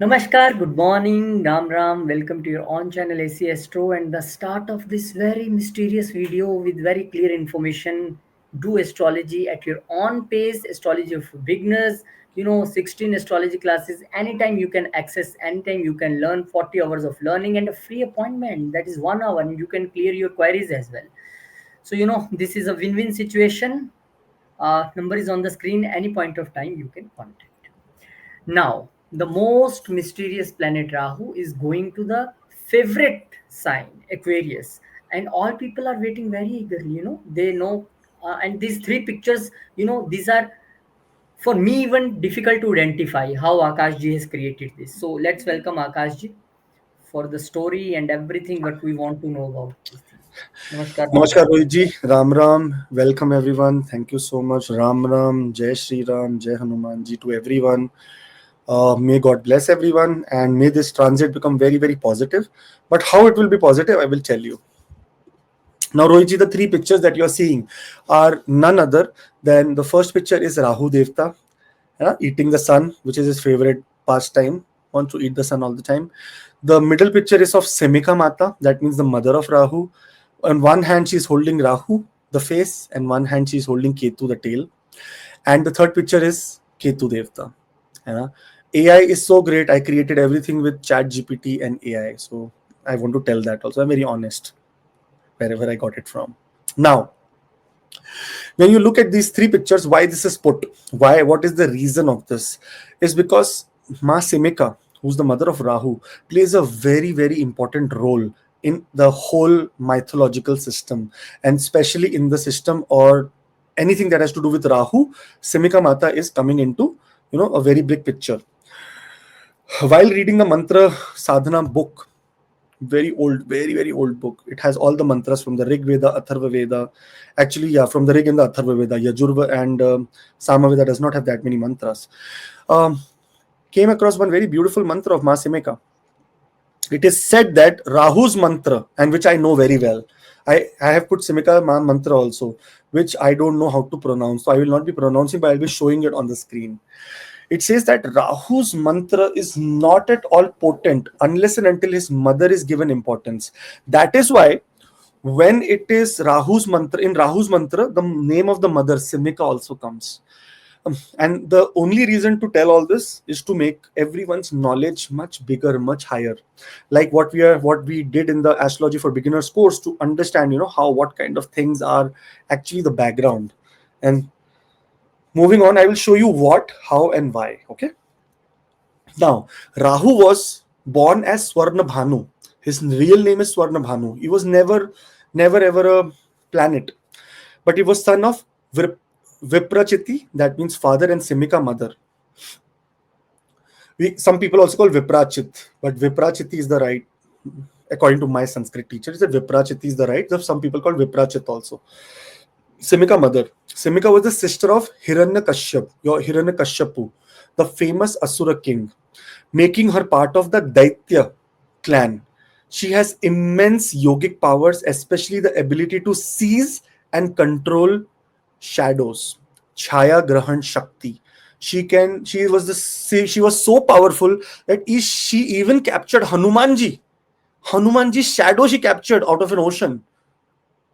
Namaskar, good morning, Ram Ram. Welcome to your own channel AC Astro and the start of this very mysterious video with very clear information. Do astrology at your own pace, astrology for beginners. 16 astrology classes anytime you can access, anytime you can learn 40 hours of learning and a free appointment that is 1 hour and you can clear your queries as well. So, this is a win win situation. Number is on the screen, any point of time you can contact. Now, the most mysterious planet Rahu is going to the favorite sign, Aquarius. And all people are waiting very eagerly, they know. And these three pictures, these are for me even difficult to identify how Akashji has created this. So let's welcome Akashji for the story and everything what we want to know about this thing. Namaskar, Ram Namaskar, Ram. Rohit ji. Ram Ram. Welcome everyone. Thank you so much. Ram Ram. Jai Shri Ram. Jai Hanuman ji to everyone. May God bless everyone and may this transit become very, very positive. But how it will be positive, I will tell you. Now, Rohit ji, the three pictures that you are seeing are none other than the first picture is Rahu Devta, eating the sun, which is his favorite pastime. Wants to eat the sun all the time. The middle picture is of Simhika Mata, that means the mother of Rahu. On one hand, she's holding Rahu, the face, and one hand she's holding Ketu, the tail. And the third picture is Ketu Devta. AI is so great. I created everything with Chat GPT and AI. So I want to tell that also. I'm very honest wherever I got it from. Now, when you look at these three pictures, why this is put, what is the reason of this? Is because Ma Simhika, who's the mother of Rahu, plays a very, very important role in the whole mythological system, and especially in the system or anything that has to do with Rahu. Simhika Mata is coming into a very big picture. While reading the mantra sadhana book, very old, very, very old book. It has all the mantras from the Rig Veda, Atharva Veda. Actually, yeah, from the Rig and the Atharva Veda. Yajurva and Samaveda does not have that many mantras. Came across one very beautiful mantra of Ma Simhika. It is said that Rahu's mantra, and which I know very well, I have put Simhika mantra also, which I don't know how to pronounce. So I will not be pronouncing, but I'll be showing it on the screen. It says that Rahu's mantra is not at all potent unless and until his mother is given importance. That is why when it is Rahu's mantra, in Rahu's mantra, the name of the mother, Simhika, also comes. And the only reason to tell all this is to make everyone's knowledge much bigger, much higher. Like what we did in the astrology for beginners course, to understand, what kind of things are actually the background. And moving on, I will show you what, how, and why. Okay. Now, Rahu was born as Swarna Bhanu. His real name is Swarna Bhanu. He was never ever a planet, but he was son of Viprachiti, that means father, and Simhika, mother. Some people also call Viprachit, but Viprachiti is the right. According to my Sanskrit teacher, he said Viprachiti is the right. Some people call Viprachit also. Simhika mother. Simhika was the sister of Hiranyakashipu, the famous Asura king, making her part of the Daitya clan. She has immense yogic powers, especially the ability to seize and control shadows. Chaya Grahan Shakti. She was so powerful that she even captured Hanumanji. Hanumanji's shadow she captured out of an ocean.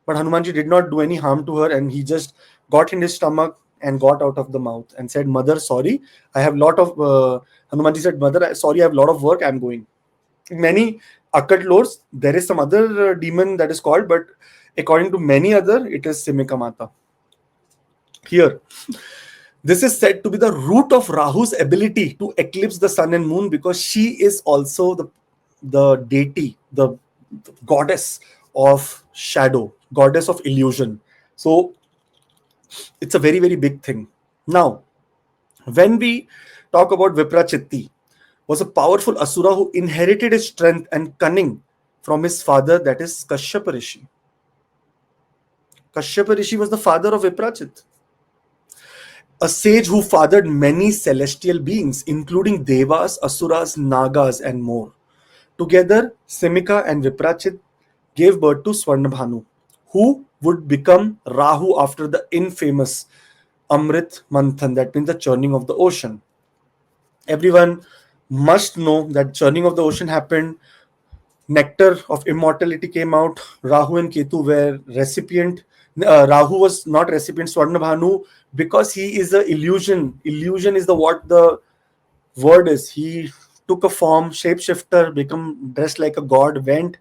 But Hanumanji did not do any harm to her, and he just got in his stomach and got out of the mouth and said, "Mother, sorry, I have lot of." Hanumanji said, "Mother, sorry, I have a lot of work. I'm going." Many occult lores, there is some other demon that is called, but according to many other, it is Simhika Mata. Here, this is said to be the root of Rahu's ability to eclipse the sun and moon, because she is also the deity, the goddess of shadow, goddess of illusion. So it's a very, very big thing. Now, when we talk about Viprachitti, was a powerful Asura who inherited his strength and cunning from his father, that is Kashyapa Rishi. Kashyapa Rishi was the father of Viprachit, a sage who fathered many celestial beings, including Devas, Asuras, Nagas, and more. Together, Simhika and Viprachit gave birth to Swarnabhanu, who would become Rahu after the infamous Amrit Manthan, that means the churning of the ocean. Everyone must know that churning of the ocean happened. Nectar of immortality came out. Rahu and Ketu were recipient. Rahu was not recipient. Swarnabhanu, because he is a illusion. Illusion is the what the word is. He took a form, shapeshifter, become dressed like a god, went,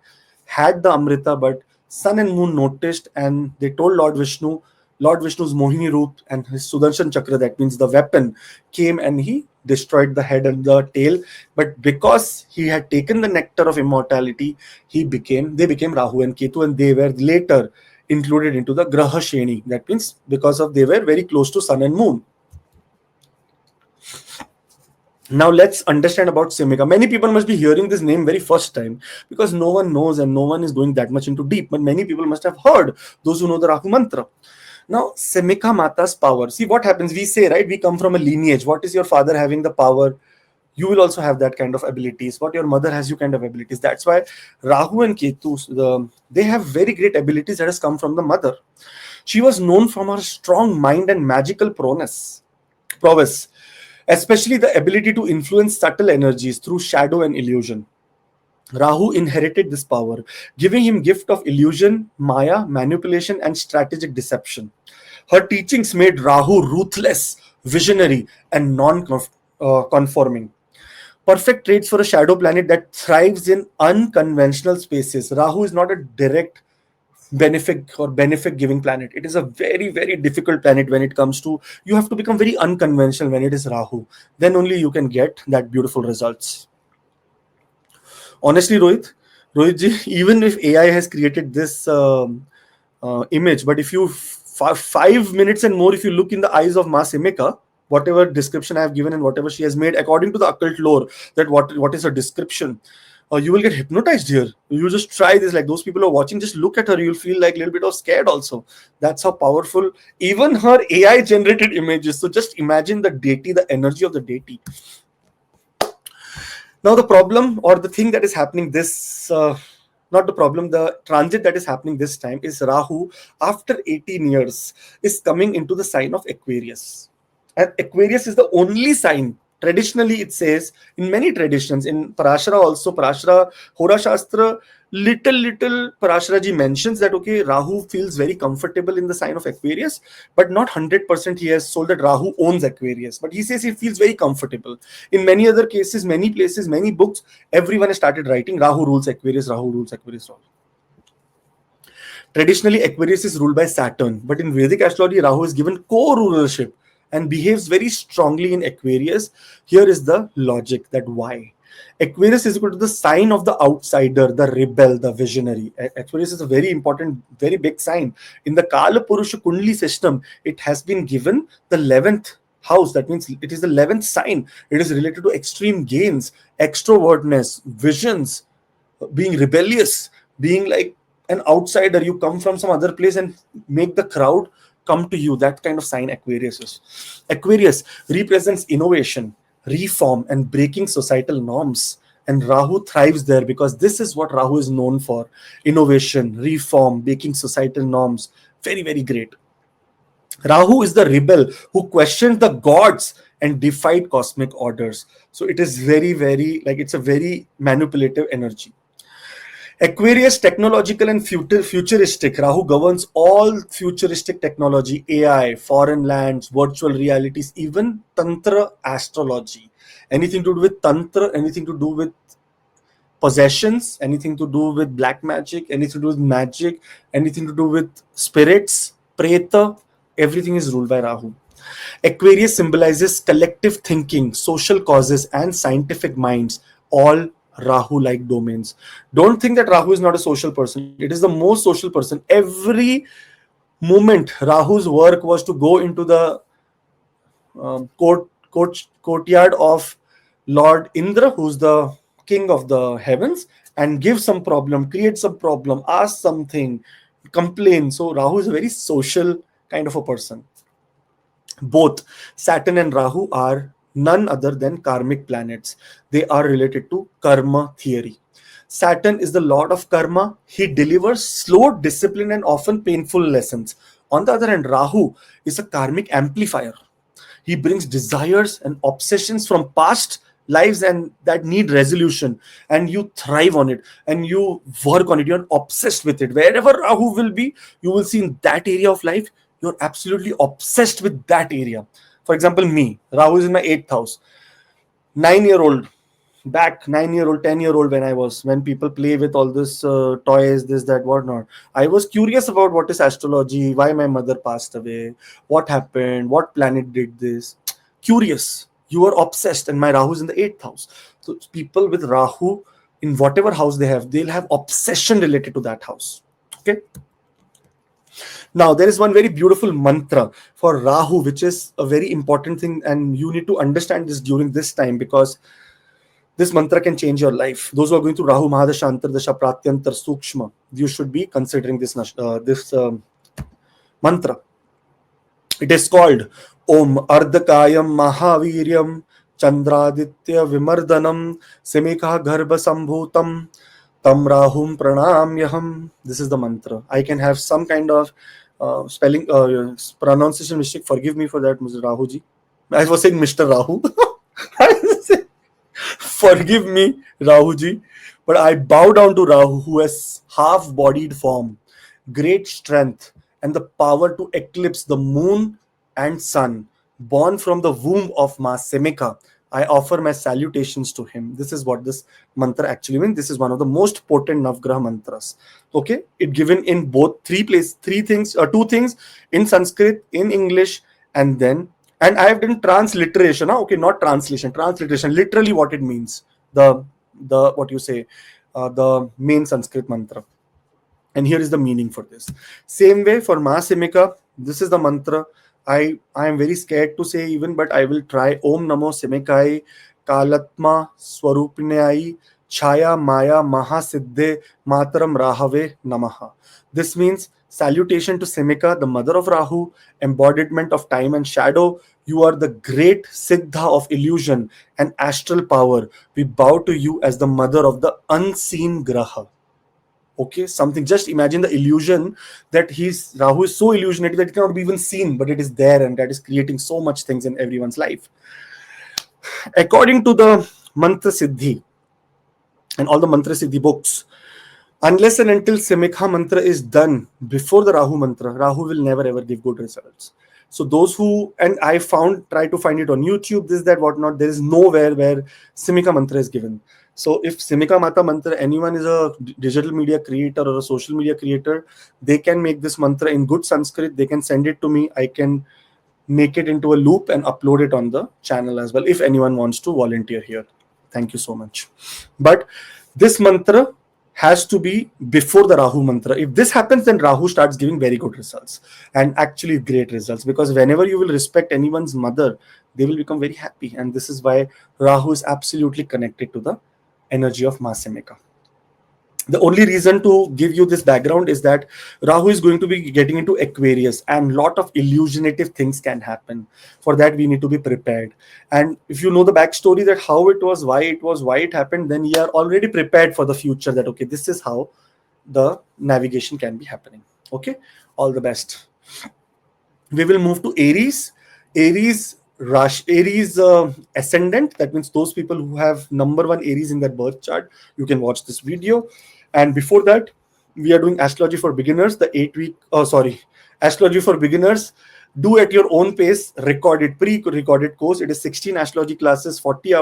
had the Amrita, but sun and moon noticed, and they told Lord Vishnu's Mohini Roop and his Sudarshan Chakra, that means the weapon, came and he destroyed the head and the tail. But because he had taken the nectar of immortality, they became Rahu and Ketu, and they were later included into the Graha Sheni. That means because of they were very close to sun and moon. Now let's understand about Simhika. Many people must be hearing this name very first time, because no one knows and no one is going that much into deep. But many people must have heard, those who know the Rahu mantra. Now, Simhika Mata's power. See what happens. We say, right, we come from a lineage. What is your father having the power? You will also have that kind of abilities. What your mother has, you kind of abilities. That's why Rahu and Ketu, they have very great abilities that has come from the mother. She was known from her strong mind and magical prowess, especially the ability to influence subtle energies through shadow and illusion. Rahu inherited this power, giving him gift of illusion, maya, manipulation, and strategic deception. Her teachings made Rahu ruthless, visionary, and non-conforming. Perfect traits for a shadow planet that thrives in unconventional spaces. Rahu is not a direct benefit giving planet. It is a very, very difficult planet when it comes to, you have to become very unconventional when it is Rahu. Then only you can get that beautiful results. Honestly, Rohit ji, even if AI has created this image, but if you 5 minutes and more, if you look in the eyes of Ma Simhika, whatever description I have given and whatever she has made according to the occult lore, that what is her description, you will get hypnotized here. You just try this, like those people who are watching, just look at her, you'll feel like a little bit of scared also. That's how powerful even her AI generated images. So just imagine the deity, the energy of the deity. Now the problem, or the thing that is happening this not the problem, the transit that is happening this time is Rahu, after 18 years, is coming into the sign of Aquarius. And Aquarius is the only sign, traditionally it says, in many traditions, in Parashara also, Parashara Hora Shastra, little Parashara ji mentions that, okay, Rahu feels very comfortable in the sign of Aquarius, but not 100% he has told that Rahu owns Aquarius, but he says he feels very comfortable. In many other cases, many places, many books, everyone has started writing Rahu rules Aquarius, Rahu rules Aquarius. Traditionally, Aquarius is ruled by Saturn, but in Vedic astrology, Rahu is given co-rulership and behaves very strongly in Aquarius. Here is the logic that why. Aquarius is equal to the sign of the outsider, the rebel, the visionary. Aquarius is a very important, very big sign. In the Kala Purusha Kundli system, it has been given the 11th house. That means it is the 11th sign. It is related to extreme gains, extrovertness, visions, being rebellious, being like an outsider. You come from some other place and make the crowd come to you. That kind of sign Aquarius is. Aquarius represents innovation, reform, and breaking societal norms. And Rahu thrives there because this is what Rahu is known for: innovation, reform, breaking societal norms. Very, very great. Rahu is the rebel who questioned the gods and defied cosmic orders. So it is very, very, like, it's a very manipulative energy. Aquarius, technological and futuristic. Rahu governs all futuristic technology, AI, foreign lands, virtual realities, even Tantra astrology. Anything to do with Tantra, anything to do with possessions, anything to do with black magic, anything to do with magic, anything to do with spirits, preta, everything is ruled by Rahu. Aquarius symbolizes collective thinking, social causes, and scientific minds, all Rahu like domains. Don't think that Rahu is not a social person. It is the most social person. Every moment, Rahu's work was to go into the courtyard of Lord Indra, who's the king of the heavens, and give some problem, create some problem, ask something, complain. So Rahu is a very social kind of a person. Both Saturn and Rahu are none other than karmic planets. They are related to karma theory. Saturn is the lord of karma. He delivers slow, disciplined, and often painful lessons. On the other hand, Rahu is a karmic amplifier. He brings desires and obsessions from past lives and that need resolution, and you thrive on it and you work on it, you're obsessed with it. Wherever Rahu will be, you will see in that area of life, you're absolutely obsessed with that area. For example, me, Rahu is in my 8th house. 9-year old, back 9-year old, 10-year old, when people play with all this toys, this, that, whatnot, I was curious about what is astrology, why my mother passed away, what happened, what planet did this. Curious. You are obsessed, and my Rahu is in the 8th house. So people with Rahu in whatever house they have, they'll have obsession related to that house. Okay. Now, there is one very beautiful mantra for Rahu, which is a very important thing, and you need to understand this during this time, because this mantra can change your life. Those who are going through Rahu Mahadasha, Antardasha, Pratyantar, Sukshma, you should be considering this mantra. It is called Om Ardhakayam Mahaviryam Chandraditya Vimardanam Simhika Garbha Sambhutam Tam Rahum Pranamyaham. This is the mantra. I can have some kind of spelling pronunciation mistake. Forgive me for that, Mr. Rahuji. I was saying Mr. Rahu. Forgive me, Rahuji. But I bow down to Rahu, who has half-bodied form, great strength, and the power to eclipse the moon and sun, born from the womb of Ma Simhika. I offer my salutations to him. This is what this mantra actually means. This is one of the most potent Navgraha mantras. Okay, it given in both two things in Sanskrit, in English, and I have done transliteration. Okay, not translation, transliteration. Literally, what it means. The what you say, the main Sanskrit mantra. And here is the meaning for this. Same way for Ma Simhika, this is the mantra. I am very scared to say even, but I will try. Om Namo Simhikai Kalatma Swarupinai Chaya Maya Mahasiddhe Mataram Rahave Namaha. This means salutation to Simhika, the mother of Rahu, embodiment of time and shadow. You are the great Siddha of illusion and astral power. We bow to you as the mother of the unseen Graha. Okay, something, just imagine the illusion that Rahu is so illusionated that it cannot be even seen, but it is there, and that is creating so much things in everyone's life. According to the Mantra Siddhi and all the Mantra Siddhi books, unless and until Simhika mantra is done before the Rahu mantra, Rahu will never ever give good results. So those who, and I try to find it on YouTube, this, that, whatnot, there is nowhere where Simhika mantra is given. So if Simhika Mata mantra, anyone is a digital media creator or a social media creator, they can make this mantra in good Sanskrit. They can send it to me. I can make it into a loop and upload it on the channel as well, if anyone wants to volunteer here. Thank you so much. But this mantra has to be before the Rahu mantra. If this happens, then Rahu starts giving very good results, and actually great results, because whenever you will respect anyone's mother, they will become very happy. And this is why Rahu is absolutely connected to the energy of Ma Simhika. The only reason to give you this background is that Rahu is going to be getting into Aquarius, and lot of illusionative things can happen. For that, we need to be prepared. And if you know the backstory, that how it was, why it happened, then you are already prepared for the future, that okay, this is how the navigation can be happening. Okay, all the best. We will move to Aries. Aries ascendant, that means those people who have number 1 Aries in their birth chart, you can watch this video. And before that, we are doing astrology for beginners, the 8-week astrology for beginners. Do at your own pace, pre-recorded course. It is 16 astrology classes, 40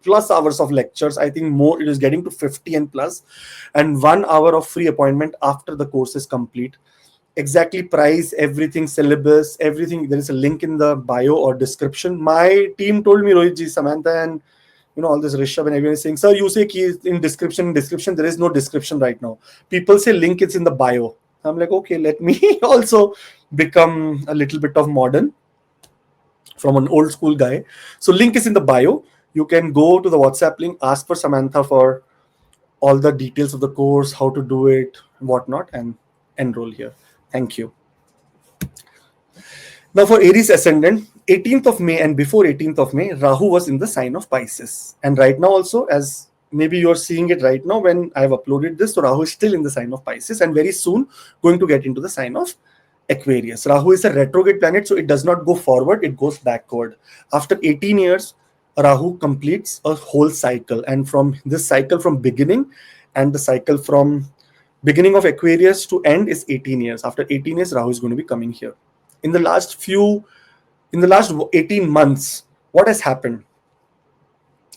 plus hours of lectures. I think more, it is getting to 50 and plus, and 1 hour of free appointment after the course is complete. Exactly price, everything, syllabus, everything. There is a link in the bio or description. My team told me, Rohitji, Samantha, and all this Rishabh and everyone is saying, sir, you say key in description. There is no description right now. People say link, it's in the bio. I'm like, okay, let me also become a little bit of modern from an old school guy. So link is in the bio. You can go to the WhatsApp link, ask for Samantha for all the details of the course, how to do it, whatnot, and enroll here. Thank you. Now for Aries ascendant, 18th of May and before 18th of May, Rahu was in the sign of Pisces. And right now also, as maybe you're seeing it right now when I've uploaded this, so Rahu is still in the sign of Pisces and very soon going to get into the sign of Aquarius. Rahu is a retrograde planet, so it does not go forward, it goes backward. After 18 years, Rahu completes a whole cycle, and from this cycle from beginning, and the cycle from beginning of Aquarius to end is 18 years. After 18 years, Rahu is going to be coming here. In the last few, in the last 18 months, what has happened?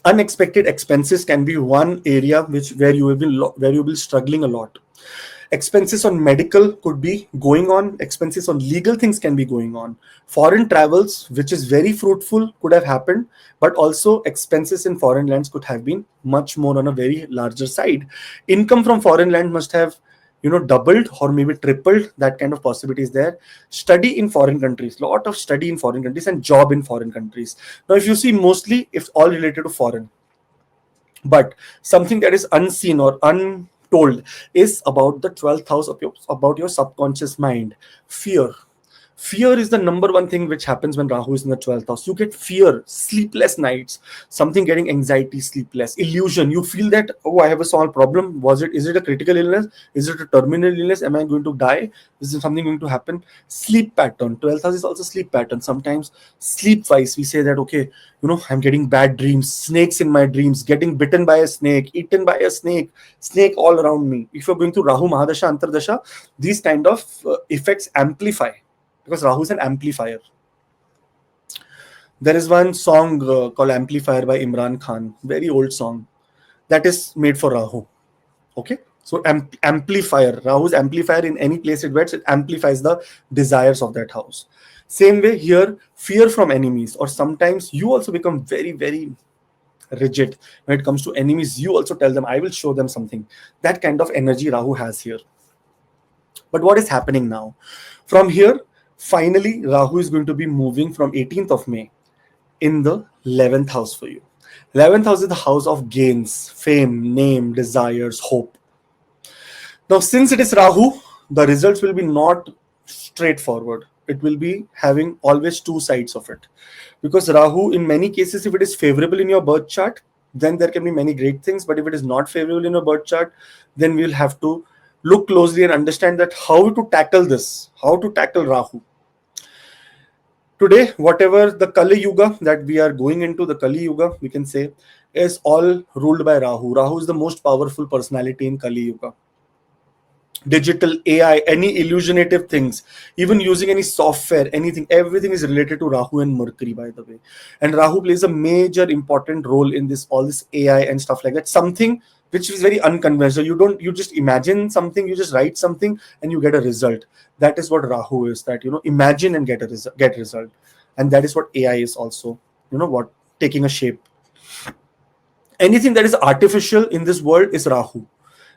Unexpected expenses can be one area which where you will be struggling a lot. Expenses on medical could be going on, expenses on legal things can be going on, foreign travels, which is very fruitful, could have happened, but also expenses in foreign lands could have been much more on a very larger side. Income from foreign land must have doubled or maybe tripled. That kind of possibility is there. Study in foreign countries, lot of study in foreign countries, and job in foreign countries. Now if you see, mostly it's all related to foreign, but something that is unseen or untold is about the 12th house of about your subconscious mind. Fear is the number one thing which happens when Rahu is in the 12th house. You get fear, sleepless nights, something getting anxiety, sleepless, illusion. You feel that, oh, I have a small problem. Is it a critical illness? Is it a terminal illness? Am I going to die? Is there something going to happen? Sleep pattern. 12th house is also sleep pattern. Sometimes sleep wise, we say that, okay, I'm getting bad dreams, snakes in my dreams, getting bitten by a snake, eaten by a snake all around me. If you're going through Rahu Mahadasha, Antardasha, these kind of effects amplify, because Rahu is an amplifier. There is one song called Amplifier by Imran Khan, very old song, that is made for Rahu. Okay, so amplifier, Rahu's amplifier, in any place it gets, it amplifies the desires of that house. Same way here, fear from enemies, or sometimes you also become very, very rigid when it comes to enemies. You also tell them, I will show them something. That kind of energy Rahu has here. But what is happening now? From here, finally, Rahu is going to be moving from 18th of May in the 11th house for you. 11th house is the house of gains, fame, name, desires, hope. Now, since it is Rahu, the results will be not straightforward. It will be having always two sides of it. Because Rahu, in many cases, if it is favorable in your birth chart, then there can be many great things. But if it is not favorable in your birth chart, then we'll have to look closely and understand that how to tackle this, how to tackle Rahu. Today, whatever the Kali Yuga that we are going into, the Kali Yuga, we can say, is all ruled by Rahu. Rahu is the most powerful personality in Kali Yuga. Digital, AI, any illusionative things, even using any software, anything, everything is related to Rahu and Mercury, by the way. And Rahu plays a major important role in this, all this AI and stuff like that. Something which is very unconventional. You just imagine something, you just write something and you get a result. That is what Rahu is, that, imagine and get result. And that is what AI is also, what, taking a shape. Anything that is artificial in this world is Rahu.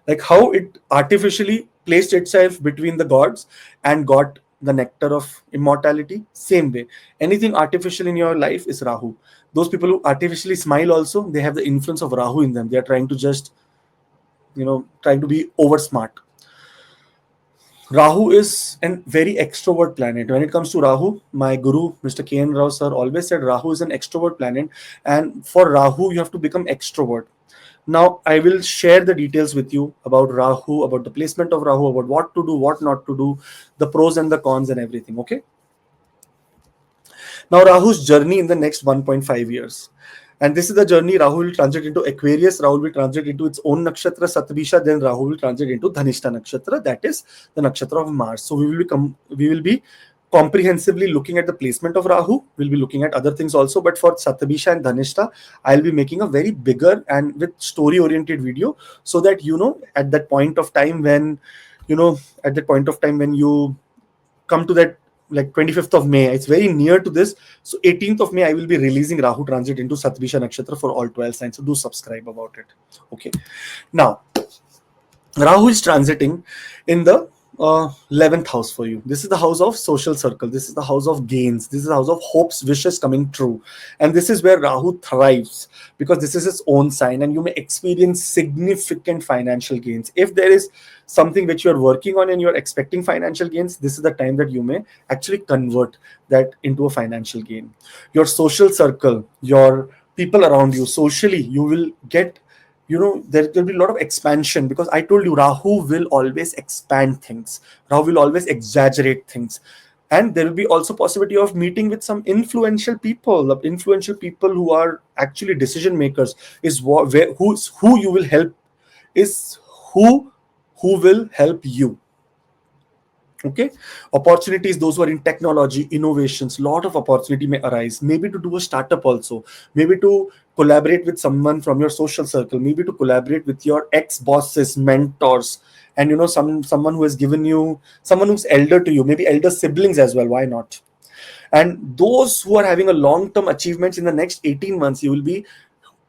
Like how it artificially placed itself between the gods and got the nectar of immortality. Same way, anything artificial in your life is Rahu. Those people who artificially smile also, they have the influence of Rahu in them. They are trying to just, trying to be over smart. Rahu is a very extrovert planet. When it comes to Rahu, my guru, Mr. K.N. Rao sir, always said Rahu is an extrovert planet. And for Rahu, you have to become extrovert. Now, I will share the details with you about Rahu, about the placement of Rahu, about what to do, what not to do, the pros and the cons and everything, okay? Now, Rahu's journey in the next 1.5 years. And this is the journey. Rahu will transit into Aquarius. Rahu will transit into its own nakshatra, Satabisha. Then Rahu will transit into Dhanishta nakshatra. That is the nakshatra of Mars. So we will be comprehensively looking at the placement of Rahu. We'll be looking at other things also. But for Satabisha and Dhanishta, I'll be making a very bigger and with story-oriented video, so that, at that point of time when, you come to that, like 25th of May, it's very near to this. So 18th of May, I will be releasing Rahu transit into Satabisha nakshatra for all 12 signs. So do subscribe about it. Okay. Now, Rahu is transiting in the 11th house for you. This is the house of social circle. This is the house of gains. This is the house of hopes, wishes coming true. And this is where Rahu thrives, because this is its own sign, and you may experience significant financial gains. If there is something which you're working on and you're expecting financial gains, this is the time that you may actually convert that into a financial gain. Your social circle, your people around you, socially, you will get, there will be a lot of expansion, because I told you Rahu will always expand things. Rahu will always exaggerate things. And there will be also possibility of meeting with some influential people who are actually decision makers. Is who you will help, is who will help you. Okay. Opportunities, those who are in technology, innovations, lot of opportunity may arise, maybe to do a startup also, maybe to collaborate with someone from your social circle, maybe to collaborate with your ex bosses, mentors, and someone who has given you, someone who's elder to you, maybe elder siblings as well, why not. And those who are having a long term achievements in the next 18 months, you will be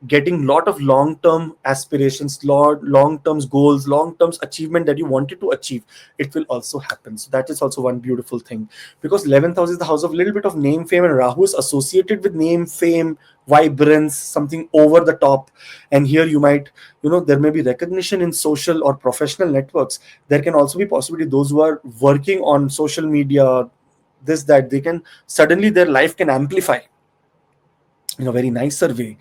getting lot of long term aspirations, long term goals, long term achievement that you wanted to achieve. It will also happen. So that is also one beautiful thing, because 11th house is the house of little bit of name, fame, and Rahu is associated with name, fame, vibrance, something over the top. And here you might, there may be recognition in social or professional networks. There can also be possibility those who are working on social media, this that they can suddenly, their life can amplify in a very nicer way.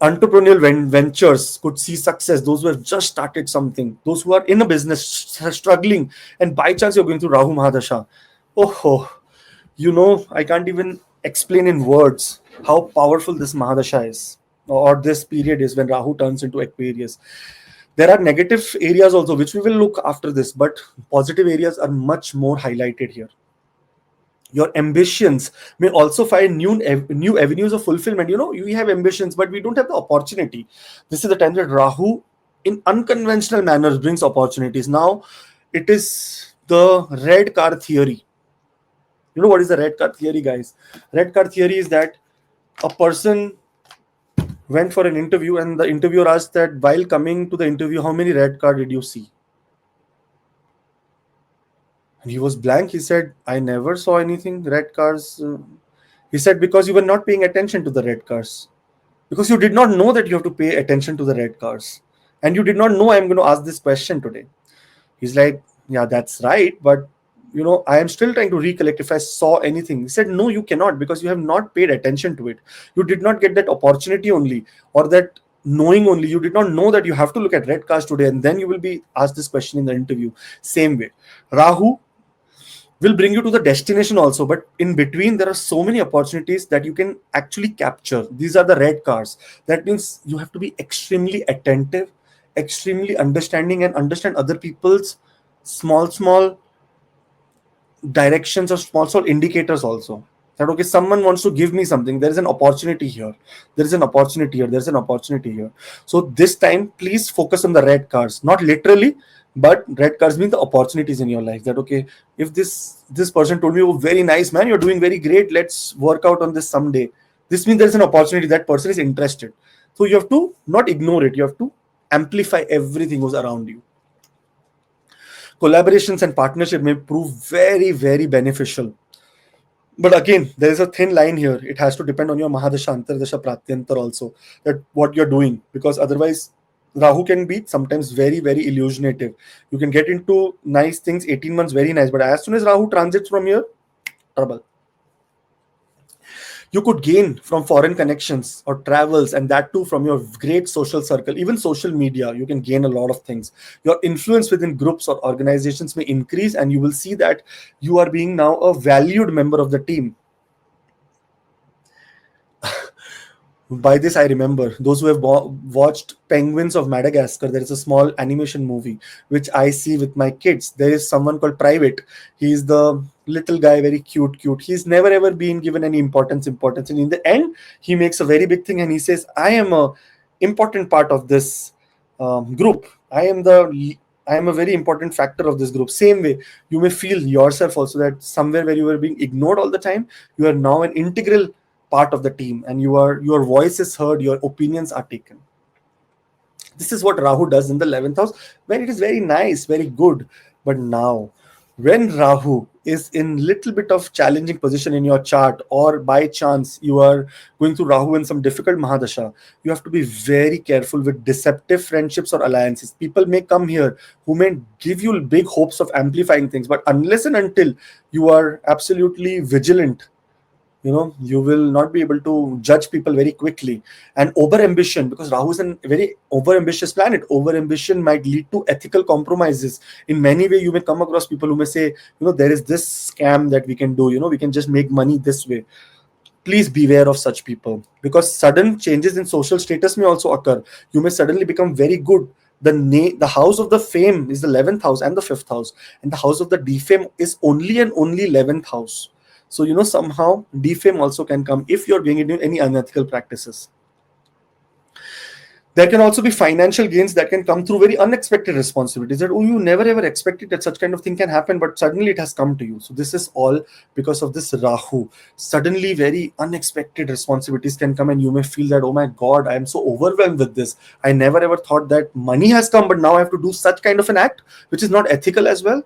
Entrepreneurial ventures could see success. Those who have just started something, those who are in a business struggling, and by chance you're going through Rahu Mahadasha. Oh, I can't even explain in words how powerful this Mahadasha is, or this period is when Rahu turns into Aquarius. There are negative areas also, which we will look after this, but positive areas are much more highlighted here. Your ambitions may also find new avenues of fulfillment. We have ambitions, but we don't have the opportunity. This is the time that Rahu in unconventional manners brings opportunities. Now it is the red card theory. You know what is the red card theory, guys? Red card theory is that a person went for an interview, and the interviewer asked that while coming to the interview, how many red card did you see? And he was blank. He said, I never saw anything red cards. He said, because you were not paying attention to the red cars. Because you did not know that you have to pay attention to the red cars. And you did not know I'm going to ask this question today. He's like, yeah, that's right. But, I am still trying to recollect if I saw anything. He said, no, you cannot, because you have not paid attention to it. You did not get that opportunity only, or that knowing only. You did not know that you have to look at red cars today, and then you will be asked this question in the interview. Same way. Rahu will bring you to the destination also, but in between there are so many opportunities that you can actually capture. These are the red cars. That means you have to be extremely attentive, extremely understanding, and understand other people's small directions or small indicators also. That okay, someone wants to give me something, there is an opportunity here, there is an opportunity here, there's an opportunity here. So this time please focus on the red cars, not literally, but red cars mean the opportunities in your life. That okay, if this person told me, oh, very nice man, you're doing very great, let's work out on this someday. This means there's an opportunity, that person is interested. So you have to not ignore it, you have to amplify everything who's around you. Collaborations and partnership may prove very, very beneficial. But again, there is a thin line here. It has to depend on your Mahadasha, Antardasha, Pratyantar also, that what you're doing. Because otherwise, Rahu can be sometimes very, very illusionative. You can get into nice things, 18 months, very nice. But as soon as Rahu transits from here, trouble. You could gain from foreign connections or travels, and that too from your great social circle. Even social media, you can gain a lot of things. Your influence within groups or organizations may increase, and you will see that you are being now a valued member of the team. By this, I remember those who have watched Penguins of Madagascar. There is a small animation movie which I see with my kids. There is someone called Private. He's the little guy, very cute. He's never ever been given any importance. And in the end, he makes a very big thing, and he says, "I am a important part of this group. I am a very important factor of this group." Same way, you may feel yourself also that somewhere where you were being ignored all the time, you are now an integral part of the team, and your voice is heard, your opinions are taken. This is what Rahu does in the 11th house, when it is very nice, very good. But now when Rahu is in little bit of challenging position in your chart, or by chance you are going through Rahu in some difficult Mahadasha, you have to be very careful with deceptive friendships or alliances. People may come here who may give you big hopes of amplifying things, but unless and until you are absolutely vigilant, You will not be able to judge people very quickly. And over ambition, because Rahu is a very over ambitious planet, over ambition might lead to ethical compromises. In many ways, you may come across people who may say, there is this scam that we can do, we can just make money this way. Please beware of such people, because sudden changes in social status may also occur. You may suddenly become very good. The house of the fame is the 11th house and the 5th house, and the house of the defame is only and only 11th house. So somehow defame also can come if you're being into any unethical practices. There can also be financial gains that can come through very unexpected responsibilities that you never ever expected that such kind of thing can happen, but suddenly it has come to you. So this is all because of this Rahu. Suddenly very unexpected responsibilities can come, and you may feel that, oh my god, I am so overwhelmed with this. I never ever thought that money has come, but now I have to do such kind of an act which is not ethical as well.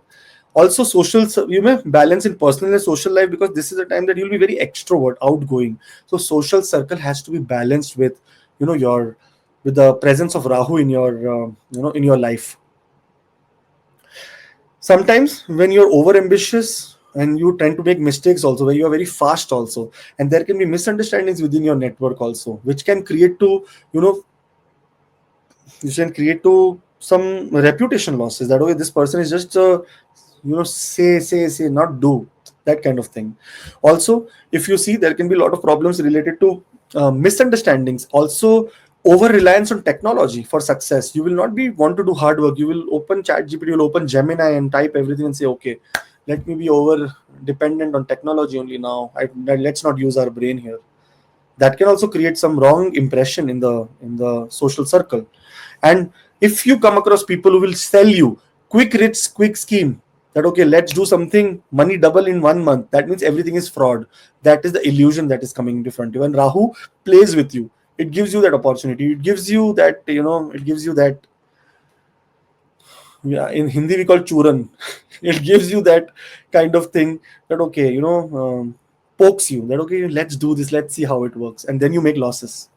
Also social, you may balance in personal and social life, because this is a time that you'll be very extrovert, outgoing. So social circle has to be balanced with your with the presence of Rahu in your in your life. Sometimes when you're over ambitious and you tend to make mistakes also, where you are very fast also, and there can be misunderstandings within your network also, which can create to you know some reputation losses, that okay, this person is just say not do, that kind of thing. Also, if you see, there can be a lot of problems related to misunderstandings. Also, over reliance on technology for success. You will not be want to do hard work. You will open chat gpt, you will open Gemini and type everything and say, okay, let me be over dependent on technology only now. Let's not use our brain here. That can also create some wrong impression in the social circle. And if you come across people who will sell you quick rich quick scheme, that okay, let's do something, money double in 1 month, that means everything is fraud. That is the illusion that is coming into front of you. And Rahu plays with you. It gives you that opportunity. It gives you that, it gives you that, yeah, in Hindi we call churan. It gives you that kind of thing, that okay, pokes you, that okay, let's do this, let's see how it works, and then you make losses.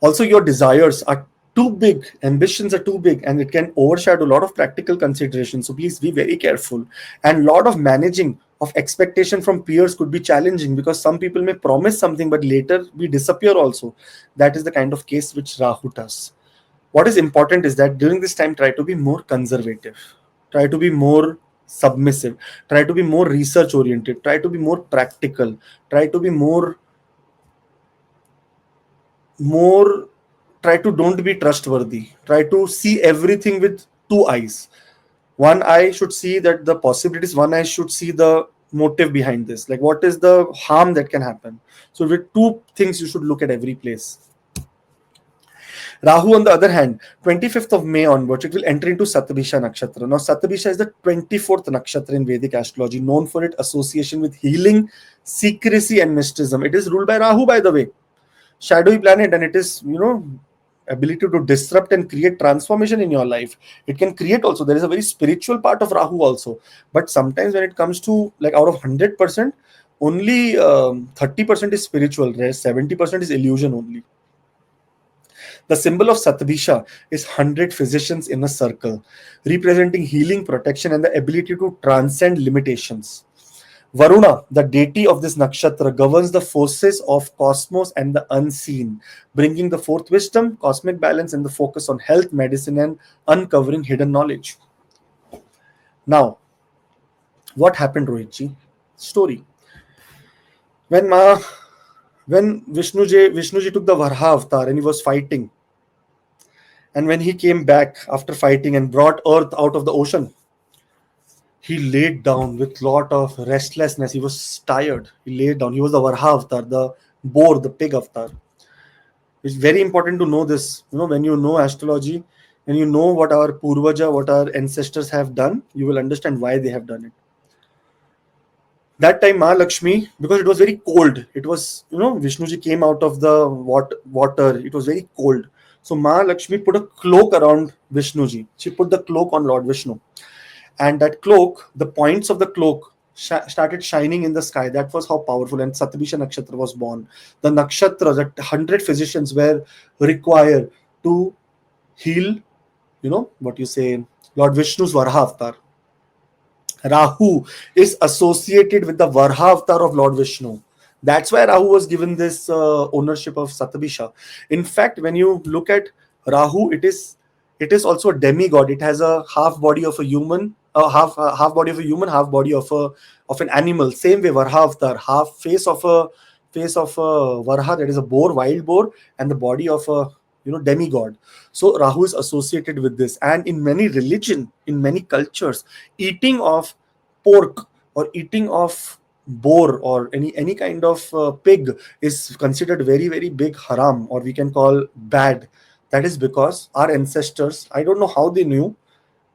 Also, your desires are too big, ambitions are too big, and it can overshadow a lot of practical considerations. So please be very careful. And a lot of managing of expectation from peers could be challenging, because some people may promise something but later we disappear also. That is the kind of case which Rahu does. What is important is that during this time, try to be more conservative, try to be more submissive, try to be more research oriented, try to be more practical, try to be more try to don't be trustworthy, try to see everything with two eyes. One eye should see that the possibilities, one eye should see the motive behind this, like what is the harm that can happen. So with two things you should look at every place. Rahu, on the other hand, 25th of May onwards, it will enter into Satabhisha nakshatra. Now, Satabhisha is the 24th nakshatra in Vedic astrology, known for its association with healing, secrecy, and mysticism. It is ruled by Rahu, by the way, shadowy planet, and it is, ability to disrupt and create transformation in your life. It can create also, there is a very spiritual part of Rahu also, but sometimes when it comes to, like, out of 100%, only 30% is spiritual, rest 70% is illusion only. The symbol of Satabhisha is 100 physicians in a circle, representing healing, protection, and the ability to transcend limitations. Varuna, the deity of this nakshatra, governs the forces of cosmos and the unseen, bringing the fourth wisdom, cosmic balance, and the focus on health, medicine, and uncovering hidden knowledge. Now, what happened, Rohitji? Story. When Ma, when Vishnuji took the Varha avatar and he was fighting, and when he came back after fighting and brought Earth out of the ocean, he laid down with lot of restlessness. He was tired. He laid down. He was the Varha avatar, the boar, the pig avatar. It's very important to know this. When you know astrology and you know what our Purvaja, what our ancestors have done, you will understand why they have done it. That time, Lakshmi, because it was very cold, it was, Vishnuji came out of the water. It was very cold. So Lakshmi put a cloak around Vishnuji. She put the cloak on Lord Vishnu. And that cloak, the points of the cloak started shining in the sky. That was how powerful. And Satabhisha nakshatra was born. The nakshatras, that 100 physicians were required to heal, what you say, Lord Vishnu's Varha avatar. Rahu is associated with the Varha avatar of Lord Vishnu. That's why Rahu was given this ownership of Satabisha. In fact, when you look at Rahu, it is also a demigod. It has a half body of a human, half body of a human, half body of an animal. Same way, Varha avatar, half face of a Varha, that is a boar, wild boar, and the body of a demigod. So Rahu is associated with this, and in many religion, in many cultures, eating of pork or eating of boar or any kind of pig is considered very very big haram, or we can call bad. That is because our ancestors, I don't know how they knew,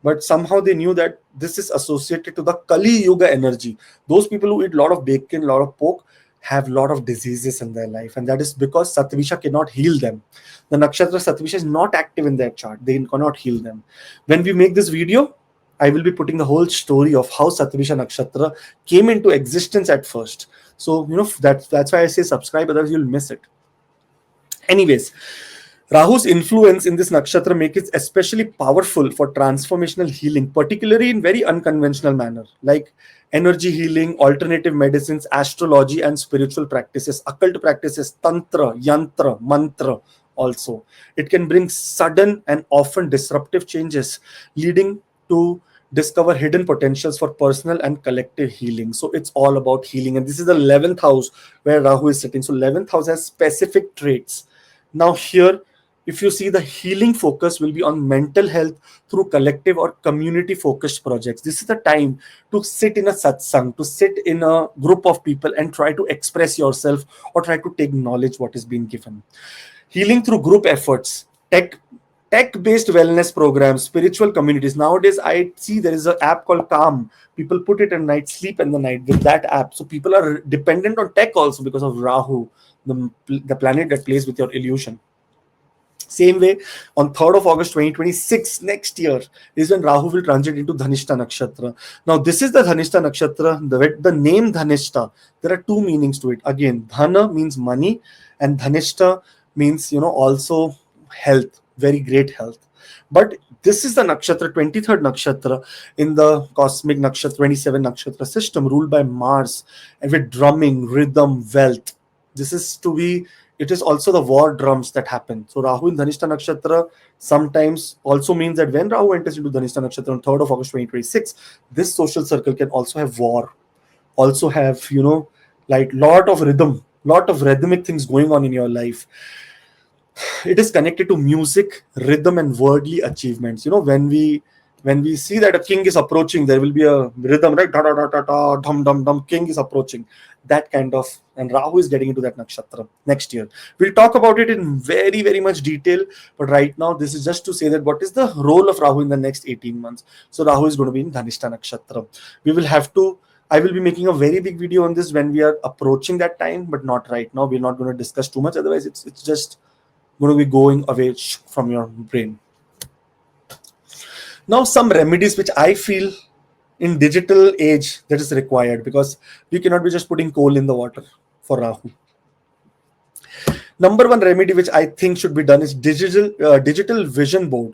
but somehow they knew that this is associated to the Kali Yuga energy. Those people who eat a lot of bacon, a lot of pork, have a lot of diseases in their life, and that is because Satvisha cannot heal them. The nakshatra Satvisha is not active in their chart. They cannot heal them. When we make this video, I will be putting the whole story of how Satvisha nakshatra came into existence at first. So that's why I say subscribe, otherwise you'll miss it. Anyways, Rahu's influence in this nakshatra makes it especially powerful for transformational healing, particularly in very unconventional manner, like energy healing, alternative medicines, astrology, and spiritual practices, occult practices, tantra, yantra, mantra. Also, it can bring sudden and often disruptive changes, leading to discover hidden potentials for personal and collective healing. So it's all about healing, and this is the 11th house where Rahu is sitting. So 11th house has specific traits. Now here, if you see, the healing focus will be on mental health through collective or community focused projects. This is the time to sit in a satsang, to sit in a group of people and try to express yourself or try to take knowledge what is being given. Healing through group efforts, tech based wellness programs, spiritual communities. Nowadays I see there is an app called Calm. People put it at night, sleep in the night with that app. So people are dependent on tech also because of Rahu, the planet that plays with your illusion. Same way, on 3rd of August 2026, next year, is when Rahu will transit into Dhanishta Nakshatra. Now, this is the Dhanishta Nakshatra. The name Dhanishta, there are two meanings to it. Again, Dhana means money, and Dhanishta means, also health, very great health. But this is the nakshatra, 23rd nakshatra in the cosmic nakshatra, 27 nakshatra system, ruled by Mars, and with drumming, rhythm, wealth. This is to be, it is also the war drums that happen. So Rahu in Dhanishta Nakshatra sometimes also means that when Rahu enters into Dhanishta Nakshatra on 3rd of August 2026, this social circle can also have war, also have, like lot of rhythmic things going on in your life. It is connected to music, rhythm, and worldly achievements. When we see that a king is approaching, there will be a rhythm, right? Da da da da da, dum dum dum. King is approaching. That kind of, and Rahu is getting into that nakshatra next year. We'll talk about it in very very much detail. But right now, this is just to say that what is the role of Rahu in the next 18 months. So Rahu is going to be in Dhanishta nakshatra. We will have to. I will be making a very big video on this when we are approaching that time, but not right now. We're not going to discuss too much. Otherwise, it's just going to be going away from your brain. Now, some remedies which I feel in digital age that is required, because we cannot be just putting coal in the water for Rahu. Number one remedy which I think should be done is digital vision board.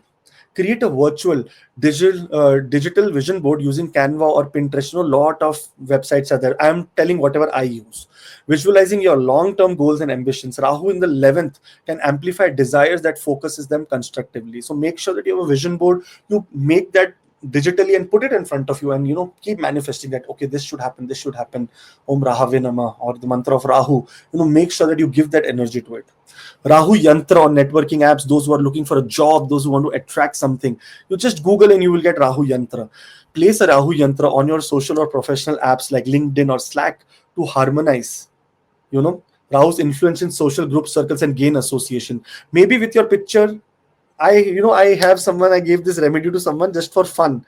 Create a virtual digital vision board using Canva or Pinterest. Lot of websites are there. I'm telling whatever I use. Visualizing your long-term goals and ambitions. Rahu in the 11th can amplify desires that focuses them constructively. So make sure that you have a vision board. You make that digitally and put it in front of you, and keep manifesting that, okay, this should happen, this should happen. Om Rahave Nama, or the mantra of Rahu. Make sure that you give that energy to it. Rahu Yantra on networking apps, those who are looking for a job, those who want to attract something, you just Google and you will get Rahu Yantra. Place a Rahu Yantra on your social or professional apps like LinkedIn or Slack to harmonize, Rahu's influence in social group circles and gain association. Maybe with your picture, I have someone, I gave this remedy to someone just for fun.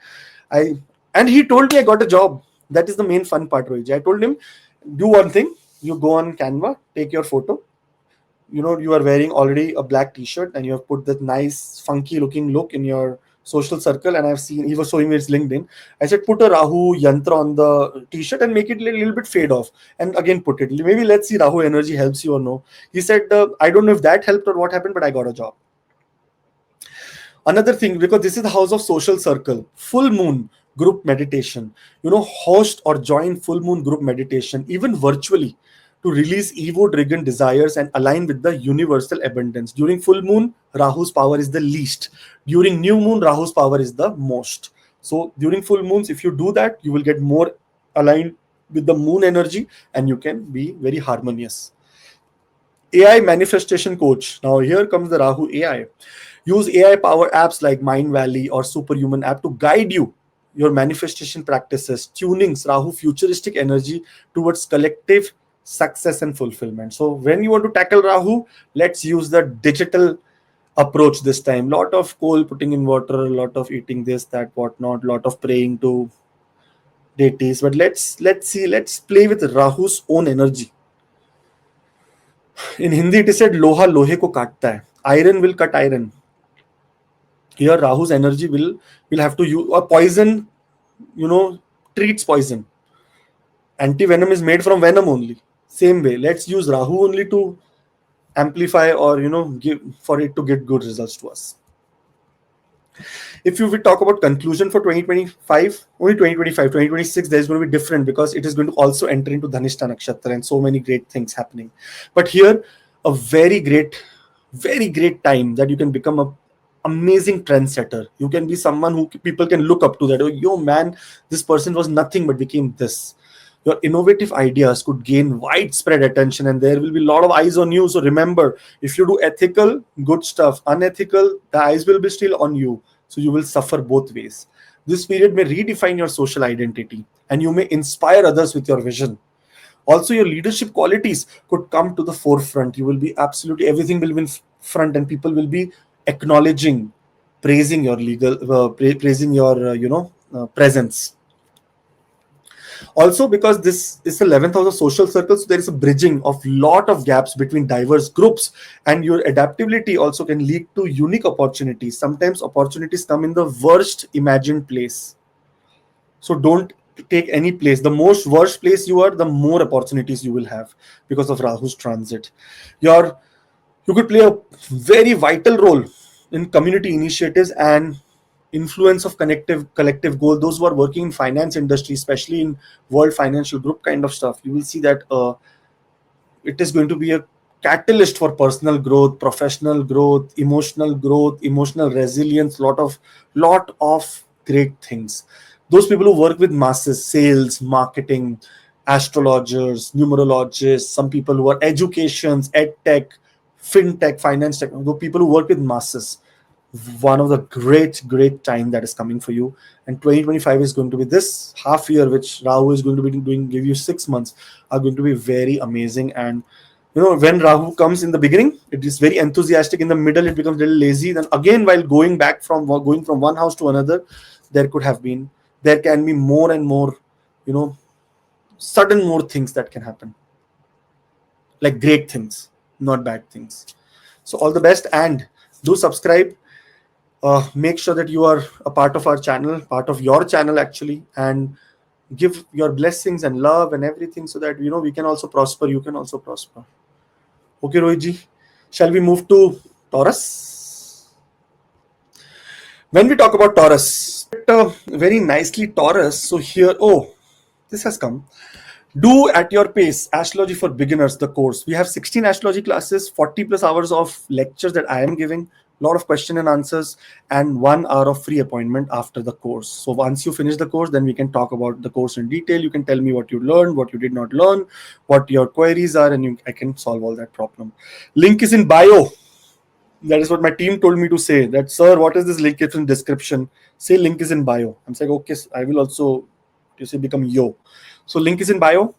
And he told me I got a job. That is the main fun part, Rohit. I told him, do one thing, you go on Canva, take your photo, you are wearing already a black t-shirt and you have put that nice funky looking look in your social circle, and I've seen he was showing me his LinkedIn. I said, put a Rahu Yantra on the t-shirt and make it a little bit fade off, and again put it. Maybe let's see Rahu energy helps you or no. He said, I don't know if that helped or what happened, but I got a job. Another thing, because this is the house of social circle, full moon group meditation, host or join full moon group meditation, even virtually, to release ego driven desires and align with the universal abundance. During full moon, Rahu's power is the least. During new moon, Rahu's power is the most. So during full moons, if you do that, you will get more aligned with the moon energy and you can be very harmonious. AI manifestation coach. Now here comes the Rahu AI. Use AI power apps like Mind Valley or Superhuman app to guide you your manifestation practices, tunings Rahu futuristic energy towards collective success and fulfillment. So when you want to tackle Rahu, let's use the digital approach this time. Lot of coal putting in water, a lot of eating this, that, whatnot, lot of praying to deities. But let's play with Rahu's own energy. In Hindi, it is said, "Loha lohe ko katta hai." Iron will cut iron. Here, Rahu's energy will have to use, or poison, treats poison. Anti-venom is made from venom only. Same way, let's use Rahu only to amplify, or give for it to get good results to us. If you will talk about conclusion for 2025, only 2025, 2026, there's going to be different because it is going to also enter into Dhanishta Nakshatra and so many great things happening. But here, a very great time that you can become a amazing trendsetter. You can be someone who people can look up to, that, oh, yo man, this person was nothing but became this. Your innovative ideas could gain widespread attention and there will be a lot of eyes on you. So remember, if you do ethical, good stuff, unethical, the eyes will be still on you. So you will suffer both ways. This period may redefine your social identity and you may inspire others with your vision. Also, your leadership qualities could come to the forefront. You will be absolutely, everything will be in front and people will be acknowledging, praising your praising your presence. Also, because this is the 11th house of social circles, so there is a bridging of lot of gaps between diverse groups, and your adaptability also can lead to unique opportunities. Sometimes opportunities come in the worst imagined place. So don't take any place. The most worst place you are, the more opportunities you will have because of Rahu's transit. You could play a very vital role in community initiatives and influence of collective goal. Those who are working in finance industry, especially in World Financial Group kind of stuff, you will see that it is going to be a catalyst for personal growth, professional growth, emotional resilience, lot of great things. Those people who work with masses, sales, marketing, astrologers, numerologists, some people who are educations, ed tech, fintech, finance tech, the people who work with masses, one of the great time that is coming for you. And 2025 is going to be this half year, which Rahu is going to be doing, give you 6 months, are going to be very amazing. And when Rahu comes in the beginning, it is very enthusiastic. In the middle, it becomes a little lazy. Then again, while going from one house to another, there can be more and more, sudden more things that can happen, like great things, not bad things. So all the best, and do subscribe. Make sure that you are a part of our channel, part of your channel actually, and give your blessings and love and everything so that we can also prosper, you can also prosper. Okay, Rohitji, shall we move to Taurus? When we talk about Taurus, very nicely Taurus. So here, this has come. Do at your pace, astrology for beginners, the course. We have 16 astrology classes, 40 plus hours of lectures that I am giving, a lot of question and answers, and 1 hour of free appointment after the course. So once you finish the course, then we can talk about the course in detail. You can tell me what you learned, what you did not learn, what your queries are, and I can solve all that problem. Link is in bio. That is what my team told me to say. That, sir, what is this link? It's in description. Say link is in bio. I'm saying, okay, I will also become yo. So link is in bio.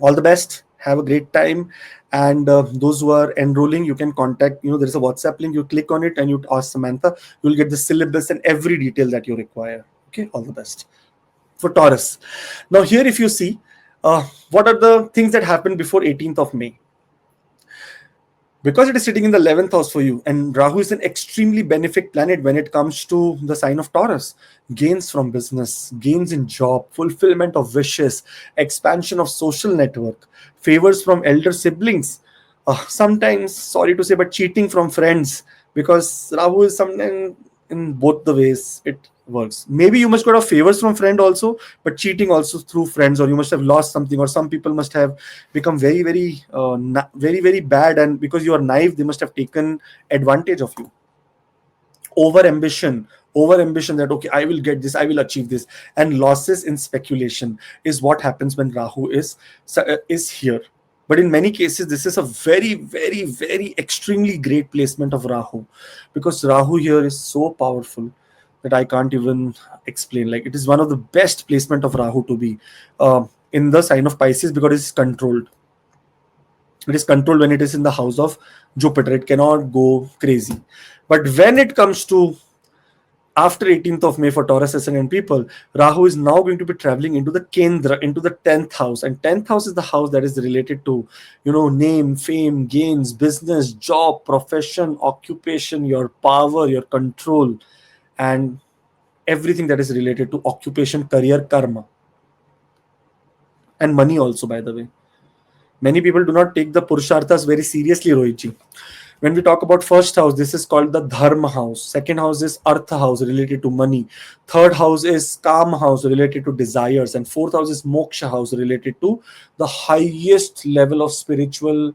All the best. Have a great time. And those who are enrolling, you can contact, there is a WhatsApp link. You click on it and you ask Samantha. You'll get the syllabus and every detail that you require. Okay, all the best. For Taurus. Now here, if you see, what are the things that happened before 18th of May? Because it is sitting in the 11th house for you, and Rahu is an extremely benefic planet when it comes to the sign of Taurus. Gains from business, gains in job, fulfillment of wishes, expansion of social network, favors from elder siblings, sometimes, sorry to say, but cheating from friends, because Rahu is sometimes in both the ways it works. Maybe you must got a favors from friend also, but cheating also through friends, or you must have lost something, or some people must have become very very bad, and because you are naive, they must have taken advantage of you. Over ambition that okay, I will get this, I will achieve this, and losses in speculation is what happens when Rahu is here. But in many cases, this is a very very very extremely great placement of Rahu, because Rahu here is so powerful that I can't even explain. Like, it is one of the best placement of Rahu to be in the sign of Pisces, because it's controlled. It is controlled when it is in the house of Jupiter. It cannot go crazy. But when it comes to after 18th of May for Taurus ascendant people, Rahu is now going to be traveling into the Kendra, into the 10th house. And 10th house is the house that is related to, name, fame, gains, business, job, profession, occupation, your power, your control, and everything that is related to occupation, career, karma, and money also, by the way. Many people do not take the Purusharthas very seriously, Rohitji. When we talk about first house, this is called the Dharma house. Second house is Artha house, related to money. Third house is Kam house, related to desires. And fourth house is Moksha house, related to the highest level of spiritual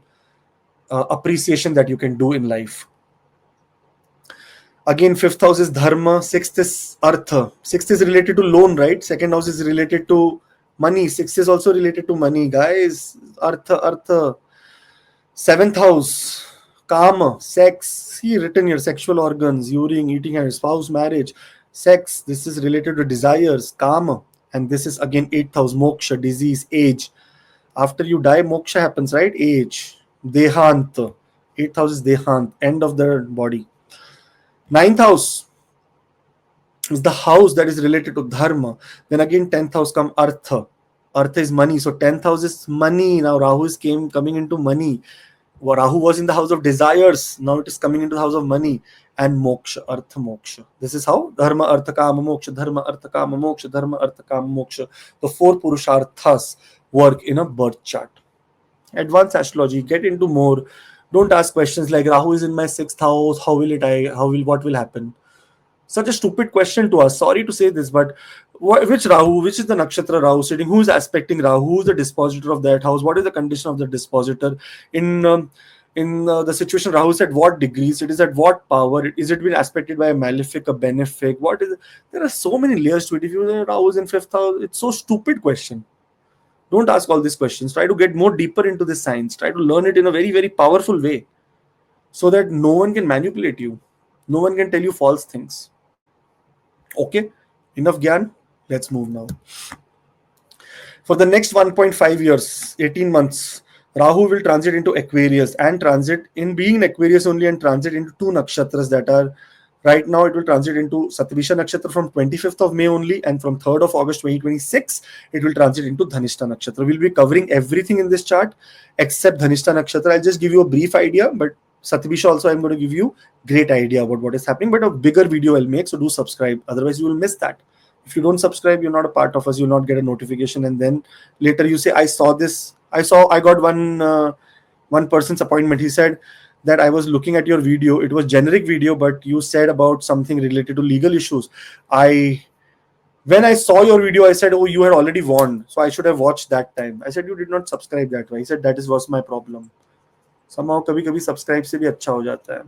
appreciation that you can do in life. Again, fifth house is Dharma, sixth is Artha. Sixth is related to loan, right? Second house is related to money. Sixth is also related to money, guys. Artha. Seventh house, Kama, sex. See, written here: sexual organs, urine, eating, and spouse, marriage, sex. This is related to desires, Kama. And this is again eighth house, Moksha, disease, age. After you die, Moksha happens, right? Age, Dehant. Eighth house is Dehant, end of the body. Ninth house is the house that is related to Dharma. Then again, 10th house come Artha. Artha is money. So 10th house is money. Now Rahu is coming into money. Rahu was in the house of desires. Now it is coming into the house of money. And Moksha, Artha, Moksha. This is how Dharma, Artha, Kama, Moksha, Dharma, Artha, Kama, Moksha, Dharma, Artha, Kama, Moksha. The four Purusharthas work in a birth chart. Advanced astrology, get into more. Don't ask questions like Rahu is in my sixth house. What will happen? Such a stupid question to us. Sorry to say this, but which Rahu, which is the nakshatra Rahu sitting? Who is aspecting Rahu? Who is the dispositor of that house? What is the condition of the dispositor? In the situation, Rahu is at what degrees? It is at what power? Is it been aspected by a malefic, a benefic? What is it? There are so many layers to it. If you know Rahu is in fifth house, it's so stupid question. Don't ask all these questions. Try to get more deeper into this science. Try to learn it in a very, very powerful way, so that no one can manipulate you. No one can tell you false things. Okay, enough Gyan. Let's move now. For the next 1.5 years, 18 months, Rahu will transit into Aquarius, and transit in being in Aquarius only, and transit into two nakshatras that are right now. It will transit into Satvishta nakshatra from 25th of May only, and from 3rd of August 2026, it will transit into Dhanishta nakshatra. We'll be covering everything in this chart except Dhanishta nakshatra. I'll just give you a brief idea, but Satvishta also I'm going to give you great idea about what is happening, but a bigger video I'll make, so do subscribe, otherwise you will miss that. If you don't subscribe, you're not a part of us, you'll not get a notification, and then later you say, I got one person's appointment. He said that I was looking at your video, it was generic video, but you said about something related to legal issues. When I saw your video, I said, oh, you had already warned, so I should have watched that time. I said, you did not subscribe that way. He said, that was my problem. Somehow कभी-कभी subscribe से भी अच्छा हो जाता है,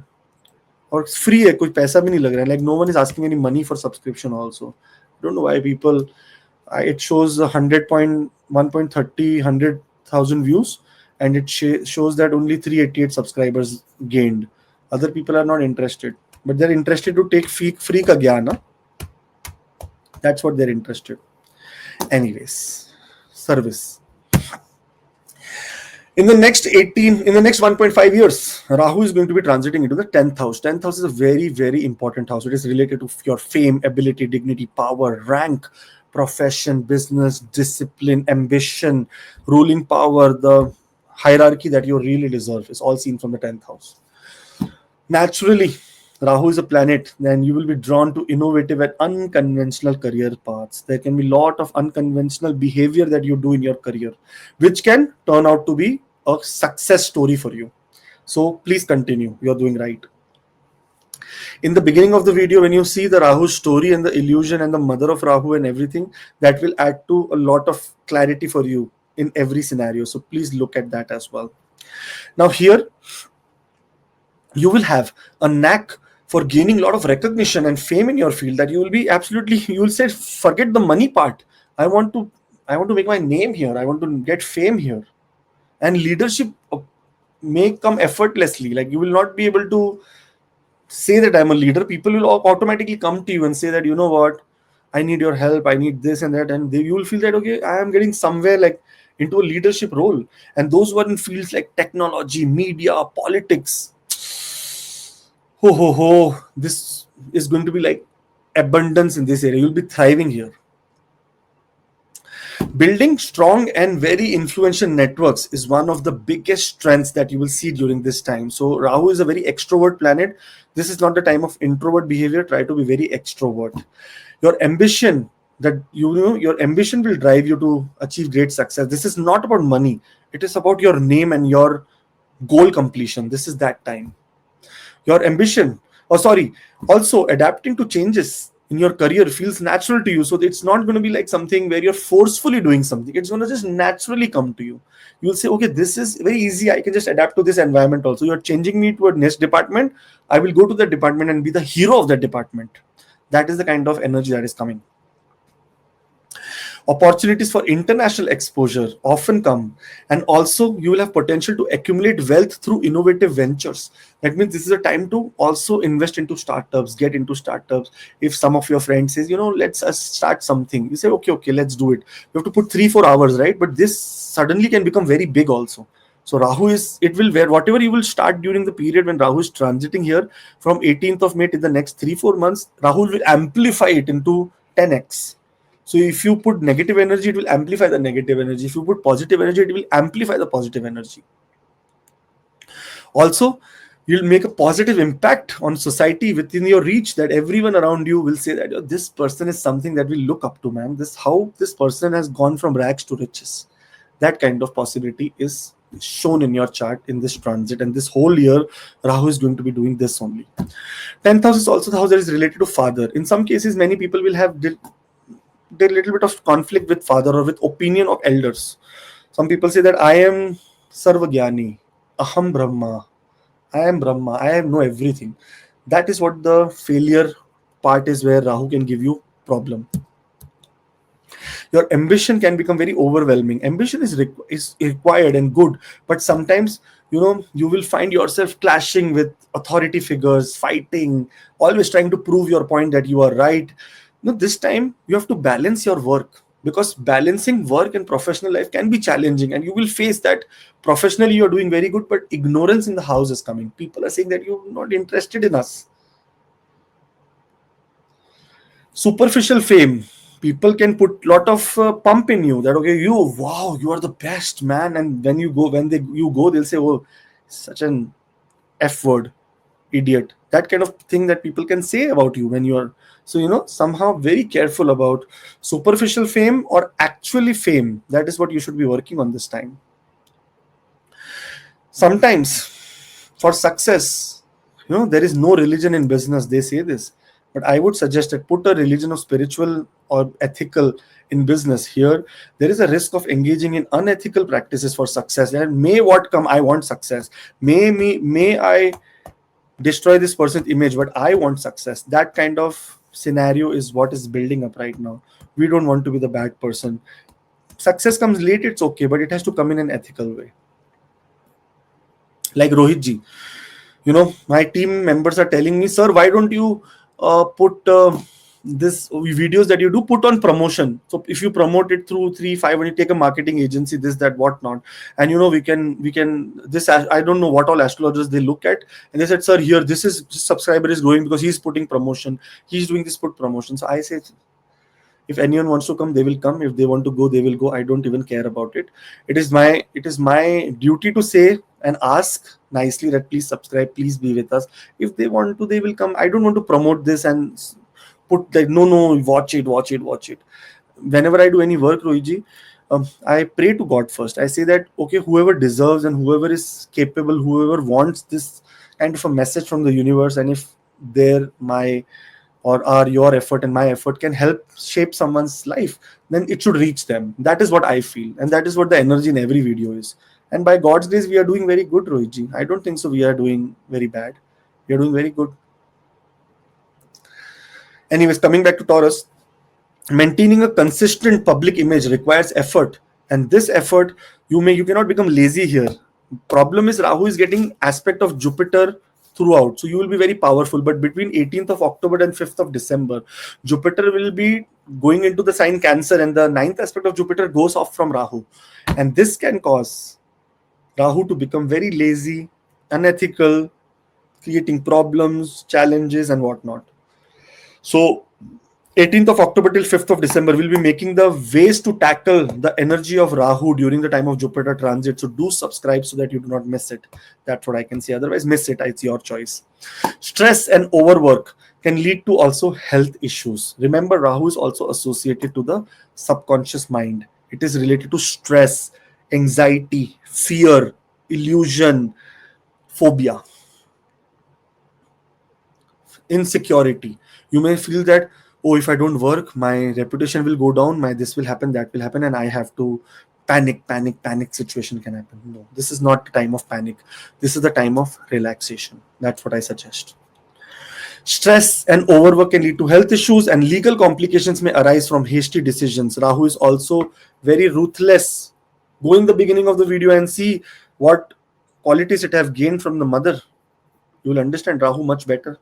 और free है, कोई पैसा भी नहीं लग रहा है. Like, no one is asking any money for subscription also. I don't know why people. It shows 100,000 views, and it shows that only 388 subscribers gained. Other people are not interested, but they're interested to take free ka gyan. That's what they're interested. Anyways, service. In the next 1.5 years, Rahu is going to be transiting into the 10th house. 10th house is a very, very important house. It is related to your fame, ability, dignity, power, rank, profession, business, discipline, ambition, ruling power, the hierarchy that you really deserve is all seen from the 10th house. Naturally, Rahu is a planet, then you will be drawn to innovative and unconventional career paths. There can be a lot of unconventional behavior that you do in your career, which can turn out to be a success story for you. So please continue. You're doing right. In the beginning of the video, when you see the Rahu story and the illusion and the mother of Rahu and everything, that will add to a lot of clarity for you in every scenario. So please look at that as well. Now here you will have a knack for gaining a lot of recognition and fame in your field, that you will be absolutely, you will say, forget the money part. I want to I want to make my name here. I want to get fame here. And leadership may come effortlessly. Like, you will not be able to say that I'm a leader. People will automatically come to you and say that, you know what, I need your help, I need this and that, and you will feel that, okay, I am getting somewhere, like, into a leadership role. And those who are in fields like technology, media, politics, ho ho ho, this is going to be like abundance in this area. You'll be thriving here. Building strong and very influential networks is one of the biggest strengths that you will see during this time. So Rahu is a very extrovert planet. This is not the time of introvert behavior. Try to be very extrovert. Your ambition, that you know, your ambition will drive you to achieve great success. This is not about money. It is about your name and your goal completion. This is that time. Your ambition, or sorry, also adapting to changes in your career feels natural to you. So it's not going to be like something where you're forcefully doing something. It's going to just naturally come to you. You'll say, okay, this is very easy, I can just adapt to this environment. Also, you're changing me to a next department, I will go to that department and be the hero of that department. That is the kind of energy that is coming. Opportunities for international exposure often come, and also you will have potential to accumulate wealth through innovative ventures. That means this is a time to also invest into startups, get into startups. If some of your friends says, you know, let's start something, you say, okay, let's do it. You have to put 3-4 hours, right? But this suddenly can become very big also. So Rahu is, it will, where whatever you will start during the period when Rahu is transiting here from 18th of May to the next 3-4 months, Rahu will amplify it into 10x. So if you put negative energy, it will amplify the negative energy. If you put positive energy, it will amplify the positive energy. Also, you'll make a positive impact on society within your reach, that everyone around you will say that, "Oh, this person is something that we look up to, man. This, how this person has gone from rags to riches." That kind of possibility is shown in your chart in this transit, and this whole year Rahu is going to be doing this only. 10th house is also the house that is related to father. In some cases, many people will have a little bit of conflict with father or with opinion of elders. Some people say that I am Sarvagyani, Aham Brahma, I am Brahma, I know everything. That is what the failure part is, where Rahu can give you problem. Your ambition can become very overwhelming. Ambition is required and good, but sometimes, you know, you will find yourself clashing with authority figures, fighting, always trying to prove your point that you are right. No, this time you have to balance your work, because balancing work and professional life can be challenging, and you will face that. Professionally you are doing very good, but ignorance in the house is coming. People are saying that you're not interested in us. Superficial fame, people can put lot of pump in you, that, okay, you, wow, you are the best man, and when you go, you go, they'll say, oh, such an f word, idiot. That kind of thing that people can say about you when you are, so, you know, somehow very careful about superficial fame or actually fame. That is what you should be working on this time. Sometimes for success, you know, there is no religion in business, they say this, but I would suggest that put a religion of spiritual or ethical in business. Here there is a risk of engaging in unethical practices for success, and may what come, I want success, may I destroy this person's image, but I want success. That kind of scenario is what is building up right now. We don't want to be the bad person. Success comes late, it's okay, but it has to come in an ethical way. Like Rohit ji, you know, my team members are telling me, sir, why don't you put this videos that you do, put on promotion. So if you promote it through 3-5, when you take a marketing agency, this, that, what not, and you know, we can this, I don't know what all astrologers they look at, and they said, sir, here, this subscriber is growing because he's putting promotion, he's doing this, put promotion. So I say, if anyone wants to come, they will come. If they want to go, they will go. I don't even care about it. It is my duty to say and ask nicely that please subscribe, please be with us. If they want to, they will come. I don't want to promote this and put like, no, watch it. Whenever I do any work, Rohiji, I pray to God first. I say that, okay, whoever deserves and whoever is capable, whoever wants this kind of a message from the universe, and if my or our your effort and my effort can help shape someone's life, then it should reach them. That is what I feel, and that is what the energy in every video is. And by God's grace, we are doing very good, Rohitji. I don't think so we are doing very bad. We are doing very good. Anyways, coming back to Taurus, maintaining a consistent public image requires effort, and this effort, you cannot become lazy here. Problem is Rahu is getting aspect of Jupiter throughout, so you will be very powerful, but between 18th of October and 5th of December, Jupiter will be going into the sign Cancer, and the ninth aspect of Jupiter goes off from Rahu, and this can cause Rahu to become very lazy, unethical, creating problems, challenges, and whatnot. So 18th of October till 5th of December, we'll be making the ways to tackle the energy of Rahu during the time of Jupiter transit. So do subscribe so that you do not miss it. That's what I can say. Otherwise, miss it. It's your choice. Stress and overwork can lead to also health issues. Remember, Rahu is also associated to the subconscious mind. It is related to stress, anxiety, fear, illusion, phobia, insecurity. You may feel that, oh, if I don't work, my reputation will go down, my this will happen, that will happen, and I have to panic situation can happen. No, this is not the time of panic. This is the time of relaxation. That's what I suggest. Stress and overwork can lead to health issues, and legal complications may arise from hasty decisions. Rahu is also very ruthless. Go in the beginning of the video and see what qualities it have gained from the mother. You will understand Rahu much better.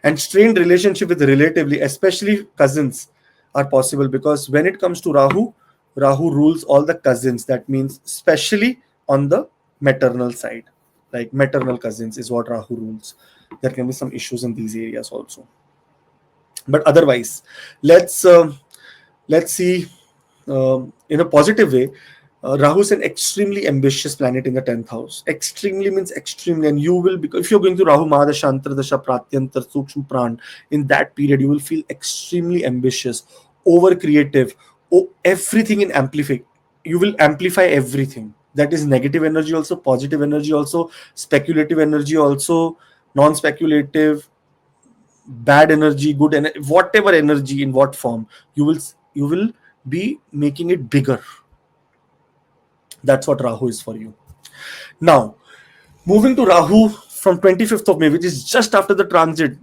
And strained relationship with relatively, especially cousins, are possible, because when it comes to Rahu rules all the cousins. That means especially on the maternal side, like maternal cousins is what Rahu rules. There can be some issues in these areas also, but otherwise, let's see in a positive way. Rahu is an extremely ambitious planet in the 10th house. Extremely means extremely, and you will, because if you're going to Rahu Mahadasha, Antardasha, Pratyantar, Sukshma Pran, in that period, you will feel extremely ambitious, over creative, everything in amplify. You will amplify everything. That is negative energy also, positive energy also, speculative energy also, non-speculative, bad energy, good energy, whatever energy in what form, you will be making it bigger. That's what Rahu is for you. Now, moving to Rahu from 25th of May, which is just after the transit,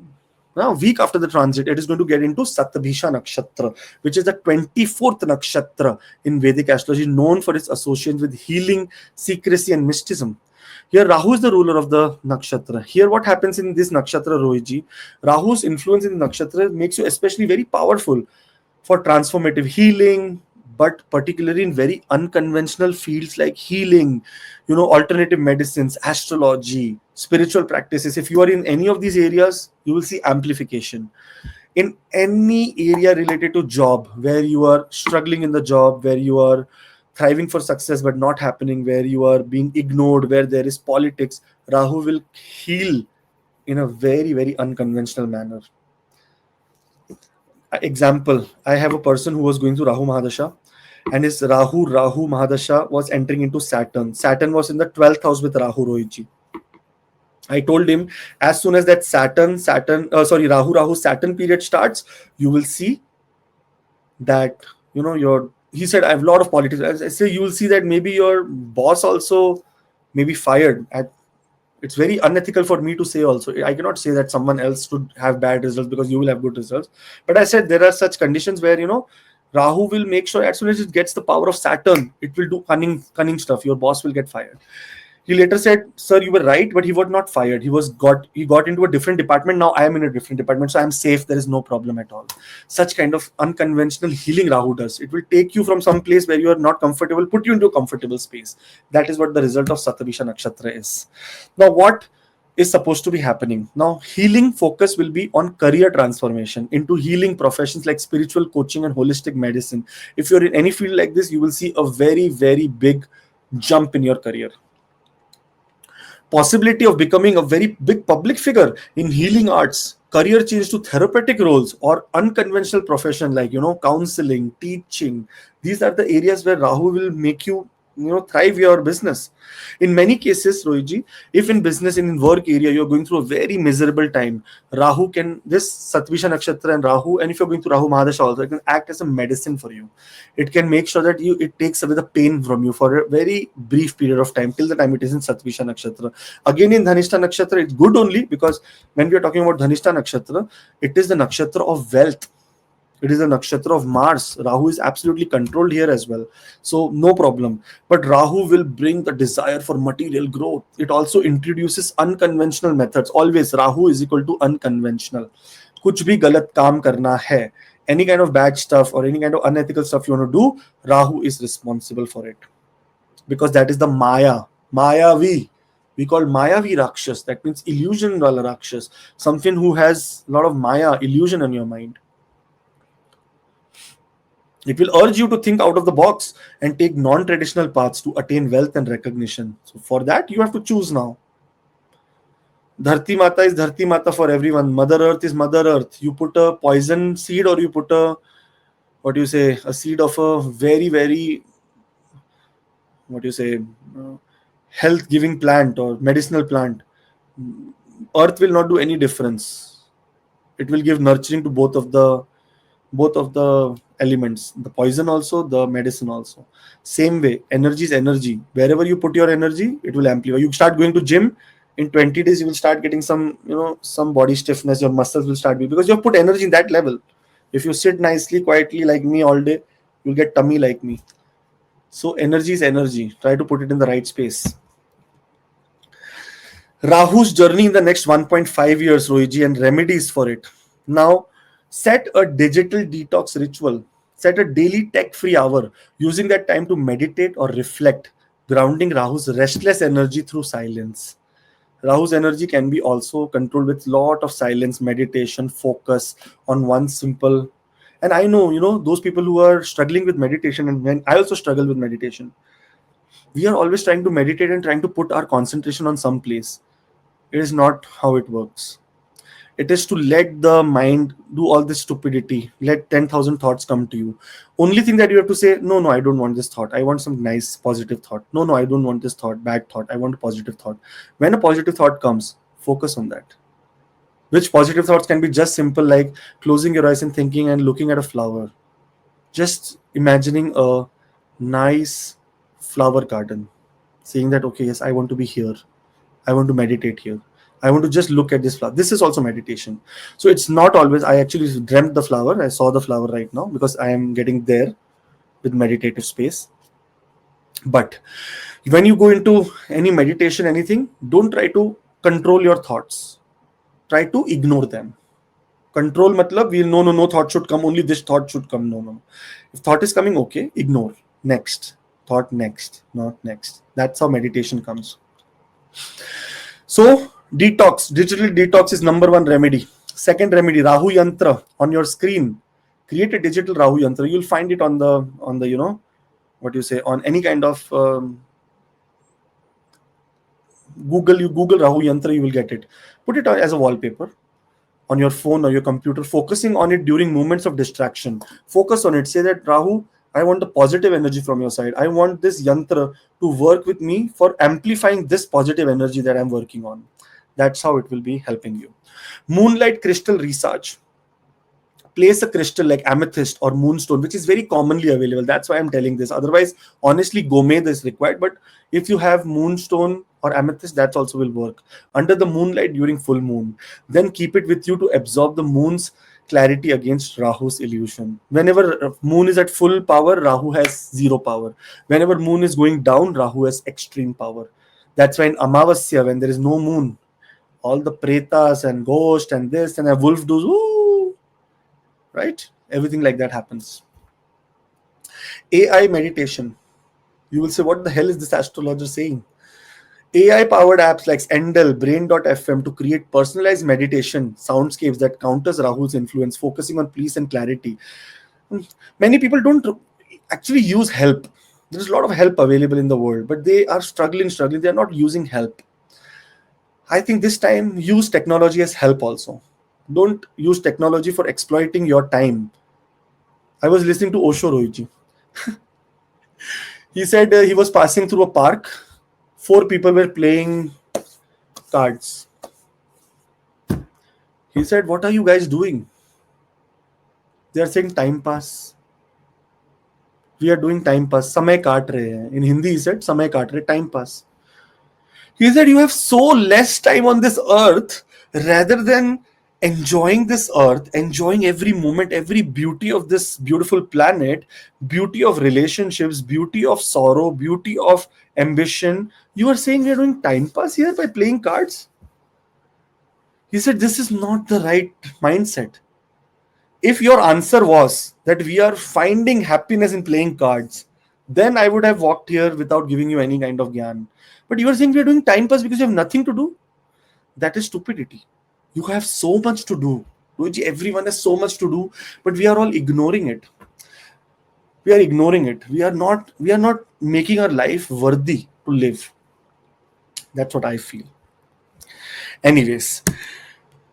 now a week after the transit, it is going to get into Satabhisha Nakshatra, which is the 24th Nakshatra in Vedic astrology, known for its association with healing, secrecy, and mysticism. Here, Rahu is the ruler of the nakshatra. Here, what happens in this nakshatra, Rohitji? Rahu's influence in the nakshatra makes you especially very powerful for transformative healing, but particularly in very unconventional fields like healing, alternative medicines, astrology, spiritual practices. If you are in any of these areas, you will see amplification. In any area related to job, where you are struggling in the job, where you are thriving for success but not happening, where you are being ignored, where there is politics, Rahu will heal in a very, very unconventional manner. Example, I have a person who was going through Rahu Mahadasha, and his Rahu Mahadasha was entering into Saturn. Saturn was in the 12th house with Rahu, Rohitji. I told him, as soon as that Rahu Saturn period starts, you will see that, he said, I have a lot of politics. I say, you will see that maybe your boss also may be fired. It's very unethical for me to say also. I cannot say that someone else should have bad results because you will have good results. But I said there are such conditions where, Rahu will make sure as soon as it gets the power of Saturn, it will do cunning stuff. Your boss will get fired. He later said, sir, you were right, but he was not fired. He got into a different department. Now I am in a different department, so I am safe. There is no problem at all. Such kind of unconventional healing Rahu does. It will take you from some place where you are not comfortable, put you into a comfortable space. That is what the result of Satabhisha Nakshatra is. Now, what is supposed to be happening? Now, healing focus will be on career transformation into healing professions like spiritual coaching and holistic medicine. If you're in any field like this, you will see a very, very big jump in your career. Possibility of becoming a very big public figure in healing arts, career change to therapeutic roles, or unconventional profession like, counseling, teaching. These are the areas where Rahu will make you thrive your business. In many cases, Rohitji, if in business, in work area, you're going through a very miserable time, Rahu can, this Satvisha Nakshatra and Rahu, and if you're going through Rahu Mahadasha also, it can act as a medicine for you. It can make sure that it takes away the pain from you for a very brief period of time, till the time it is in Satvisha Nakshatra. Again, in Dhanishta Nakshatra, it's good only because when we are talking about Dhanishta Nakshatra, it is the Nakshatra of wealth. It is a nakshatra of Mars. Rahu is absolutely controlled here as well. So no problem. But Rahu will bring the desire for material growth. It also introduces unconventional methods. Always Rahu is equal to unconventional. कुछ भी गलत काम करना है, any kind of bad stuff or any kind of unethical stuff you want to do, Rahu is responsible for it. Because that is the Maya. Mayavi. We call Mayavi Rakshas. That means illusion wala Rakshas. Something who has a lot of Maya, illusion in your mind. It will urge you to think out of the box and take non-traditional paths to attain wealth and recognition. So for that, you have to choose now. Dharti Mata is Dharti Mata for everyone. Mother Earth is Mother Earth. You put a poison seed or you put a, a seed of a very, very, health-giving plant or medicinal plant. Earth will not do any difference. It will give nurturing to both of the elements, the poison also, the medicine also. Same way, energy is energy. Wherever you put your energy, it will amplify. You start going to gym, in 20 days you will start getting some body stiffness. Your muscles will start because you have put energy in that level. If you sit nicely quietly like me all day, you'll get tummy like me. So energy is energy. Try to put it in the right space. Rahu's journey in the next 1.5 years, Rohiji, and remedies for it. Now, set a digital detox ritual. Set a daily tech-free hour, using that time to meditate or reflect, grounding Rahu's restless energy through silence. Rahu's energy can be also controlled with lot of silence, meditation, focus on one simple. And I know, those people who are struggling with meditation, and when I also struggle with meditation, we are always trying to meditate and trying to put our concentration on some place. It is not how it works. It is to let the mind do all this stupidity. Let 10,000 thoughts come to you. Only thing that you have to say, no, I don't want this thought. I want some nice positive thought. No, I don't want this thought, bad thought. I want a positive thought. When a positive thought comes, focus on that. Which positive thoughts can be just simple, like closing your eyes and thinking and looking at a flower. Just imagining a nice flower garden. Saying that, okay, yes, I want to be here. I want to meditate here. I want to just look at this flower. This is also meditation. So it's not always, I actually dreamt the flower. I saw the flower right now because I am getting there with meditative space. But when you go into any meditation, anything, don't try to control your thoughts. Try to ignore them. Control matlab, no thought should come, only this thought should come. No. If thought is coming, okay, ignore. Next. Thought next, not next. That's how meditation comes. So, detox, digital detox is number one remedy. Second remedy, Rahu Yantra on your screen. Create a digital Rahu Yantra. You'll find it on the on any kind of Google. You Google Rahu Yantra, you will get it. Put it as a wallpaper on your phone or your computer, focusing on it during moments of distraction. Focus on it. Say that, Rahu, I want the positive energy from your side. I want this yantra to work with me for amplifying this positive energy that I'm working on. That's how it will be helping you. Moonlight crystal research. Place a crystal like amethyst or moonstone, which is very commonly available. That's why I'm telling this. Otherwise, honestly, gomed is required. But if you have moonstone or amethyst, that also will work. Under the moonlight during full moon. Then keep it with you to absorb the moon's clarity against Rahu's illusion. Whenever moon is at full power, Rahu has zero power. Whenever moon is going down, Rahu has extreme power. That's why in Amavasya, when there is no moon, all the pretas and ghost and this and a wolf does, ooh, right? Everything like that happens. AI meditation. You will say, what the hell is this astrologer saying? AI-powered apps like Endel, Brain.fm to create personalized meditation soundscapes that counters Rahu's influence, focusing on peace and clarity. Many people don't actually use help. There's a lot of help available in the world, but they are struggling. They are not using help. I think this time use technology as help also. Don't use technology for exploiting your time. I was listening to Osho, Rohiji. He said he was passing through a park. 4 people were playing cards. He said, "What are you guys doing?" They are saying time pass. We are doing time pass. समय काट रहे हैं. In Hindi, he said, समय काट रहे, time pass. He said, you have so less time on this earth rather than enjoying this earth, enjoying every moment, every beauty of this beautiful planet, beauty of relationships, beauty of sorrow, beauty of ambition. You are saying we are doing time pass here by playing cards? He said, this is not the right mindset. If your answer was that we are finding happiness in playing cards, then I would have walked here without giving you any kind of gyan. But you are saying we are doing time pass because you have nothing to do. That is stupidity. You have so much to do. Everyone has so much to do, but we are all ignoring it. We are ignoring it. We are not making our life worthy to live. That's what I feel. Anyways,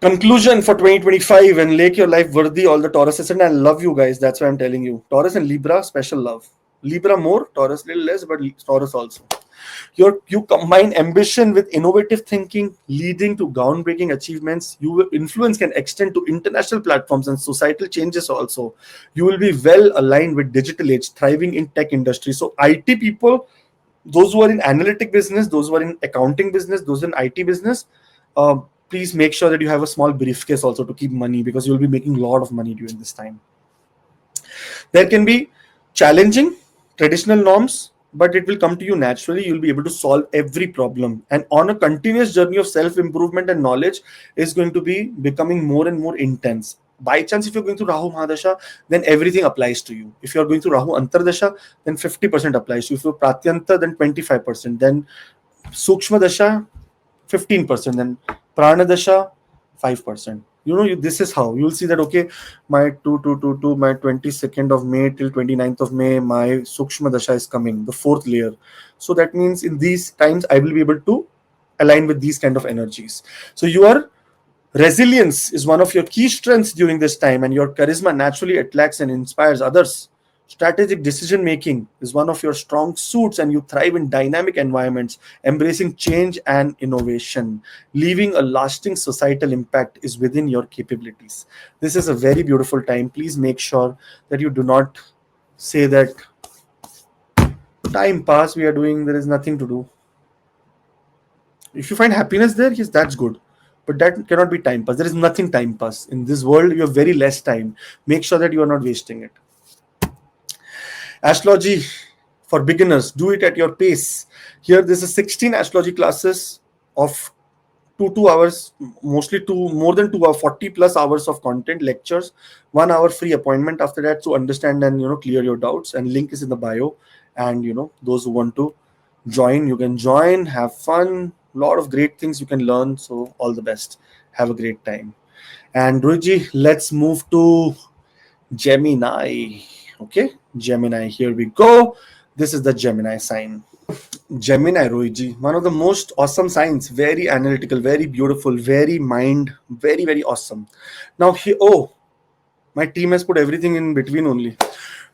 conclusion for 2025 and make your life worthy, all the Tauruses. And I love you guys. That's why I'm telling you. Taurus and Libra, special love. Libra more, Taurus little less, but Taurus also. You combine ambition with innovative thinking, leading to groundbreaking achievements. Your influence can extend to international platforms and societal changes also. You will be well aligned with digital age, thriving in tech industry. So IT people, those who are in analytic business, those who are in accounting business, those in IT business, please make sure that you have a small briefcase also to keep money, because you will be making a lot of money during this time. There can be challenging traditional norms, but it will come to you naturally. You'll be able to solve every problem, and on a continuous journey of self-improvement and knowledge is going to be becoming more and more intense. By chance, if you're going through Rahu Mahadasha, then everything applies to you. If you're going through Rahu Antardasha, then 50% applies to you. If you're Pratyanta, then 25%. Then Sukshma Dasha, 15%. Then Prana Dasha, 5%. This is how you'll see that, okay, my 2222, my 22nd of May till 29th of May, my Sukshma Dasha is coming, the fourth layer. So that means in these times, I will be able to align with these kind of energies. So your resilience is one of your key strengths during this time, and your charisma naturally attracts and inspires others. Strategic decision making is one of your strong suits, and you thrive in dynamic environments, embracing change and innovation. Leaving a lasting societal impact is within your capabilities. This is a very beautiful time. Please make sure that you do not say that time pass, we are doing, there is nothing to do. If you find happiness there, yes, that's good. But that cannot be time pass. There is nothing time pass. In this world, you have very less time. Make sure that you are not wasting it. Astrology for beginners, do it at your pace. Here, this is 16 astrology classes of 2 hours, mostly more than 2 hours, 40 plus hours of content, lectures, 1 hour free appointment after that to understand and clear your doubts. And link is in the bio. And those who want to join, you can join, have fun, a lot of great things you can learn. So all the best. Have a great time. And Ruji, let's move to Gemini. Okay, Gemini, here we go. This is the Gemini sign. Gemini, Rohiji, one of the most awesome signs. Very analytical, very beautiful, very mind, very, very awesome. Now, my team has put everything in between only.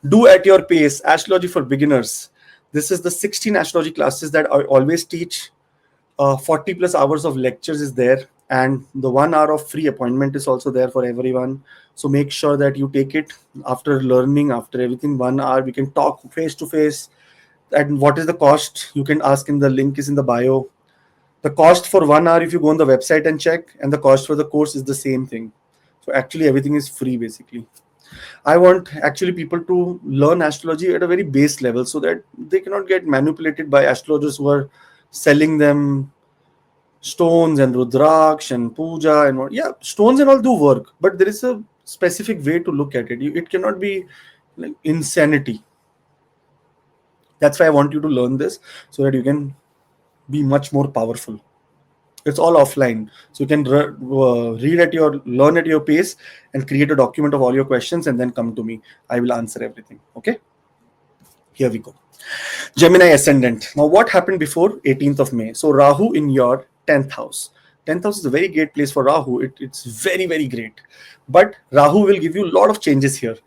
Do at your pace, astrology for beginners. This is the 16 astrology classes that I always teach. 40 plus hours of lectures is there, and the 1 hour of free appointment is also there for everyone. So make sure that you take it. After learning, after everything, 1 hour we can talk face to face. And what is the cost? You can ask in the link is in the bio. The cost for 1 hour, if you go on the website and check, and the cost for the course is the same thing. So actually everything is free basically. I want actually people to learn astrology at a very base level, so that they cannot get manipulated by astrologers who are selling them stones and rudraksh and puja and what. Yeah, stones and all do work, but there is a specific way to look at it. It cannot be like insanity. That's why I want you to learn this, so that you can be much more powerful. It's all offline, so you can learn at your pace and create a document of all your questions, and then come to me. I will answer everything. Okay, here we go. Gemini ascendant. Now, what happened before 18th of May? So Rahu in your 10th house. 10th house is a very great place for Rahu. It's very, very great. But Rahu will give you a lot of changes here.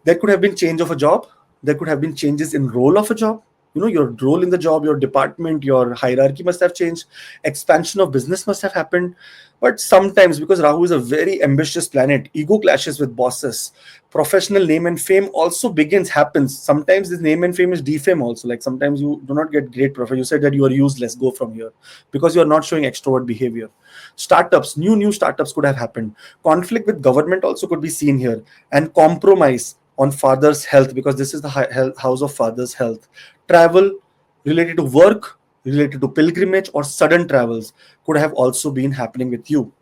There could have been change of a job. There could have been changes in role of a job. your role in the job, your department, your hierarchy must have changed, expansion of business must have happened. But sometimes, because Rahu is a very ambitious planet, ego clashes with bosses, professional name and fame also happens. Sometimes this name and fame is defame also. Like sometimes you do not get great profit. You said that you are useless, go from here, because you are not showing extrovert behavior. Startups, new startups could have happened. Conflict with government also could be seen here, and compromise on father's health, because this is the house of father's health. Travel related to work, related to pilgrimage or sudden travels could have also been happening with you.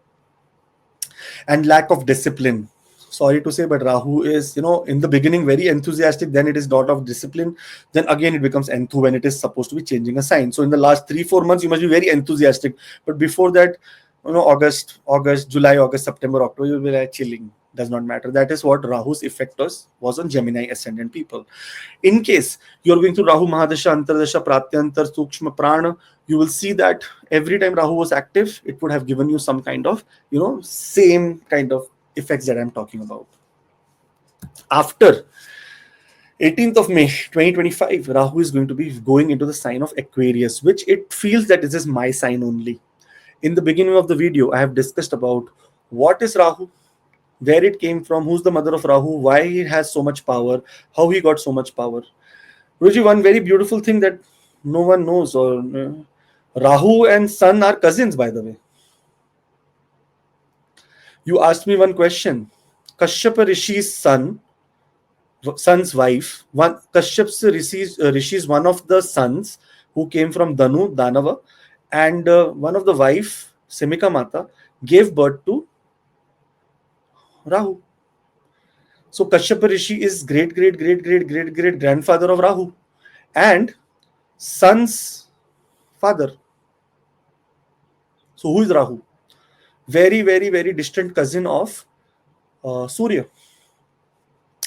And lack of discipline, sorry to say, but Rahu is, in the beginning very enthusiastic, then it is dot of discipline, then again it becomes enthu when it is supposed to be changing a sign. So in the last 3-4 months you must be very enthusiastic, but before that, August, July, August, September, October, you'll be like chilling, does not matter. That is what Rahu's effect was on Gemini ascendant people. In case you're going through Rahu Mahadasha, Antardasha, Pratyantar, Sukshma, Prana, you will see that every time Rahu was active, it would have given you some kind of, same kind of effects that I'm talking about. After 18th of May 2025, Rahu is going to be going into the sign of Aquarius, which it feels that this is my sign only. In the beginning of the video, I have discussed about what is Rahu, where it came from, who's the mother of Rahu, why he has so much power, how he got so much power. Ruji, one very beautiful thing that no one knows, or Rahu and Sun are cousins, by the way. You asked me one question. Kashyapa Rishi's son's wife, Rishi's one of the sons who came from Danu, Danava, and one of the wife, Simhika Mata, gave birth to Rahu. So Kashyapa Rishi is great grandfather of Rahu and son's father. So who is Rahu? Very distant cousin of Surya.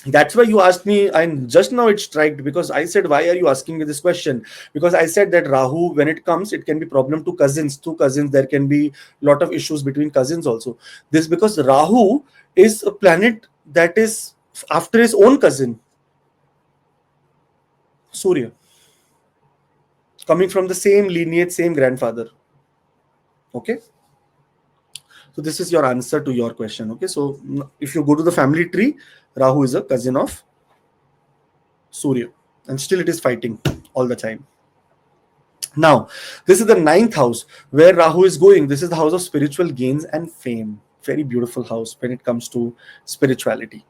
That's why you asked me, and just now it struck, because I said, why are you asking me this question? Because I said that Rahu, when it comes, it can be problem to cousins. Two cousins, there can be lot of issues between cousins also. This because Rahu is a planet that is after his own cousin, Surya, coming from the same lineage, same grandfather. Okay. So this is your answer to your question. Okay. So if you go to the family tree, Rahu is a cousin of Surya, and still it is fighting all the time. Now, this is the 9th house where Rahu is going. This is the house of spiritual gains and fame. Very beautiful house when it comes to spirituality.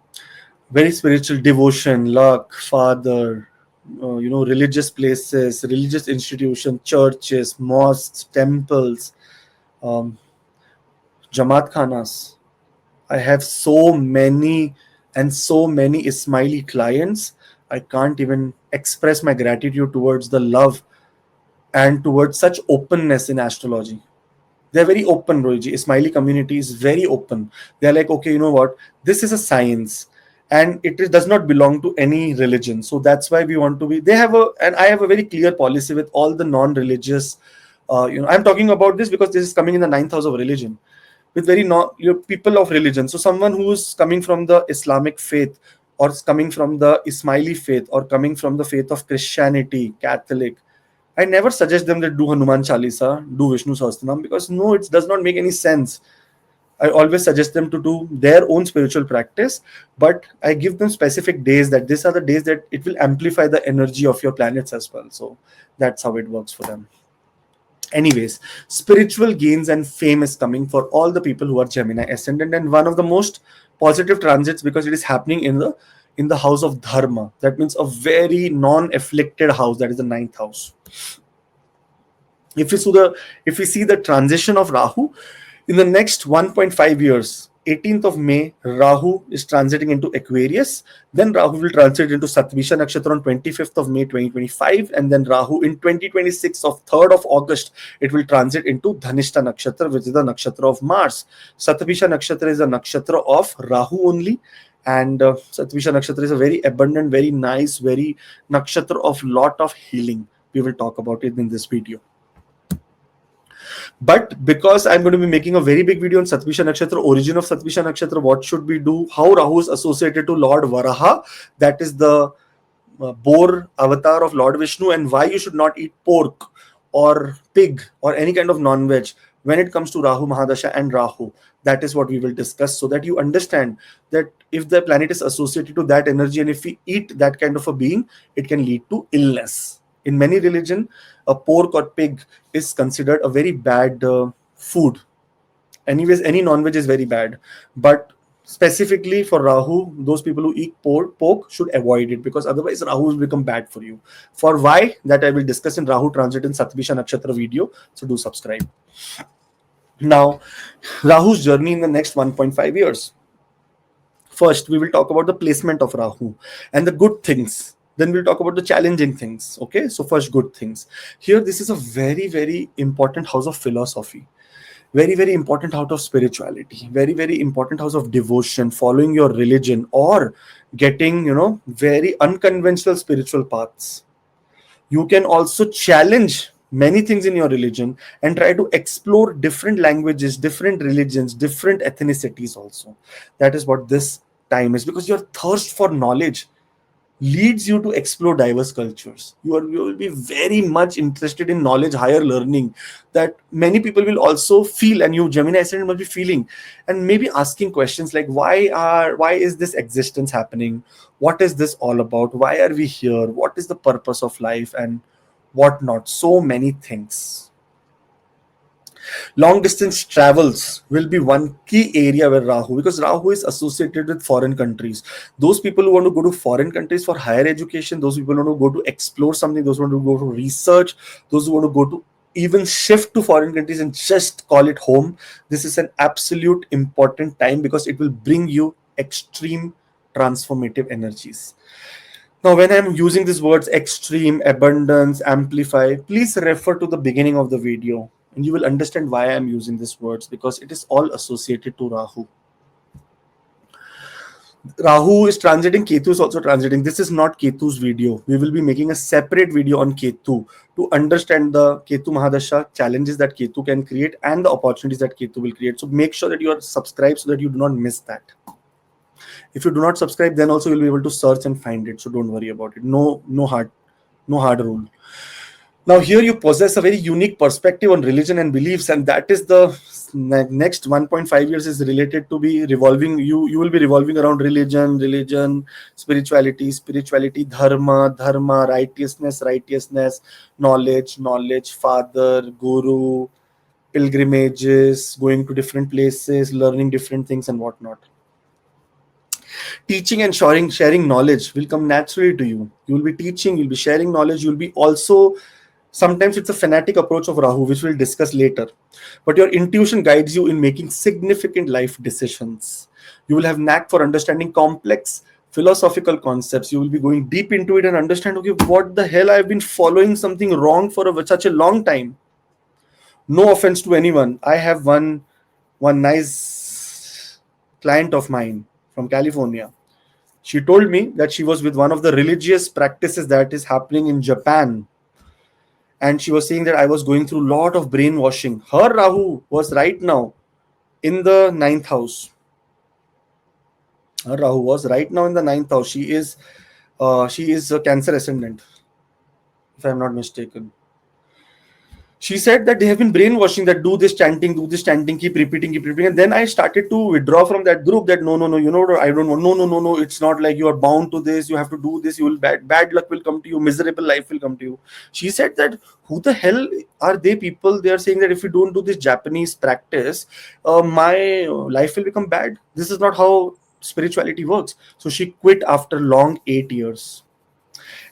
Very spiritual devotion, luck, father, religious places, religious institutions, churches, mosques, temples, Jamaat Khanas. I have so many Ismaili clients. I can't even express my gratitude towards the love and towards such openness in astrology. They're very open, Rohiji. Ismaili community is very open. They're like, okay, you know what? This is a science and does not belong to any religion. So that's why we want to be. And I have a very clear policy with all the non-religious. I'm talking about this because this is coming in the 9th house of religion. With people of religion. So someone who's coming from the Islamic faith, or coming from the Ismaili faith, or coming from the faith of Christianity, Catholic, I never suggest them that do Hanuman Chalisa, do Vishnu Sahasranam, because no, it does not make any sense. I always suggest them to do their own spiritual practice, but I give them specific days that these are the days that it will amplify the energy of your planets as well. So that's how it works for them. Anyways, spiritual gains and fame is coming for all the people who are Gemini ascendant, and one of the most positive transits because it is happening in the house of Dharma. That means a very non-afflicted house, that is the 9th house. If we see the transition of Rahu in the next 1.5 years, 18th of May, Rahu is transiting into Aquarius. Then Rahu will transit into Sattvisha Nakshatra on 25th of May 2025. And then Rahu in 2026 of 3rd of August, it will transit into Dhanishta Nakshatra, which is the Nakshatra of Mars. Sattvisha Nakshatra is a Nakshatra of Rahu only. And Sattvisha Nakshatra is a very abundant, very nice, very Nakshatra of lot of healing. We will talk about it in this video. But because I'm going to be making a very big video on Sattvisha Nakshatra, origin of Sattvisha Nakshatra, what should we do, how Rahu is associated to Lord Varaha, that is the boar avatar of Lord Vishnu, and why you should not eat pork or pig or any kind of non-veg when it comes to Rahu Mahadasha and Rahu. That is what we will discuss, so that you understand that if the planet is associated to that energy and if we eat that kind of a being, it can lead to illness. In many religion, a pork or pig is considered a very bad food. Anyways, any non-veg is very bad, but specifically for Rahu, those people who eat pork should avoid it, because otherwise Rahu will become bad for you. For why, that I will discuss in Rahu transit in Satvisha Nakshatra video, so do subscribe. Now, Rahu's journey in the next 1.5 years. First, we will talk about the placement of Rahu and the good things. Then we'll talk about the challenging things. Okay, so first, good things. Here, this is a very, very important house of philosophy, very, very important house of spirituality, very, very important house of devotion, following your religion, or getting, very unconventional spiritual paths. You can also challenge many things in your religion and try to explore different languages, different religions, different ethnicities also. That is what this time is, because your thirst for knowledge leads you to explore diverse cultures. You will be very much interested in knowledge, higher learning, that many people will also feel, and you Gemini ascendant must be feeling, and maybe asking questions like, why is this existence happening? What is this all about? Why are we here? What is the purpose of life, and what not? So many things. Long distance travels will be one key area where Rahu, because Rahu is associated with foreign countries. Those people who want to go to foreign countries for higher education, those people who want to go to explore something, those who want to go to research, those who want to go to even shift to foreign countries and just call it home. This is an absolute important time, because it will bring you extreme transformative energies. Now, when I'm using these words extreme, abundance, amplify, please refer to the beginning of the video and you will understand why I'm using these words, because it is all associated to Rahu. Rahu is transiting, Ketu is also transiting. This is not Ketu's video. We will be making a separate video on Ketu to understand the Ketu Mahadasha, challenges that Ketu can create and the opportunities that Ketu will create. So make sure that you are subscribed so that you do not miss that. If you do not subscribe, then also you'll be able to search and find it. So don't worry about it. No hard rule. Now here you possess a very unique perspective on religion and beliefs, and that is the next 1.5 years is related to be revolving. You will be revolving around religion, spirituality, dharma, righteousness, knowledge, father, guru, pilgrimages, going to different places, learning different things and whatnot. Teaching and sharing knowledge will come naturally to you. You will be teaching, you'll be sharing knowledge, you'll be also, sometimes it's a fanatic approach of Rahu, which we'll discuss later. But your intuition guides you in making significant life decisions. You will have knack for understanding complex philosophical concepts. You will be going deep into it and understand, okay, what the hell, I've been following something wrong for such a long time. No offense to anyone. I have one nice client of mine from California. She told me that she was with one of the religious practices that is happening in Japan. And she was saying that I was going through a lot of brainwashing. Her Rahu was right now in the ninth house. Her Rahu was right now in the ninth house. She is a Cancer ascendant, if I'm not mistaken. She said that they have been brainwashing, that do this chanting, keep repeating. And then I started to withdraw from that group, that no, I don't want, no, it's not like you are bound to this, you have to do this, you will bad luck will come to you, miserable life will come to you. She said that who the hell are they people? They are saying that if you don't do this Japanese practice, my life will become bad. This is not how spirituality works. So she quit after long 8 years.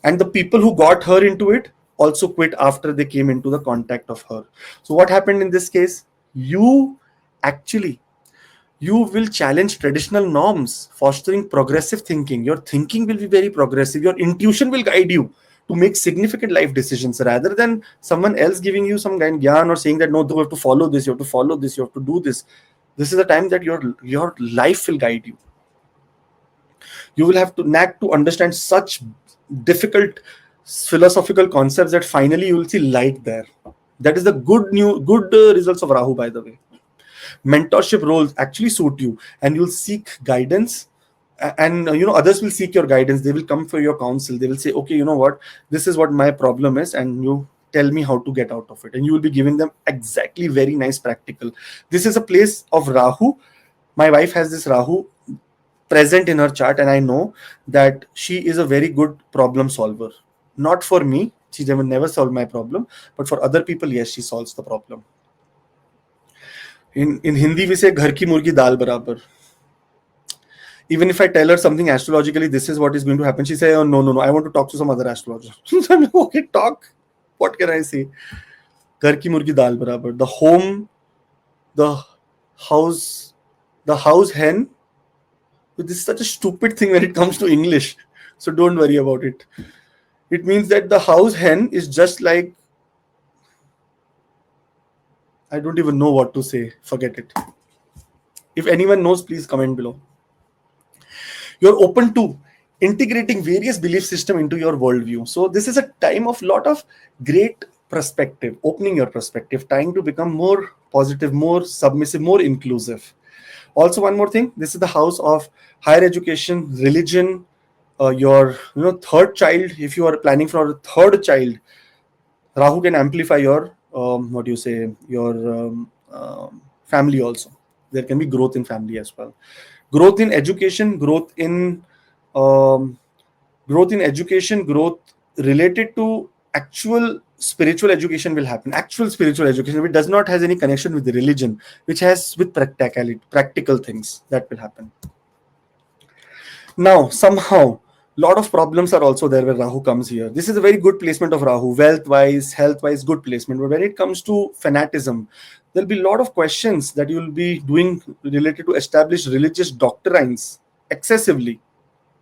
And the people who got her into it also quit after they came into the contact of her. So what happened in this case? You will challenge traditional norms, fostering progressive thinking. Your thinking will be very progressive. Your intuition will guide you to make significant life decisions, rather than someone else giving you some kind of gyan or saying that no, you have to follow this, you have to follow this, you have to do this. This is the time that your life will guide you. You will have to knack to understand such difficult philosophical concepts that finally you will see light there. That is the good results of Rahu, by the way. Mentorship roles actually suit you, and you'll seek guidance And others will seek your guidance. They will come for your counsel. They will say, okay, you know what, this is what my problem is, and you tell me how to get out of it, and you will be giving them exactly very nice practical. This is a place of Rahu. My wife has this Rahu present in her chart, and I know that she is a very good problem solver. Not for me, she never solve my problem, but for other people, yes, she solves the problem. In Hindi we say ghar ki murgi dal barabar. Even if I tell her something astrologically, this is what is going to happen, she say, oh, no, no, no, I want to talk to some other astrologer. So I'm like, okay, talk. What can I say? Ghar ki murgi dal barabar. The home, the house, the house hen. This is such a stupid thing when it comes to English. So don't worry about it. It means that the house hen is just like, I don't even know what to say. Forget it. If anyone knows, please comment below. You're open to integrating various belief system into your worldview. So this is a time of lot of great perspective, opening your perspective, trying to become more positive, more submissive, more inclusive. Also, one more thing, this is the house of higher education, religion, your third child. If you are planning for a third child, Rahu can amplify your what do you say, your family also. There can be growth in family as well. Growth in education, um, growth in education, growth related to actual spiritual education will happen. Actual spiritual education, which does not has any connection with the religion, which has with practicality, practical things that will happen. Now, somehow, lot of problems are also there where Rahu comes here. This is a very good placement of Rahu, wealth-wise, health-wise, good placement. But when it comes to fanatism, there'll be a lot of questions that you'll be doing related to establish religious doctrines excessively.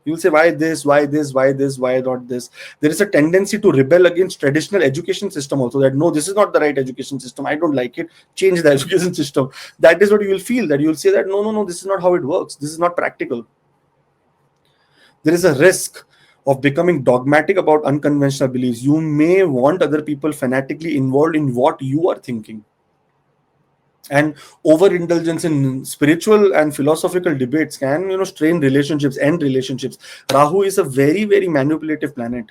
You'll say, why this, why this, why this, why not this? There is a tendency to rebel against traditional education system also, that no, this is not the right education system. I don't like it. Change the education system. That is what you will feel, that you'll say that no, no, no, this is not how it works. This is not practical. There is a risk of becoming dogmatic about unconventional beliefs. You may want other people fanatically involved in what you are thinking. And overindulgence in spiritual and philosophical debates can, strain relationships, end relationships. Rahu is a very, very manipulative planet.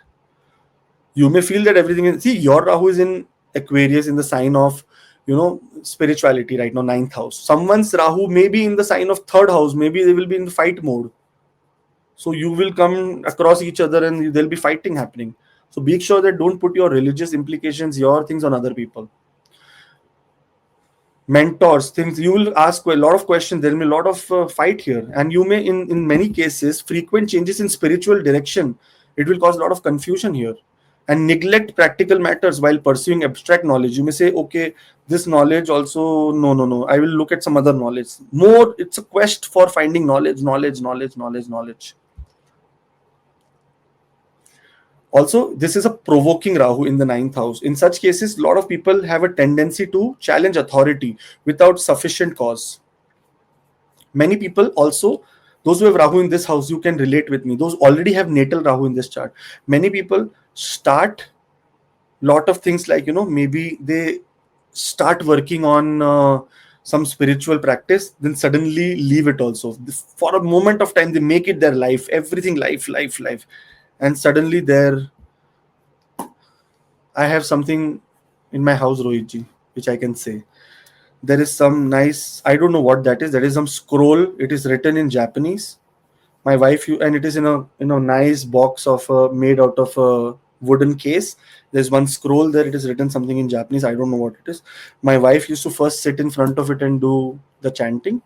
You may feel that everything is, see, your Rahu is in Aquarius, in the sign of, spirituality right now, ninth house. Someone's Rahu may be in the sign of third house. Maybe they will be in the fight mode. So you will come across each other and there'll be fighting happening. So be sure that don't put your religious implications, your things on other people. Mentors, things, you will ask a lot of questions. There will be a lot of fight here. And you may, in many cases, frequent changes in spiritual direction, it will cause a lot of confusion here. And neglect practical matters while pursuing abstract knowledge. You may say, okay, this knowledge also, no, no, no, I will look at some other knowledge. More, it's a quest for finding knowledge, knowledge, knowledge, knowledge, knowledge. Also, this is a provoking Rahu in the ninth house. In such cases, a lot of people have a tendency to challenge authority without sufficient cause. Many people also, those who have Rahu in this house, you can relate with me. Those already have natal Rahu in this chart. Many people start lot of things like, maybe they start working on some spiritual practice, then suddenly leave it also. For a moment of time, they make it their life, everything life, life, life. And suddenly they're I have something in my house, Rohitji, which I can say. There is some nice, I don't know what that is. There is some scroll. It is written in Japanese. My wife, and it is in a nice box of made out of a wooden case. There's one scroll there. It is written something in Japanese. I don't know what it is. My wife used to first sit in front of it and do the chanting.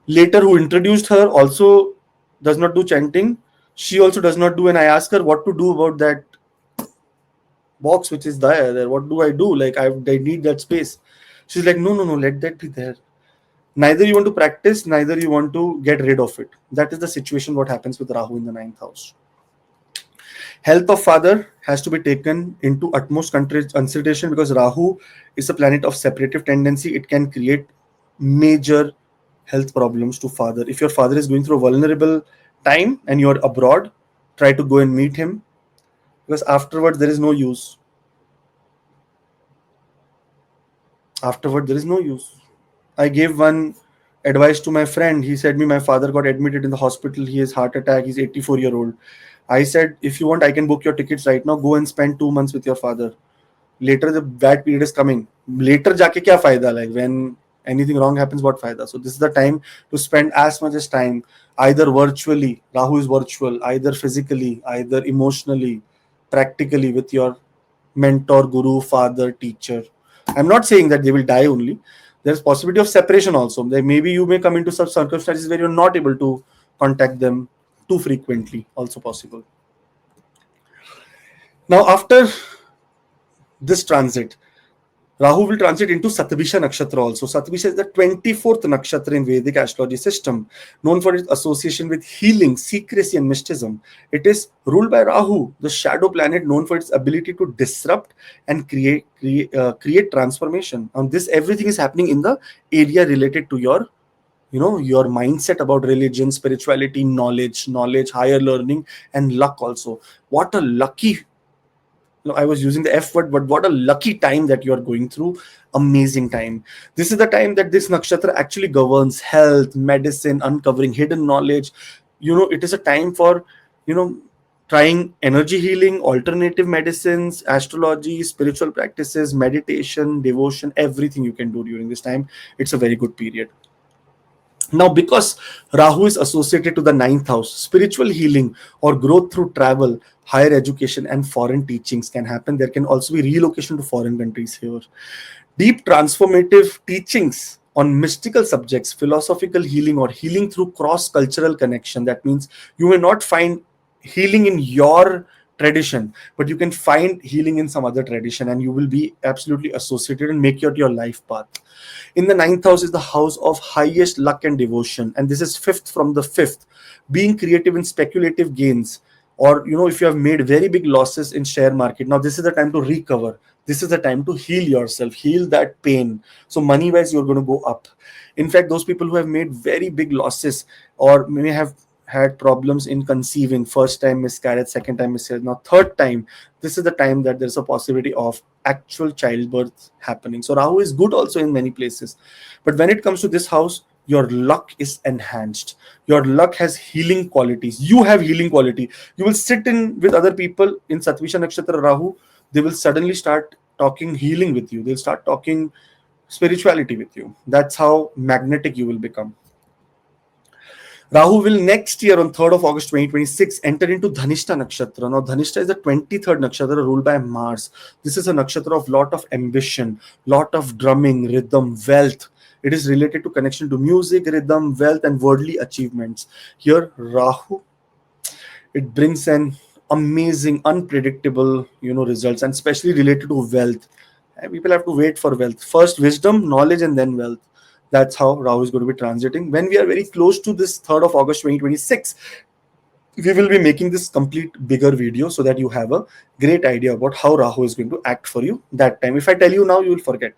Later, who introduced her also does not do chanting. She also does not do. And I asked her what to do about that box which is there. What do I do? Like, I need that space. She's like, no, no, no, let that be there. Neither you want to practice, neither you want to get rid of it. That is the situation what happens with Rahu in the ninth house. Health of father has to be taken into utmost consideration, because Rahu is a planet of separative tendency. It can create major health problems to father. If your father is going through a vulnerable time and you're abroad, try to go and meet him, because afterwards there is no use. Afterward, there is no use. I gave one advice to my friend. He said me, my father got admitted in the hospital. He has heart attack. He's 84-year-old. I said, if you want, I can book your tickets right now. Go and spend 2 months with your father. Later, the bad period is coming. Later, जाके क्या फायदा? Like when anything wrong happens, what फायदा? So this is the time to spend as much as time, either virtually. Rahu is virtual, either physically, either emotionally, practically with your mentor, guru, father, teacher. I'm not saying that they will die only. There's possibility of separation also. There maybe you may come into such circumstances where you're not able to contact them too frequently. Also possible. Now after this transit, Rahu will transit into Satabisha Nakshatra also. Satabisha is the 24th Nakshatra in Vedic astrology system, known for its association with healing, secrecy, and mysticism. It is ruled by Rahu, the shadow planet known for its ability to disrupt and create transformation. And this everything is happening in the area related to your mindset about religion, spirituality, knowledge, higher learning, and luck also. What a lucky, no, I was using the F word, but what a lucky time that you are going through. Amazing time. This is the time that this nakshatra actually governs health, medicine, uncovering hidden knowledge. It is a time for, you know, trying energy healing, alternative medicines, astrology, spiritual practices, meditation, devotion, everything you can do during this time. It's a very good period. Now, because Rahu is associated to the ninth house, spiritual healing or growth through travel, higher education, and foreign teachings can happen. There can also be relocation to foreign countries here. Deep transformative teachings on mystical subjects, philosophical healing, or healing through cross cultural connection. That means you may not find healing in your tradition, but you can find healing in some other tradition, and you will be absolutely associated and make it your life path. In the ninth house is the house of highest luck and devotion, and this is fifth from the fifth. Being creative in speculative gains, or if you have made very big losses in share market, now this is the time to recover. This is the time to heal yourself, heal that pain. So money wise, you're going to go up. In fact, those people who have made very big losses or may have had problems in conceiving, first time miscarriage, second time miscarriage, now third time, this is the time that there's a possibility of actual childbirth happening. So Rahu is good also in many places, but when it comes to this house, your luck is enhanced. Your luck has healing qualities. You have healing quality. You will sit in with other people in Satvisha Nakshatra Rahu. They will suddenly start talking healing with you. They'll start talking spirituality with you. That's how magnetic you will become. Rahu will next year on 3rd of August 2026 enter into Dhanishta Nakshatra. Now, Dhanishta is the 23rd Nakshatra ruled by Mars. This is a Nakshatra of lot of ambition, lot of drumming, rhythm, wealth. It is related to connection to music, rhythm, wealth, and worldly achievements. Here, Rahu, it brings an amazing, unpredictable, results, and especially related to wealth. And people have to wait for wealth. First, wisdom, knowledge, and then wealth. That's how Rahu is going to be transiting. When we are very close to this 3rd of August 2026, we will be making this complete bigger video so that you have a great idea about how Rahu is going to act for you that time. If I tell you now, you will forget.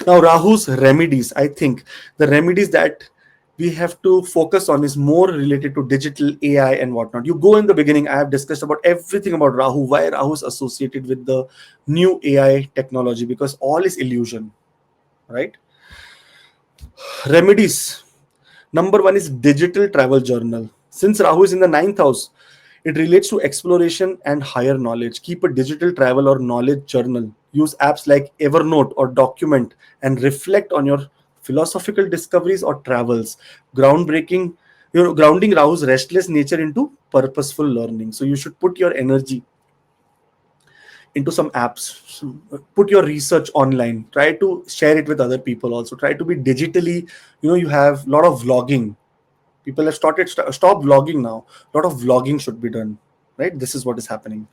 Now, Rahu's remedies, I think the remedies that we have to focus on is more related to digital AI and whatnot. You go in the beginning, I have discussed about everything about Rahu, why Rahu is associated with the new AI technology, because all is illusion, right? Remedies. Number one is digital travel journal. Since Rahu is in the ninth house, it relates to exploration and higher knowledge. Keep a digital travel or knowledge journal. Use apps like Evernote or Document and reflect on your philosophical discoveries or travels. Groundbreaking, grounding Rahu's restless nature into purposeful learning. So you should put your energy into some apps. Put your research online. Try to share it with other people also. Try to be digitally, you have a lot of vlogging. People have stop vlogging now. A lot of vlogging should be done, right? This is what is happening.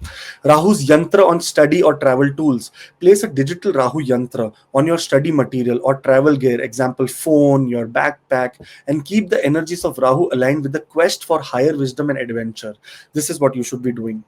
Rahu's yantra on study or travel tools. Place a digital Rahu yantra on your study material or travel gear, example phone, your backpack, and keep the energies of Rahu aligned with the quest for higher wisdom and adventure. This is what you should be doing.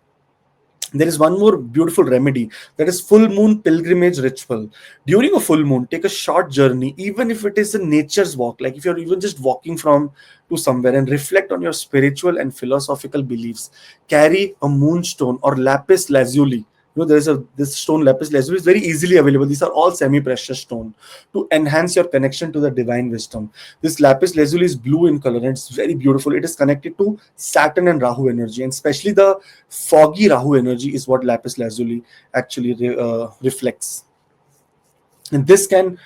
There is one more beautiful remedy, that is full moon pilgrimage ritual. During a full moon, take a short journey, even if it is a nature's walk, like if you're even just walking from to somewhere, and reflect on your spiritual and philosophical beliefs. Carry a moonstone or lapis lazuli There's a this stone lapis lazuli is very easily available. These are all semi-precious stone to enhance your connection to the divine wisdom. This lapis lazuli is blue in color and it's very beautiful. It is connected to Saturn and Rahu energy, and especially the foggy Rahu energy is what lapis lazuli actually reflects. And this can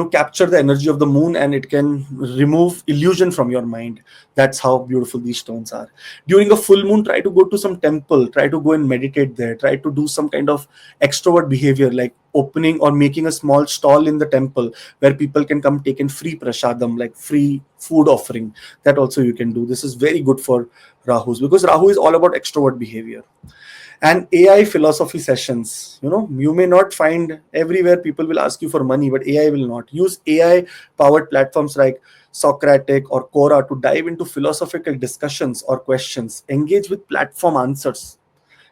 capture the energy of the moon, and it can remove illusion from your mind. That's how beautiful these stones are. During a full moon, try to go to some temple, try to go and meditate there, try to do some kind of extrovert behavior, like opening or making a small stall in the temple where people can come take in free prasadam, like free food offering. That also you can do. This is very good for Rahus, because Rahu is all about extrovert behavior. And AI philosophy sessions. You may not find everywhere people will ask you for money, but AI will not. Use AI powered platforms like Socratic or Quora to dive into philosophical discussions or questions. Engage with platform answers,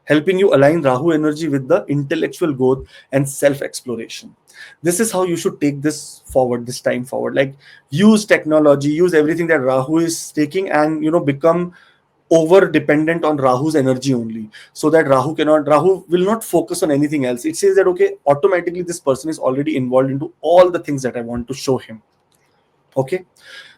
helping you align Rahu energy with the intellectual growth and self exploration. This is how you should take this forward, this time forward. Like, use technology, use everything that Rahu is taking, and become over dependent on Rahu's energy only, so that Rahu will not focus on anything else. It says that, okay, automatically this person is already involved into all the things that I want to show him. Okay,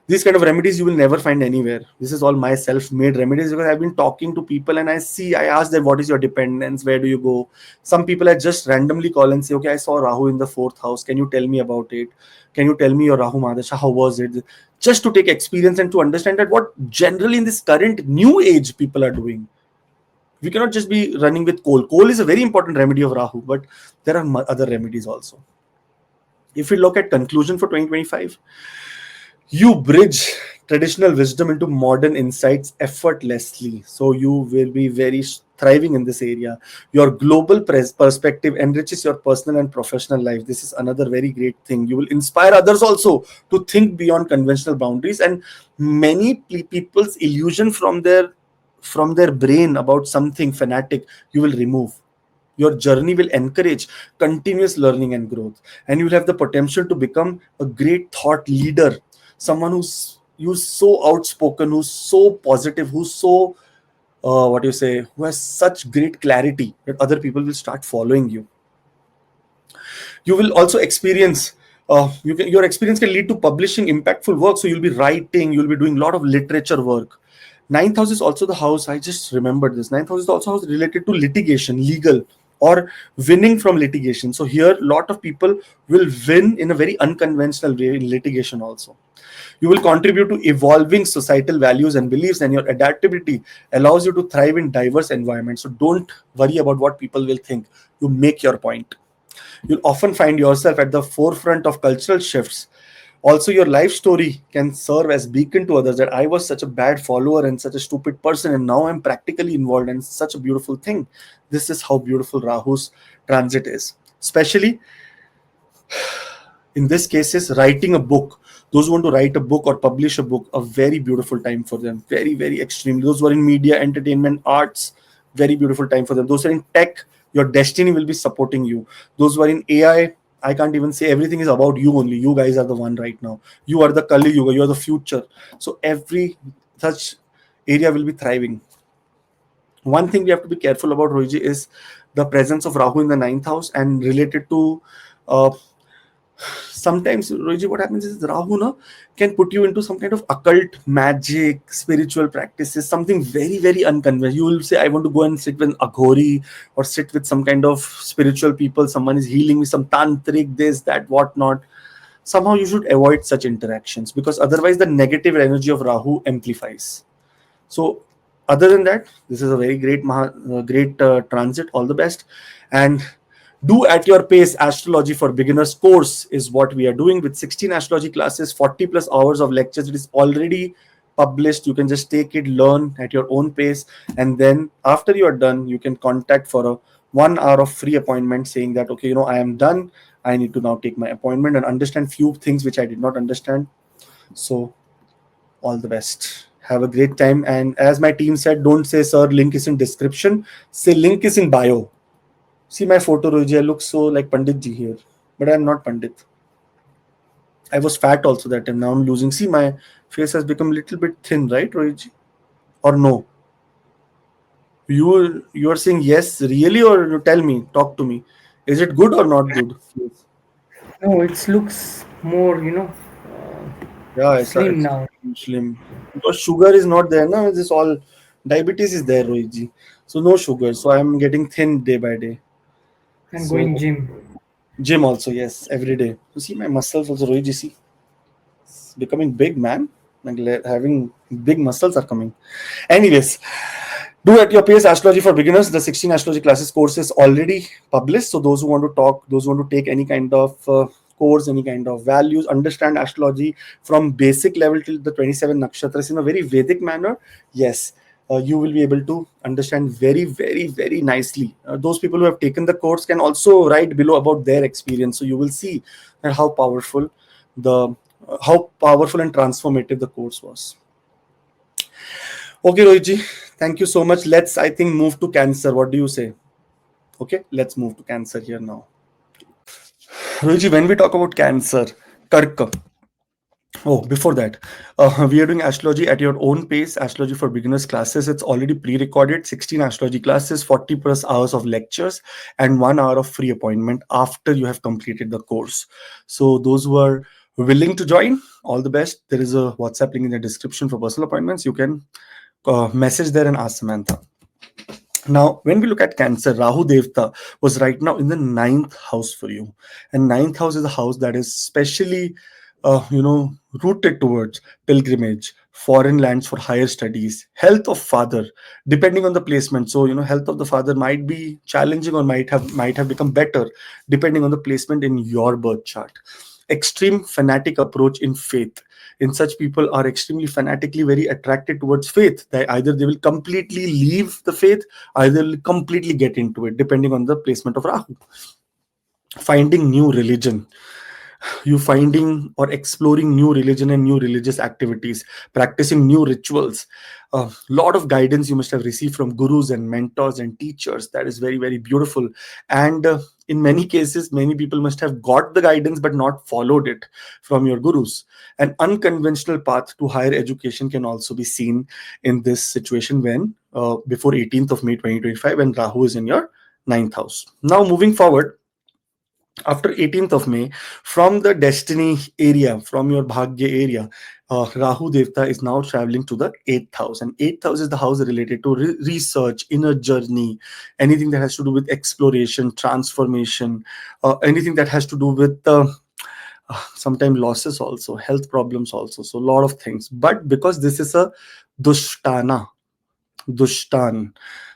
these kind of remedies you will never find anywhere. This is all my self-made remedies, because I've been talking to people and I ask them, what is your dependence, where do you go? Some people I just randomly call and say, okay, I saw Rahu in the 4th house, can you tell me about it? Can you tell me your Rahu Madasha, how was it? Just to take experience and to understand that what generally in this current new age people are doing. We cannot just be running with coal is a very important remedy of Rahu, but there are other remedies also. If we look at conclusion for 2025, you bridge traditional wisdom into modern insights effortlessly. So you will be very thriving in this area. Your global perspective enriches your personal and professional life. This is another very great thing. You will inspire others also to think beyond conventional boundaries, and many people's illusion from their brain about something fanatic you will remove. Your journey will encourage continuous learning and growth, and you will have the potential to become a great thought leader, someone who's so outspoken, who's so positive, who's so what do you say, who has such great clarity that other people will start following you. You will also experience your experience can lead to publishing impactful work. So you'll be writing, you'll be doing a lot of literature work. Ninth house is also the house, I just remembered this, ninth house is also house related to litigation, legal, or winning from litigation. So here a lot of people will win in a very unconventional way in litigation also. You will contribute to evolving societal values and beliefs, and your adaptability allows you to thrive in diverse environments. So don't worry about what people will think. You make your point. You'll often find yourself at the forefront of cultural shifts. Also, your life story can serve as beacon to others, that I was such a bad follower and such a stupid person, and now I'm practically involved, and such a beautiful thing. This is how beautiful Rahu's transit is. Especially in this case is writing a book. Those who want to write a book or publish a book, a very beautiful time for them. Very, very extreme. Those who are in media, entertainment, arts, very beautiful time for them. Those who are in tech, your destiny will be supporting you. Those who are in AI, I can't even say, everything is about you only. You guys are the one right now. You are the Kali Yuga, you are the future. So every such area will be thriving. One thing we have to be careful about, Rohiji, is the presence of Rahu in the 9th house, and related to uh, sometimes, Roji, what happens is Rahu can put you into some kind of occult magic, spiritual practices, something very, very unconventional. You will say, I want to go and sit with Aghori, or sit with some kind of spiritual people. Someone is healing me, some tantric, this, that, whatnot. Somehow you should avoid such interactions, because otherwise the negative energy of Rahu amplifies. So, other than that, this is a very great transit. All the best, and do at your pace astrology for beginners course is what we are doing with 16 astrology classes, 40 plus hours of lectures. It is already published. You can just take it, learn at your own pace, and then after you are done, you can contact for a 1 hour of free appointment, saying that, okay, I am done. I need to now take my appointment and understand few things which I did not understand. So all the best. Have a great time. And as my team said, don't say, sir, link is in description. Say link is in bio. See my photo, Roji. I look so like Pandit ji here, but I'm not Pandit. I was fat also that time. Now I'm losing. See, my face has become a little bit thin, right, Roji? Or no? You are saying yes, really, or you tell me, talk to me. Is it good or not good? Yes. No, it looks more, Yeah, slim it's now. slim because sugar is not there. No, this all diabetes is there, Rohitji. So no sugar. So I'm getting thin day by day. And going So gym. gym also, yes, every day. You see my muscles also, Rohitji. See, it's becoming big, man. Like having big muscles are coming. Anyways, do at your pace astrology for beginners. The 16 astrology classes course is already published. So those who want to talk, those who want to take any kind of course, any kind of values, understand astrology from basic level till the 27 nakshatras in a very Vedic manner, yes, you will be able to understand very, very, very nicely. Those people who have taken the course can also write below about their experience. So you will see that the how powerful and transformative the course was. Okay, Rohitji, thank you so much. Let's, I think, move to Cancer. What do you say? Okay, let's move to Cancer here now. Rohitji, when we talk about Cancer, Karka. Oh, before that, we are doing astrology at your own pace. Astrology for beginners classes. It's already pre-recorded. 16 astrology classes, 40 plus hours of lectures, and 1 hour of free appointment after you have completed the course. So those who are willing to join, all the best. There is a WhatsApp link in the description for personal appointments. You can message there and ask Samantha. Now, when we look at Cancer, Rahu Devta was right now in the ninth house for you, and ninth house is a house that is specially, rooted towards pilgrimage, foreign lands for higher studies, health of father, depending on the placement. So, health of the father might be challenging or might have become better depending on the placement in your birth chart. Extreme fanatic approach in faith. In such people are extremely fanatically very attracted towards faith. Either they will completely leave the faith, either will completely get into it, depending on the placement of Rahu. Finding new religion, you finding or exploring new religion and new religious activities, practicing new rituals. A lot of guidance you must have received from gurus and mentors and teachers. That is very, very beautiful. And in many cases, many people must have got the guidance but not followed it from your gurus. An unconventional path to higher education can also be seen in this situation when before 18th of May 2025, when Rahu is in your ninth house. Now moving forward, after 18th of May, from the destiny area, from your Bhagya area, Rahu Devta is now traveling to the 8th house. And 8th house is the house related to research, inner journey, anything that has to do with exploration, transformation, anything that has to do with sometimes losses also, health problems also. So a lot of things. But because this is a Dushtana, Dushtan,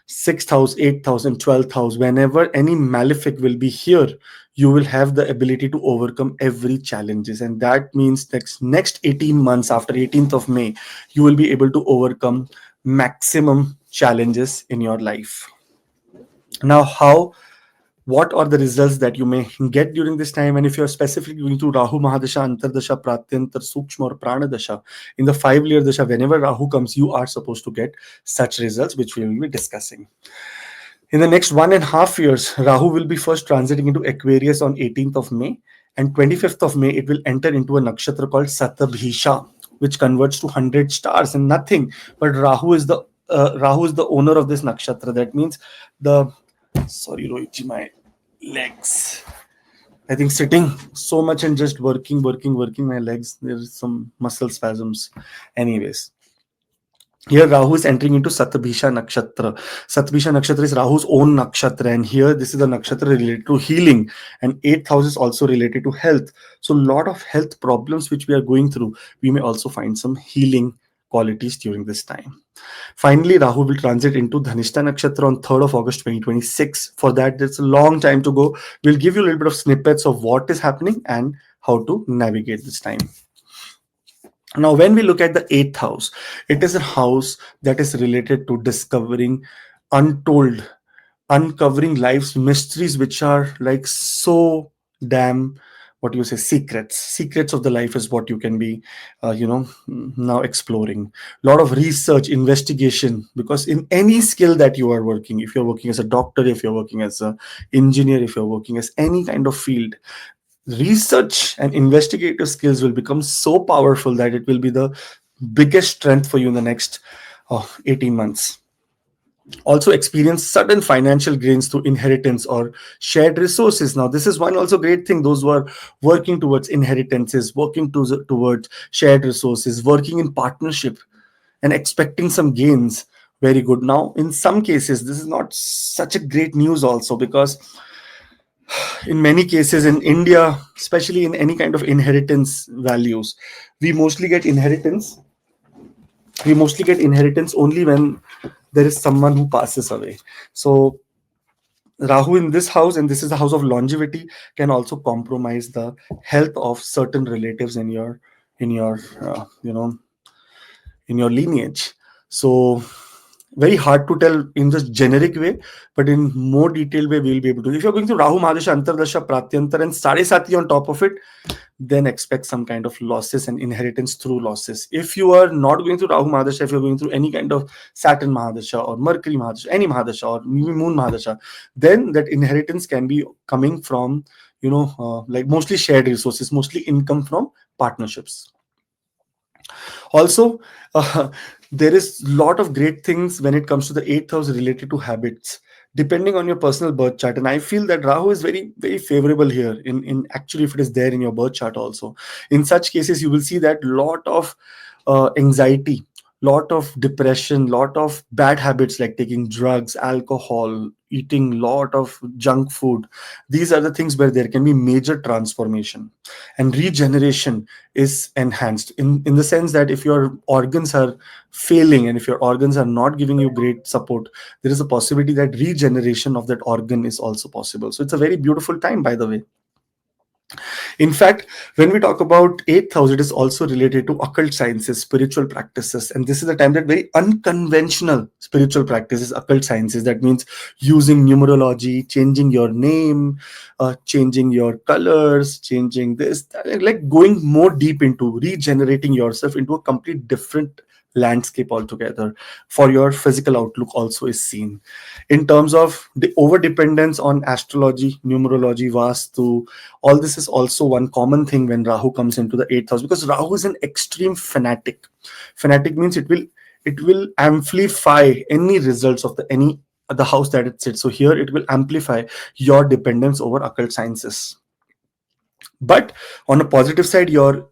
6th house, 8th house, and 12th house, whenever any malefic will be here, you will have the ability to overcome every challenges. And that means next 18 months after 18th of May, you will be able to overcome maximum challenges in your life. Now, what are the results that you may get during this time? And if you're specifically going to Rahu Mahadasha, Antardasha, Pratyantar, Sukshma, or Pranadasha, in the 5-year Dasha, whenever Rahu comes, you are supposed to get such results, which we will be discussing. In the next 1.5 years, Rahu will be first transiting into Aquarius on 18th of May, and 25th of May, it will enter into a nakshatra called Satabhisha, which converts to 100 stars and nothing. But Rahu is the owner of this nakshatra. That means the sorry, Rohitji, my legs. I think sitting so much and just working my legs. There's some muscle spasms. Anyways, here Rahu is entering into Satabhisha Nakshatra. Satabhisha Nakshatra is Rahu's own nakshatra, and here this is a nakshatra related to healing, and 8th house is also related to health. So, a lot of health problems which we are going through, we may also find some healing qualities during this time. Finally, Rahu will transit into Dhanishta Nakshatra on 3rd of August 2026. For that, there's a long time to go. We'll give you a little bit of snippets of what is happening and how to navigate this time. Now, when we look at the 8th house, it is a house that is related to discovering untold, uncovering life's mysteries, which are like so damn, what you say, secrets of the life is what you can be now exploring. A lot of research, investigation, because in any skill that you are working, if you're working as a doctor, if you're working as an engineer, if you're working as any kind of field, research and investigative skills will become so powerful that it will be the biggest strength for you in the next 18 months. Also experience sudden financial gains through inheritance or shared resources. Now this is one also great thing, those who are working towards inheritances, working towards shared resources, working in partnership and expecting some gains. Very good. Now in some cases this is not such a great news also, because in many cases in India, especially in any kind of inheritance values, we mostly get inheritance we mostly get inheritance only when there is someone who passes away. So Rahu in this house, and this is the house of longevity, can also compromise the health of certain relatives in your in your lineage. So very hard to tell in just generic way, but in more detailed way we'll be able to. If you're going through Rahu Mahadasha Antardasha Pratyantar and Sade Sati on top of it, then expect some kind of losses and inheritance through losses. If you are not going through Rahu Mahadasha, if you're going through any kind of Saturn Mahadasha or Mercury Mahadasha, any Mahadasha or Moon Mahadasha, then that inheritance can be coming from, like mostly shared resources, mostly income from partnerships. Also, uh, there is a lot of great things when it comes to the eighth house related to habits, depending on your personal birth chart. And I feel that Rahu is very, very favorable here. In actually, if it is there in your birth chart also, in such cases, you will see that lot of anxiety, lot of depression, lot of bad habits like taking drugs, alcohol, eating lot of junk food. These are the things where there can be major transformation and regeneration is enhanced in the sense that if your organs are failing and if your organs are not giving you great support, there is a possibility that regeneration of that organ is also possible. So it's a very beautiful time, by the way. In fact, when we talk about eighth house, it is also related to occult sciences, spiritual practices. And this is a time that very unconventional spiritual practices, occult sciences, that means using numerology, changing your name, changing your colors, changing this, like going more deep into regenerating yourself into a complete different landscape altogether. For your physical outlook also is seen in terms of the over dependence on astrology, numerology, vastu. All this is also one common thing when Rahu comes into the eighth house, because Rahu is an extreme fanatic. Fanatic means it will amplify any results of the house that it sits. So here it will amplify your dependence over occult sciences. But on a positive side, your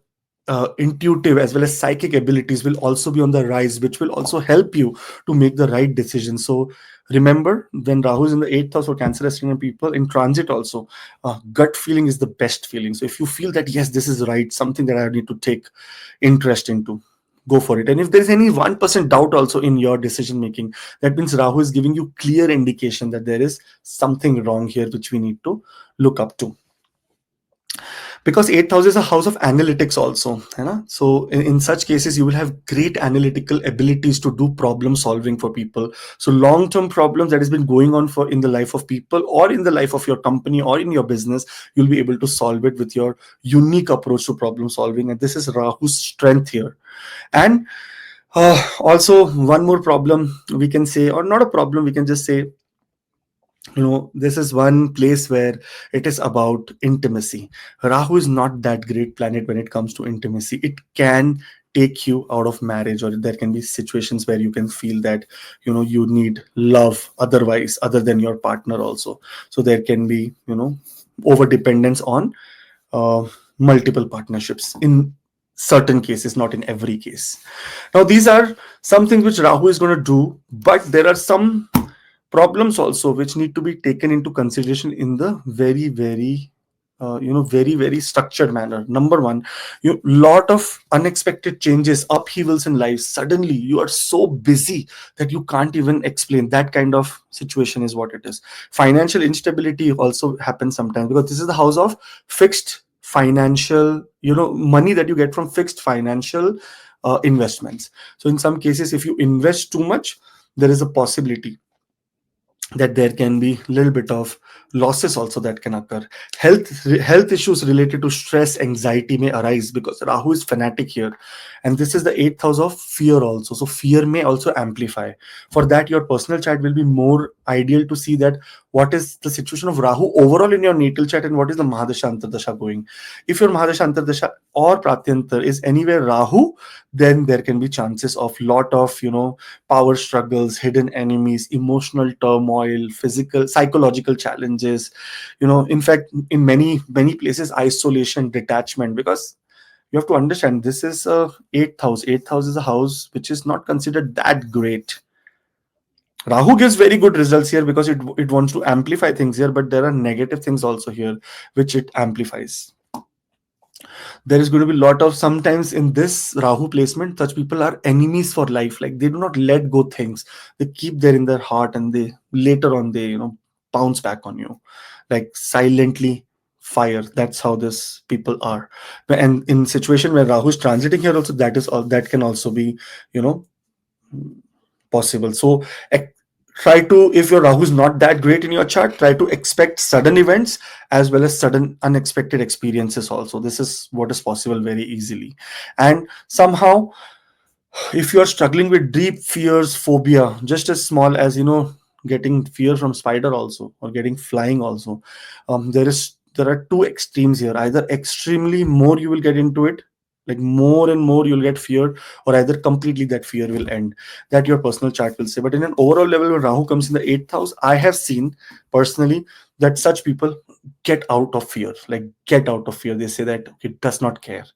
intuitive as well as psychic abilities will also be on the rise, which will also help you to make the right decision. So remember, when Rahu is in the eighth house for Cancer ascendant people in transit, also gut feeling is the best feeling. So if you feel that yes, this is right, something that I need to take interest into, go for it. And if there is any 1% doubt also in your decision making, that means Rahu is giving you clear indication that there is something wrong here which we need to look up to. Because eighth house is a house of analytics also, है ना? So in such cases you will have great analytical abilities to do problem solving for people. So long term problems that has been going on for in the life of people or in the life of your company or in your business, you'll be able to solve it with your unique approach to problem solving, and this is Rahu's strength here. And also one more problem we can say, or not a problem, we can just say, this is one place where it is about intimacy. Rahu is not that great planet when it comes to intimacy. It can take you out of marriage, or there can be situations where you can feel that you need love otherwise other than your partner also. So there can be over dependence on uh, multiple partnerships in certain cases, not in every case. Now these are some things which Rahu is going to do, but there are some problems also which need to be taken into consideration in the very, very very, very structured manner. Number one, you lot of unexpected changes, upheavals in life. Suddenly you are so busy that you can't even explain. That kind of situation is what it is. Financial instability also happens sometimes, because this is the house of fixed financial, money that you get from fixed financial investments. So in some cases, if you invest too much, there is a possibility that there can be a little bit of losses also that can occur. Health issues related to stress, anxiety may arise, because Rahu is fanatic here, and this is the eighth house of fear also. So fear may also amplify. For that, your personal chart will be more ideal to see that what is the situation of Rahu overall in your natal chart and what is the Mahadasha Antardasha going. If your Mahadasha Antardasha or pratyantar is anywhere Rahu, then there can be chances of lot of, power struggles, hidden enemies, emotional turmoil, physical, psychological challenges. In fact, in many places, isolation, detachment, because you have to understand this is a eighth house. Eighth house is a house which is not considered that great. Rahu gives very good results here because it wants to amplify things here, but there are negative things also here which it amplifies. There is going to be a lot of, sometimes in this Rahu placement, such people are enemies for life. Like they do not let go things. They keep there in their heart, and they later on they bounce back on you, like silently fire. That's how this people are. And in situation where Rahu is transiting here also, that is all, that can also be you know possible. So try to, if your Rahu is not that great in your chart, try to expect sudden events as well as sudden unexpected experiences also. This is what is possible very easily. And somehow, if you are struggling with deep fears, phobia, just as small as getting fear from spider also, or getting flying also, there are two extremes here. Either extremely more you will get into it, like more and more you'll get fear, or either completely that fear will end. That your personal chart will say. But in an overall level, when Rahu comes in the eighth house, I have seen personally that such people get out of fear. Like get out of fear, they say that it does not care.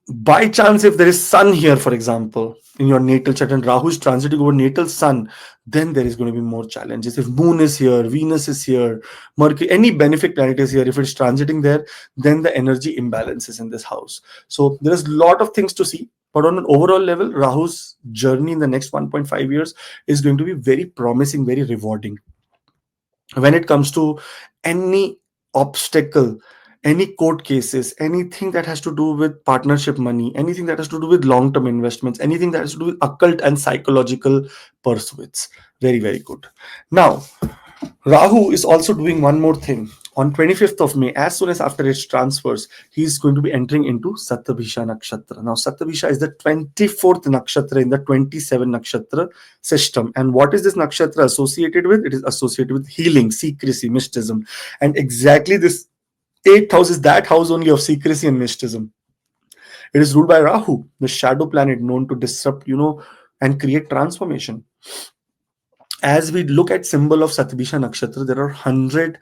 By chance, if there is sun here, for example, in your natal chart, and Rahu is transiting over natal sun, then there is going to be more challenges. If moon is here, Venus is here, Mercury, any benefic planet is here, if it's transiting there, then the energy imbalances in this house. So there is a lot of things to see. But on an overall level, Rahu's journey in the next 1.5 years is going to be very promising, very rewarding. When it comes to any obstacle, any court cases, anything that has to do with partnership money, anything that has to do with long term investments, anything that has to do with occult and psychological pursuits, very, very good. Now, Rahu is also doing one more thing. On 25th of May, as soon as after its transfers, he is going to be entering into Satabhisha Nakshatra. Now, Satabhisha is the 24th nakshatra in the 27 nakshatra system. And what is this nakshatra associated with? It is associated with healing, secrecy, mysticism. And exactly this eighth house is that house only of secrecy and mysticism. It is ruled by Rahu, the shadow planet known to disrupt, and create transformation. As we look at symbol of Satabhisha Nakshatra, there are 100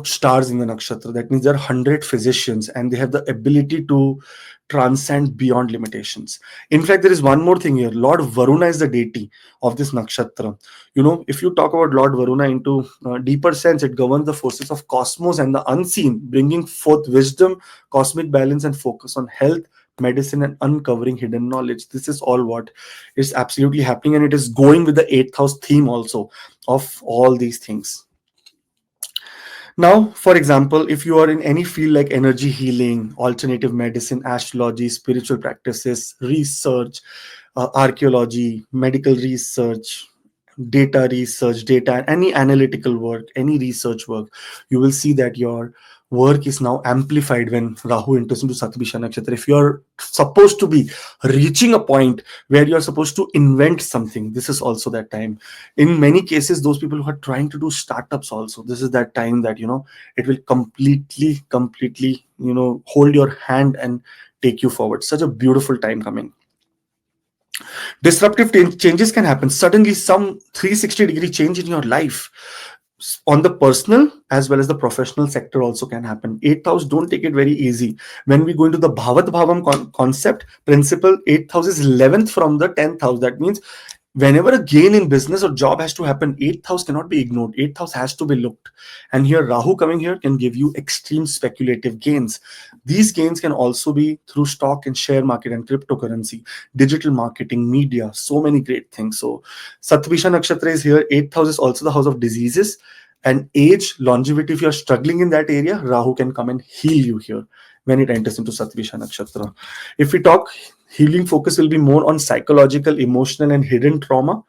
stars in the nakshatra. That means there are 100 physicians, and they have the ability to transcend beyond limitations. In fact, there is one more thing here. Lord Varuna is the deity of this nakshatra. If you talk about Lord Varuna into deeper sense, it governs the forces of cosmos and the unseen, bringing forth wisdom, cosmic balance, and focus on health, medicine, and uncovering hidden knowledge. This is all what is absolutely happening, and it is going with the eighth house theme also of all these things. Now, for example, if you are in any field like energy healing, alternative medicine, astrology, spiritual practices, research, archaeology, medical research, data, any analytical work, any research work, you will see that your work is now amplified when Rahu enters into Satabhisha Nakshatra. If you're supposed to be reaching a point where you're supposed to invent something, this is also that time. In many cases, those people who are trying to do startups also, this is that time that it will completely hold your hand and take you forward. Such a beautiful time coming. Disruptive changes can happen suddenly. Some 360-degree change in your life on the personal as well as the professional sector also can happen. Eighth house, don't take it very easy. When we go into the Bhavat Bhavam concept principle, eighth house is 11th from the 10th house. That means whenever a gain in business or job has to happen, eighth house cannot be ignored. Eighth house has to be looked. And here Rahu coming here can give you extreme speculative gains. These gains can also be through stock and share market and cryptocurrency, digital marketing, media, so many great things. So Satabhisha Nakshatra is here. Eighth house is also the house of diseases and age, longevity. If you're struggling in that area, Rahu can come and heal you here when it enters into Satabhisha Nakshatra. If we talk, healing focus will be more on psychological, emotional, and hidden trauma.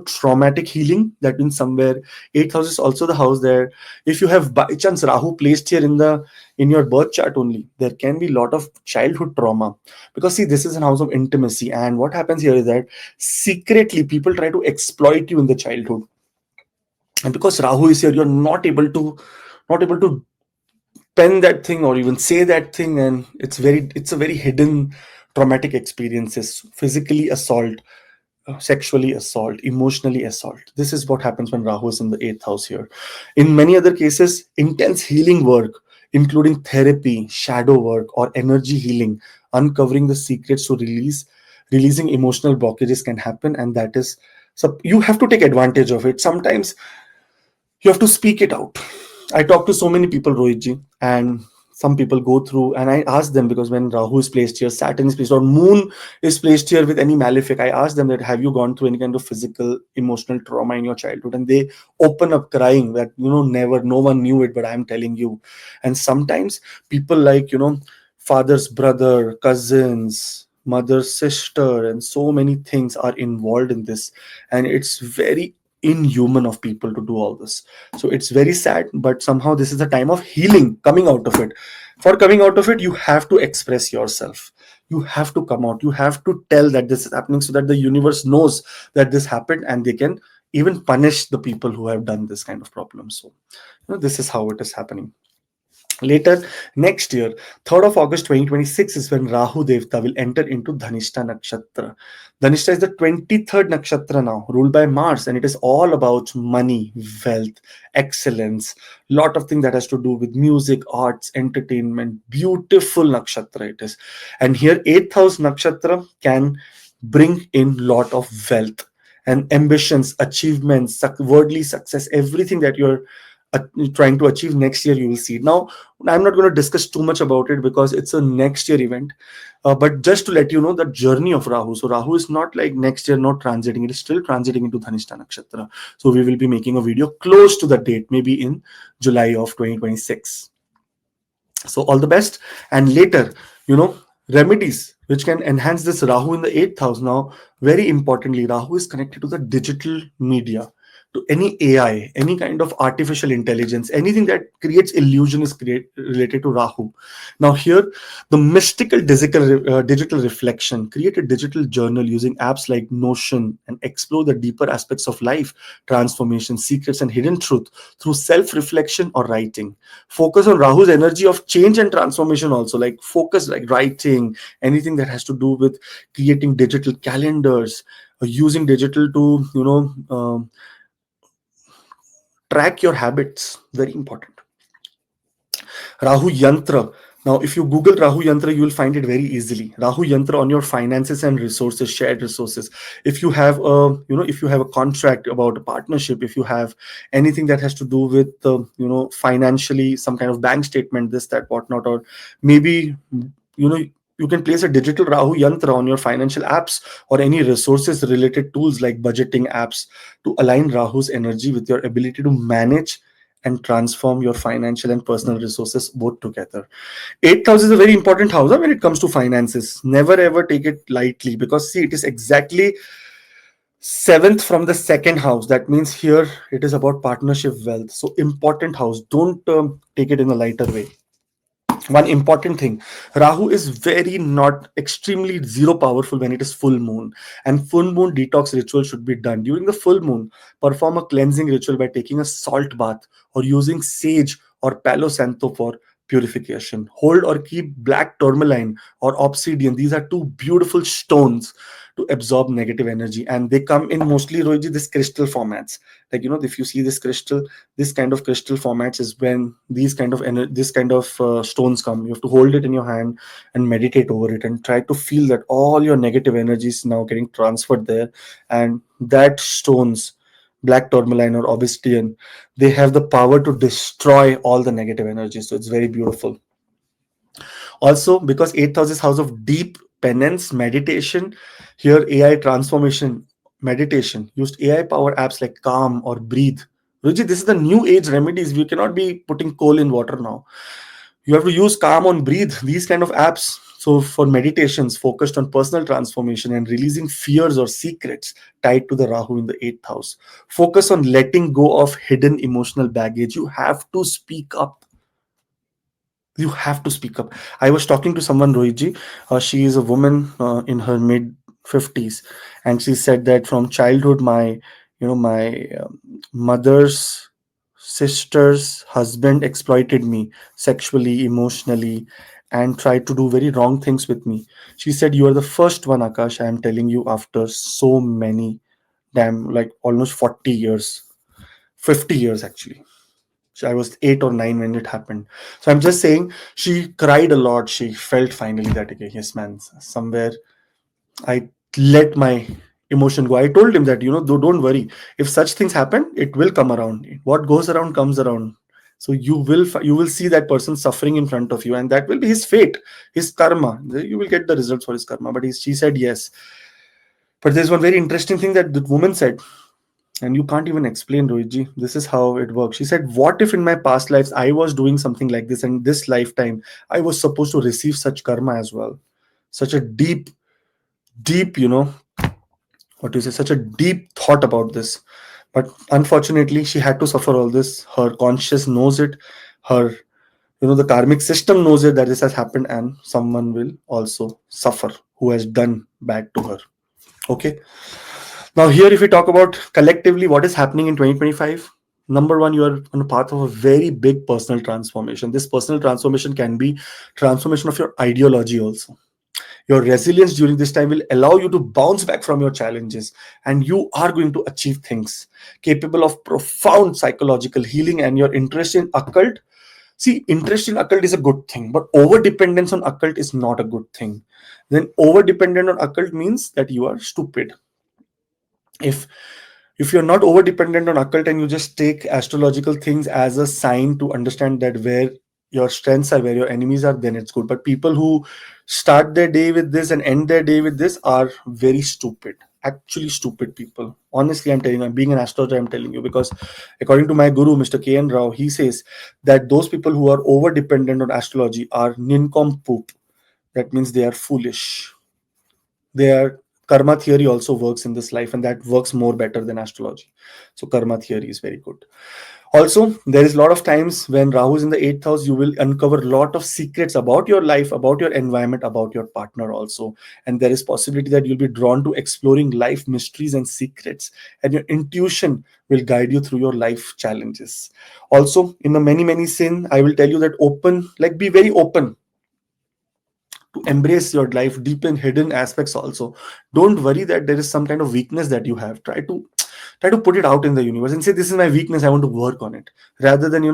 Traumatic healing. That means somewhere eighth house is also the house there. If you have by chance Rahu placed here in your birth chart only, there can be a lot of childhood trauma. Because see, this is an house of intimacy, and what happens here is that secretly people try to exploit you in the childhood. And because Rahu is here, you're not able to pen that thing or even say that thing, and it's a very hidden traumatic experiences, physically assault, sexually assault, emotionally assault. This is what happens when Rahu is in the eighth house here. In many other cases, intense healing work, including therapy, shadow work, or energy healing, uncovering the secrets to releasing emotional blockages can happen, and that is, so you have to take advantage of it. Sometimes you have to speak it out. I talk to so many people, Rohitji, and some people go through, and I ask them, because when Rahu is placed here, Saturn is placed, or Moon is placed here with any malefic, I ask them that, have you gone through any kind of physical, emotional trauma in your childhood? And they open up crying that, never, no one knew it, but I'm telling you. And sometimes people like, father's brother, cousins, mother's sister, and so many things are involved in this. And it's very inhuman of people to do all this. So it's very sad, but somehow this is the time of healing, coming out of it. For coming out of it, you have to express yourself. You have to come out. You have to tell that this is happening, so that the universe knows that this happened, and they can even punish the people who have done this kind of problem. So, this is how it is happening. Later next year, 3rd of August 2026, is when Rahu Devta will enter into Dhanishta Nakshatra. Dhanishta is the 23rd Nakshatra now, ruled by Mars, and it is all about money, wealth, excellence, lot of things that has to do with music, arts, entertainment. Beautiful Nakshatra it is. And here, 8th house Nakshatra can bring in lot of wealth and ambitions, achievements, worldly success, everything that you're uh, trying to achieve next year, you will see. Now, I'm not going to discuss too much about it because it's a next year event. But just to let you know the journey of Rahu. So Rahu is not like next year not transiting. It is still transiting into Dhanishta Nakshatra. So we will be making a video close to the date, maybe in July of 2026. So all the best. And later, remedies which can enhance this Rahu in the eighth house. Now, very importantly, Rahu is connected to the digital media, to any AI, any kind of artificial intelligence, anything that creates illusion is related to Rahu. Now, here, the mystical digital reflection, create a digital journal using apps like Notion, and explore the deeper aspects of life, transformation, secrets, and hidden truth through self reflection or writing. Focus on Rahu's energy of change and transformation, also like focus, like writing, anything that has to do with creating digital calendars, using digital to track your habits. Very important. Rahu Yantra. Now, if you Google Rahu Yantra, you will find it very easily. Rahu Yantra on your finances and resources, shared resources. If you have if you have a contract about a partnership, if you have anything that has to do with, financially, some kind of bank statement, this, that, whatnot, or maybe, you can place a digital Rahu Yantra on your financial apps or any resources related tools like budgeting apps to align Rahu's energy with your ability to manage and transform your financial and personal resources both together. Eighth house is a very important house when it comes to finances. Never ever take it lightly, because see, it is exactly seventh from the second house. That means here it is about partnership, wealth. So important house. Don't take it in a lighter way. One important thing, Rahu is very not extremely zero powerful when it is full moon, and full moon detox ritual should be done during the full moon. Perform a cleansing ritual by taking a salt bath or using sage or palo santo for purification. Hold or keep black tourmaline or obsidian. These are two beautiful stones to absorb negative energy, and they come in mostly, Roji, this crystal formats. Like, if you see this kind of crystal formats is when these kind of this kind of stones come. You have to hold it in your hand and meditate over it and try to feel that all your negative energies now getting transferred there. And that stones, black tourmaline or obsidian, they have the power to destroy all the negative energies. So it's very beautiful. Also, because 8th house is house of deep penance, meditation, here AI transformation, meditation, used AI power apps like Calm or Breathe. Ruji, this is the new age remedies. We cannot be putting coal in water now. You have to use Calm on Breathe, these kind of apps. So for meditations focused on personal transformation and releasing fears or secrets tied to the Rahu in the 8th house. Focus on letting go of hidden emotional baggage. You have to speak up. You have to speak up. I was talking to someone, Rohitji. She is a woman in her mid 50s, and she said that from childhood, my mother's sister's husband exploited me sexually, emotionally, and tried to do very wrong things with me. She said, "You are the first one, Akash, I am telling you after so many, damn, like almost 40 years, 50 years actually." So I was 8 or 9 when it happened. So I'm just saying, she cried a lot. She felt finally that, okay, yes, man, somewhere I let my emotion go. I told him that, don't worry. If such things happen, it will come around. What goes around comes around. So you will see that person suffering in front of you, and that will be his fate, his karma. You will get the results for his karma. But she said yes. But there's one very interesting thing that the woman said, and you can't even explain, Rohitji. This is how it works. She said, "What if in my past lives I was doing something like this, and this lifetime I was supposed to receive such karma as well?" Such a deep, deep, what do you say, such a deep thought about this. But unfortunately, she had to suffer all this. Her conscious knows it. Her, the karmic system knows it, that this has happened, and someone will also suffer who has done bad to her. Okay. Now, here, if we talk about collectively what is happening in 2025, number one, you are on a path of a very big personal transformation. This personal transformation can be transformation of your ideology also. Your resilience during this time will allow you to bounce back from your challenges, and you are going to achieve things capable of profound psychological healing. And your interest in occult, see, interest in occult is a good thing, but over dependence on occult is not a good thing. Then over dependent on occult means that you are stupid. If if you're not over dependent on occult, and you just take astrological things as a sign to understand that where your strengths are, where your enemies are, then it's good. But people who start their day with this and end their day with this are very stupid, actually stupid people. Honestly, I'm telling you, I'm being an astrologer, I'm telling you, because according to my guru, Mr. K.N. Rao, he says that those people who are over dependent on astrology are nincompoop. That means they are foolish. Their karma theory also works in this life, and that works more better than astrology. So karma theory is very good. Also, there is a lot of times when Rahu is in the 8th house, you will uncover a lot of secrets about your life, about your environment, about your partner also. And there is possibility that you'll be drawn to exploring life mysteries and secrets, and your intuition will guide you through your life challenges. Also, in the many many sin, I will tell you that open, like, be very open to embrace your life, deep and hidden aspects also. Don't worry that there is some kind of weakness that you have. Try to put it out in the universe and say, "This is my weakness, I want to work on it," rather than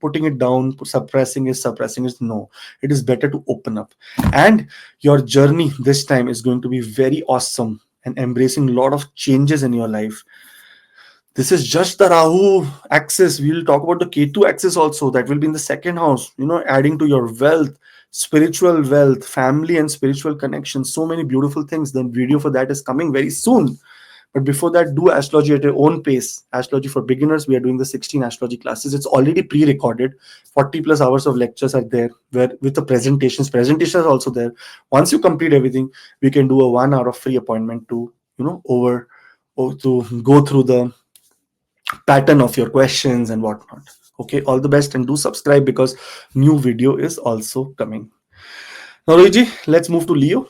putting it down, suppressing it. No, it is better to open up. And your journey this time is going to be very awesome, and embracing a lot of changes in your life. This is just the Rahu axis. We'll talk about the Ketu axis also. That will be in the second house, adding to your wealth, spiritual wealth, family and spiritual connections. So many beautiful things. The video for that is coming very soon. But before that, do astrology at your own pace. Astrology for beginners. We are doing the 16 astrology classes. It's already pre-recorded. 40 plus hours of lectures are there, where with the presentations. Presentations are also there. Once you complete everything, we can do a 1 hour of free appointment to, over or to go through the pattern of your questions and whatnot. Okay, all the best, and do subscribe because new video is also coming. Now, Luigi, let's move to Leo.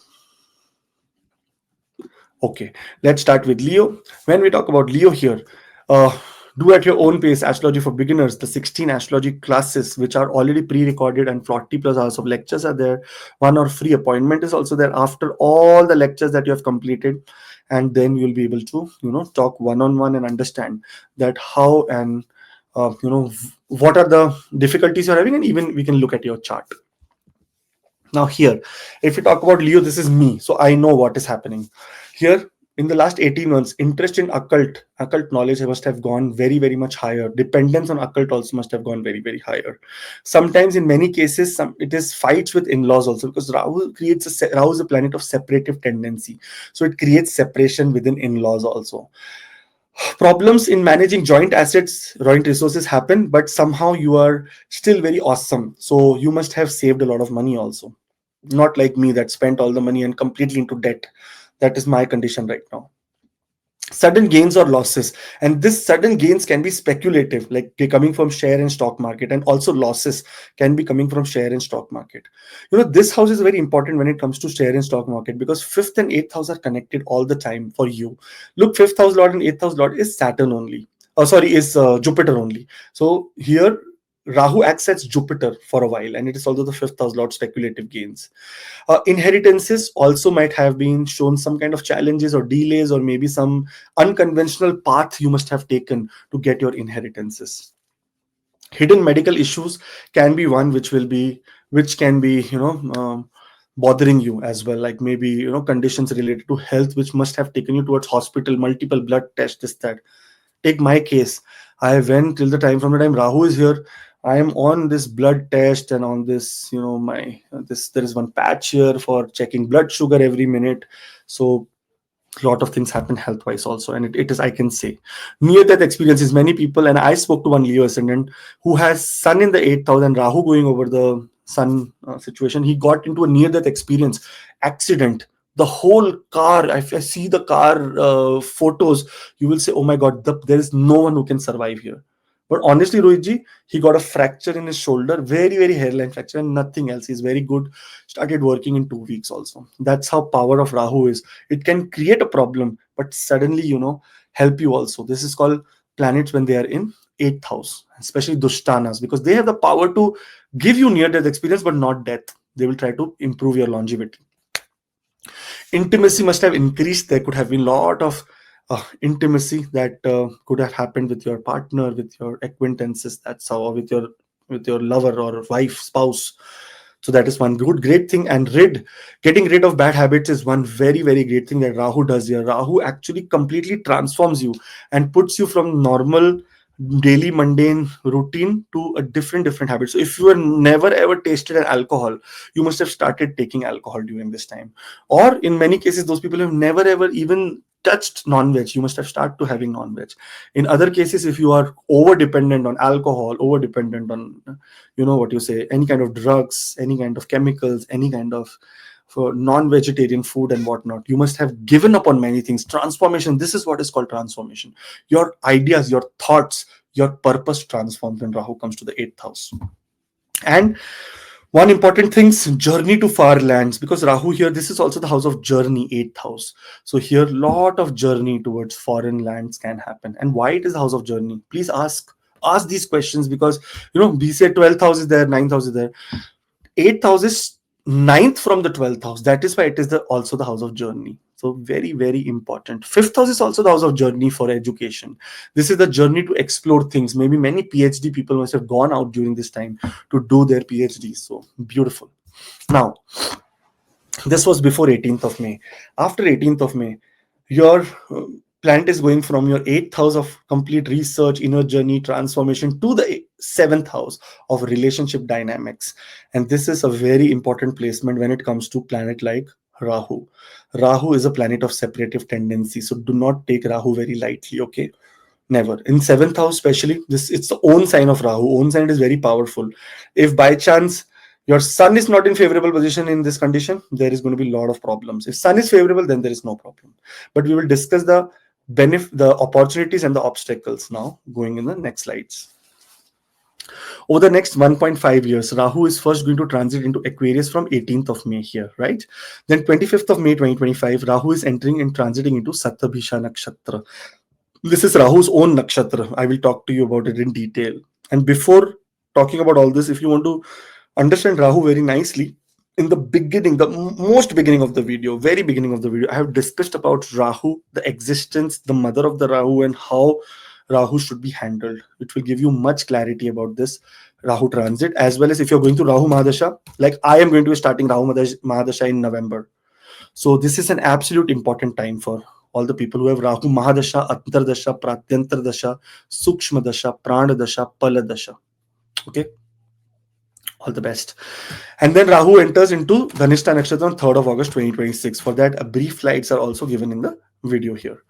Okay, let's start with Leo. When we talk about Leo here, uh, do at your own pace astrology for beginners, the 16 astrology classes, which are already pre-recorded, and 40 plus hours of lectures are there. 1 hour free appointment is also there after all the lectures that you have completed. And then you'll be able to, talk one-on-one and understand that how and, what are the difficulties you're having, and even we can look at your chart. Now here, if we talk about Leo, this is me, so I know what is happening here. In the last 18 months, interest in occult knowledge must have gone very very much higher. Dependence on occult also must have gone very very higher. Sometimes in many cases, it is fights with in-laws also, because Rahu is a planet of separative tendency, so it creates separation within in-laws also. Problems in managing joint assets, joint resources happen, but somehow you are still very awesome, so you must have saved a lot of money also. Not like me that spent all the money and completely into debt. That is my condition right now. Sudden gains or losses, and this sudden gains can be speculative, like coming from share and stock market, and also losses can be coming from share and stock market. This house is very important when it comes to share and stock market, because 5th and 8th house are connected all the time for you. Look, 5th house lord and 8th house lord is Saturn only. sorry, is Jupiter only. So here Rahu acts as Jupiter for a while, and it is also the fifth house lord, speculative gains. Inheritances also might have been shown some kind of challenges or delays, or maybe some unconventional path you must have taken to get your inheritances. Hidden medical issues can be one which can be bothering you as well, like maybe conditions related to health which must have taken you towards hospital, multiple blood tests, this that. Take my case. I went till the time, from the time Rahu is here, I am on this blood test and on this, my this there is one patch here for checking blood sugar every minute. So a lot of things happen health wise also, and it is, I can say, near death experiences. Many people, and I spoke to one Leo ascendant who has sun in the 8th house and Rahu going over the sun situation. He got into a near death experience, accident. The whole car, if I see the car photos, you will say, oh my god, there is no one who can survive here. But honestly, Rohitji, he got a fracture in his shoulder, very, very hairline fracture, and nothing else. He's very good. Started working in 2 weeks also. That's how power of Rahu is. It can create a problem, but suddenly, help you also. This is called planets when they are in 8th house, especially Dushtanas, because they have the power to give you near death experience, but not death. They will try to improve your longevity. Intimacy must have increased. There could have been a lot of intimacy that could have happened with your partner, with your acquaintances. That's how, or with your lover or wife, spouse. So that is one great thing. And getting rid of bad habits is one very, very great thing that Rahu does here. Rahu actually completely transforms you and puts you from normal daily mundane routine to a different habit. So if you were never ever tasted an alcohol, you must have started taking alcohol during this time. Or in many cases, those people have never ever even touched non-veg, you must have started to having non-veg. In other cases, if you are over dependent on alcohol, over dependent on what you say, any kind of drugs, any kind of chemicals, any kind of for non-vegetarian food and whatnot, you must have given up on many things. Transformation, this is what is called transformation. Your ideas, your thoughts, your purpose transforms when Rahu comes to the 8th house. And one important thing, journey to far lands, because Rahu here, this is also the house of journey, 8th house. So here, lot of journey towards foreign lands can happen. And why it is the house of journey? Please ask these questions, because we say 12th house is there, 9th house is there. 8th house is ninth from the 12th house. That is why it is also the house of journey. So very, very important. 5th house is also the house of journey for education. This is the journey to explore things. Maybe many PhD people must have gone out during this time to do their PhD. So beautiful. Now, this was before 18th of May. After 18th of May, your planet is going from your 8th house of complete research, inner journey, transformation, to the 7th house of relationship dynamics. And this is a very important placement when it comes to planet like Rahu. Rahu is a planet of separative tendency. So do not take Rahu very lightly, okay? Never. In 7th house, especially, it's the own sign of Rahu. Own sign is very powerful. If by chance your sun is not in favorable position in this condition, there is going to be a lot of problems. If sun is favorable, then there is no problem. But we will discuss the the opportunities and the obstacles now, going in the next slides. Over the next 1.5 years, Rahu is first going to transit into Aquarius from 18th of May here, right? Then 25th of May 2025, Rahu is entering and transiting into Satabhisha Nakshatra. This is Rahu's own nakshatra. I will talk to you about it in detail. And before talking about all this, if you want to understand Rahu very nicely, in the beginning, the most beginning of the video, very beginning of the video, I have discussed about Rahu, the existence, the mother of the Rahu, and how Rahu should be handled. It will give you much clarity about this Rahu transit, as well as if you're going to Rahu Mahadasha, like I am going to be starting Rahu Mahadasha in November. So this is an absolute important time for all the people who have Rahu Mahadasha, Antardasha, Pratyantardasha, Sukshma Dasha, Prana Dasha, Pala Dasha. Okay. All the best. And then Rahu enters into Dhanishta Nakshatra on 3rd of August 2026. For that, a brief slides are also given in the video here.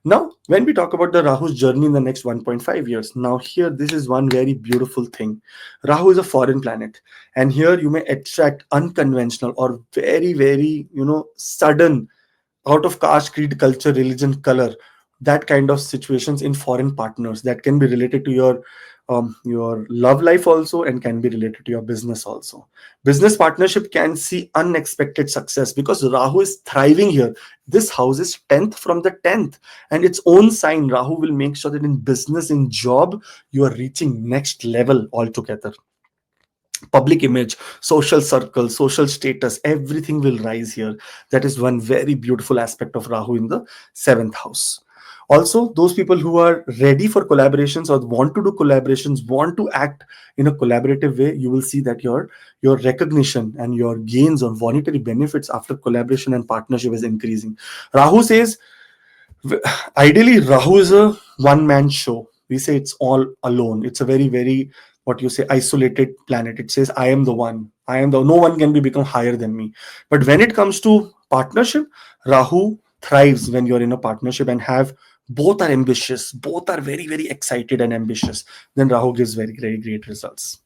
Now, when we talk about the Rahu's journey in the next 1.5 years, now here, this is one very beautiful thing. Rahu is a foreign planet. And here you may attract unconventional or very, very, sudden, out of caste, creed, culture, religion, color, that kind of situations in foreign partners that can be related to your your love life also, and can be related to your business also. Business partnership can see unexpected success because Rahu is thriving here. This house is 10th from the 10th, and its own sign. Rahu will make sure that in business, in job, you are reaching next level altogether. Public image, social circle, social status, everything will rise here. That is one very beautiful aspect of Rahu in the seventh house. Also, those people who are ready for collaborations or want to do collaborations, want to act in a collaborative way, you will see that your recognition and your gains on monetary benefits after collaboration and partnership is increasing. Rahu says, ideally, Rahu is a one man show. We say it's all alone. It's a very, very, what you say, isolated planet. It says, I am the one. I am the, no one can be become higher than me. But when it comes to partnership, Rahu thrives when you're in a partnership and have both are ambitious, both are very, very excited and ambitious. Then Rahu gives very, very great results.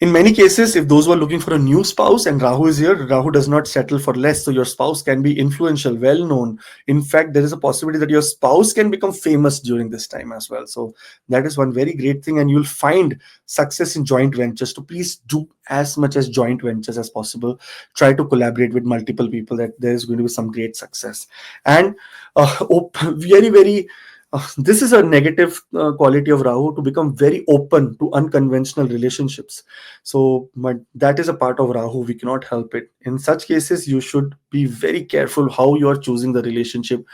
In many cases, if those who are looking for a new spouse and Rahu is here, Rahu does not settle for less. So your spouse can be influential, well known. In fact, there is a possibility that your spouse can become famous during this time as well. So that is one very great thing. And you'll find success in joint ventures. So please do as much as joint ventures as possible. Try to collaborate with multiple people, that there is going to be some great success. And very, very this is a negative quality of Rahu, to become very open to unconventional relationships. So, but that is a part of Rahu. We cannot help it. In such cases, you should be very careful how you are choosing the relationship,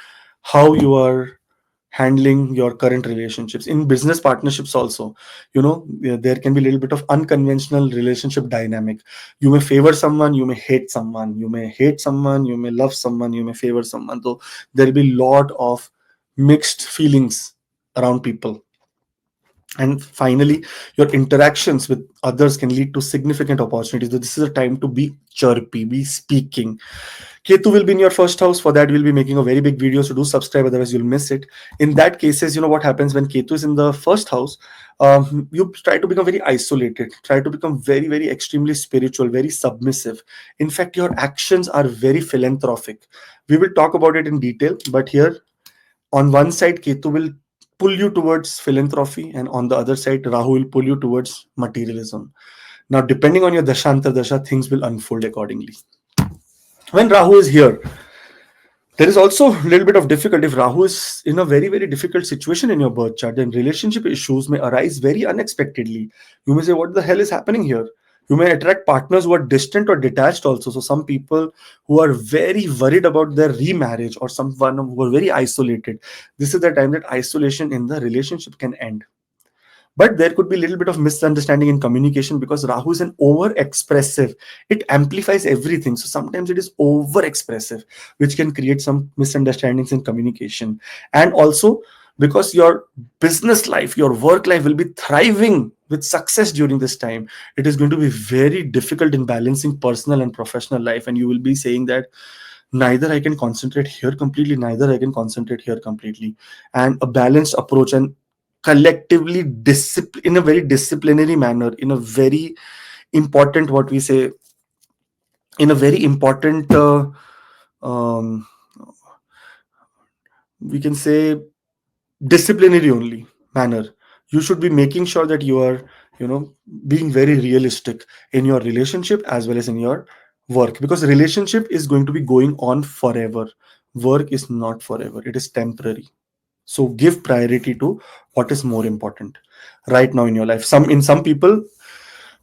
how you are handling your current relationships. In business partnerships also, there can be a little bit of unconventional relationship dynamic. You may favor someone, you may hate someone, you may hate someone, you may love someone, you may favor someone. So there will be a lot of mixed feelings around people. And finally, your interactions with others can lead to significant opportunities. So this is a time to be chirpy, be speaking. Ketu will be in your first house. For that, we'll be making a very big video, so do subscribe, otherwise you'll miss it. In that cases, what happens when Ketu is in the first house, you try to become very isolated, try to become very, very extremely spiritual, very submissive. In fact, your actions are very philanthropic. We will talk about it in detail, but here on one side, Ketu will pull you towards philanthropy, and on the other side, Rahu will pull you towards materialism. Now, depending on your Dashantar Dasha, things will unfold accordingly. When Rahu is here, there is also a little bit of difficulty. If Rahu is in a very, very difficult situation in your birth chart, then relationship issues may arise very unexpectedly. You may say, what the hell is happening here? You may attract partners who are distant or detached also. So some people who are very worried about their remarriage, or someone who are very isolated, this is the time that isolation in the relationship can end. But there could be a little bit of misunderstanding in communication, because Rahu is an over expressive. It amplifies everything. So sometimes it is over expressive, which can create some misunderstandings in communication. And also, because your business life, your work life will be thriving with success during this time, it is going to be very difficult in balancing personal and professional life. And you will be saying that neither I can concentrate here completely, neither I can concentrate here completely. And a balanced approach, and collectively in a very disciplinary manner, in a very important, what we say, in a very important um, we can say disciplinary only manner, you should be making sure that you are being very realistic in your relationship as well as in your work, because relationship is going to be going on forever. Work is not forever, it is temporary. So give priority to what is more important right now in your life. In some people,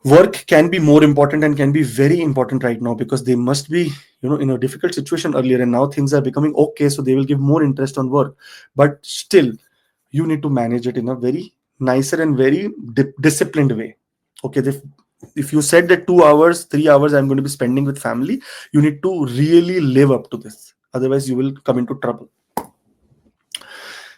work can be more important and can be very important right now, because they must be in a difficult situation earlier, and now things are becoming okay, so they will give more interest on work. But still, you need to manage it in a very nicer and very disciplined way. Okay, if you said that 2 hours, 3 hours I'm going to be spending with family, you need to really live up to this, otherwise you will come into trouble.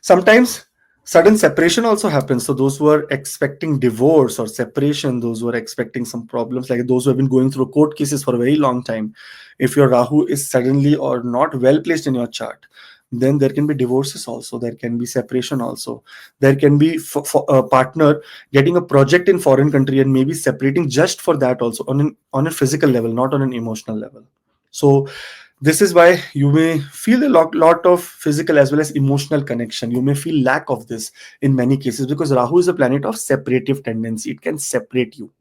Sometimes sudden separation also happens. So those who are expecting divorce or separation, those who are expecting some problems, like those who have been going through court cases for a very long time, if your Rahu is suddenly or not well placed in your chart, then there can be divorces also, there can be separation also, there can be for a partner getting a project in foreign country and maybe separating just for that also, on a physical level, not on an emotional level. So This is why you may feel a lot of physical as well as emotional connection. You may feel lack of this in many cases, because Rahu is a planet of separative tendency. It can separate you.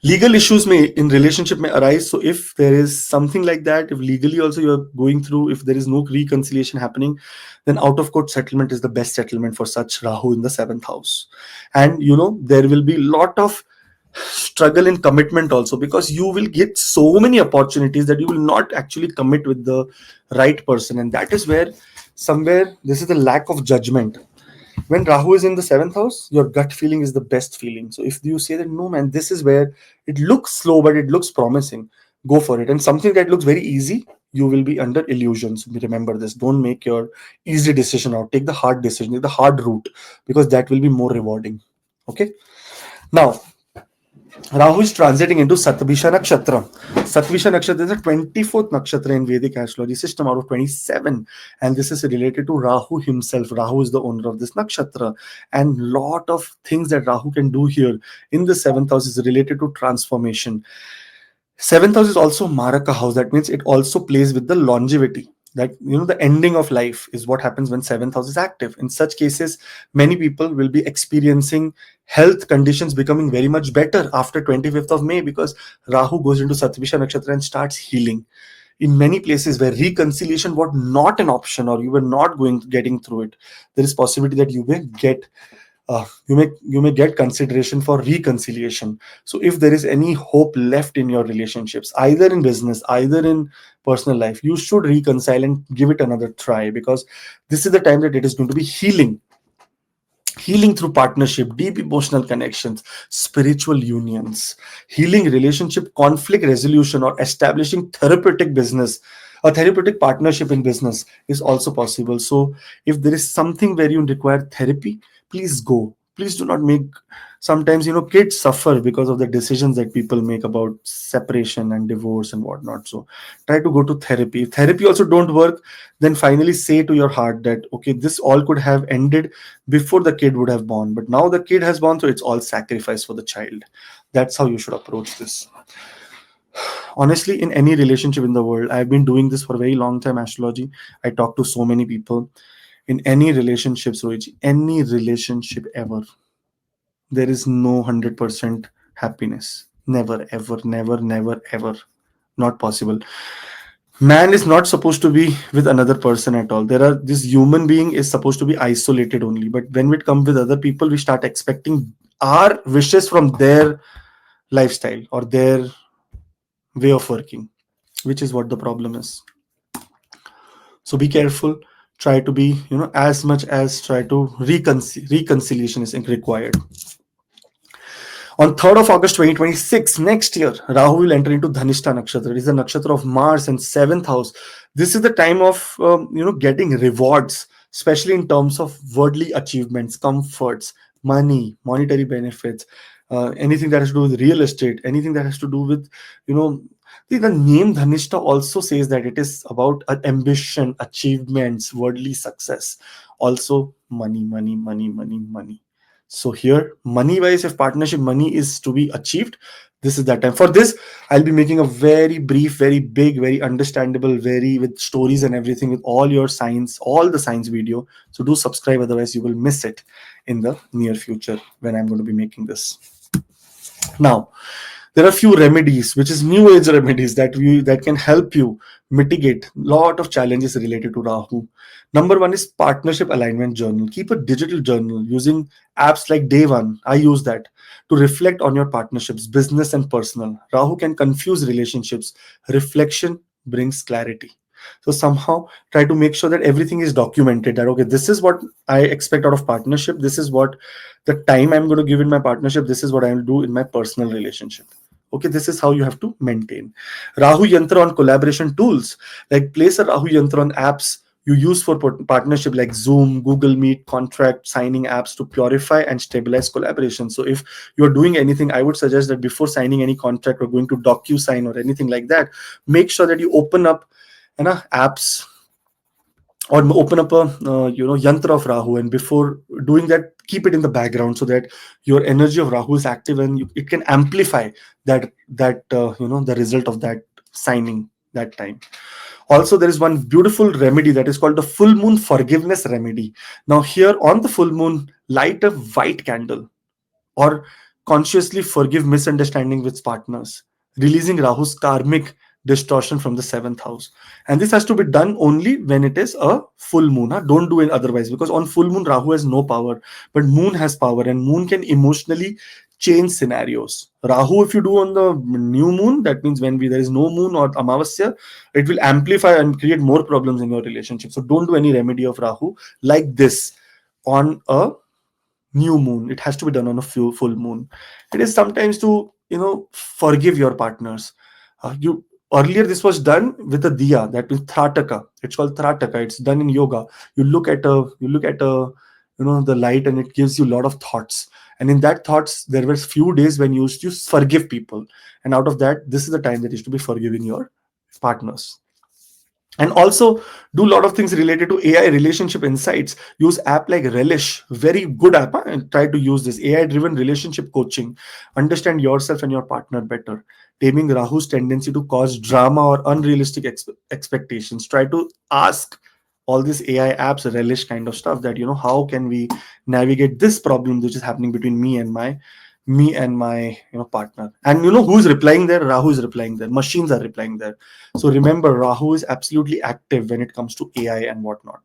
Legal issues may in relationship may arise. So if there is something like that, if legally also you're going through, if there is no reconciliation happening, then out of court settlement is the best settlement for such Rahu in the seventh house. And there will be a lot of struggle in commitment also, because you will get so many opportunities that you will not actually commit with the right person. And that is where somewhere this is the lack of judgment. When Rahu is in the seventh house, your gut feeling is the best feeling. So if you say that, no, man, this is where it looks slow, but it looks promising, go for it. And something that looks very easy, you will be under illusions. Remember this. Don't make your easy decision out. Take the hard decision, take the hard route, because that will be more rewarding. Okay. Now, Rahu is transiting into Satabhisha Nakshatra. Satabhisha Nakshatra is the 24th Nakshatra in Vedic astrology system out of 27. And this is related to Rahu himself. Rahu is the owner of this Nakshatra. And lot of things that Rahu can do here in the 7th house is related to transformation. 7th house is also Maraka house. That means it also plays with the longevity. That the ending of life is what happens when 7th house is active. In such cases, many people will be experiencing health conditions becoming very much better after 25th of May, because Rahu goes into Satabhisha Nakshatra and starts healing. In many places where reconciliation was not an option, or you were not getting through it, there is possibility that you may get consideration for reconciliation. So if there is any hope left in your relationships, either in business, either in personal life, you should reconcile and give it another try, because this is the time that it is going to be healing through partnership, deep emotional connections, spiritual unions, healing relationship, conflict resolution, or establishing therapeutic business. A therapeutic partnership in business is also possible. So if there is something where you require therapy, please go. Please do not make. Sometimes kids suffer because of the decisions that people make about separation and divorce and whatnot. So try to go to therapy. If therapy also don't work, then finally say to your heart that, okay, this all could have ended before the kid would have born, but now the kid has born, so it's all sacrifice for the child. That's how you should approach this. Honestly, in any relationship in the world, I've been doing this for a very long time, astrology. I talk to so many people. In any relationships, Rohit, any relationship ever, there is no 100% happiness. Never, ever, never, never, ever. Not possible. Man is not supposed to be with another person at all. This human being is supposed to be isolated only. But when we come with other people, we start expecting our wishes from their lifestyle or their way of working, which is what the problem is. So be careful. Try to be, as much as try to reconciliation is required. On 3rd of August 2026, next year, Rahu will enter into Dhanishta Nakshatra. It is the nakshatra of Mars and 7th house. This is the time of, getting rewards, especially in terms of worldly achievements, comforts, money, monetary benefits, anything that has to do with real estate, anything that has to do with, the name Dhanishta also says that it is about ambition, achievements, worldly success. Also, money, money, money, money, money. So here, money wise, if partnership money is to be achieved, this is that time. For this, I'll be making a very brief, very big, very understandable, very with stories and everything, with all your signs, all the signs video. So do subscribe, otherwise you will miss it in the near future when I'm going to be making this. Now, there are a few remedies, which is new age remedies that can help you mitigate lot of challenges related to Rahu. Number one is partnership alignment journal. Keep a digital journal using apps like Day One. I use that to reflect on your partnerships, business and personal. Rahu can confuse relationships. Reflection brings clarity. So somehow try to make sure that everything is documented, that okay, this is what I expect out of partnership, this is what the time I'm going to give in my partnership, this is what I will do in my personal relationship. Okay, this is how you have to maintain. Rahu Yantra on collaboration tools, like place a Rahu Yantra on apps you use for partnership like Zoom, Google Meet, contract signing apps to purify and stabilize collaboration. So if you're doing anything, I would suggest that before signing any contract or going to DocuSign or anything like that, make sure that you open up apps or open up a yantra of Rahu, and before doing that, keep it in the background so that your energy of Rahu is active, and it can amplify that the result of that signing, that time. Also, there is one beautiful remedy that is called the full moon forgiveness remedy. Now, here on the full moon, light a white candle or consciously forgive misunderstanding with partners, releasing Rahu's karmic distortion from the seventh house. And this has to be done only when it is a full moon. Huh? Don't do it otherwise, because on full moon, Rahu has no power, but moon has power, and moon can emotionally change scenarios. Rahu, if you do on the new moon, that means when there is no moon or Amavasya, it will amplify and create more problems in your relationship. So don't do any remedy of Rahu like this on a new moon. It has to be done on a full moon. It is sometimes to forgive your partners. You Earlier this was done with a diya, that means trataka. It's called trataka. It's done in yoga. You look at a the light, and it gives you a lot of thoughts, and in that thoughts there were few days when you used to forgive people, and out of that, this is the time that is to be forgiving your partners. And also do a lot of things related to AI relationship insights. Use app like Relish, very good app, and try to use this AI driven relationship coaching. Understand yourself and your partner better. Taming Rahu's tendency to cause drama or unrealistic expectations. Try to ask all these AI apps, Relish kind of stuff, that how can we navigate this problem which is happening between me and my partner. And who's replying there? Rahu is replying there, machines are replying there. So remember, Rahu is absolutely active when it comes to AI and whatnot.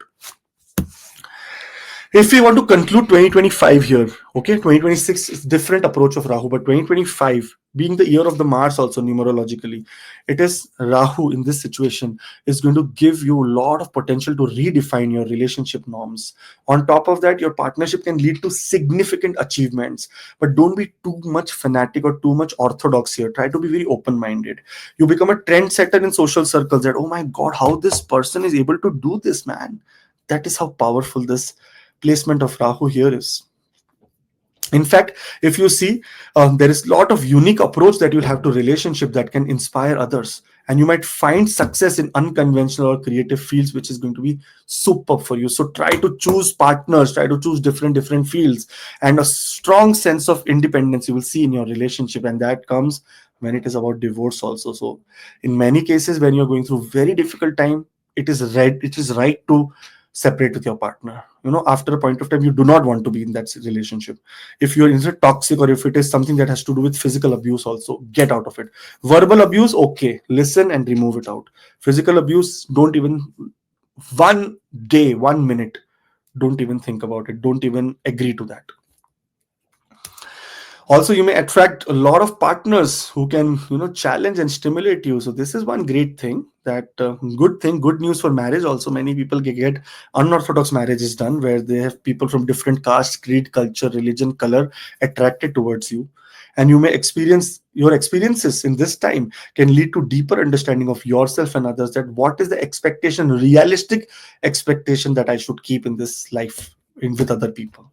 If we want to conclude 2025 here, okay, 2026 is different approach of Rahu, but 2025 being the year of the Mars also numerologically, it is Rahu in this situation is going to give you a lot of potential to redefine your relationship norms. On top of that, your partnership can lead to significant achievements, but don't be too much fanatic or too much orthodox here. Try to be very open-minded. You become a trendsetter in social circles that, oh my God, how this person is able to do this, man. That is how powerful this placement of Rahu here is. In fact, if you see, there is a lot of unique approach that you'll have to relationship that can inspire others, and you might find success in unconventional or creative fields, which is going to be super for you. So try to choose partners, try to choose different fields, and a strong sense of independence you will see in your relationship, and that comes when it is about divorce also. So in many cases, when you're going through very difficult time, it is right to separate with your partner. After a point of time, you do not want to be in that relationship. If you're in a toxic, or if it is something that has to do with physical abuse, also get out of it. Verbal abuse, okay, listen and remove it out. Physical abuse, don't even, 1 day, 1 minute, don't even think about it, don't even agree to that. Also, you may attract a lot of partners who can challenge and stimulate you. So this is one great thing, that good news for marriage. Also, many people get unorthodox marriages done, where they have people from different caste, creed, culture, religion, color attracted towards you. And you may experience, your experiences in this time can lead to deeper understanding of yourself and others, that what is the expectation, realistic expectation, that I should keep in this life with other people.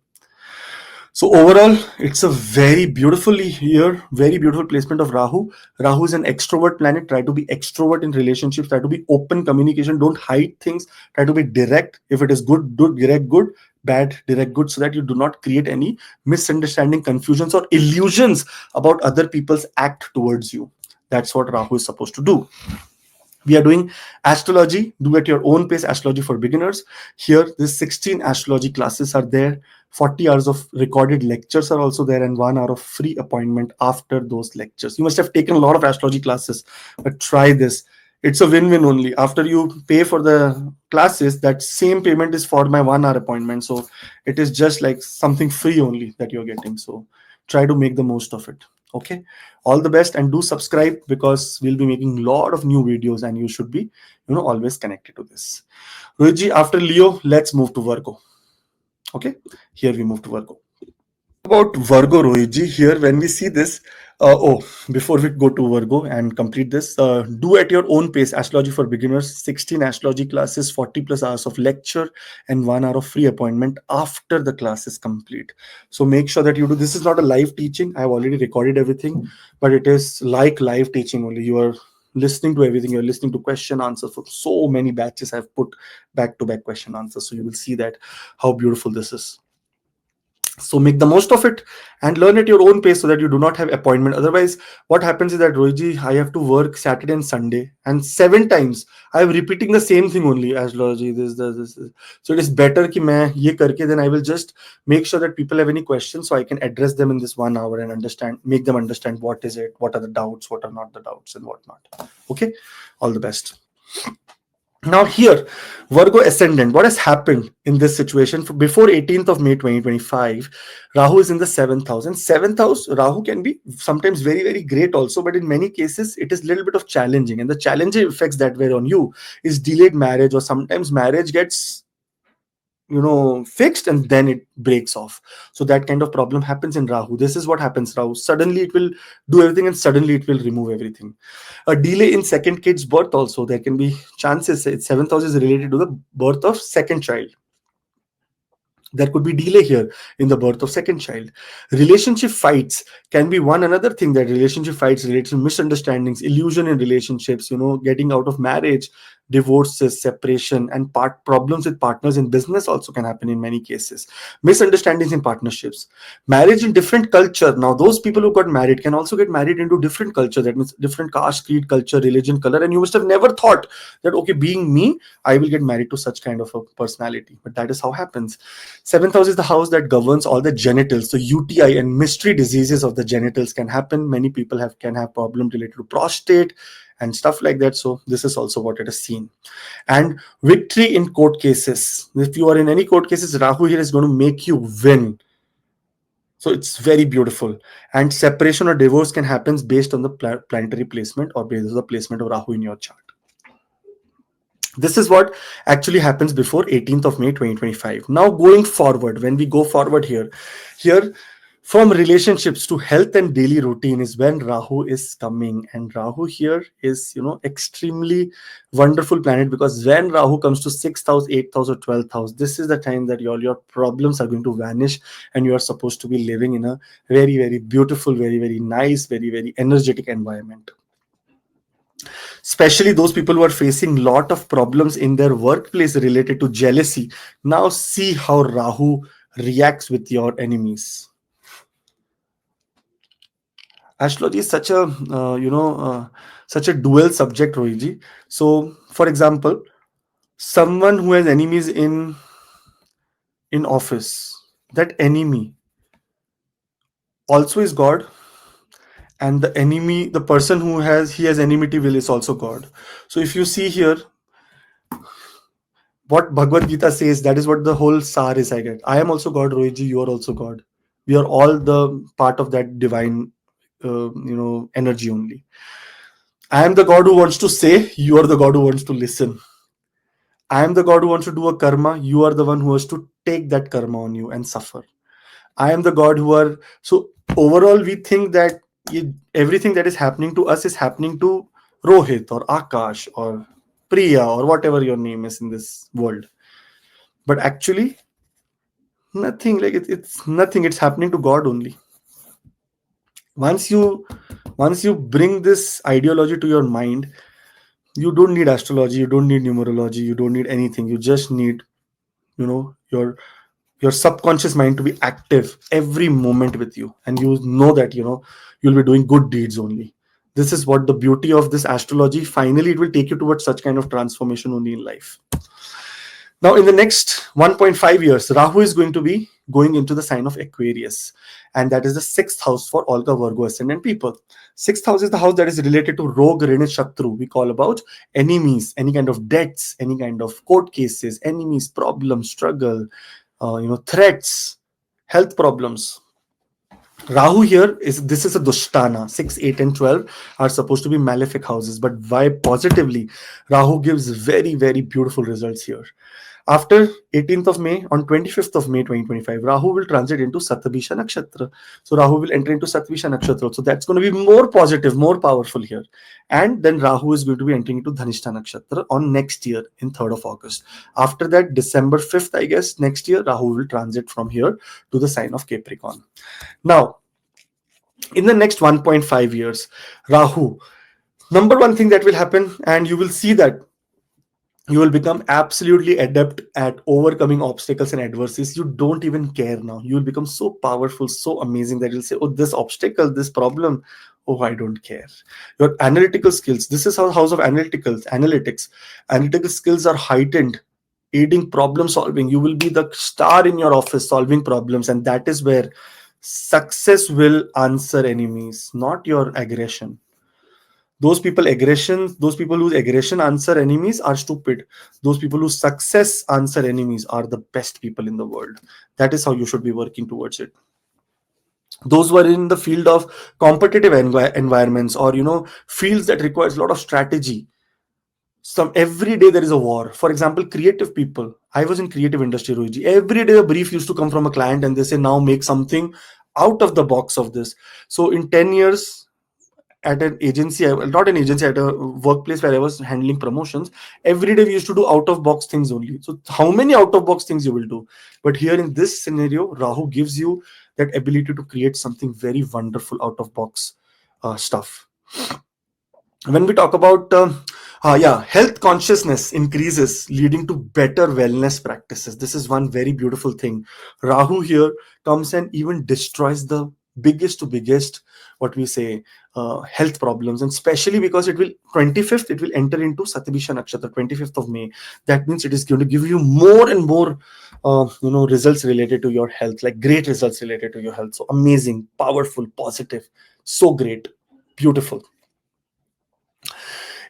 So overall, it's a very beautiful year, very beautiful placement of Rahu. Rahu is an extrovert planet. Try to be extrovert in relationships. Try to be open communication. Don't hide things. Try to be direct. If it is good, do direct good. Bad, direct good, so that you do not create any misunderstanding, confusions, or illusions about other people's act towards you. That's what Rahu is supposed to do. We are doing astrology, do at your own pace, astrology for beginners. Here, these 16 astrology classes are there. 40 hours of recorded lectures are also there, and 1 hour of free appointment after those lectures. You must have taken a lot of astrology classes, but try this. It's a win-win only. After you pay for the classes, that same payment is for my 1 hour appointment. So it is just like something free only that you're getting. So try to make the most of it. Okay, all the best, and do subscribe, because we'll be making a lot of new videos, and you should be always connected to this. Rohitji, after Leo, let's move to Virgo. Okay, here we move to Virgo. About Virgo, Rohitji, here when we see this, before we go to Virgo and complete this, do at your own pace, astrology for beginners, 16 astrology classes, 40 plus hours of lecture, and 1 hour of free appointment after the class is complete. So make sure that you do. This is not a live teaching. I've already recorded everything, but it is like live teaching only. You are listening to everything. You're listening to question answers for so many batches. I've put back to back question answers. So you will see that how beautiful this is. So make the most of it and learn at your own pace so that you do not have appointment. Otherwise, what happens is that Rohiji, I have to work Saturday and Sunday, and 7 times I am repeating the same thing only. Astrology, this. So it is better कि मैं ये करके, then I will just make sure that people have any questions so I can address them in this 1 hour and understand, make them understand what is it, what are the doubts, what are not the doubts, and what not. Okay, all the best. Now here, Virgo ascendant, what has happened in this situation? Before 18th of May 2025, Rahu is in the 7th house. And 7th house, Rahu can be sometimes very, very great also, but in many cases, it is a little bit of challenging. And the challenging effects that were on you is delayed marriage, or sometimes marriage gets fixed and then it breaks off. So that kind of problem happens in Rahu. This is what happens. Rahu, suddenly it will do everything and suddenly it will remove everything. A delay in second kid's birth also, there can be chances. 7th house is related to the birth of second child. There could be delay here in the birth of second child. Relationship fights can be one another thing, that relationship fights relate to misunderstandings, illusion in relationships, getting out of marriage, divorces, separation, and problems with partners in business also can happen in many cases. Misunderstandings in partnerships, marriage in different culture. Now those people who got married can also get married into different culture. That means different caste, creed, culture, religion, color, and you must have never thought that, okay, being me, I will get married to such kind of a personality. But that is how happens. 7th house is the house that governs all the genitals. So UTI and mystery diseases of the genitals can happen. Many people can have problems related to prostate and stuff like that. So this is also what it is seen. And victory in court cases. If you are in any court cases, Rahu here is going to make you win. So it's very beautiful. And separation or divorce can happen based on the planetary placement or based on the placement of Rahu in your chart. This is what actually happens before 18th of May 2025. Now going forward, when we go forward here from relationships to health and daily routine is when Rahu is coming. And Rahu here is, extremely wonderful planet, because when Rahu comes to 6th house, 8th house, or 12th house, this is the time that all your problems are going to vanish and you are supposed to be living in a very, very beautiful, very, very nice, very, very energetic environment. Especially those people who are facing lot of problems in their workplace related to jealousy. Now see how Rahu reacts with your enemies. Astrology is such a such a dual subject, Rohiji. So for example, someone who has enemies in office, that enemy also is God, and the enemy, the person who has enmity will, is also God. So if you see here what Bhagavad Gita says, that is what the whole sar is. I am also God, Rohiji, you are also God. We are all the part of that divine energy only. I am the God who wants to say, you are the God who wants to listen. I am the God who wants to do a karma, you are the one who has to take that karma on you and suffer. I am the God who are. So overall we think that everything that is happening to us is happening to Rohit or Akash or Priya or whatever your name is in this world. But actually nothing, like it's nothing, it's happening to God only. Once you bring this ideology to your mind, you don't need astrology, you don't need numerology, you don't need anything. You just need your subconscious mind to be active every moment with you, and you know that you'll be doing good deeds only. This is what the beauty of this astrology. Finally it will take you towards such kind of transformation only in life. Now, in the next 1.5 years, Rahu is going to be going into the sign of Aquarius, and that is the 6th house for all the Virgo ascendant people. 6th house is the house that is related to Rog, Rene, Shatru. We call about enemies, any kind of debts, any kind of court cases, enemies, problems, struggle, threats, health problems. Rahu here this is a Dushtana. 6, 8, and 12 are supposed to be malefic houses, but why positively? Rahu gives very, very beautiful results here. After 18th of May, on 25th of May 2025, Rahu will transit into Satabisha Nakshatra. So Rahu will enter into Satabisha Nakshatra. So that's going to be more positive, more powerful here. And then Rahu is going to be entering into Dhanishta Nakshatra on next year in 3rd of August. After that, December 5th, I guess, next year, Rahu will transit from here to the sign of Capricorn. Now, in the next 1.5 years, Rahu, number one thing that will happen, and you will see that You will become absolutely adept at overcoming obstacles and adversities. You don't even care now. You will become so powerful, so amazing that you'll say, oh, this obstacle, this problem, oh, I don't care. Your analytical skills, this is how house of analytics. Analytical skills are heightened, aiding problem solving. You will be the star in your office solving problems, and that is where success will answer enemies, not your aggression. Those people whose aggression answer enemies are stupid. Those people whose success answer enemies are the best people in the world. That is how you should be working towards it. Those who are in the field of competitive environments, or fields that requires a lot of strategy, some every day there is a war. For example, creative people. I was in creative industry, Rohiji. Every day a brief used to come from a client and they say, now make something out of the box of this. So in 10 years at an agency, not an agency, at a workplace where I was handling promotions, every day we used to do out of box things only. So how many out of box things you will do? But here in this scenario, Rahu gives you that ability to create something very wonderful out of box stuff. When we talk about health consciousness increases, leading to better wellness practices. This is one very beautiful thing. Rahu here comes and even destroys the biggest what we say health problems, and especially because it will 25th, it will enter into Satabisha Nakshatra, 25th of May. That means it is going to give you more and more results related to your health, like great results related to your health. So amazing, powerful, positive, so great, beautiful.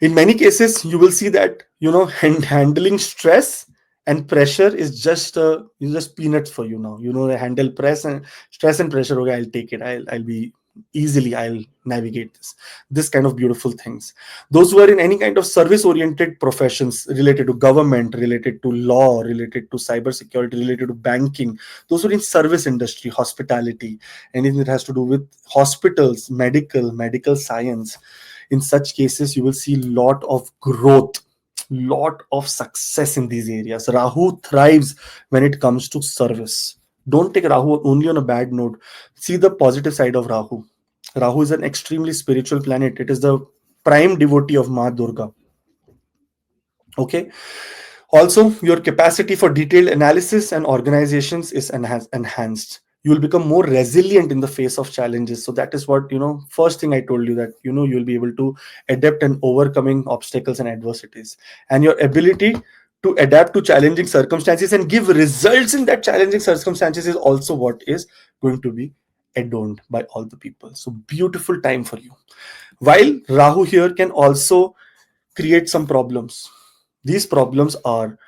In many cases you will see that handling stress and pressure is just peanuts for you now. I handle press and stress and pressure. Okay, I'll take it. I'll be easily, I'll navigate this kind of beautiful things. Those who are in any kind of service oriented professions, related to government, related to law, related to cyber security, related to banking, those who are in service industry, hospitality, anything that has to do with hospitals, medical science, in such cases you will see lot of growth, lot of success in these areas. Rahu thrives when it comes to service. Don't take Rahu only on a bad note. See the positive side of Rahu. Rahu is an extremely spiritual planet. It is the prime devotee of Ma Durga. Okay. Also, your capacity for detailed analysis and organizations is enhanced. You will become more resilient in the face of challenges. So that is what, first thing I told you, that, you'll be able to adapt and overcoming obstacles and adversities. And your ability to adapt to challenging circumstances and give results in that challenging circumstances is also what is going to be adorned by all the people. So beautiful time for you. While Rahu here can also create some problems. These problems are,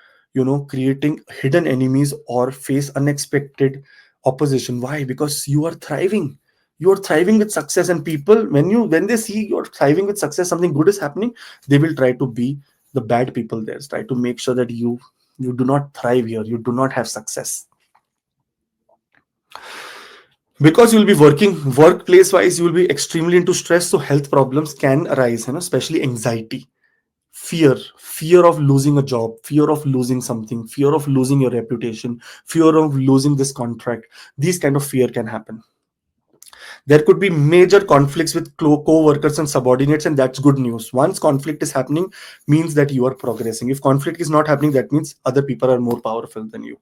creating hidden enemies or face unexpected opposition. Why? Because you are thriving. You are thriving with success, and people, when they see you're thriving with success, something good is happening, they will try to be the bad people there, try to make sure that you do not thrive here, you do not have success. Because you'll be working workplace wise, you will be extremely into stress, so health problems can arise, especially anxiety, fear of losing a job, fear of losing something, fear of losing your reputation, fear of losing this contract. These kind of fear can happen. There could be major conflicts with co-workers and subordinates, and that's good news. Once conflict is happening, means that you are progressing. If conflict is not happening, that means other people are more powerful than you.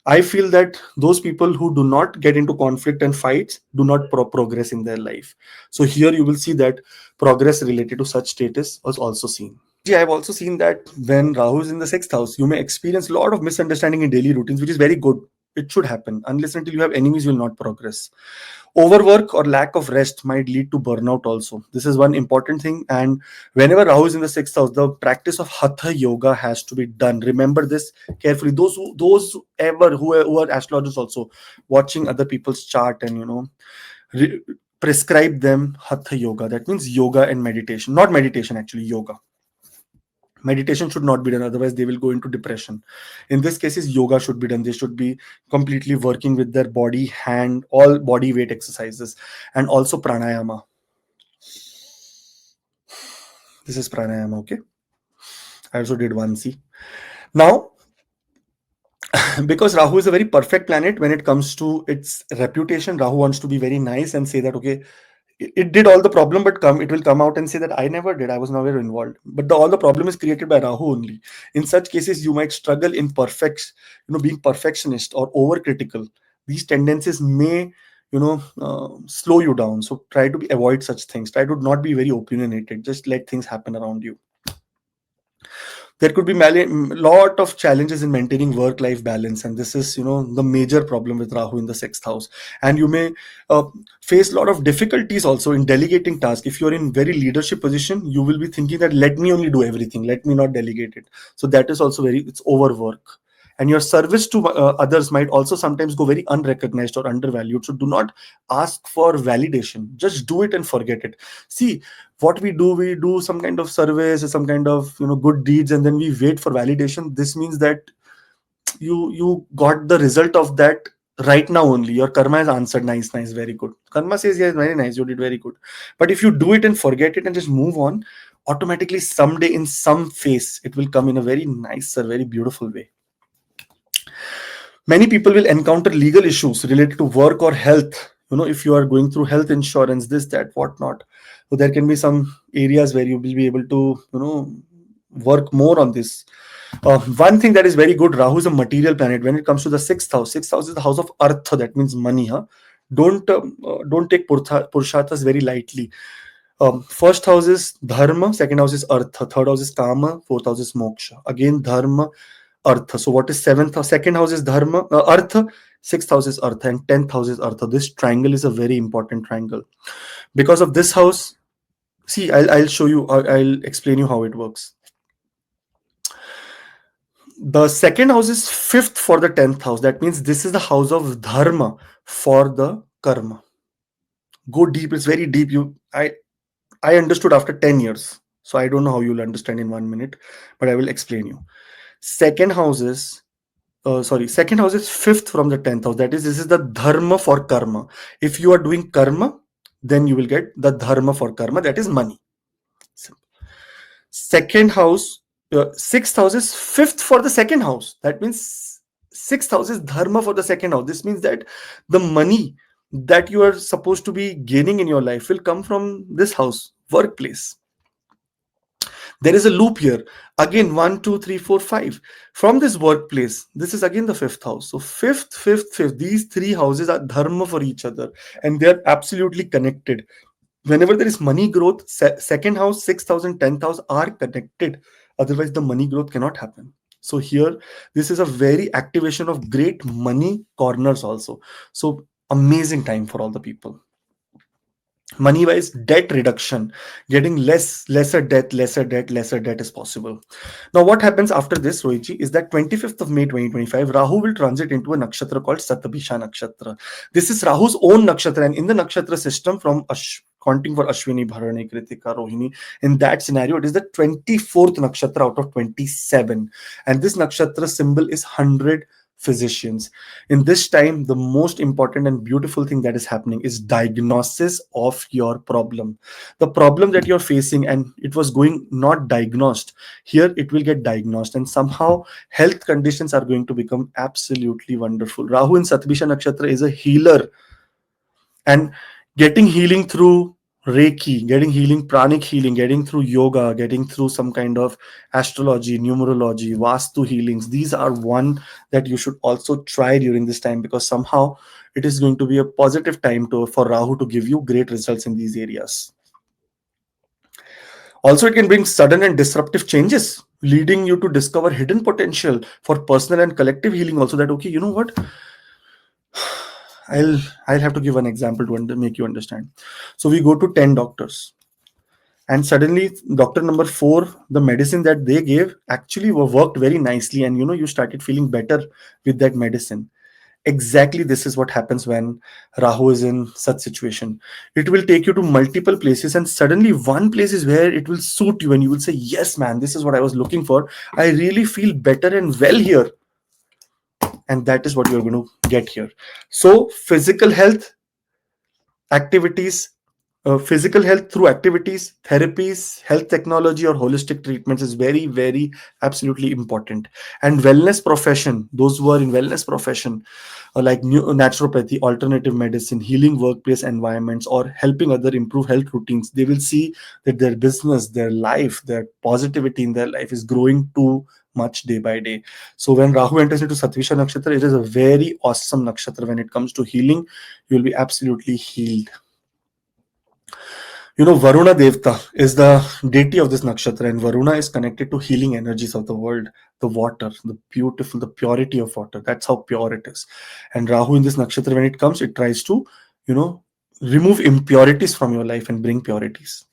I feel that those people who do not get into conflict and fights do not progress in their life. So here you will see that progress related to such status was also seen. I've also seen that when Rahu is in the sixth house, you may experience a lot of misunderstanding in daily routines, which is very good. It should happen. Unless until you have enemies, you will not progress. Overwork or lack of rest might lead to burnout also. This is one important thing. And whenever Rahu is in the sixth house, the practice of Hatha Yoga has to be done. Remember this carefully. Those who are astrologers also, watching other people's chart and re- prescribe them Hatha Yoga. That means yoga and meditation. Not meditation, actually, yoga. Meditation should not be done, otherwise they will go into depression. In this cases, yoga should be done. They should be completely working with their body, hand, all body weight exercises, and also pranayama. This is pranayama. Okay, I also did one. See, now because Rahu is a very perfect planet when it comes to its reputation, Rahu wants to be very nice and say that, okay, it did all the problem, but it will come out and say that I never did, I was never involved. But all the problem is created by Rahu only. In such cases, you might struggle in being perfectionist or overcritical. These tendencies may slow you down. So try to avoid such things. Try to not be very opinionated. Just let things happen around you. There could be lot of challenges in maintaining work life balance, and this is the major problem with Rahu in the sixth house. And you may uh, face a lot of difficulties also in delegating tasks. If you're in very leadership position, you will be thinking that let me only do everything, let me not delegate it. So that is also it's overwork, and your service to others might also sometimes go very unrecognized or undervalued. So do not ask for validation, just do it and forget it. See, what we do some kind of service or some kind of good deeds, and then we wait for validation. This means that you got the result of that right now only. Your karma has answered, nice, nice, very good. Karma says yes, very nice, you did very good. But if you do it and forget it and just move on, automatically someday in some phase it will come in a very nicer, very beautiful way. Many people will encounter legal issues related to work or health. If you are going through health insurance, this, that, whatnot. So there can be some areas where you will be able to work more on this. One thing that is very good, Rahu is a material planet. When it comes to the sixth house is the house of artha, that means money. Don't take purusharthas very lightly. First house is dharma, second house is artha, third house is kama, fourth house is moksha. Again, dharma, artha. So what is seventh house? Second house is dharma, artha, sixth house is artha, and 10th house is artha. This triangle is a very important triangle. Because of this house, see, I'll show you, I'll explain you how it works. The second house is fifth for the 10th house. That means this is the house of dharma for the karma. Go deep, it's very deep. I understood after 10 years. So I don't know how you'll understand in 1 minute, but I will explain you. Second house is second house is fifth from the 10th house. That is, this is the dharma for karma. If you are doing karma, then you will get the dharma for karma, that is money. Second house, sixth house is fifth for the second house. That means sixth house is dharma for the second house. This means that the money that you are supposed to be gaining in your life will come from this house, workplace. There is a loop here. Again, 1, 2, 3, 4, 5. From this workplace, this is again the fifth house. So fifth, fifth, fifth. These three houses are dharma for each other, and they are absolutely connected. Whenever there is money growth, second house, 6th house, and 10th house are connected. Otherwise, the money growth cannot happen. So here, this is a very activation of great money corners also. So amazing time for all the people. Money wise, debt reduction, getting lesser debt is possible. Now what happens after this, Rohitji, is that 25th of May 2025, Rahu will transit into a nakshatra called Satabhisha nakshatra. This is Rahu's own nakshatra, and in the nakshatra system, from counting for Ashwini, Bharani, Kritika, Rohini, in that scenario it is the 24th nakshatra out of 27, and this nakshatra symbol is 100 physicians. In this time, the most important and beautiful thing that is happening is diagnosis of your problem. The problem that you're facing and it was going not diagnosed, here it will get diagnosed, and somehow health conditions are going to become absolutely wonderful. Rahu in Satabhisha nakshatra is a healer, and getting healing through Reiki, getting healing, pranic healing, getting through yoga, getting through some kind of astrology, numerology, Vastu healings. These are one that you should also try during this time, because somehow it is going to be a positive time for Rahu to give you great results in these areas. Also, it can bring sudden and disruptive changes, leading you to discover hidden potential for personal and collective healing. Also, that okay, you know what? I'll have to give an example to make you understand. So we go to 10 doctors, and suddenly doctor number 4, the medicine that they gave actually worked very nicely, and you started feeling better with that medicine. Exactly, this is what happens when Rahu is in such situation. It will take you to multiple places, and suddenly one place is where it will suit you, and you will say, yes man, this is what I was looking for. I really feel better and well here. And that is what you're going to get here. So physical health activities, Physical health through activities, therapies, health technology, or holistic treatments is very, very absolutely important. And wellness profession, those who are in wellness profession, like naturopathy, alternative medicine, healing workplace environments, or helping other improve health routines, they will see that their business, their life, their positivity in their life is growing too much day by day. So when Rahu enters into Satvisha Nakshatra, it is a very awesome nakshatra when it comes to healing. You will be absolutely healed. Varuna Devta is the deity of this nakshatra, and Varuna is connected to healing energies of the world, the water, the beautiful, the purity of water. That's how pure it is. And Rahu in this nakshatra, when it comes, it tries to, you know, remove impurities from your life and bring purities.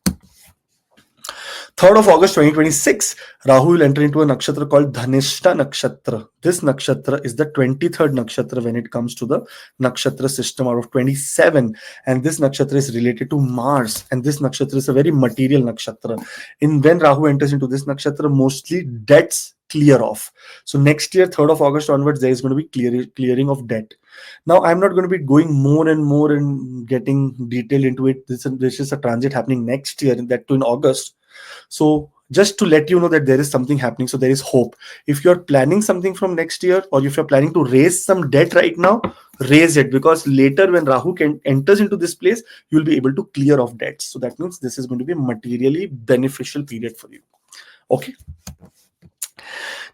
3rd of August 2026, Rahu will enter into a nakshatra called Dhanishta Nakshatra. This nakshatra is the 23rd nakshatra when it comes to the nakshatra system out of 27. And this nakshatra is related to Mars. And this nakshatra is a very material nakshatra. When Rahu enters into this nakshatra, mostly debts clear off. So next year, 3rd of August onwards, there is going to be clearing of debt. Now, I'm not going to be going more and more and getting detailed into it. This is a transit happening next year, and that too in August. So just to let you know that there is something happening, so there is hope. If you're planning something from next year, or if you're planning to raise some debt right now, raise it, because later when Rahu enters into this place, you'll be able to clear off debts. So that means this is going to be a materially beneficial period for you. Okay.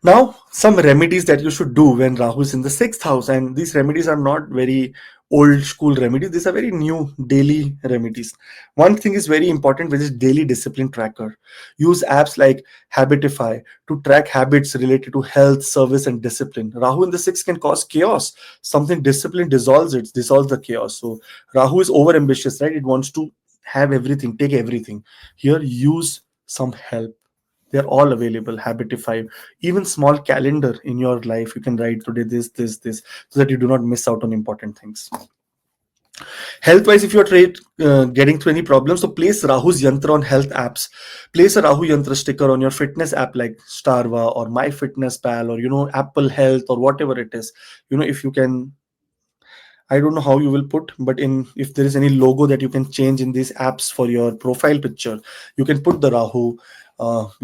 Now, some remedies that you should do when Rahu is in the 6th house, and these remedies are not very old school remedies, these are very new daily remedies. One thing is very important, which is daily discipline tracker. Use apps like Habitify to track habits related to health, service, and discipline. Rahu in the 6th can cause chaos. Something discipline dissolves the chaos. So Rahu is over ambitious, right? It wants to have everything, take everything. Here, use some help. They're all available. Habitify, even small calendar in your life, you can write today this, so that you do not miss out on important things. Health wise, if you're getting through any problems, so place Rahu's Yantra on health apps. Place a Rahu Yantra sticker on your fitness app like Starva or MyFitnessPal, or Apple Health, or whatever it is. If you can, I don't know how you will put, but if there is any logo that you can change in these apps for your profile picture, you can put the Rahu, Rahu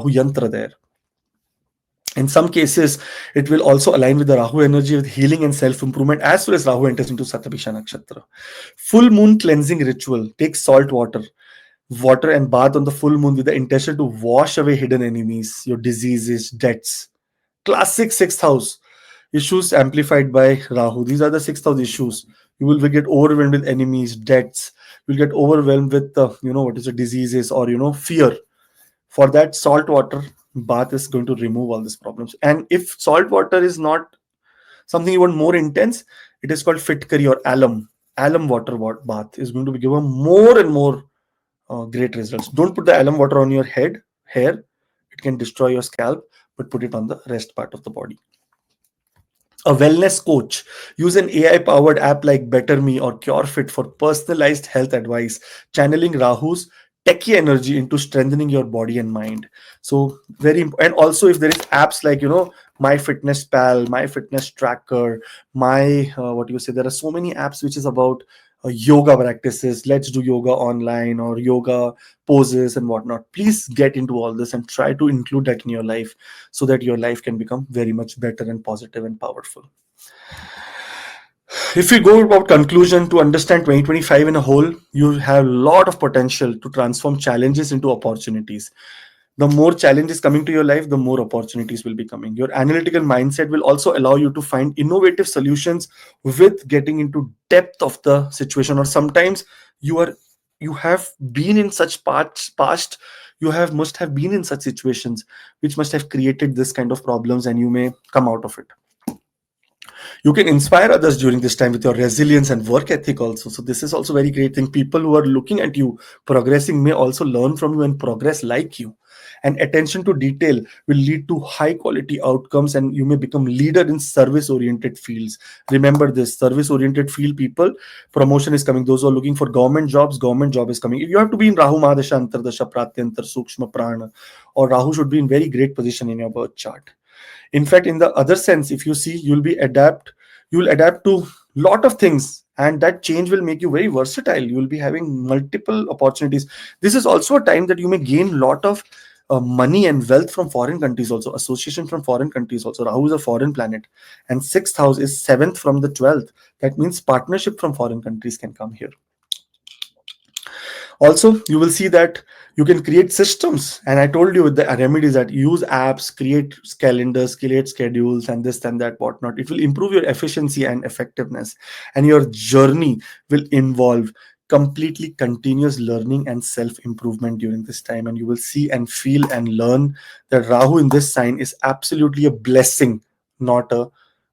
Yantra there. In some cases, it will also align with the Rahu energy with healing and self-improvement as soon as Rahu enters into Satabhisha Nakshatra. Full moon cleansing ritual. Take salt water and bath on the full moon with the intention to wash away hidden enemies, your diseases, debts. Classic 6th house issues amplified by Rahu. These are the 6th house issues. You will get overwhelmed with enemies, debts. You'll get overwhelmed with diseases, or fear. For that, salt water bath is going to remove all these problems. And if salt water is not something you want more intense, it is called fitkari or alum water bath is going to be given more and more great results. Don't put the alum water on your hair. It can destroy your scalp, but put it on the rest part of the body. A wellness coach. Use an AI powered app like Better Me or CureFit for personalized health advice, channeling Rahu's techie energy into strengthening your body and mind. So very important. And also, if there is apps like MyFitnessPal, My Fitness Tracker, there are so many apps which is about yoga practices. Let's do yoga online, or yoga poses and whatnot. Please get into all this and try to include that in your life, so that your life can become very much better and positive and powerful. If we go about conclusion, to understand 2025 in a whole, you have a lot of potential to transform challenges into opportunities. The more challenges coming to your life, the more opportunities will be coming. Your analytical mindset will also allow you to find innovative solutions with getting into depth of the situation. Or sometimes you have been in such past, must have been in such situations which must have created this kind of problems, and you may come out of it. You can inspire others during this time with your resilience and work ethic also. So this is also very great thing. People who are looking at you progressing may also learn from you and progress like you. And attention to detail will lead to high quality outcomes, and you may become leader in service oriented fields. Remember this, service oriented field people, promotion is coming. Those who are looking for government job is coming. If you have to be in Rahu Mahadasha, Antardasha, Pratyantar, Sukshma Prana, or Rahu should be in very great position in your birth chart. In fact, in the other sense, if you see, you'll adapt to lot of things and that change will make you very versatile. You will be having multiple opportunities. This is also a time that you may gain lot of money and wealth from foreign countries, also association from foreign countries. Also, Rahu is a foreign planet, and sixth house is seventh from the 12th. That means partnership from foreign countries can come here. Also, you will see that you can create systems, and I told you with the remedies that use apps, create calendars, create schedules, and this and that whatnot. It will improve your efficiency and effectiveness, and your journey will involve completely continuous learning and self improvement during this time. And you will see and feel and learn that Rahu in this sign is absolutely a blessing, not a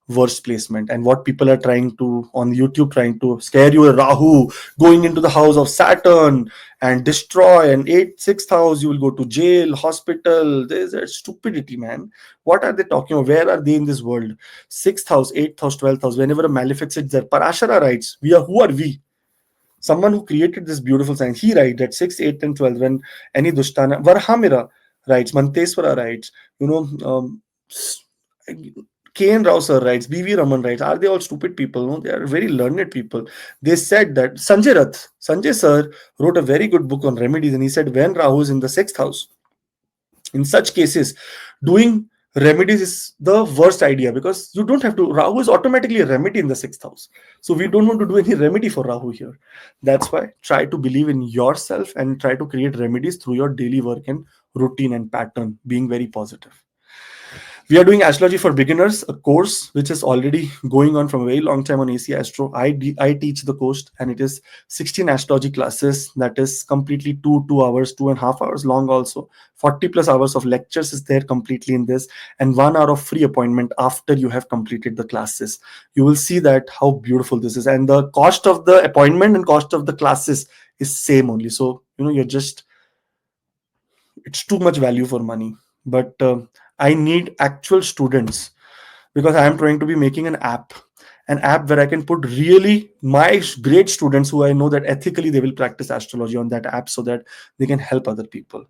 worst placement. And what people are trying to on YouTube, trying to scare you, Rahu going into the house of Saturn and destroy, and sixth house, you will go to jail, hospital. There's a stupidity, man. What are they talking about? Where are they in this world? Sixth house, eighth house, 12th house, whenever a malefic sits there, Parashara writes, we are, who are we? Someone who created this beautiful sign, he writes that 6, 8, and 12, when any Dushtana, Varhamira writes, Manteswara writes, you know, K.N. Rao sir writes, B.V. Raman writes, are they all stupid people? No, they are very learned people. They said that Sanjay sir wrote a very good book on remedies, and he said when Rahu is in the sixth house, in such cases, doing remedies is the worst idea, because you don't have to. Rahu is automatically a remedy in the sixth house. So we don't want to do any remedy for Rahu here. That's why try to believe in yourself and try to create remedies through your daily work and routine and pattern, being very positive. We are doing astrology for beginners, a course which is already going on from a very long time on AC Astro. I teach the course, and it is 16 astrology classes. That is completely 2 hours, 2.5 hours long. Also 40 plus hours of lectures is there completely in this, and 1 hour of free appointment after you have completed the classes. You will see that how beautiful this is, and the cost of the appointment and cost of the classes is same only. So you're just, it's too much value for money. But I need actual students, because I am trying to be making an app where I can put really my great students who I know that ethically they will practice astrology on that app, so that they can help other people.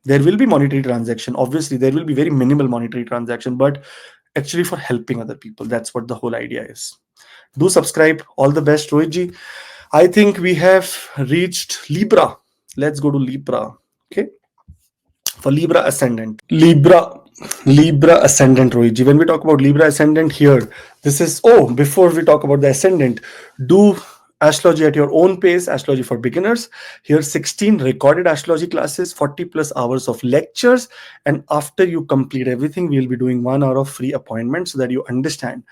There will be monetary transaction, obviously there will be very minimal monetary transaction, but actually for helping other people. That's what the whole idea is. Do subscribe. All the best, Rohitji. I think we have reached Libra. Let's go to Libra. Okay, for Libra ascendant. Libra ascendant, Rohitji. When we talk about Libra ascendant here, this is, oh, before we talk about the ascendant, do astrology at your own pace, astrology for beginners. Here 16 recorded astrology classes, 40 plus hours of lectures, and after you complete everything, we will be doing 1 hour of free appointment, so that you understand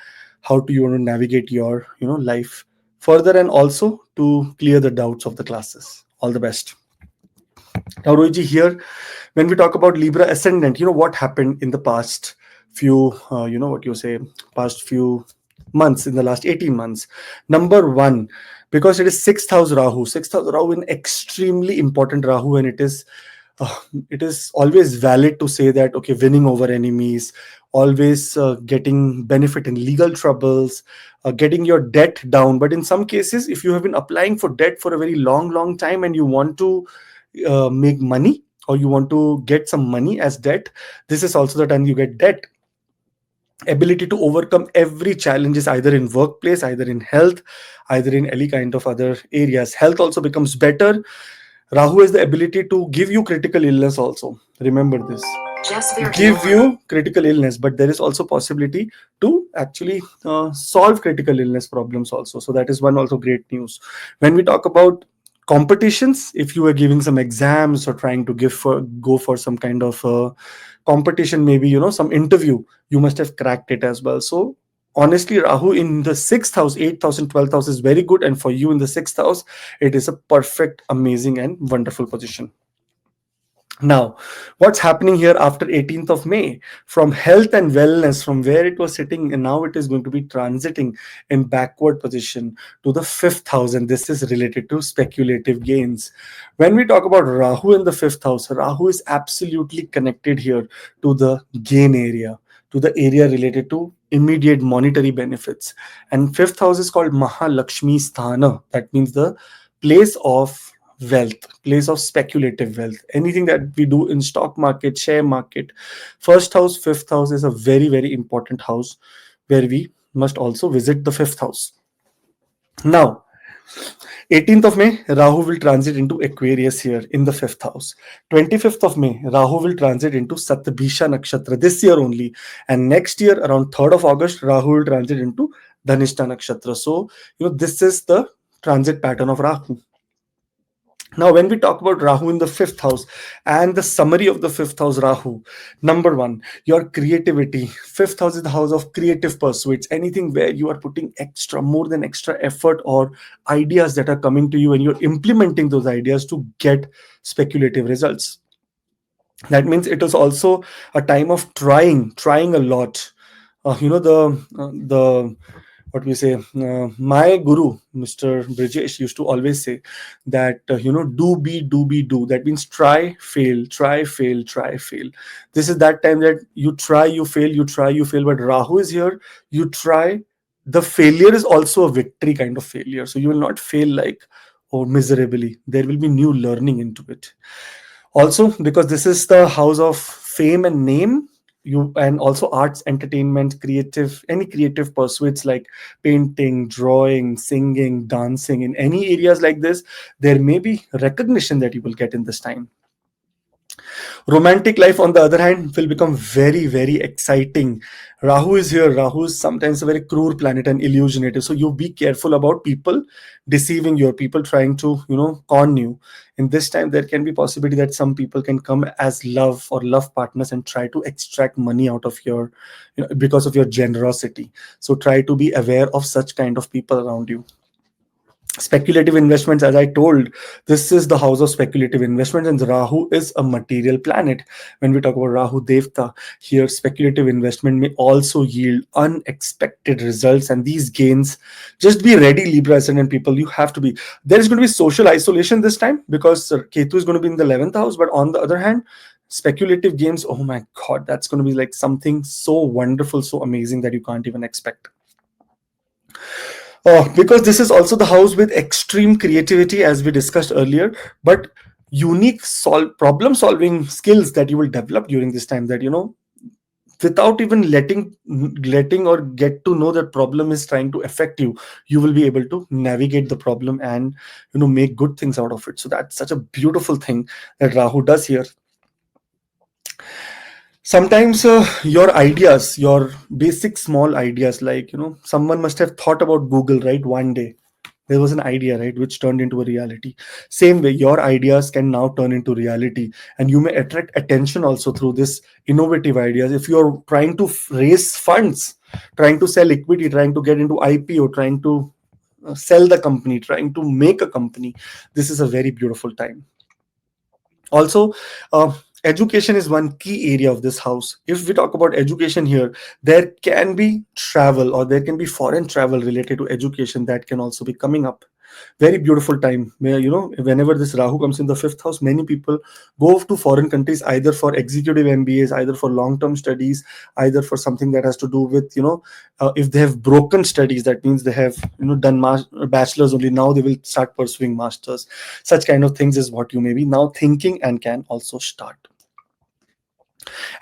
how to, you want to navigate your life further, and also to clear the doubts of the classes. All the best. Now, Rohitji, here, when we talk about Libra ascendant, what happened in the past few, past few months, in the last 18 months. Number one, because it is sixth house Rahu, an extremely important Rahu, and it is always valid to say that, okay, winning over enemies, always getting benefit in legal troubles, getting your debt down. But in some cases, if you have been applying for debt for a very long time, and you want to make money, or you want to get some money as debt, this is also the time you get debt. Ability to overcome every challenges, either in workplace, either in health, either in any kind of other areas. Health also becomes better. Rahu has the ability to give you critical illness also. Remember this. Give you critical illness, but there is also possibility to actually solve critical illness problems also. So that is one also great news. When we talk about competitions, if you are giving some exams, or trying to go for some kind of competition, maybe some interview, you must have cracked it as well. So honestly, Rahu in the sixth house, 8th house, and 12th house is very good, and for you in the sixth house, it is a perfect, amazing, and wonderful position. Now, what's happening here after 18th of May? From health and wellness, from where it was sitting, and now it is going to be transiting in backward position to the 5th house, and this is related to speculative gains. When we talk about Rahu in the 5th house, Rahu is absolutely connected here to the gain area, to the area related to immediate monetary benefits. And 5th house is called Mahalakshmi Sthana. That means the place of wealth, place of speculative wealth, anything that we do in stock market, share market. First house, 5th house is a very important house, where we must also visit the 5th house. Now, 18th of May, Rahu will transit into Aquarius here in the 5th house. 25th of May, Rahu will transit into Satabhisha Nakshatra this year only. And next year, around 3rd of August, Rahu will transit into Dhanishta Nakshatra. So, this is the transit pattern of Rahu. Now, when we talk about Rahu in the 5th house and the summary of the 5th house Rahu, number one, your creativity. 5th house is the house of creative pursuits, anything where you are putting extra, more than extra effort or ideas that are coming to you and you're implementing those ideas to get speculative results. That means it is also a time of trying a lot. The what we say, my guru Mr. Brijesh used to always say that do. That means try fail. This is that time that you try, you fail, you try, you fail. But Rahu is here, you try, the failure is also a victory kind of failure, so you will not fail like, or miserably. There will be new learning into it. Also, because this is the house of fame and name, you, and also arts, entertainment, creative, any creative pursuits like painting, drawing, singing, dancing, in any areas like this, there may be recognition that you will get in this time. Romantic life, on the other hand, will become very, very exciting. Rahu is here. Rahu is sometimes a very cruel planet and illusionative. So you be careful about people deceiving you, people trying to, con you. In this time, there can be possibility that some people can come as love or love partners and try to extract money out of your, because of your generosity. So try to be aware of such kind of people around you. Speculative investments, as I told, this is the house of speculative investments, and Rahu is a material planet. When we talk about Rahu Devta here, speculative investment may also yield unexpected results, and these gains, just be ready, Libra ascendant people. You have to be, there is going to be social isolation this time because Ketu is going to be in the 11th house. But on the other hand, speculative gains, oh my god, that's going to be like something so wonderful, so amazing that you can't even expect. Because this is also the house with extreme creativity, as we discussed earlier, but unique problem solving skills that you will develop during this time, that without even letting or get to know that problem is trying to affect you, you will be able to navigate the problem and make good things out of it. So that's such a beautiful thing that Rahu does here. Sometimes your ideas, your basic small ideas, like someone must have thought about Google, right? One day there was an idea, right, which turned into a reality. Same way, your ideas can now turn into reality, and you may attract attention also through this innovative ideas. If you're trying to raise funds, trying to sell equity, trying to get into IPO, trying to sell the company, trying to make a company, this is a very beautiful time. Also, education is one key area of this house. If we talk about education here, there can be travel, or there can be foreign travel related to education that can also be coming up. Very beautiful time where, whenever this Rahu comes in the 5th house, many people go to foreign countries, either for executive MBAs, either for long term studies, either for something that has to do with, if they have broken studies, that means they have done bachelor's only, now they will start pursuing masters. Such kind of things is what you may be now thinking and can also start.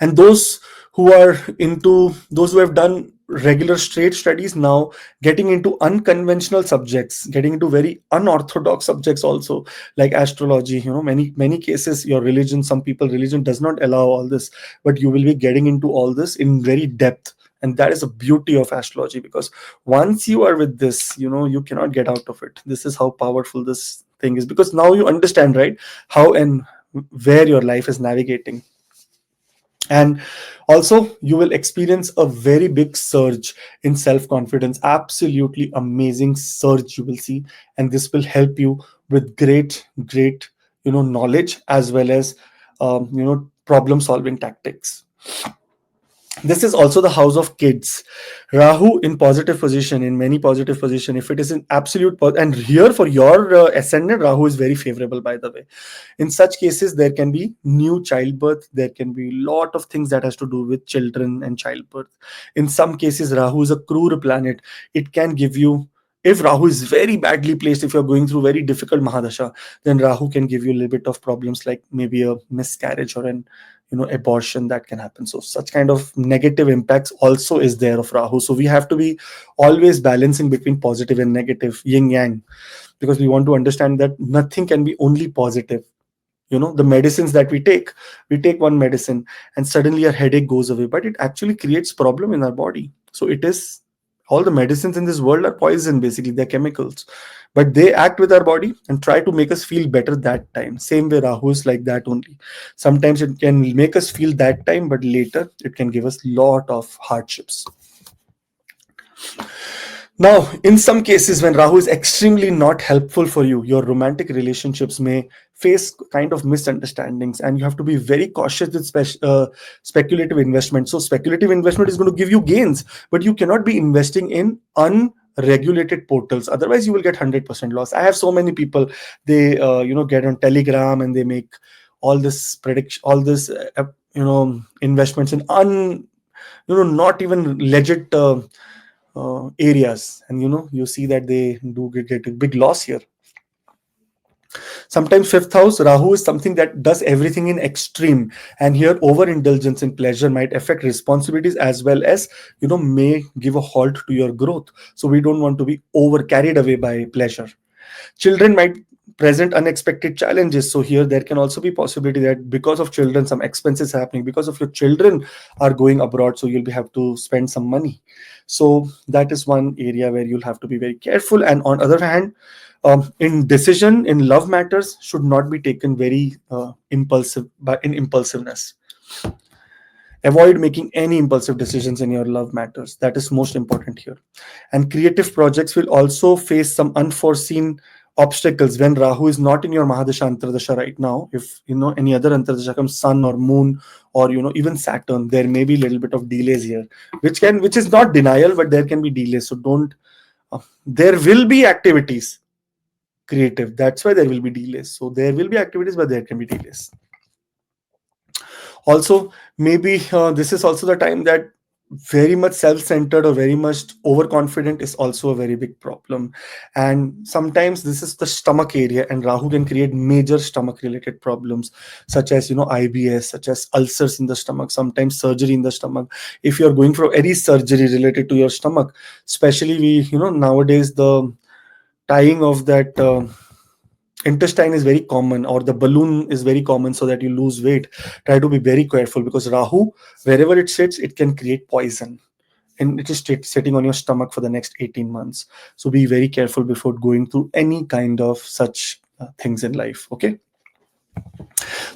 And those who have done regular straight studies, now getting into unconventional subjects, getting into very unorthodox subjects also, like astrology. Many cases, your religion, some people religion does not allow all this, but you will be getting into all this in very depth. And that is the beauty of astrology, because once you are with this, you cannot get out of it. This is how powerful this thing is, because now you understand, right, how and where your life is navigating. And also, you will experience a very big surge in self-confidence. Absolutely amazing surge you will see, and this will help you with great knowledge, as well as problem solving tactics. This is also the house of kids. Rahu in positive position, in many positive position, if it is in absolute and here for your ascendant, Rahu is very favorable, by the way. In such cases, there can be new childbirth, there can be lot of things that has to do with children and childbirth. In some cases, Rahu is a cruel planet. It can give you, if Rahu is very badly placed, if you're going through very difficult Mahadasha, then Rahu can give you a little bit of problems, like maybe a miscarriage or an abortion that can happen. So such kind of negative impacts also is there of Rahu. So we have to be always balancing between positive and negative, yin yang, because we want to understand that nothing can be only positive. The medicines that we take one medicine and suddenly our headache goes away, but it actually creates problem in our body. So it is, all the medicines in this world are poison, basically they're chemicals, but they act with our body and try to make us feel better that time. Same way Rahu is like that only. Sometimes it can make us feel that time, but later it can give us lot of hardships. Now, in some cases, when Rahu is extremely not helpful for you, your romantic relationships may face kind of misunderstandings, and you have to be very cautious with speculative investment. So, speculative investment is going to give you gains, but you cannot be investing in unregulated portals. Otherwise, you will get 100% loss. I have so many people, they get on Telegram and they make all this prediction, all this investments in not even legit areas, and you see that they do get a big loss here. Sometimes fifth house Rahu is something that does everything in extreme, and here overindulgence in pleasure might affect responsibilities as well as may give a halt to your growth. So we don't want to be over carried away by pleasure. Children might present unexpected challenges, so here there can also be possibility that because of children some expenses happening, because of your children are going abroad, so you'll have to spend some money. So that is one area where you'll have to be very careful. And on other hand, in decision in love matters should not be taken very impulsive, but in impulsiveness. Avoid making any impulsive decisions in your love matters. That is most important here. And creative projects will also face some unforeseen obstacles when Rahu is not in your Mahadasha Antardasha right now. If any other Antardasha comes, Sun or Moon or even Saturn, there may be a little bit of delays here, which is not denial, but there can be delays. So don't. There will be activities creative. That's why there will be delays. So there will be activities, but there can be delays. Also, maybe this is also the time that very much self-centered or very much overconfident is also a very big problem. And sometimes this is the stomach area, and Rahu can create major stomach related problems such as IBS, such as ulcers in the stomach, sometimes surgery in the stomach. If you're going for any surgery related to your stomach, especially we nowadays the tying of that intestine is very common, or the balloon is very common, so that you lose weight. Try to be very careful, because Rahu, wherever it sits, it can create poison, and it is sitting on your stomach for the next 18 months. So be very careful before going through any kind of such things in life. Okay,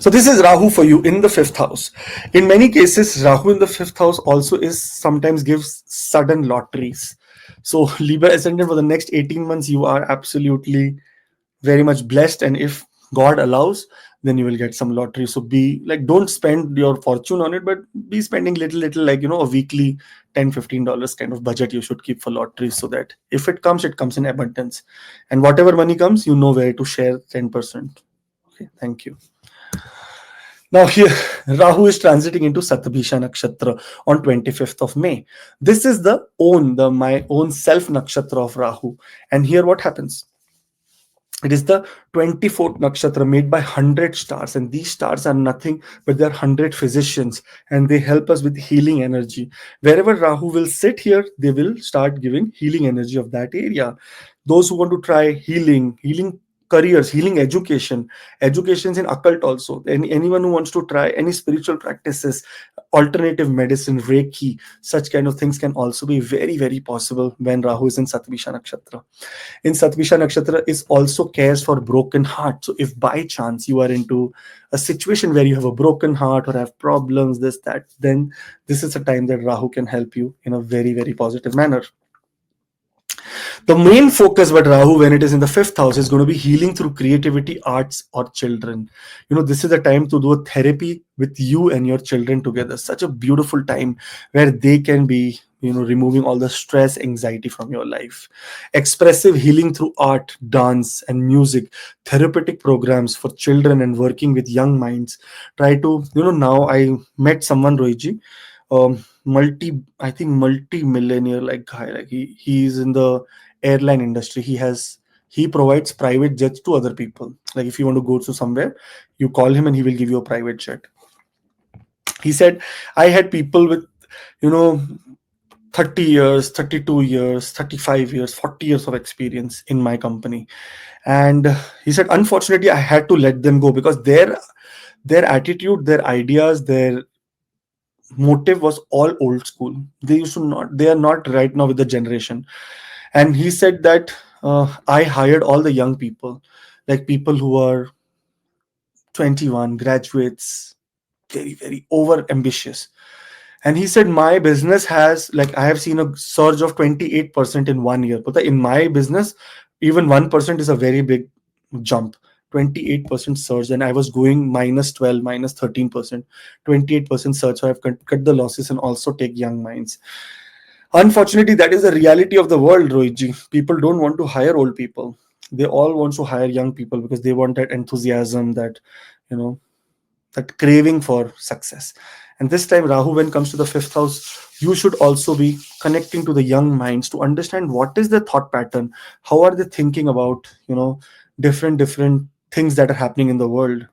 so this is Rahu for you in the fifth house. In many cases, Rahu in the fifth house also is sometimes gives sudden lotteries. So Libra ascendant, for the next 18 months you are absolutely very much blessed, and if God allows, then you will get some lottery. So be like, don't spend your fortune on it, but be spending little, like a weekly $10-15 kind of budget you should keep for lottery, so that if it comes in abundance, and whatever money comes, where to share 10%. Okay, thank you. Now here, Rahu is transiting into Satabhisha Nakshatra on 25th of May. This is my own self nakshatra of Rahu. And here what happens? It is the 24th nakshatra made by 100 stars, and these stars are nothing but they're 100 physicians, and they help us with healing energy. Wherever Rahu will sit here, they will start giving healing energy of that area. Those who want to try healing careers, healing educations in occult also. Anyone who wants to try any spiritual practices, alternative medicine, Reiki, such kind of things can also be very, very possible when Rahu is in Satabhisha Nakshatra. In Satabhisha Nakshatra is also cares for broken heart. So if by chance you are into a situation where you have a broken heart or have problems, this, that, then this is a time that Rahu can help you in a very, very positive manner. The main focus with Rahu when it is in the fifth house is going to be healing through creativity, arts, or children. This is the time to do a therapy with you and your children together. Such a beautiful time where they can be removing all the stress, anxiety from your life. Expressive healing through art, dance, and music, therapeutic programs for children, and working with young minds. Try to, now I met someone, Rohiji, multi-millionaire like guy. Like he's in the airline industry. He provides private jets to other people. Like if you want to go to somewhere, you call him and he will give you a private jet. He said, I had people with, you know 30 years, 32 years, 35 years, 40 years of experience in my company. And he said, unfortunately, I had to let them go because their attitude, their ideas, their motive was all old school. They are not right now with the generation. And he said that, I hired all the young people, like people who are 21 graduates, very very over ambitious. And he said, my business has, like, I have seen a surge of 28% in 1 year, but in my business, even 1% is a very big jump. 28% surge, and I was going minus 12, minus 13%. 28% surge, so I've cut the losses and also take young minds. Unfortunately, that is the reality of the world, Rohitji. People don't want to hire old people. They all want to hire young people because they want that enthusiasm, that, you know, that craving for success. And this time, Rahu, when it comes to the fifth house, you should also be connecting to the young minds to understand what is the thought pattern, how are they thinking about, different things that are happening in the world.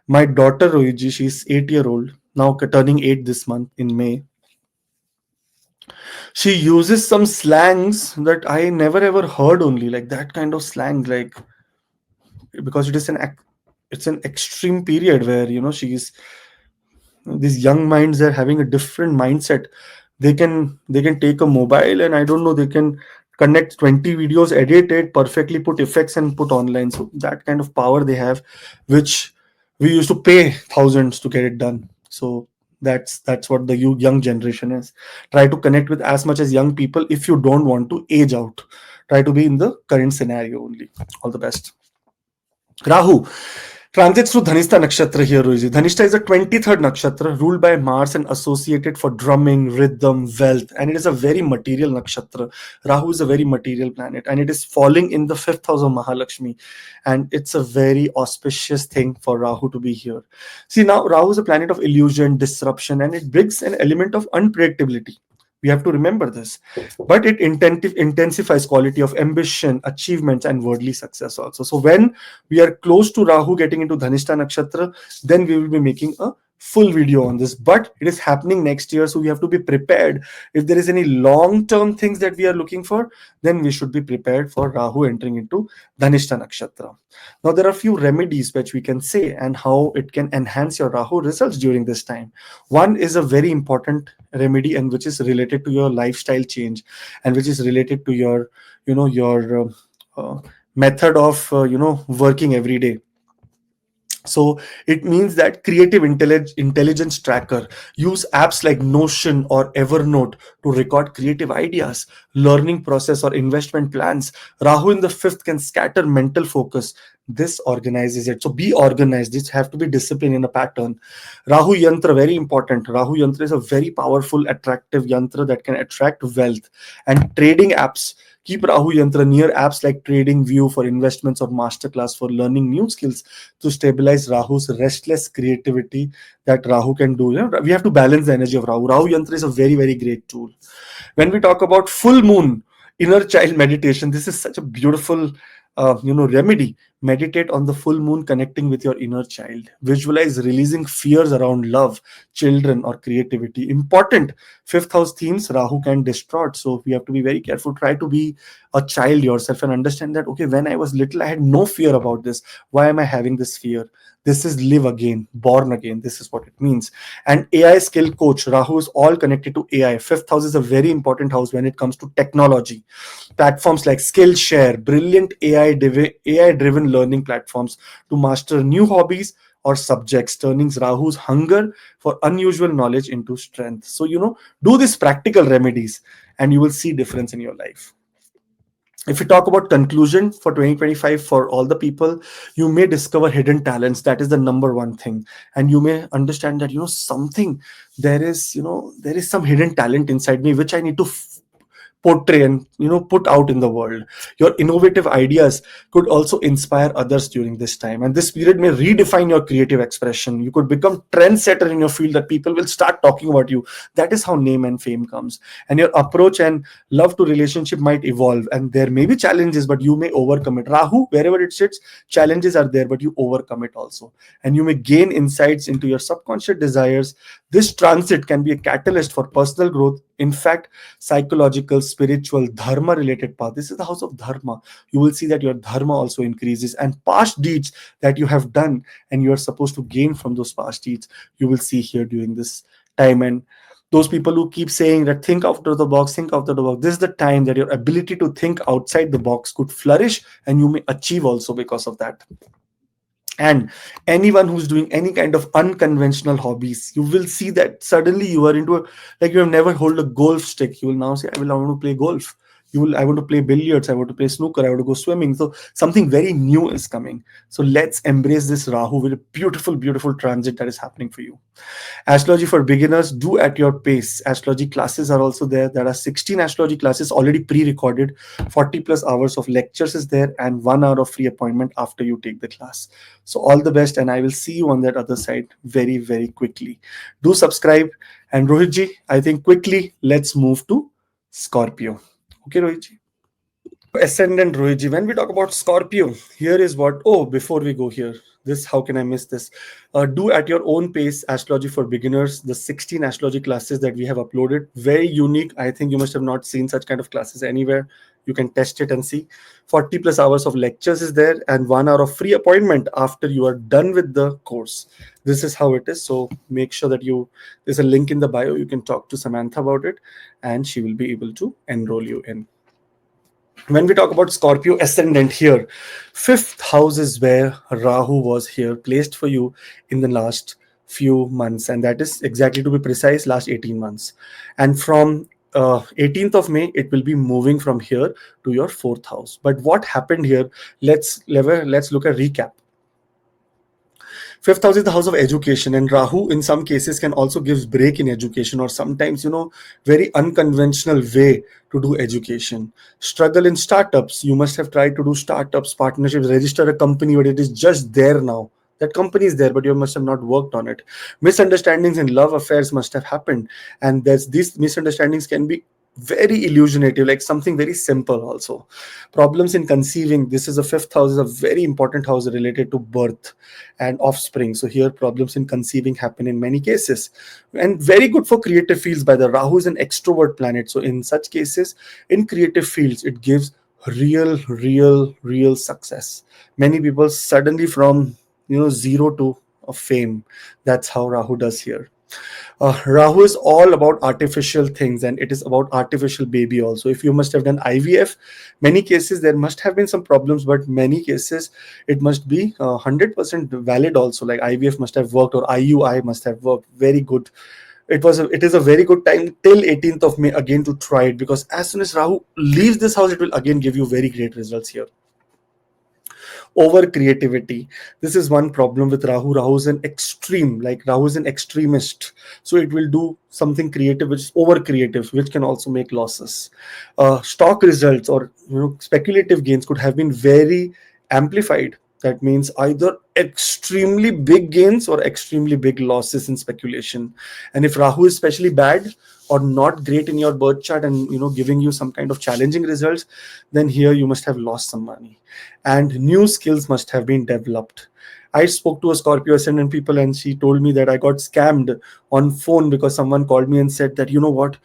My daughter Rohiji, she's 8 year old now, turning 8 this month in May. She uses some slangs that I never ever heard, only like that kind of slang, like, because it's an extreme period where, she's these young minds are having a different mindset. They can take a mobile, and I don't know, they can connect 20 videos, edit it perfectly, put effects and put online. So that kind of power they have, which we used to pay thousands to get it done. So that's what the young generation is. Try to connect with as much as young people if you don't want to age out. Try to be in the current scenario only. All the best. Rahu transits through Dhanishta Nakshatra here, Rohiji. Dhanishta is the 23rd Nakshatra ruled by Mars and associated for drumming, rhythm, wealth. And it is a very material Nakshatra. Rahu is a very material planet, and it is falling in the fifth house of Mahalakshmi. And it's a very auspicious thing for Rahu to be here. See, now Rahu is a planet of illusion, disruption, and it brings an element of unpredictability. We have to remember this. But it intensifies quality of ambition, achievements, and worldly success also. So when we are close to Rahu getting into Dhanishta Nakshatra, then we will be making a full video on this. But it is happening next year, so we have to be prepared. If there is any long-term things that we are looking for, then we should be prepared for Rahu entering into Dhanishta Nakshatra. Now, there are a few remedies which we can say and how it can enhance your Rahu results during this time. One is a very important remedy, and which is related to your lifestyle change, and which is related to your, your method of, working every day. So it means that creative intelligence tracker. Use apps like Notion or Evernote to record creative ideas, learning process, or investment plans. Rahu in the fifth can scatter mental focus. This organizes it. So be organized. This have to be discipline in a pattern. Rahu Yantra, very important. Rahu Yantra is a very powerful, attractive yantra that can attract wealth. And trading apps. Keep Rahu Yantra near apps like TradingView for investments or Masterclass for learning new skills to stabilize Rahu's restless creativity that Rahu can do. We have to balance the energy of Rahu. Rahu Yantra is a very, very great tool. When we talk about full moon, inner child meditation, this is such a beautiful remedy. Meditate on the full moon, connecting with your inner child. Visualize releasing fears around love, children, or creativity. Important fifth house themes Rahu can distort, so we have to be very careful. Try to be a child yourself and understand that, okay, when I was little, I had no fear about this. Why am I having this fear? This is live again, born again. This is what it means. And AI skill coach, Rahu is all connected to AI. Fifth house is a very important house when it comes to technology. Platforms like Skillshare, brilliant AI-driven learning platforms to master new hobbies or subjects, turning Rahu's hunger for unusual knowledge into strength. So, do these practical remedies and you will see difference in your life. If we talk about conclusion for 2025 for all the people, you may discover hidden talents. That is the number one thing. And you may understand that, something, there is some hidden talent inside me, which I need to portray and put out in the world. Your innovative ideas could also inspire others during this time, and this period may redefine your creative expression. You could become trendsetter in your field that people will start talking about you. That is how name and fame comes. And your approach and love to relationship might evolve, and there may be challenges, but you may overcome it. Rahu, wherever it sits, challenges are there, but you overcome it also. And you may gain insights into your subconscious desires. This transit can be a catalyst for personal growth. In fact, psychological, spiritual, dharma related path. This is the house of dharma. You will see that your dharma also increases, and past deeds that you have done and you are supposed to gain from those past deeds, you will see here during this time. And those people who keep saying that think out of the box, think out of the box, this is the time that your ability to think outside the box could flourish, and you may achieve also because of that. And anyone who's doing any kind of unconventional hobbies, you will see that suddenly you are into a, like you have never hold a golf stick, you will now say, I want to play golf. I want to play billiards, I want to play snooker, I want to go swimming. So something very new is coming. So let's embrace this Rahu with a beautiful, beautiful transit that is happening for you. Astrology for beginners, do at your pace. Astrology classes are also there. There are 16 astrology classes already pre-recorded, 40 plus hours of lectures is there, and 1 hour of free appointment after you take the class. So all the best, and I will see you on that other side very, very quickly. Do subscribe. And Rohitji, I think quickly let's move to Scorpio. Okay, Rohitji. Ascendant Rohitji, when we talk about Scorpio, here is what, oh, before we go here, this, how can I miss this? Do at your own pace astrology for beginners, the 16 astrology classes that we have uploaded, very unique. I think you must have not seen such kind of classes anywhere. You can test it and see. 40 plus hours of lectures is there, and 1 hour of free appointment after you are done with the course. This is how it is. So make sure that there's a link in the bio. You can talk to Samantha about it, and she will be able to enroll you in. When we talk about Scorpio ascendant here, fifth house is where Rahu was here placed for you in the last few months, and that is exactly, to be precise, last 18 months. And from 18th of May, it will be moving from here to your fourth house. But what happened here? Let's look at recap. Fifth house is the house of education, and Rahu in some cases can also give break in education, or sometimes very unconventional way to do education. Struggle in startups. You must have tried to do startups, partnerships, register a company, but it is just there now. That company is there, but you must have not worked on it. Misunderstandings in love affairs must have happened, and these misunderstandings can be very illusionative, like something very simple also. Problems in conceiving. This is a fifth house, is a very important house related to birth and offspring. So here problems in conceiving happen in many cases, and very good for creative fields. By the Rahu is an extrovert planet, so in such cases, in creative fields, it gives real success. Many people suddenly from zero to a fame. That's how Rahu does here. Rahu is all about artificial things, and it is about artificial baby also. If you must have done IVF, many cases there must have been some problems, but many cases it must be 100% valid also. Like IVF must have worked, or IUI must have worked. Very good. It is a very good time till 18th of May again to try it, because as soon as Rahu leaves this house, it will again give you very great results here. Over creativity. This is one problem with Rahu. Rahu is an extreme, like Rahu is an extremist. So it will do something creative, which is over creative, which can also make losses. Stock results or speculative gains could have been very amplified. That means either extremely big gains or extremely big losses in speculation. And if Rahu is especially bad or not great in your birth chart, and giving you some kind of challenging results, then here you must have lost some money, and new skills must have been developed. I spoke to a Scorpio ascendant people, and she told me that I got scammed on phone because someone called me and said that, you know what,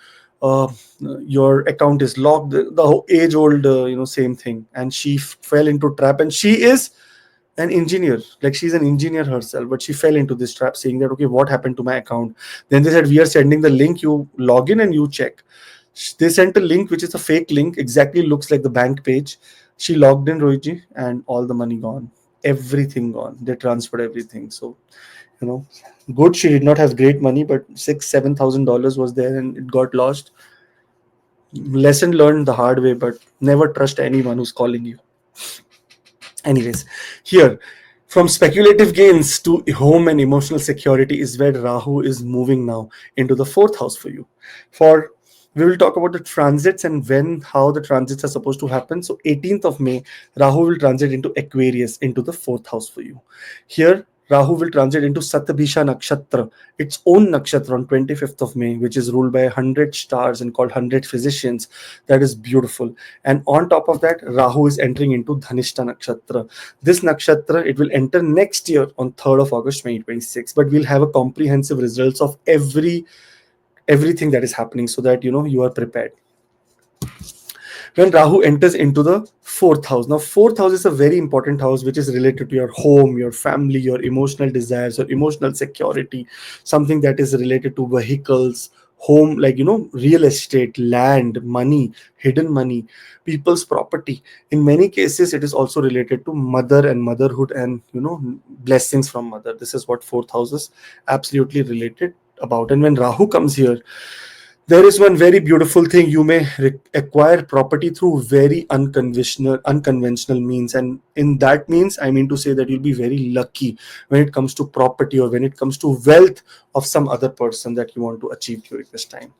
your account is locked, the age old same thing. And she fell into trap, and she is an engineer, like she's an engineer herself, but she fell into this trap, saying that, okay, what happened to my account? Then they said, we are sending the link, you log in and you check. They sent a link which is a fake link, exactly looks like the bank page. She logged in, Rohitji, and all the money gone, everything gone. They transferred everything. So good, she did not have great money, but $6,000-7,000 was there, and it got lost. Lesson learned the hard way, but never trust anyone who's calling you. Anyways, here, from speculative gains to home and emotional security is where Rahu is moving now into the fourth house for you. For We will talk about the transits and when, how the transits are supposed to happen. So 18th of May, Rahu will transit into Aquarius, into the fourth house for you. Here, Rahu will transit into Satabhisha Nakshatra, its own nakshatra on 25th of May, which is ruled by 100 stars and called 100 physicians. That is beautiful. And on top of that, Rahu is entering into Dhanishta Nakshatra. This nakshatra, it will enter next year on 3rd of August 2026, but we'll have a comprehensive results of everything that is happening so that you are prepared. When Rahu enters into the fourth house. Now, fourth house is a very important house which is related to your home, your family, your emotional desires, your emotional security, something that is related to vehicles, home, like real estate, land, money, hidden money, people's property. In many cases, it is also related to mother and motherhood and blessings from mother. This is what fourth house is absolutely related about. And when Rahu comes here, there is one very beautiful thing. You may acquire property through very unconventional means, and in that means I mean to say that you'll be very lucky when it comes to property or when it comes to wealth of some other person that you want to achieve during this time.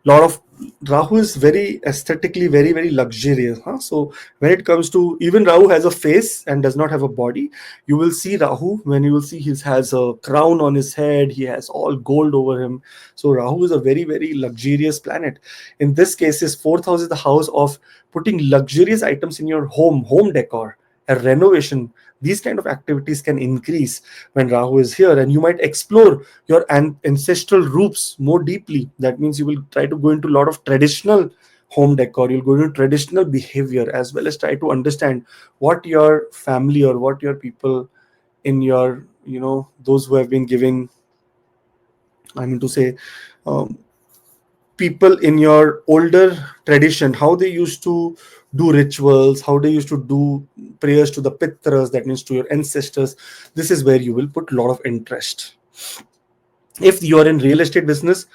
Lot of Rahu is very aesthetically very luxurious, huh? So when it comes to, even Rahu has a face and does not have a body. You will see Rahu, when you will see he has a crown on his head, he has all gold over him. So Rahu is a very luxurious planet. In this case, his fourth house is the house of putting luxurious items in your home decor, a renovation. These kind of activities can increase when Rahu is here, and you might explore your ancestral roots more deeply. That means you will try to go into a lot of traditional home decor. You'll go into traditional behavior, as well as try to understand what your family or what your people in your, those who have been giving, I mean to say, um, people in your older tradition, how they used to do rituals, how they used to do prayers to the pitras, that means to your ancestors. This is where you will put a lot of interest. If you are in real estate business,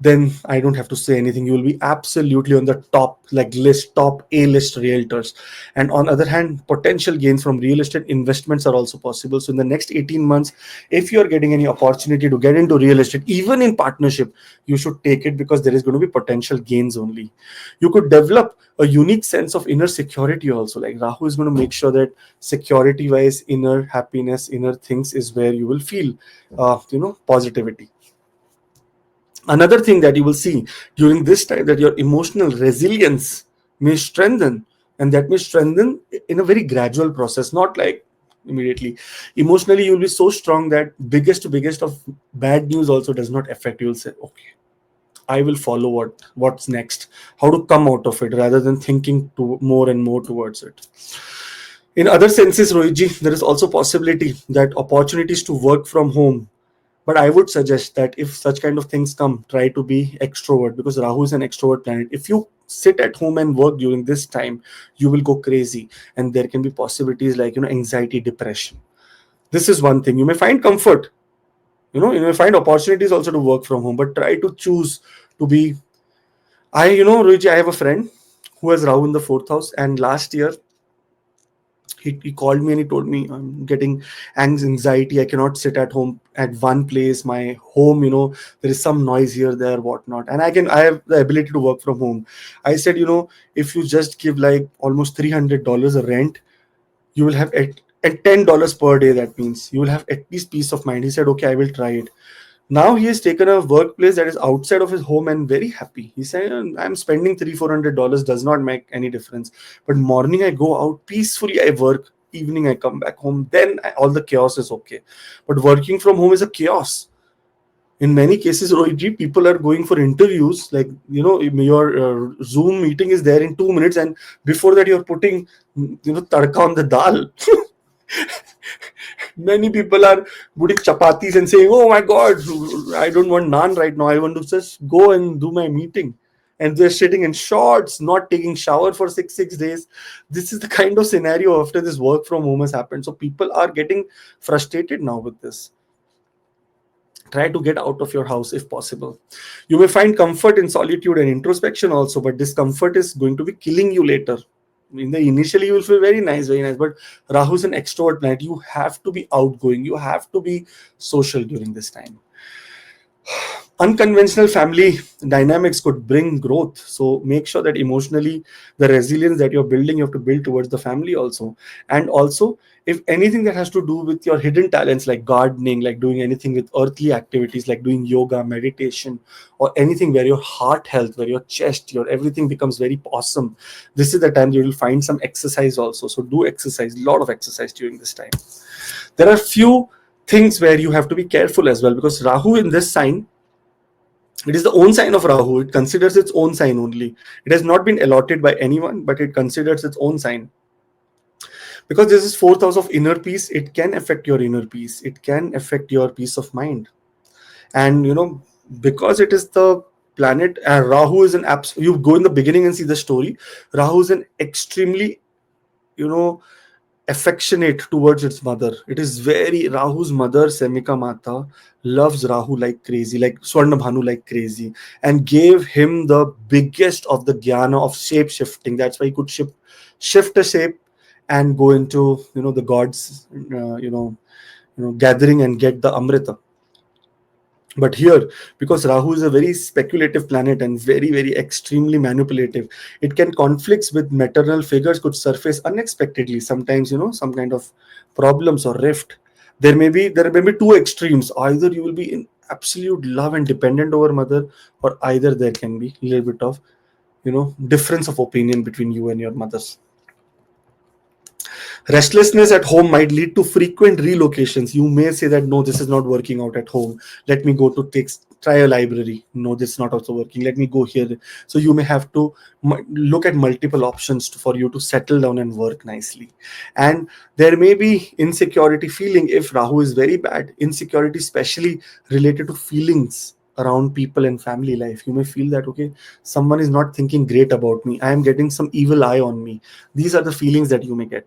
then I don't have to say anything. You will be absolutely on the top, like list, top A list realtors. And on other hand, potential gains from real estate investments are also possible. So in the next 18 months, if you are getting any opportunity to get into real estate, even in partnership, you should take it, because there is going to be potential gains only. You could develop a unique sense of inner security also. Like Rahu is going to make sure that security wise, inner happiness, inner things is where you will feel positivity. Another thing that you will see during this time, that your emotional resilience may strengthen, and that may strengthen in a very gradual process, not like immediately. Emotionally, you will be so strong that biggest to biggest of bad news also does not affect you. Will say, okay, I will follow what's next, how to come out of it, rather than thinking to more and more towards it. In other senses, Rohitji, there is also possibility that opportunities to work from home. But I would suggest that if such kind of things come, try to be extrovert, because Rahu is an extrovert planet. If you sit at home and work during this time, you will go crazy, and there can be possibilities like anxiety, depression. This is one thing. You may find comfort, you may find opportunities also to work from home, but try to choose to be. Ruiji, I have a friend who has Rahu in the fourth house, and last year he called me and he told me, I'm getting anxiety. I cannot sit at home at one place. My home, there is some noise here, there, whatnot. And I have the ability to work from home. I said, if you just give like almost $300 a rent, you will have at $10 per day. That means you will have at least peace of mind. He said, okay, I will try it. Now he has taken a workplace that is outside of his home and very happy. He said, I'm spending $300-400, does not make any difference. But morning I go out peacefully, I work, evening I come back home, then all the chaos is okay. But working from home is a chaos. In many cases, Rohit, people are going for interviews, like, your Zoom meeting is there in 2 minutes, and before that you're putting, tadka on the dal. Many people are putting chapatis and saying, oh my god, I don't want naan right now, I want to just go and do my meeting. And they're sitting in shorts, not taking shower for six days. This is the kind of scenario after this work from home has happened. So people are getting frustrated now with this. Try to get out of your house if possible. You may find comfort in solitude and introspection also, but this comfort is going to be killing you later. In the initially, you will feel very nice, but Rahu is an extrovert planet. You have to be outgoing, you have to be social during this time. Unconventional family dynamics could bring growth. So make sure that emotionally, the resilience that you're building, you have to build towards the family also. And also, if anything that has to do with your hidden talents like gardening, like doing anything with earthly activities like doing yoga, meditation, or anything where your heart health, where your chest, your everything becomes very awesome, this is the time you will find some exercise also. So do exercise, a lot of exercise during this time. There are few things where you have to be careful as well, because Rahu in this sign, it is the own sign of Rahu. It considers its own sign only. It has not been allotted by anyone, but it considers its own sign. Because this is fourth house of inner peace, it can affect your inner peace. It can affect your peace of mind. And because it is the planet, Rahu is an you go in the beginning and see the story. Rahu is an extremely, you know, affectionate towards its mother. It is very Rahu's mother, Simhika Mata, loves Rahu like crazy, like Swarna Bhanu like crazy, and gave him the biggest of the jnana of shape shifting. That's why he could shift a shape and go into the gods, gathering and get the Amrita. But here, because Rahu is a very speculative planet and very, very extremely manipulative, it can conflicts with maternal figures could surface unexpectedly. Sometimes, some kind of problems or rift. There may be two extremes. Either you will be in absolute love and dependent over mother, or either there can be a little bit of difference of opinion between you and your mothers. Restlessness at home might lead to frequent relocations. You may say that no, this is not working out at home. Let me go to try a library. No, this is not also working. Let me go here. So you may have to look at multiple options for you to settle down and work nicely. And there may be insecurity feeling if Rahu is very bad. Insecurity, especially related to feelings around people and family life. You may feel that, okay, someone is not thinking great about me. I am getting some evil eye on me. These are the feelings that you may get.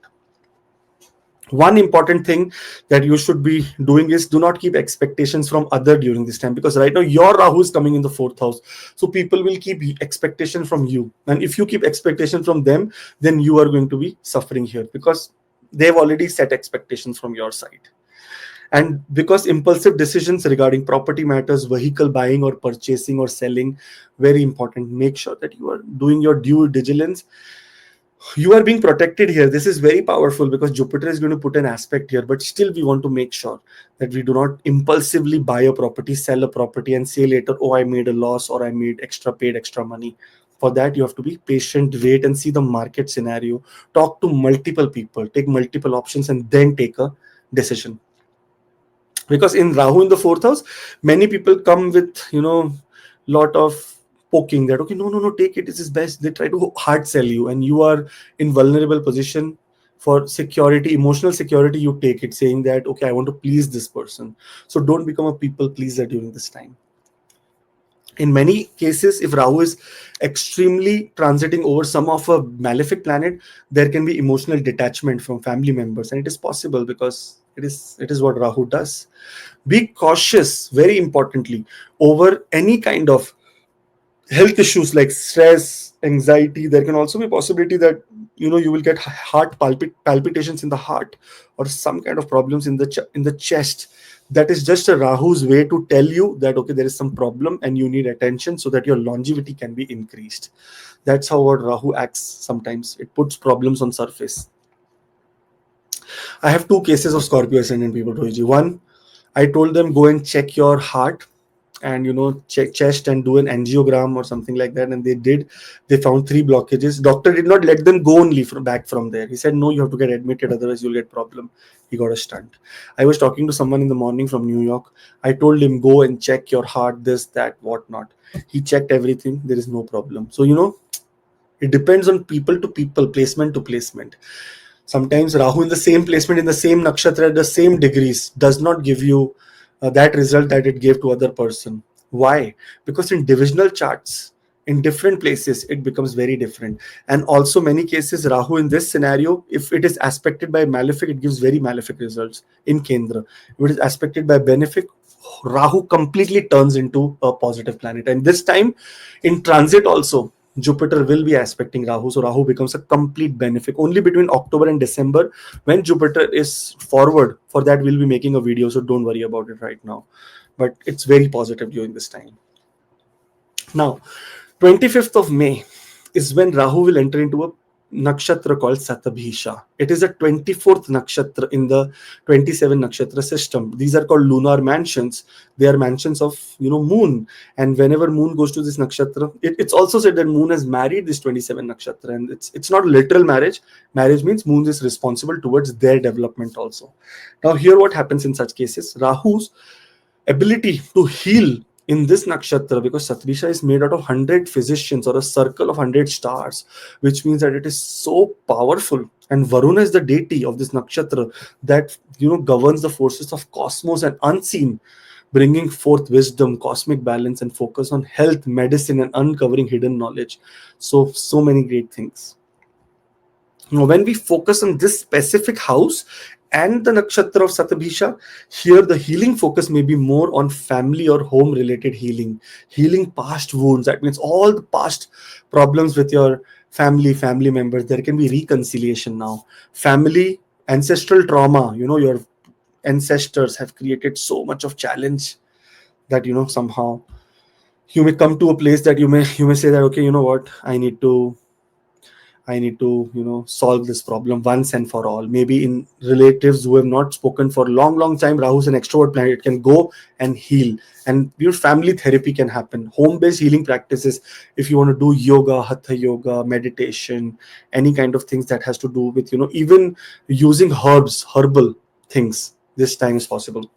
One important thing that you should be doing is do not keep expectations from other during this time, because right now your Rahu is coming in the fourth house, so people will keep expectation from you, and if you keep expectation from them, then you are going to be suffering here, because they've already set expectations from your side. And because impulsive decisions regarding property matters, vehicle buying or purchasing or selling, very important, make sure that you are doing your due diligence. You are being protected here. This is very powerful because Jupiter is going to put an aspect here, but still we want to make sure that we do not impulsively buy a property, sell a property and say later, oh, I made a loss or I paid extra money. For that, you have to be patient, wait and see the market scenario, talk to multiple people, take multiple options and then take a decision. Because in Rahu in the fourth house, many people come with lot of poking that, okay, no, take it, this is best. They try to hard sell you, and you are in vulnerable position for security, emotional security. You take it saying that, okay, I want to please this person. So don't become a people pleaser during this time. In many cases, if Rahu is extremely transiting over some of a malefic planet, there can be emotional detachment from family members, and it is possible because it is what Rahu does. Be cautious, very importantly, over any kind of health issues like stress, anxiety. There can also be a possibility that you will get heart palpitations in the heart, or some kind of problems in the chest. That is just a Rahu's way to tell you that, okay, there is some problem and you need attention so that your longevity can be increased. That's how what Rahu acts. Sometimes it puts problems on surface. I have two cases of Scorpio ascendant people, Rohiji. One, I told them go and check your heart and check chest and do an angiogram or something like that, and they did. They found 3 blockages. Doctor did not let them go only back from there. He said, no, you have to get admitted, otherwise you'll get problem. He got a stunt. I was talking to someone in the morning from New York. I told him, go and check your heart, this, that, whatnot. He checked everything. There is no problem. So it depends on people to people, placement to placement. Sometimes Rahu in the same placement, in the same nakshatra, the same degrees, does not give you that result that it gave to other person. Why? Because in divisional charts, in different places, it becomes very different. And also many cases, Rahu in this scenario, if it is aspected by malefic, it gives very malefic results in Kendra. If it is aspected by benefic, Rahu completely turns into a positive planet. And this time in transit also, Jupiter will be aspecting Rahu. So Rahu becomes a complete benefic. Only between October and December, when Jupiter is forward, for that we'll be making a video. So don't worry about it right now. but it's very positive during this time. Now, 25th of May is when Rahu will enter into a nakshatra called Satabhisha. It is the 24th nakshatra in the 27 nakshatra system. These are called lunar mansions. They are mansions of moon. And whenever moon goes to this nakshatra, it's also said that moon has married this 27 nakshatra. And it's not literal marriage. Marriage means moon is responsible towards their development also. Now here what happens in such cases, Rahu's ability to heal in this nakshatra, because Satabhisha is made out of 100 physicians or a circle of 100 stars, which means that it is so powerful. And Varuna is the deity of this nakshatra that governs the forces of cosmos and unseen, bringing forth wisdom, cosmic balance, and focus on health, medicine, and uncovering hidden knowledge. So many great things. Now, when we focus on this specific house and the nakshatra of Satabhisha, here the healing focus may be more on family or home related healing past wounds. That means all the past problems with your family members, there can be reconciliation now. Family, ancestral trauma, your ancestors have created so much of challenge that somehow you may come to a place that you may say that, okay, you know what, I need to solve this problem once and for all. Maybe in relatives who have not spoken for a long time, Rahu's an extrovert planet, it can go and heal. And your family therapy can happen. Home-based healing practices, if you want to do yoga, hatha yoga, meditation, any kind of things that has to do with, even using herbal things, this time is possible.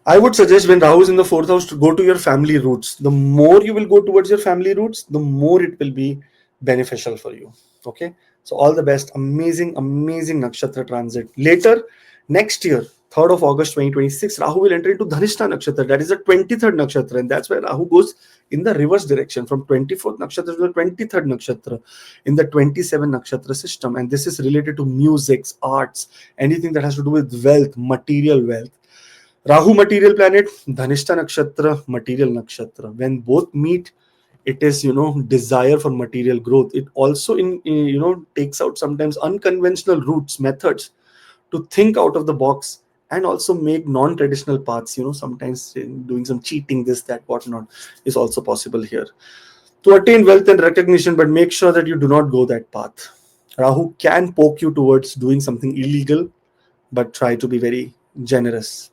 I would suggest when Rahu is in the fourth house to go to your family roots. The more you will go towards your family roots, the more it will be beneficial for you. Okay. So all the best. Amazing nakshatra transit. Later, next year, 3rd of August 2026, Rahu will enter into Dhanishta nakshatra. That is the 23rd nakshatra. And that's why Rahu goes in the reverse direction from 24th nakshatra to the 23rd nakshatra in the 27 nakshatra system. And this is related to music, arts, anything that has to do with wealth, material wealth. Rahu material planet, Dhanishta nakshatra material nakshatra. When both meet, it is desire for material growth. It also takes out sometimes unconventional routes, methods to think out of the box and also make non-traditional paths. Sometimes doing some cheating, this, that, whatnot is also possible here to attain wealth and recognition. But make sure that you do not go that path. Rahu can poke you towards doing something illegal, but try to be very generous.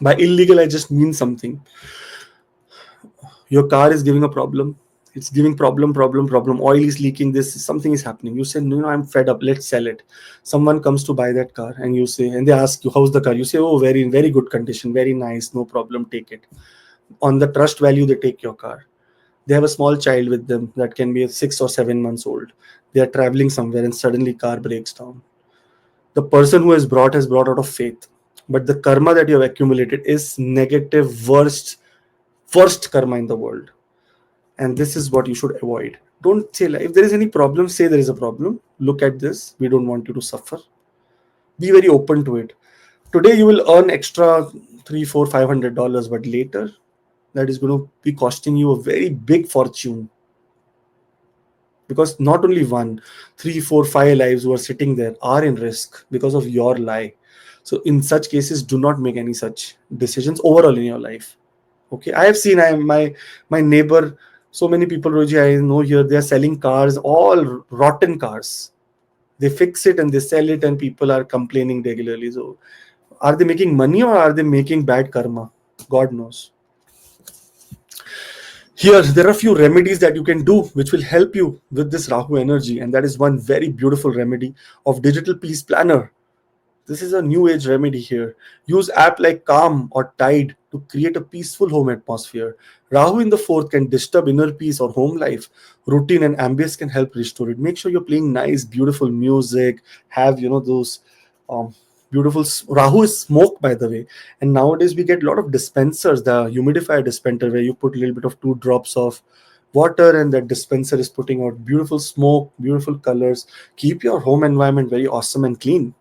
By illegal, I just mean something. Your car is giving a problem. It's giving problem. Oil is leaking. Something is happening. You say, no, I'm fed up. Let's sell it. Someone comes to buy that car, and they ask you, how's the car? You say, oh, very, very good condition. Very nice. No problem. Take it. On the trust value, they take your car. They have a small child with them that can be 6 or 7 months old. They are traveling somewhere, and suddenly car breaks down. The person who has brought out of faith. But the karma that you have accumulated is negative, worst karma in the world. And this is what you should avoid. Don't say, if there is any problem, say there is a problem. Look at this. We don't want you to suffer. Be very open to it. Today you will earn extra $300, $400, $500, but later that is going to be costing you a very big fortune. Because not only 1, 3, 4, 5 lives who are sitting there are in risk because of your lie. So in such cases, do not make any such decisions overall in your life. Okay, I have seen my neighbor, so many people, Roji, I know here, they are selling cars, all rotten cars. They fix it and they sell it, and people are complaining regularly. So are they making money or are they making bad karma? God knows. Here, there are a few remedies that you can do which will help you with this Rahu energy. And that is one very beautiful remedy of Digital Peace Planner. This is a new age remedy here. Use app like Calm or Tide to create a peaceful home atmosphere. Rahu in the fourth can disturb inner peace or home life. Routine and ambience can help restore it. Make sure you're playing nice, beautiful music. Have, those beautiful. Rahu is smoke, by the way. And nowadays we get a lot of dispensers, the humidifier dispenser, where you put a little bit of 2 drops of water and that dispenser is putting out beautiful smoke, beautiful colors. Keep your home environment very awesome and clean.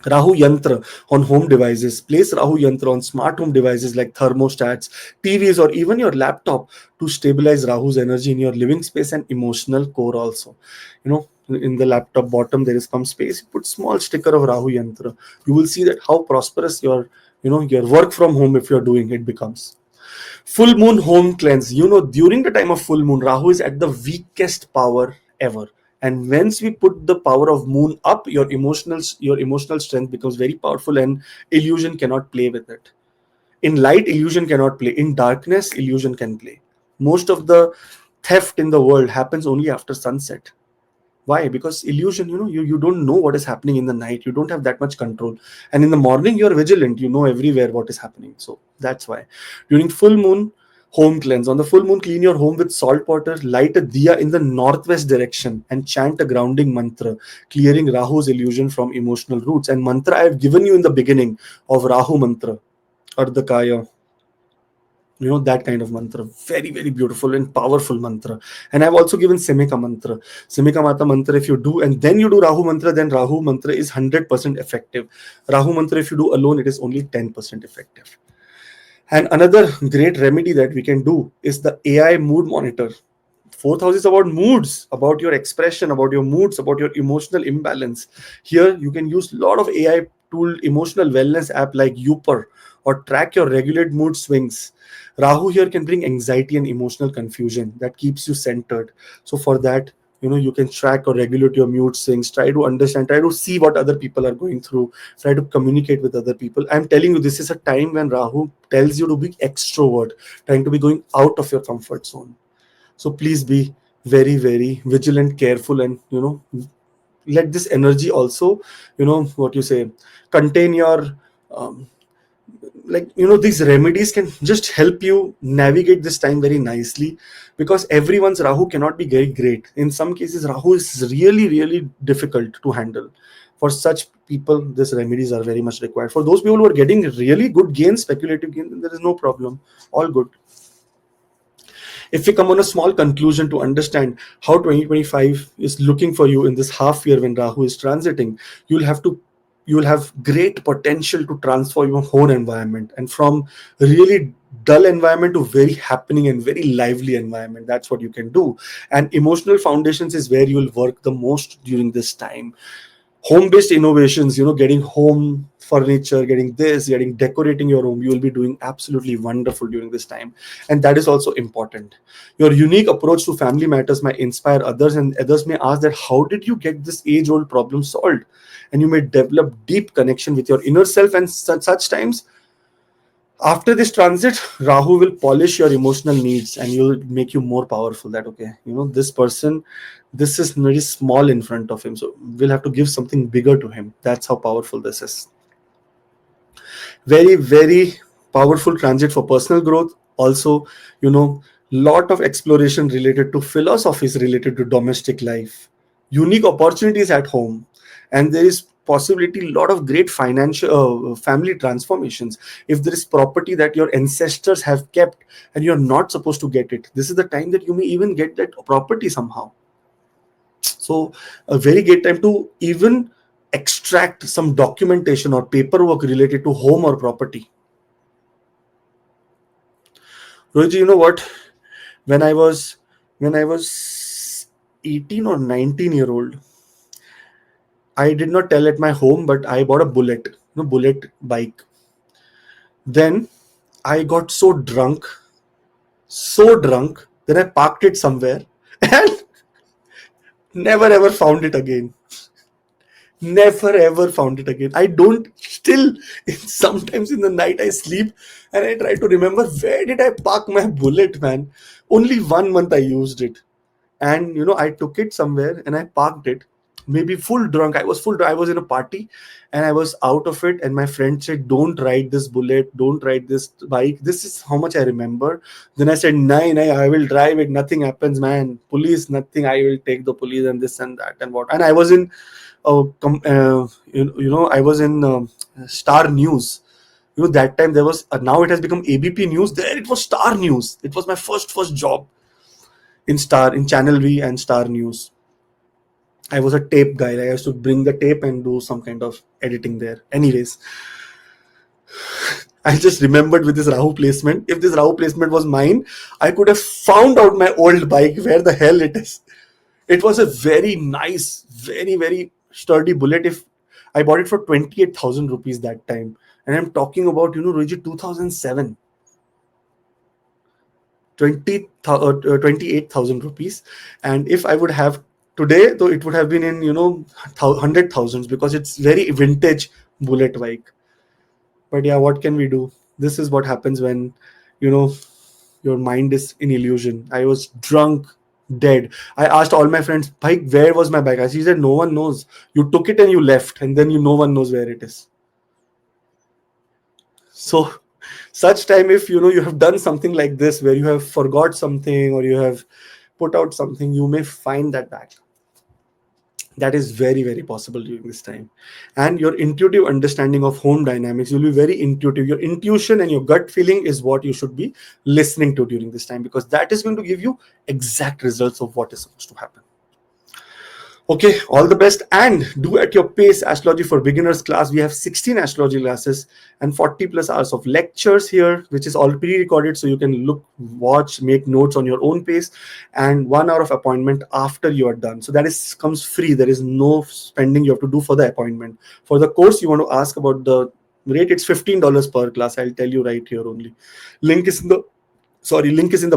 Rahu Yantra on home devices. Place Rahu Yantra on smart home devices like thermostats, TVs, or even your laptop to stabilize Rahu's energy in your living space and emotional core also. in the laptop bottom there is some space, you put small sticker of Rahu Yantra. You will see that how prosperous your, your work from home, if you're doing it, becomes. Full moon home cleanse. During the time of full moon, Rahu is at the weakest power ever. And once we put the power of moon up, your emotional strength becomes very powerful, and illusion cannot play with it. In light, illusion cannot play. In darkness, illusion can play. Most of the theft in the world happens only after sunset. Why? Because illusion, you don't know what is happening in the night. You don't have that much control. And in the morning, you're vigilant. You know everywhere what is happening. So that's why. During full moon, home cleanse. On the full moon, clean your home with salt water, light a diya in the northwest direction, and chant a grounding mantra, clearing Rahu's illusion from emotional roots. And mantra I have given you in the beginning of Rahu mantra, Ardhakaya, that kind of mantra. Very, very beautiful and powerful mantra. And I've also given Simhika mantra. Simhika Mata mantra, if you do and then you do Rahu mantra, then Rahu mantra is 100% effective. Rahu mantra, if you do alone, it is only 10% effective. And another great remedy that we can do is the AI mood monitor. Fourth house is about moods, about your expression, about your moods, about your emotional imbalance. Here you can use a lot of AI tool emotional wellness app like Uper, or track your regulate mood swings. Rahu here can bring anxiety and emotional confusion that keeps you centered. So for that, you can track or regulate your mood swings. Try to understand, try to see what other people are going through, try to communicate with other people. I'm telling you, this is a time when Rahu tells you to be extrovert, trying to be going out of your comfort zone. So please be very, very vigilant, careful, and let this energy also, what you say, contain your um, these remedies can just help you navigate this time very nicely, because everyone's Rahu cannot be very great. In some cases, Rahu is really, really difficult to handle. For such people, these remedies are very much required. For those people who are getting really good gains, speculative gains, then there is no problem, all good. If we come on a small conclusion to understand how 2025 is looking for you in this half year when Rahu is transiting, you will have great potential to transform your whole environment, and from really dull environment to very happening and very lively environment. That's what you can do. And emotional foundations is where you will work the most during this time. Home-based innovations, getting home furniture, getting this, getting decorating your home, you will be doing absolutely wonderful during this time. And that is also important. Your unique approach to family matters might inspire others, and others may ask that how did you get this age-old problem solved? And you may develop deep connection with your inner self. And such times, after this transit, Rahu will polish your emotional needs and will make you more powerful. That okay, this person, this is very small in front of him, so we'll have to give something bigger to him. That's how powerful this is. Very, very powerful transit for personal growth. Also, lot of exploration related to philosophies related to domestic life, unique opportunities at home, and there is possibility lot of great financial family transformations. If there is property that your ancestors have kept and you're not supposed to get it, this is the time that you may even get that property somehow. So a very great time to even extract some documentation or paperwork related to home or property. Rohit, you know what? When I was 18 or 19-year old, I did not tell at my home, but I bought a bullet, bullet bike. Then I got so drunk, that I parked it somewhere and never ever found it again. Never ever found it again. I don't still, sometimes in the night I sleep and I try to remember where did I park my bullet, man. Only 1 month I used it. And I took it somewhere and I parked it, maybe full drunk. I was in a party and I was out of it, and my friend said, don't ride this bullet, don't ride this bike. This is how much I remember. Then I said, nah, I will drive it, nothing happens, man. Police, nothing, I will take the police and this and that and what. And I was in I was in Star News. That time there was now it has become ABP News. There it was Star News. It was my first job in Channel V and Star News. I was a tape guy. I used to bring the tape and do some kind of editing there. Anyways, I just remembered with this Rahu placement. If this Rahu placement was mine, I could have found out my old bike, where the hell it is. It was a very nice, very, very sturdy bullet. If I bought it for 28,000 rupees that time, and I'm talking about, Rohit, 2007, 28,000 rupees. And if I would have today, though, it would have been in, hundred thousands, because it's very vintage bullet bike. But yeah, what can we do? This is what happens when, you know, your mind is in illusion. I was drunk, dead. I asked all my friends, bike, where was my bike? She said, no one knows. You took it and you left, and then no one knows where it is. So, such time, if you have done something like this, where you have forgot something or you have put out something, you may find that back. That is very, very possible during this time. And your intuitive understanding of home dynamics, you'll be very intuitive. Your intuition and your gut feeling is what you should be listening to during this time, because that is going to give you exact results of what is supposed to happen. Okay, all the best, and do at your pace astrology for beginners class. We have 16 astrology classes and 40 plus hours of lectures here, which is all pre-recorded, so you can look, watch, make notes on your own pace, and 1 hour of appointment after you are done. So that is comes free. There is no spending you have to do for the appointment. For the course, you want to ask about the rate. It's $15 per class. I'll tell you right here only. Link is in the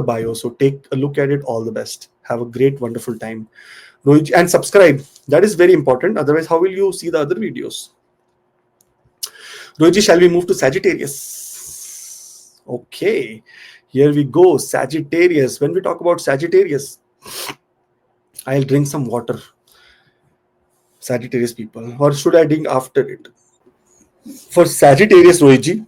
bio. So take a look at it. All the best. Have a great, wonderful time. And subscribe. That is very important. Otherwise, how will you see the other videos? Rohiji, shall we move to Sagittarius? Okay, here we go. Sagittarius. When we talk about Sagittarius, I'll drink some water. Sagittarius people, or should I drink after it? For Sagittarius, Rohiji,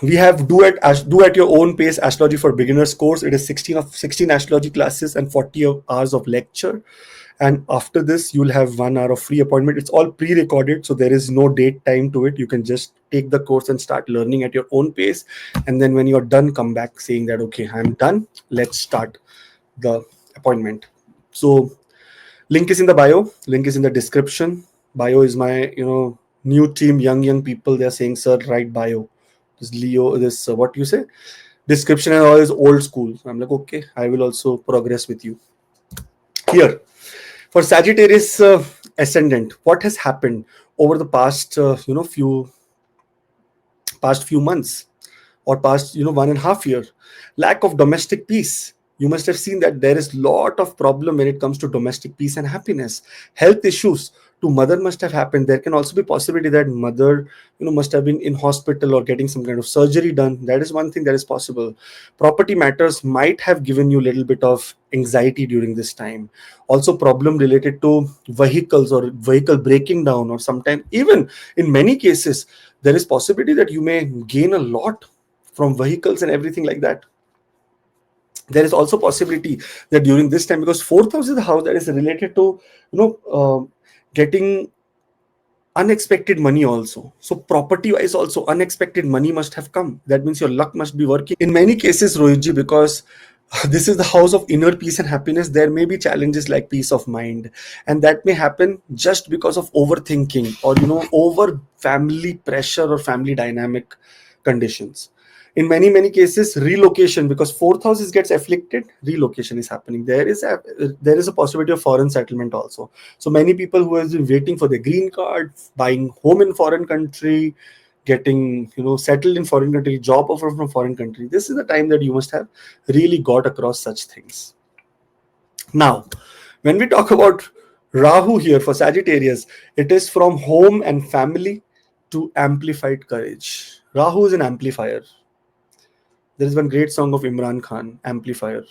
we have do at your own pace astrology for beginners course. It is 16 astrology classes and 40 hours of lecture. And after this, you'll have 1 hour of free appointment. It's all pre-recorded, so there is no date time to it. You can just take the course and start learning at your own pace. And then when you're done, come back saying that, okay, I'm done. Let's start the appointment. So link is in the bio. Link is in the description. Bio is my, new team, young people. They're saying, sir, write bio. This Leo, what you say? Description and all is old school. I'm like, okay, I will also progress with you. Here. For Sagittarius ascendant, what has happened over the past few months, or past 1.5 year? Lack of domestic peace. You must have seen that there is lot of problem when it comes to domestic peace and happiness. Health issues to mother must have happened. There can also be possibility that mother must have been in hospital or getting some kind of surgery done. That is one thing that is possible. Property matters might have given you a little bit of anxiety during this time. Also problem related to vehicles or vehicle breaking down, or sometimes even in many cases there is possibility that you may gain a lot from vehicles and everything like that. There is also possibility that during this time, because fourth house is the house that is related to getting unexpected money also. So property wise also unexpected money must have come. That means your luck must be working in many cases, Rohitji, because this is the house of inner peace and happiness. There may be challenges like peace of mind, and that may happen just because of overthinking or over family pressure or family dynamic conditions. In many cases, relocation, because fourth house gets afflicted, relocation is happening. There is a possibility of foreign settlement also. So many people who have been waiting for their green card, buying home in foreign country, getting settled in foreign country, job offer from foreign country, this is the time that you must have really got across such things. Now, when we talk about Rahu here for Sagittarius, it is from home and family to amplified courage. Rahu is an amplifier. There is one great song of Imran Khan, Amplifier.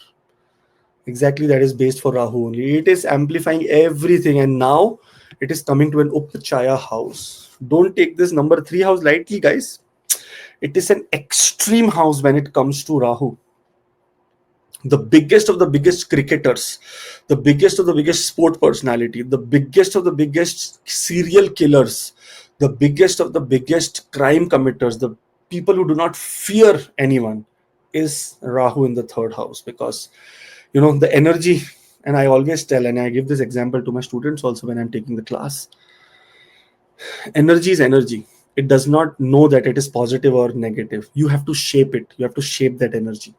Exactly, that is based for Rahu only. It is amplifying everything, and now it is coming to an Upachaya house. Don't take this number 3 house lightly, guys. It is an extreme house when it comes to Rahu. The biggest of the biggest cricketers, the biggest of the biggest sport personality, the biggest of the biggest serial killers, the biggest of the biggest crime committers, the people who do not fear anyone, is Rahu in the third house. Because the energy, and I always tell, and I give this example to my students also when I'm taking the class, energy is energy. It does not know that it is positive or negative. You have to shape it. You have to shape that energy.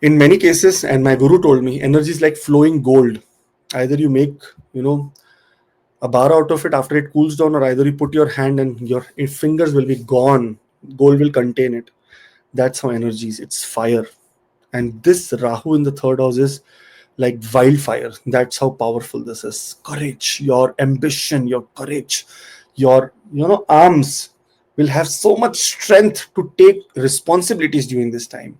In many cases, and my guru told me, energy is like flowing gold. Either you make, you know, a bar out of it after it cools down, or either you put your hand and your fingers will be gone. Gold will contain it. That's how energy is. It's fire. And this Rahu in the third house is like wildfire. That's how powerful this is. Courage, your ambition, your courage, your, you know, arms will have so much strength to take responsibilities during this time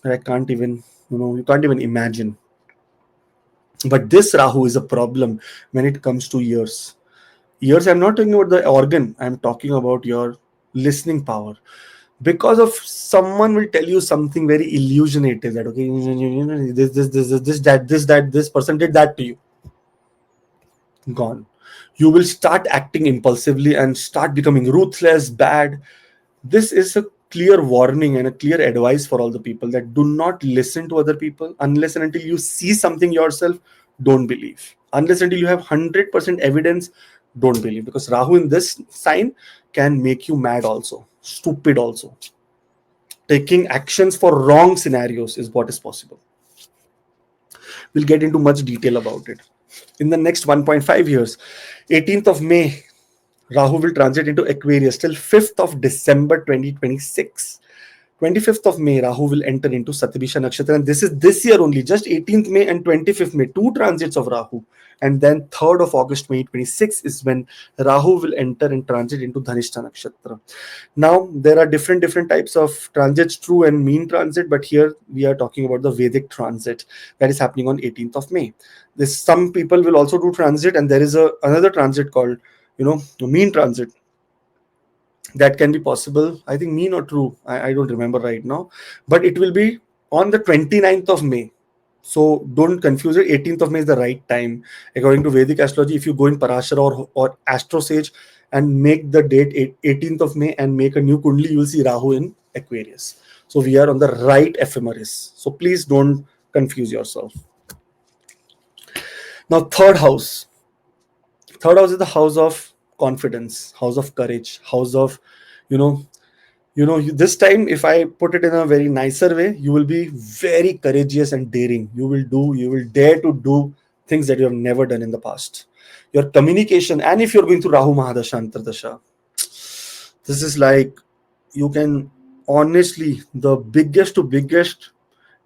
that I can't even, you know, you can't even imagine. But this Rahu is a problem when it comes to ears. Ears, I'm not talking about the organ, I'm talking about your listening power. Because of someone will tell you something very illusionative that, okay, this person did that to you. Gone. You will start acting impulsively and start becoming ruthless, bad. This is a clear warning and a clear advice for all the people that do not listen to other people unless and until you see something yourself. Don't believe unless until you have 100% evidence. Don't believe, because Rahu in this sign can make you mad also, stupid also. Taking actions for wrong scenarios is what is possible. We'll get into much detail about it in the next 1.5 years. 18th of May, Rahu will transit into Aquarius till 5th of December 2026. 25th of May, Rahu will enter into Satabisha Nakshatra, and this is this year only, just 18th May and 25th May, two transits of Rahu. And then 3rd of August 2026 is when Rahu will enter and transit into Dhanishta Nakshatra. Now, there are different types of transits, true and mean transit, but here we are talking about the Vedic transit that is happening on 18th of May. This, some people will also do transit, and there is another transit called, you know, mean transit that can be possible. I think mean or true, I don't remember right now, but it will be on the 29th of May. So don't confuse it. 18th of May is the right time according to Vedic astrology. If you go in Parashara or Astro Sage and make the date 18th of May and make a new kundli, you will see Rahu in Aquarius. So we are on the right ephemeris. So please don't confuse yourself. Now, third house is the house of confidence, house of courage, house of, you know, this time, if I put it in a very nicer way, you will be very courageous and daring. You will dare to do things that you have never done in the past. Your communication, and if you're going through Rahu Mahadasha Antardasha, this is like, you can honestly, the biggest to biggest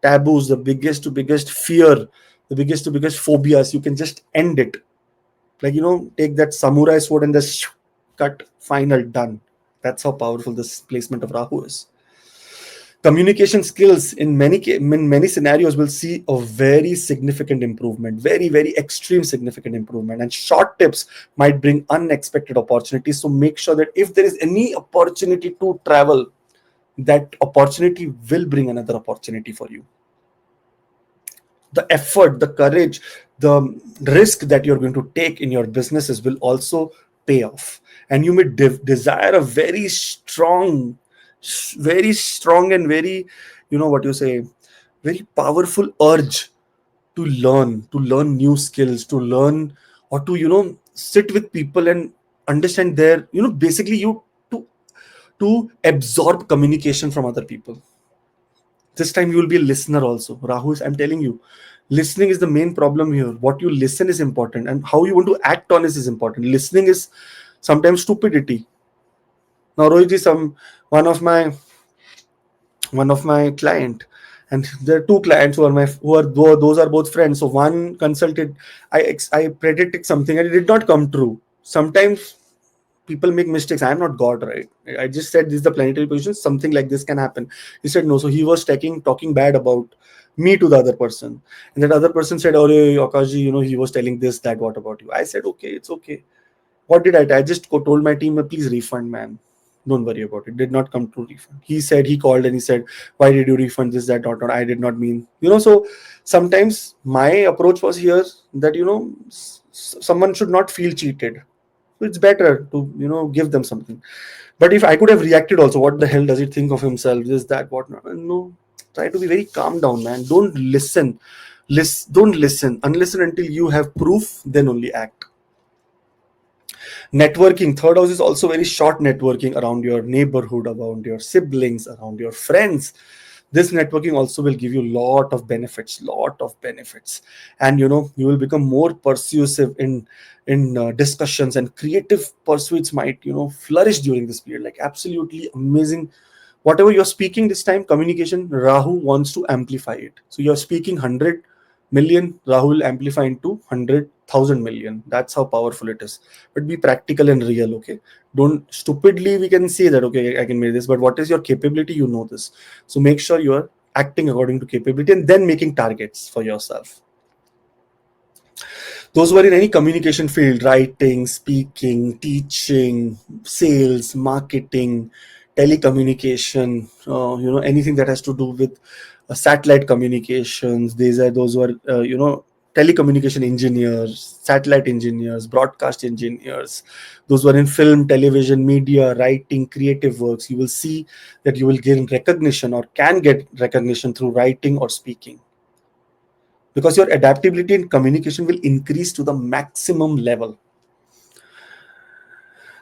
taboos, the biggest to biggest fear, the biggest to biggest phobias, you can just end it. Like, take that samurai sword and just cut, final, done. That's how powerful this placement of Rahu is. Communication skills in many scenarios will see a very significant improvement, very extreme significant improvement, and short tips might bring unexpected opportunities. So make sure that if there is any opportunity to travel, that opportunity will bring another opportunity for you. The effort, the courage, the risk that you're going to take in your businesses will also pay off. And you may desire a very strong and very, what you say, very powerful urge to learn new skills, to learn, or to, sit with people and understand their, basically you to absorb communication from other people. This time you will be a listener also. Rahu is, I'm telling you, listening is the main problem here. What you listen is important, and how you want to act on is important. Listening is sometimes stupidity. Now, Rohit, one of my client, and there are two clients who are those are both friends. So one consulted, I predicted something and it did not come true. Sometimes people make mistakes. I'm not God, right? I just said this is the planetary position, something like this can happen. He said no. So he was talking bad about me to the other person, and that other person said, oh, Akashi, he was telling this, that, what about you? I said, okay, it's okay. What did I just told my team, please refund, man. Don't worry about it. Did not come to refund. He said, he called and he said, why did you refund this, that, or I did not mean, so sometimes my approach was here that, someone should not feel cheated. So it's better to, give them something. But if I could have reacted also, what the hell does he think of himself? This, that, what not? No, try to be very calm down, man. Don't listen. Don't listen unless and until you have proof, then only act. Networking, third house is also very short networking around your neighborhood, around your siblings, around your friends. This networking also will give you lot of benefits, and you will become more persuasive in discussions, and creative pursuits might flourish during this period, like absolutely amazing. Whatever you're speaking this time, communication, Rahu wants to amplify it. So you're speaking 100 million, Rahu will amplify into 100,000 million. That's how powerful it is. But be practical and real, okay? Don't stupidly, we can say that, okay, I can make this, but what is your capability? You know this. So make sure you are acting according to capability and then making targets for yourself. Those who are in any communication field, writing, speaking, teaching, sales, marketing, telecommunication, anything that has to do with satellite communications. These are those who are, telecommunication engineers, satellite engineers, broadcast engineers, those who are in film, television, media, writing, creative works. You will see that you will gain recognition or can get recognition through writing or speaking, because your adaptability in communication will increase to the maximum level.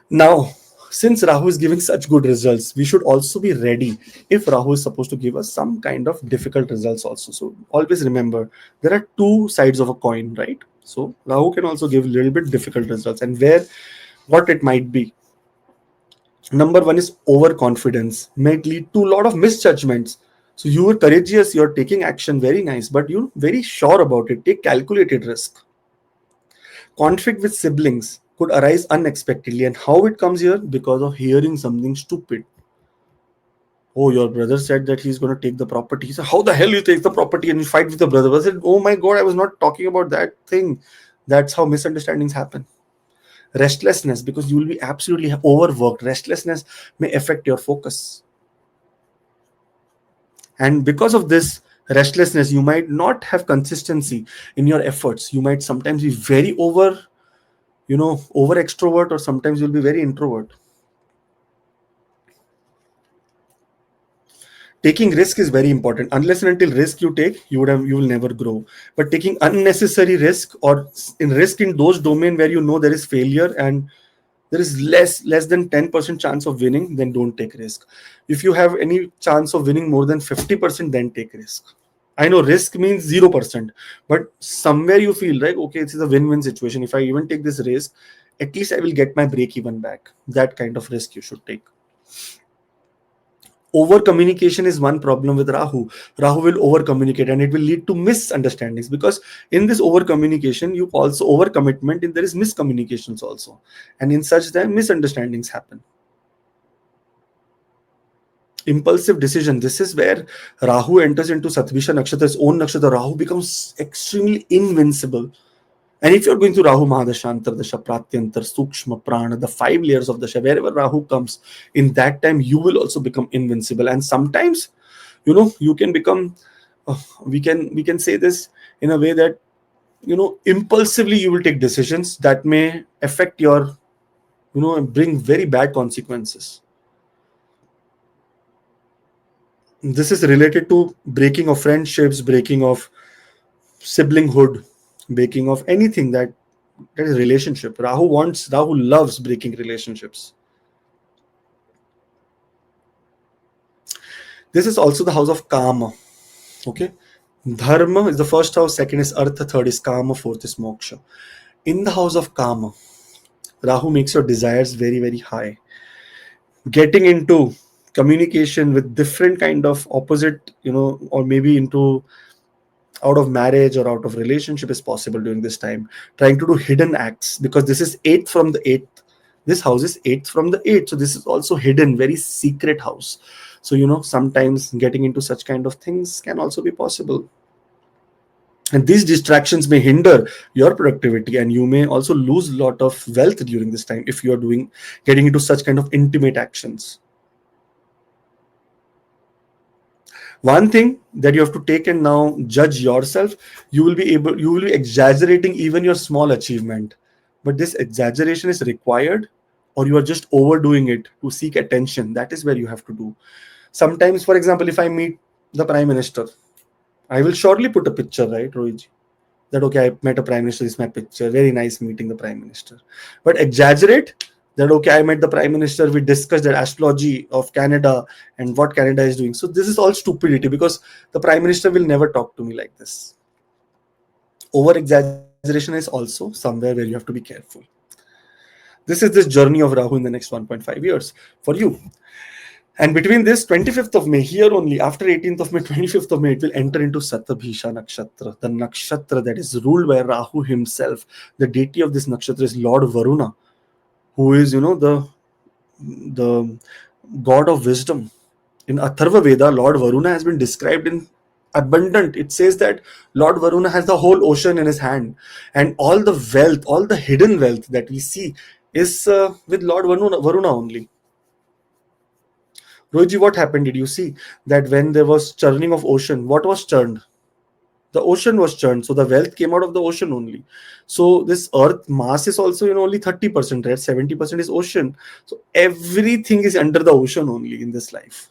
Now, since Rahu is giving such good results, we should also be ready if Rahu is supposed to give us some kind of difficult results also. So always remember, there are two sides of a coin, right? So Rahu can also give a little bit difficult results, and what it might be. Number one is overconfidence, might lead to a lot of misjudgments. So you are courageous, you're taking action, very nice, but you're very sure about it. Take calculated risk. Conflict with siblings could arise unexpectedly, and how it comes here? Because of hearing something stupid. Oh, your brother said that he's going to take the property. He said, how the hell you take the property, and you fight with the brother? I said, oh my god, I was not talking about that thing. That's how misunderstandings happen. Restlessness, because you will be absolutely overworked. Restlessness may affect your focus, and because of this restlessness, you might not have consistency in your efforts. You might sometimes be very over extrovert, or sometimes you'll be very introvert. Taking risk is very important. Unless and until risk you take, you will never grow. But taking unnecessary risk, or in those domain where there is failure, and there is less than 10% chance of winning, then don't take risk. If you have any chance of winning more than 50%, then take risk. I know risk means 0%, but somewhere you feel like, okay, this is a win-win situation. If I even take this risk, at least I will get my break even back. That kind of risk you should take. Over communication is one problem with Rahu will over communicate, and it will lead to misunderstandings, because in this over communication, you also over commitment, and there is miscommunications also, and in such then misunderstandings happen. Impulsive decision, this is where Rahu enters into Satvisha nakshatra, its own nakshatra. Rahu becomes extremely invincible. And if you're going through Rahu Mahadasha, Antardasha, Pratyantar, Sukshma, Prana, the 5 layers of Dasha, wherever Rahu comes, in that time, you will also become invincible. And sometimes, you can become, we can say this in a way that, impulsively you will take decisions that may affect your, and bring very bad consequences. This is related to breaking of friendships, breaking of siblinghood, breaking of anything that is relationship. Rahu loves breaking relationships. This is also the house of Kama. Okay. Dharma is the first house, second is Artha, third is Kama, fourth is Moksha. In the house of Kama, Rahu makes your desires very, very high. Getting into communication with different kind of opposite, or maybe into out of marriage or out of relationship is possible during this time. Trying to do hidden acts, because this is eighth from the eighth. This house is eighth from the eighth. So this is also hidden, very secret house. So, sometimes getting into such kind of things can also be possible. And these distractions may hinder your productivity, and you may also lose a lot of wealth during this time if you are getting into such kind of intimate actions. One thing that you have to take and now judge yourself, you will be exaggerating even your small achievement, but this exaggeration is required, or you are just overdoing it to seek attention. That is where you have to do. Sometimes, for example, if I meet the prime minister, I will surely put a picture, right, Rohit? That, okay, I met a prime minister, this is my picture, very nice meeting the prime minister. But exaggerate that okay, I met the prime minister, we discussed the astrology of Canada and what Canada is doing. So this is all stupidity, because the prime minister will never talk to me like this. Over exaggeration is also somewhere where you have to be careful. This is this journey of Rahu in the next 1.5 years for you. And between this 25th of May, here only, after 18th of May, 25th of May, it will enter into Satabhisha nakshatra, the nakshatra that is ruled by Rahu himself. The deity of this nakshatra is Lord Varuna, who is, the god of wisdom. In Atharva Veda, Lord Varuna has been described in abundant. It says that Lord Varuna has the whole ocean in his hand, and all the wealth, all the hidden wealth that we see is with Lord Varuna only. Rohiji, what happened? Did you see that when there was churning of ocean, what was churned? The ocean was churned, so the wealth came out of the ocean only. So this earth mass is also, only 30%, right? 70% is ocean. So everything is under the ocean only in this life.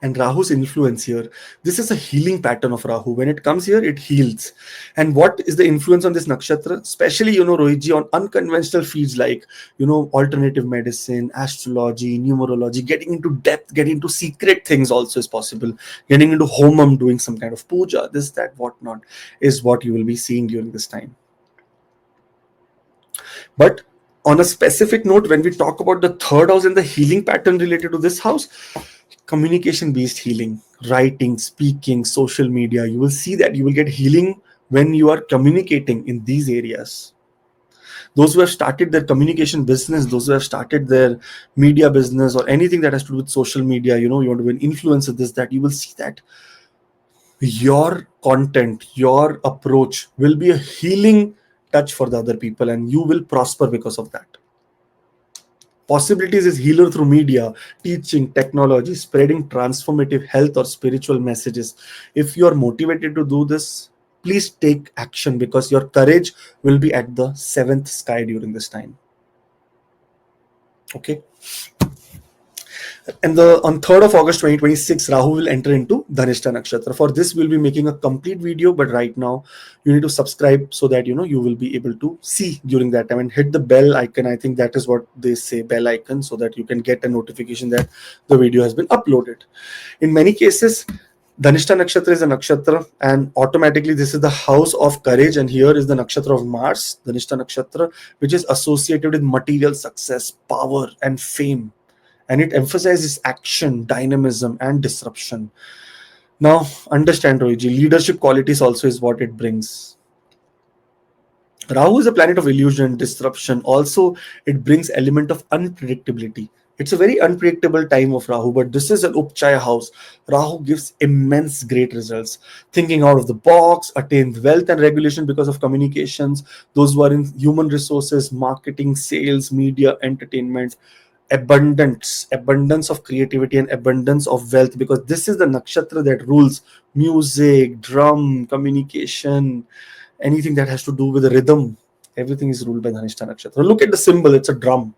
And Rahu's influence here, this is a healing pattern of Rahu. When it comes here, it heals. And what is the influence on this nakshatra? Especially, Rohiji, on unconventional fields like, alternative medicine, astrology, numerology, getting into depth, getting into secret things also is possible. Getting into homam, doing some kind of puja, this, that, whatnot, is what you will be seeing during this time. But on a specific note, when we talk about the third house and the healing pattern related to this house, communication based healing, writing, speaking, social media, you will see that you will get healing when you are communicating in these areas. Those who have started their communication business, those who have started their media business or anything that has to do with social media, you want to be an influencer, this, that, you will see that your content, your approach will be a healing touch for the other people, and you will prosper because of that. Possibilities is healer through media, teaching, technology, spreading transformative health or spiritual messages. If you are motivated to do this, please take action, because your courage will be at the seventh sky during this time. Okay. And on 3rd of August 2026, Rahu will enter into Dhanishta Nakshatra. For this, we'll be making a complete video, but right now you need to subscribe so that you will be able to see during that time, and hit the bell icon. I think that is what they say, bell icon, so that you can get a notification that the video has been uploaded. In many cases, Dhanishta Nakshatra is a nakshatra, and automatically this is the house of courage, and here is the nakshatra of Mars, Dhanishta Nakshatra, which is associated with material success, power, and fame. And it emphasizes action, dynamism, and disruption. Now, understand, Rohiji, leadership qualities also is what it brings. Rahu is a planet of illusion, disruption. Also, it brings element of unpredictability. It's a very unpredictable time of Rahu, but this is an Upchaya house. Rahu gives immense great results. Thinking out of the box, attains wealth and regulation because of communications. Those who are in human resources, marketing, sales, media, entertainment, abundance of creativity and abundance of wealth, because this is the nakshatra that rules music, drum, communication, anything that has to do with the rhythm. Everything is ruled by Dhanishta Nakshatra. Look at the symbol, it's a drum.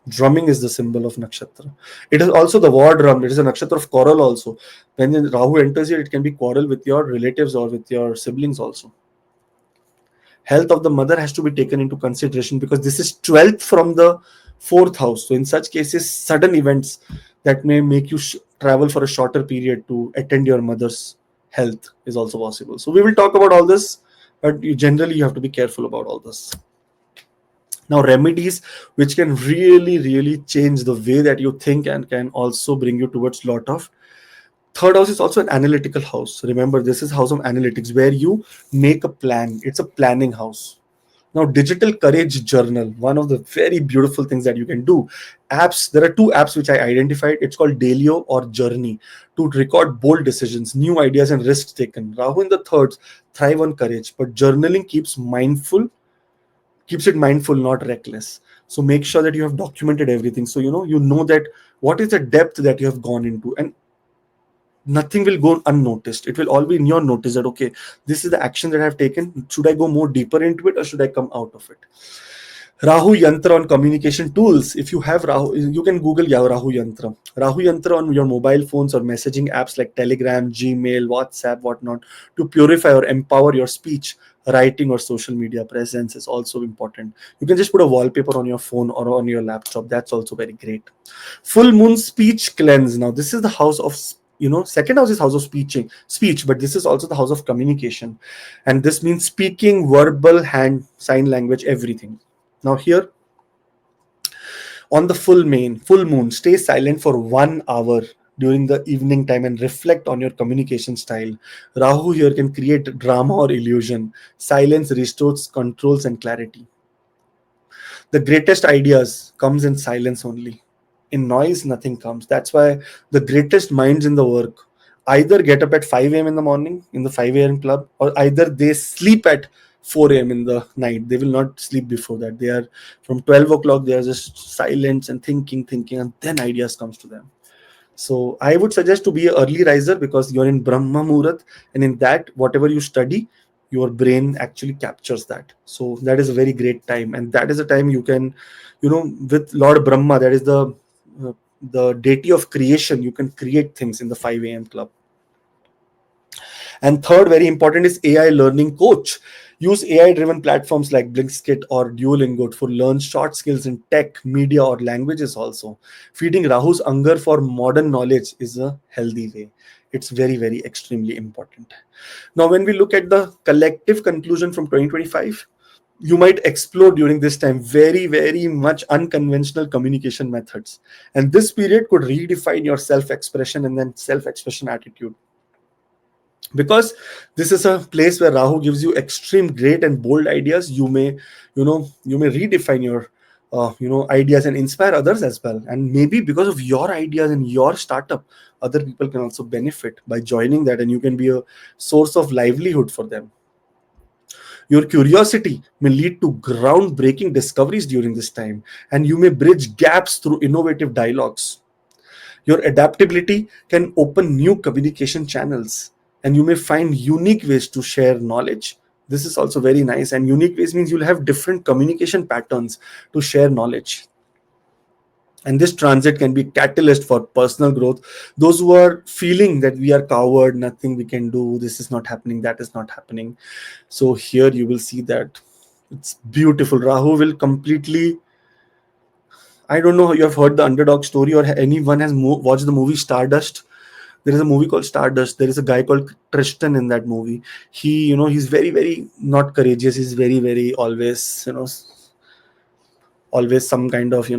Drumming is the symbol of nakshatra. It is also the war drum. It is a nakshatra of quarrel also. When Rahu enters here, it can be quarrel with your relatives or with your siblings also. Health of the mother has to be taken into consideration, because this is 12th from the 4th house. So in such cases, sudden events that may make you travel for a shorter period to attend your mother's health is also possible. So we will talk about all this, but generally you have to be careful about all this. Now, remedies which can really change the way that you think and can also bring you towards lot of. Third house is also an analytical house. Remember, this is house of analytics, where you make a plan. It's a planning house. Now, digital courage journal, one of the very beautiful things that you can do. Apps, there are 2 apps which I identified. It's called Dailyo or Journey, to record bold decisions, new ideas, and risks taken. Rahu in the thirds thrive on courage, but journaling keeps it mindful, not reckless. So make sure that you have documented everything. So you know that what is the depth that you have gone into, and nothing will go unnoticed. It will all be in your notice that, okay, this is the action that I have taken. Should I go more deeper into it, or should I come out of it? Rahu Yantra on communication tools. If you have Rahu, you can Google Rahu Yantra. Rahu Yantra on your mobile phones or messaging apps like Telegram, Gmail, WhatsApp, whatnot, to purify or empower your speech, writing, or social media presence is also important. You can just put a wallpaper on your phone or on your laptop. That's also very great. Full moon speech cleanse. Now, this is the house of, second house is house of speech, but this is also the house of communication. And this means speaking, verbal, hand, sign language, everything. Now here on the full moon, stay silent for 1 hour during the evening time and reflect on your communication style. Rahu here can create drama or illusion. Silence restores controls and clarity. The greatest ideas comes in silence only. In noise, nothing comes. That's why the greatest minds in the work either get up at 5 a.m. in the morning in the 5 a.m. club, or either they sleep at 4 a.m. in the night. They will not sleep before that. They are from 12 o'clock, they are just silent and thinking, and then ideas comes to them. So I would suggest to be an early riser because you're in Brahma Muhurat, and in that, whatever you study, your brain actually captures that. So that is a very great time, and that is a time you can, with Lord Brahma, that is the deity of creation. You can create things in the 5 a.m. club. And third, very important, is AI learning coach. Use AI driven platforms like Blinkskit or Duolingo for learn short skills in tech, media, or languages also. Feeding Rahu's hunger for modern knowledge is a healthy way. It's very, very extremely important. Now, when we look at the collective conclusion from 2025, you might explore during this time very, very much unconventional communication methods. And this period could redefine your self expression and then self expression attitude, because this is a place where Rahu gives you extreme great and bold ideas. You may redefine your ideas and inspire others as well. And maybe because of your ideas and your startup, other people can also benefit by joining that, and you can be a source of livelihood for them. Your curiosity may lead to groundbreaking discoveries during this time, and you may bridge gaps through innovative dialogues. Your adaptability can open new communication channels, and you may find unique ways to share knowledge. This is also very nice. And unique ways means you'll have different communication patterns to share knowledge. And this transit can be catalyst for personal growth. Those who are feeling that we are coward, nothing we can do, this is not happening, that is not happening. So here you will see that it's beautiful. Rahu will completely, I don't know, you have heard the underdog story or anyone has watched the movie Stardust. There is a movie called Stardust. There is a guy called Tristan in that movie. He's very, very not courageous. He's very, very always some kind of,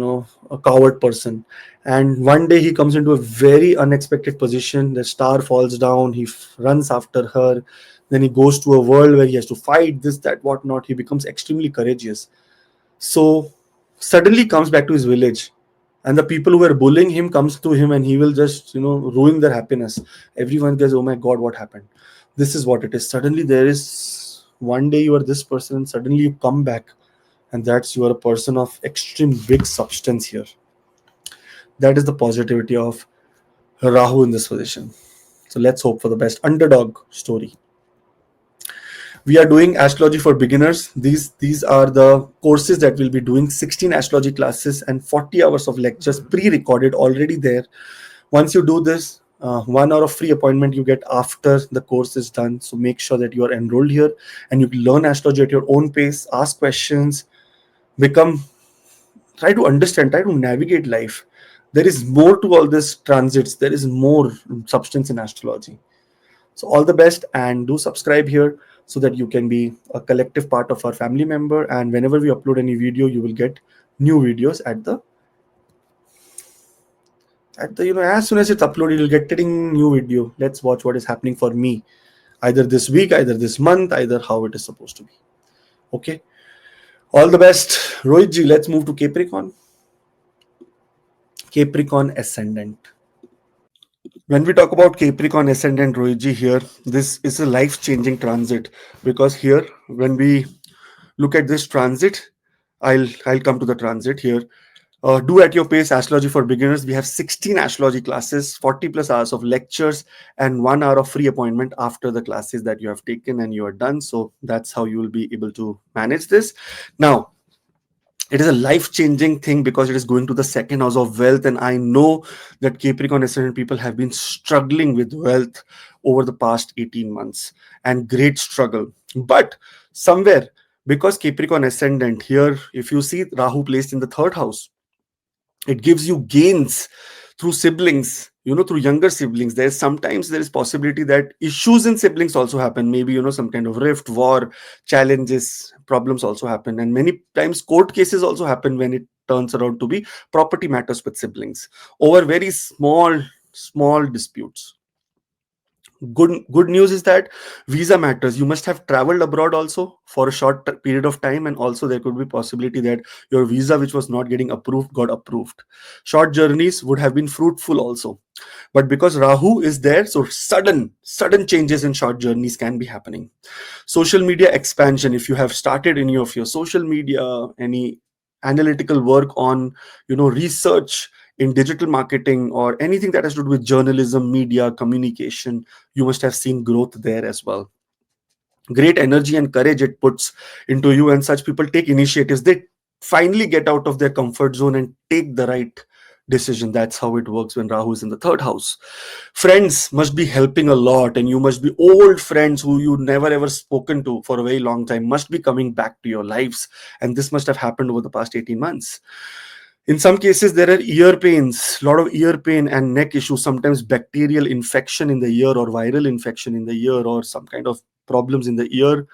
a coward person. And one day he comes into a very unexpected position. The star falls down. He runs after her. Then he goes to a world where he has to fight this, that, whatnot. He becomes extremely courageous. So suddenly comes back to his village, and the people who were bullying him comes to him, and he will just ruin their happiness. Everyone goes, oh my god, what happened? This is what it is. Suddenly there is one day you are this person, and suddenly you come back, and that's you are a person of extreme big substance here. That is the positivity of Rahu in this position. So let's hope for the best. Underdog story. We are doing astrology for beginners. These are the courses that we'll be doing. 16 astrology classes and 40 hours of lectures pre-recorded already there. Once you do this, 1 hour of free appointment you get after the course is done. So make sure that you are enrolled here and you learn astrology at your own pace, ask questions, try to understand, try to navigate life. There is more to all this transits. There is more substance in astrology. So all the best, and do subscribe here so that you can be a collective part of our family member. And whenever we upload any video, you will get new videos at the as soon as it's uploaded, you'll get getting new video. Let's watch what is happening for me, either this week, either this month, either how it is supposed to be. Okay. All the best, Rohit ji. Let's move to Capricorn. Capricorn ascendant. When we talk about Capricorn ascendant, Rohitji, here, this is a life-changing transit, because here, when we look at this transit, I'll come to the transit here. Do at your pace astrology for beginners. We have 16 astrology classes, 40 plus hours of lectures, and 1 hour of free appointment after the classes that you have taken and you are done. So that's how you will be able to manage this. Now, It is a life changing thing because it is going to the second house of wealth. And I know that Capricorn ascendant people have been struggling with wealth over the past 18 months, and great struggle. But somewhere, because Capricorn ascendant here, if you see Rahu placed in the third house, it gives you gains through siblings, through younger siblings. There's sometimes there is possibility that issues in siblings also happen, maybe some kind of rift, war, challenges, problems also happen, and many times court cases also happen when it turns around to be property matters with siblings over very small disputes. Good news is that visa matters. You must have traveled abroad also for a short period of time, and also there could be possibility that your visa which was not getting approved got approved. Short journeys would have been fruitful also, but because Rahu is there, so sudden changes in short journeys can be happening. Social media expansion, if you have started any of your social media, any analytical work on research in digital marketing or anything that has to do with journalism, media, communication, you must have seen growth there as well. Great energy and courage it puts into you, and such people take initiatives. They finally get out of their comfort zone and take the right decision. That's how it works when Rahu is in the third house. Friends must be helping a lot, and you must be old friends who you never ever spoken to for a very long time must be coming back to your lives, and this must have happened over the past 18 months. In some cases, there are ear pains, a lot of ear pain and neck issues, sometimes bacterial infection in the ear or viral infection in the ear or some kind of problems in the ear,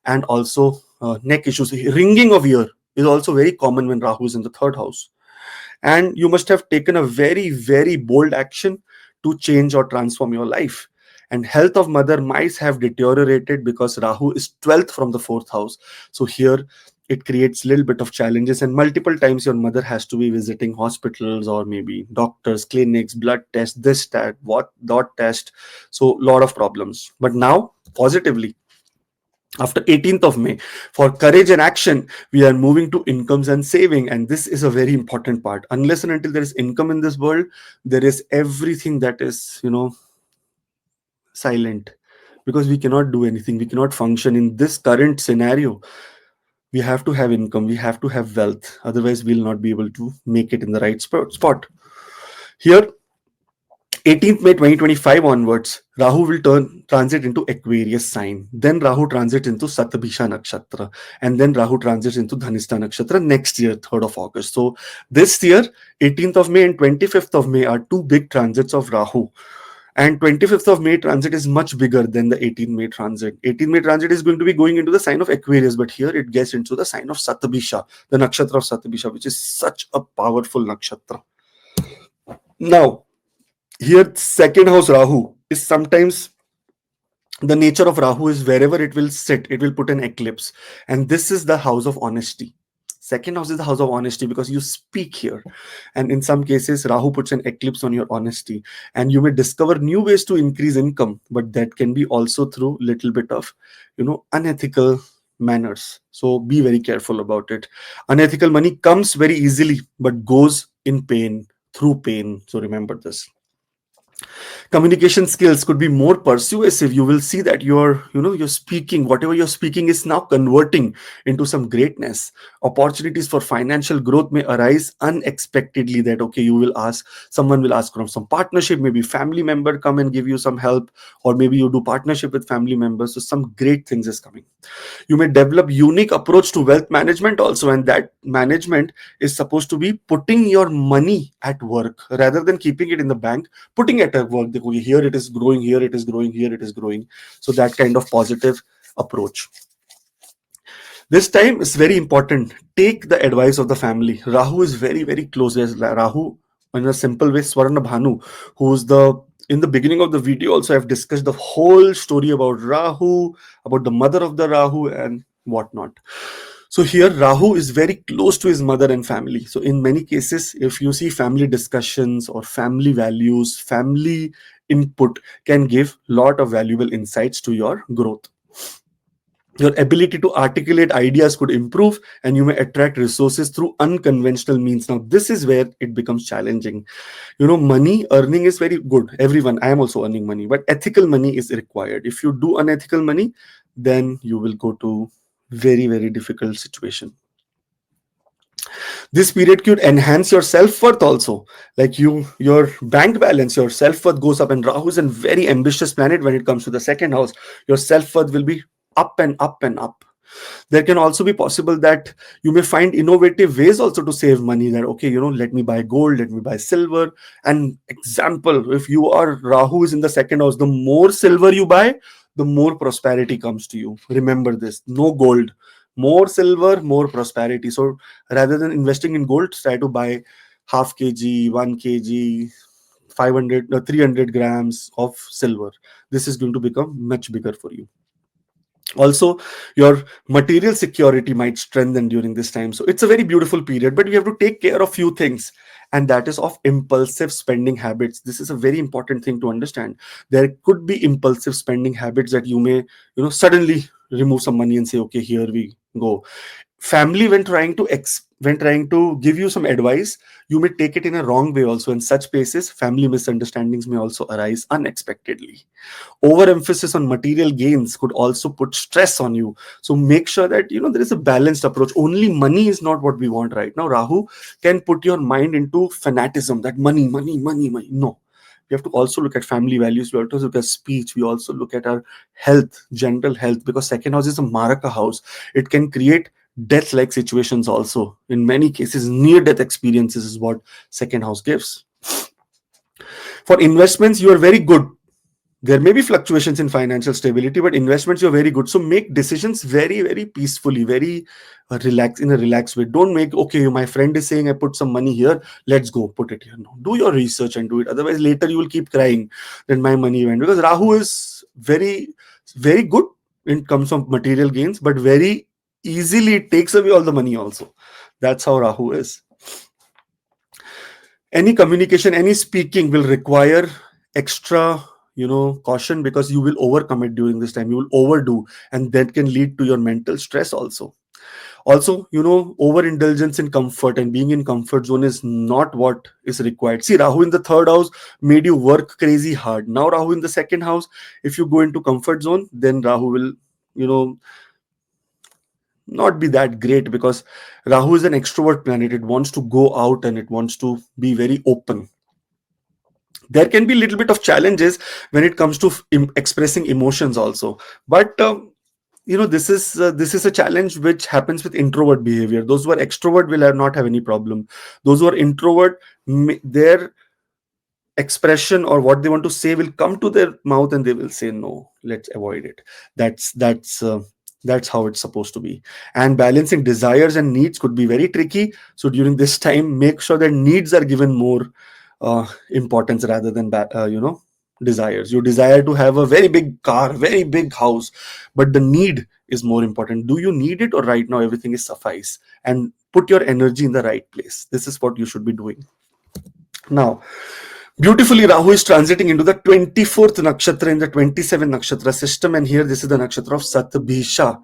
and also neck issues. Ringing of ear is also very common when Rahu is in the third house. And you must have taken a very bold action to change or transform your life. And health of mother might have deteriorated because Rahu is 12th from the fourth house. So here it creates a little bit of challenges, and multiple times your mother has to be visiting hospitals or maybe doctors, clinics, blood test, this, that, what, dot test. So a lot of problems. But now, positively, after 18th of May, for courage and action, we are moving to incomes and saving. And this is a very important part. Unless and until there is income in this world, there is everything that is, silent, because we cannot do anything. We cannot function in this current scenario. We have to have income. We have to have wealth. Otherwise, we'll not be able to make it in the right spot. Here, 18th May 2025 onwards, Rahu will transit into Aquarius sign. Then Rahu transits into Satabhisha nakshatra. And then Rahu transits into Dhanistha nakshatra next year, 3rd of August. So this year, 18th of May and 25th of May are two big transits of Rahu. And 25th of May transit is much bigger than the 18th May transit. 18th May transit is going to be going into the sign of Aquarius, but here it gets into the sign of Satabhisha, the nakshatra of Satabhisha, which is such a powerful nakshatra. Now, here second house Rahu is sometimes, the nature of Rahu is wherever it will sit, it will put an eclipse. And this is the house of honesty. Second house is the house of honesty because you speak here. And in some cases, Rahu puts an eclipse on your honesty. And you may discover new ways to increase income, but that can be also through little bit of, unethical manners. So be very careful about it. Unethical money comes very easily, but goes in pain, through pain. So remember this. Communication skills could be more persuasive. You will see that you're speaking, whatever you're speaking is now converting into some greatness. Opportunities for financial growth may arise unexpectedly, that okay, someone will ask from some partnership, maybe family member come and give you some help, or maybe you do partnership with family members. So some great things is coming. You may develop unique approach to wealth management also, and that management is supposed to be putting your money at work rather than keeping it in the bank. Putting it at work, here it is growing, here it is growing, here it is growing. So that kind of positive approach. This time is very important. Take the advice of the family. Rahu is very close. There's Rahu in a simple way, Swarna Bhanu, who's in the beginning of the video also I've discussed the whole story about Rahu, about the mother of the Rahu and whatnot. So here Rahu is very close to his mother and family. So in many cases, if you see family discussions or family values, family input can give lot of valuable insights to your growth. Your ability to articulate ideas could improve, and you may attract resources through unconventional means. Now, this is where it becomes challenging. Money earning is very good. Everyone, I am also earning money, but ethical money is required. If you do unethical money, then you will go to very difficult situation. This period could enhance your self-worth also. Like your bank balance, your self-worth goes up, and Rahu is a very ambitious planet when it comes to the second house. Your self-worth will be up and up and up. There can also be possible that you may find innovative ways also to save money, that okay, let me buy gold, let me buy silver. And example, if you are Rahu is in the second house, the more silver you buy, the more prosperity comes to you. Remember this, no gold, more silver, more prosperity. So rather than investing in gold, try to buy half kg, 1 kg, 500 300 grams of silver. This is going to become much bigger for you. Also, your material security might strengthen during this time. So it's a very beautiful period, but we have to take care of few things, and that is of impulsive spending habits. This is a very important thing to understand. There could be impulsive spending habits that you may suddenly remove some money and say, okay, here we go. Family, when trying to give you some advice, you may take it in a wrong way also. In such cases, family misunderstandings may also arise unexpectedly. Overemphasis on material gains could also put stress on you. So make sure that there is a balanced approach. Only money is not what we want right now. Rahu can put your mind into fanaticism, that money, money, money, money. No, we have to also look at family values. We also look at speech. We also look at our health, general health, because second house is a maraka house. It can create death like situations also. In many cases, near death experiences is what second house gives. For investments, you are very good. There may be fluctuations in financial stability, but investments, you're very good. So make decisions very, very peacefully, very in a relaxed way. Don't make, okay, my friend is saying I put some money here, let's go put it here. No, do your research and do it. Otherwise, later you will keep crying that my money went. Because Rahu is very, very good in terms of material gains, but very easily it takes away all the money also. That's how Rahu is. Any communication, any speaking will require extra caution, because you will overcommit during this time. You will overdo, and that can lead to your mental stress also. Also, overindulgence in comfort and being in comfort zone is not what is required. See, Rahu in the third house made you work crazy hard. Now Rahu in the second house, if you go into comfort zone, then Rahu will not be that great, because Rahu is an extrovert planet. It wants to go out and it wants to be very open. There can be a little bit of challenges when it comes to expressing emotions also, but this is a challenge which happens with introvert behavior. Those who are extrovert will not have any problem. Those who are introvert, their expression or what they want to say will come to their mouth and they will say no, let's avoid it. That's how it's supposed to be. And balancing desires and needs could be very tricky. So during this time, make sure that needs are given more importance rather than desires. You desire to have a very big car, very big house, but the need is more important. Do you need it, or right now everything is suffice? And put your energy in the right place. This is what you should be doing. Now, beautifully, Rahu is transiting into the 24th nakshatra in the 27 nakshatra system, and here this is the nakshatra of Satbhisha,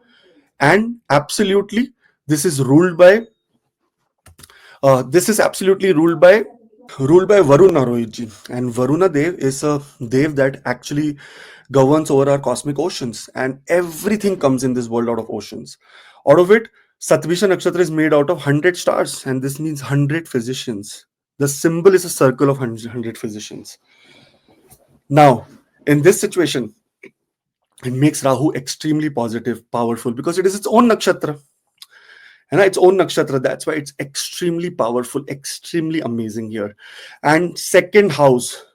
and absolutely this is ruled by Varuna Rohitji. And Varuna Dev is a Dev that actually governs over our cosmic oceans, and everything comes in this world out of oceans. Out of it, Satvisha Nakshatra is made out of 100 stars, and this means 100 physicians. The symbol is a circle of 100 physicians. Now, in this situation, it makes Rahu extremely positive, powerful, because it is its own nakshatra. And its own nakshatra. That's why it's extremely powerful, extremely amazing here. And second house,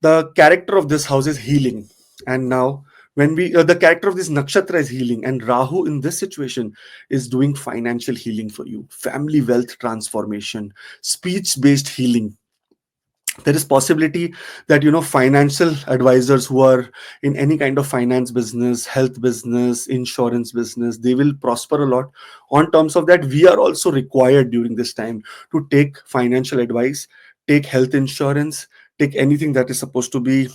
the character of this house is healing. And now, when the character of this nakshatra is healing, and Rahu in this situation is doing financial healing for you, family wealth transformation, speech-based healing. There is possibility that financial advisors who are in any kind of finance business, health business, insurance business, they will prosper a lot. On terms of that, we are also required during this time to take financial advice, take health insurance, take anything that is supposed to be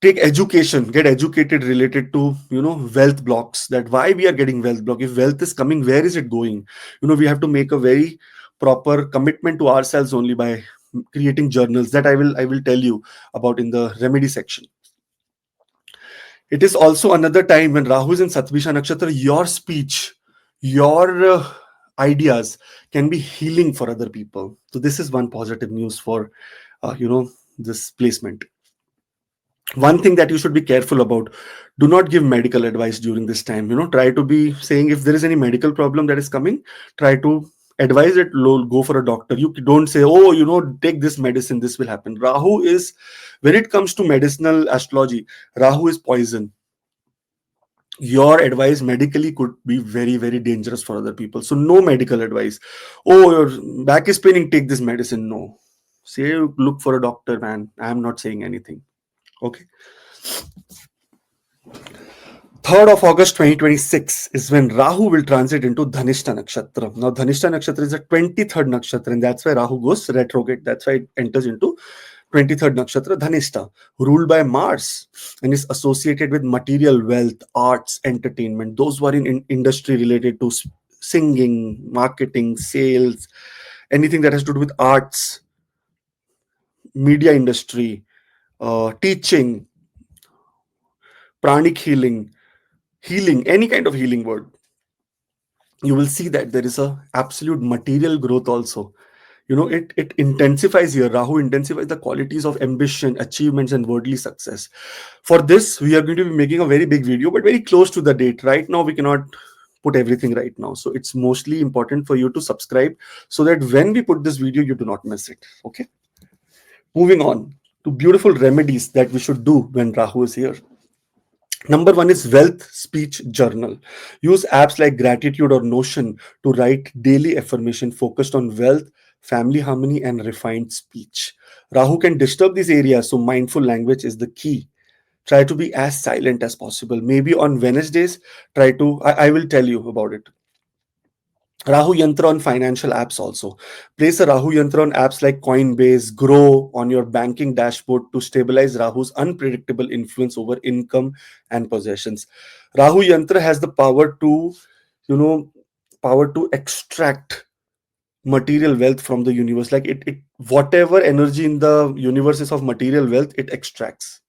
take education, get educated related to wealth blocks. That why we are getting wealth block. If wealth is coming, where is it going? We have to make a very proper commitment to ourselves only by creating journals that I will tell you about in the remedy section. It is also another time when Rahu is in Satvisha Nakshatra, your speech, your ideas can be healing for other people. So this is one positive news for this placement. One thing that you should be careful about: do not give medical advice during this time. Try to be saying, if there is any medical problem that is coming, try to advise it, go for a doctor. You don't say, oh, take this medicine, this will happen. Rahu is, when it comes to medicinal astrology, Rahu is poison. Your advice medically could be very, very dangerous for other people. So no medical advice. Oh, your back is paining, take this medicine. No. Say, look for a doctor, man. I am not saying anything. Okay. 3rd of August 2026 is when Rahu will transit into Dhanishta Nakshatra. Now, Dhanishta Nakshatra is the 23rd Nakshatra, and that's why Rahu goes retrograde. That's why it enters into 23rd Nakshatra, Dhanishta, ruled by Mars, and is associated with material wealth, arts, entertainment. Those who are in industry related to singing, marketing, sales, anything that has to do with arts, media industry, teaching, pranic healing, any kind of healing word, you will see that there is a absolute material growth also. It intensifies here. Rahu intensifies the qualities of ambition, achievements, and worldly success. For this, we are going to be making a very big video, but very close to the date. Right now, we cannot put everything right now, so it's mostly important for you to subscribe so that when we put this video, you do not miss it. Okay, moving on to beautiful remedies that we should do when Rahu is here. Number one is wealth speech journal. Use apps like Gratitude or Notion to write daily affirmation focused on wealth, family harmony, and refined speech. Rahu can disturb these areas, so mindful language is the key. Try to be as silent as possible. Maybe on Wednesdays, I will tell you about it. Rahu Yantra on financial apps also. Place a Rahu Yantra on apps like Coinbase, Grow on your banking dashboard to stabilize Rahu's unpredictable influence over income and possessions. Rahu Yantra has the you know, power to extract material wealth from the universe. Like it whatever energy in the universe is of material wealth, it extracts.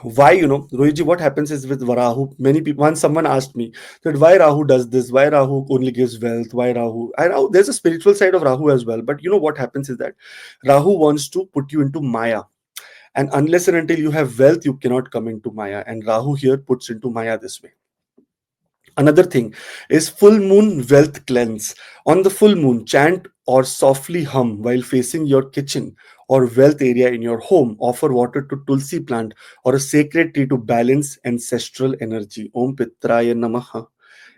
Why, Rohitji, what happens is with Rahu, many people, once someone asked me that why Rahu does this, why Rahu only gives wealth, why Rahu, there's a spiritual side of Rahu as well, but what happens is that Rahu wants to put you into Maya, and unless and until you have wealth, you cannot come into Maya, and Rahu here puts into Maya this way. Another thing is full moon wealth cleanse. On the full moon, chant or softly hum while facing your kitchen or wealth area in your home. Offer water to Tulsi plant or a sacred tree to balance ancestral energy. Om Pitraya Namaha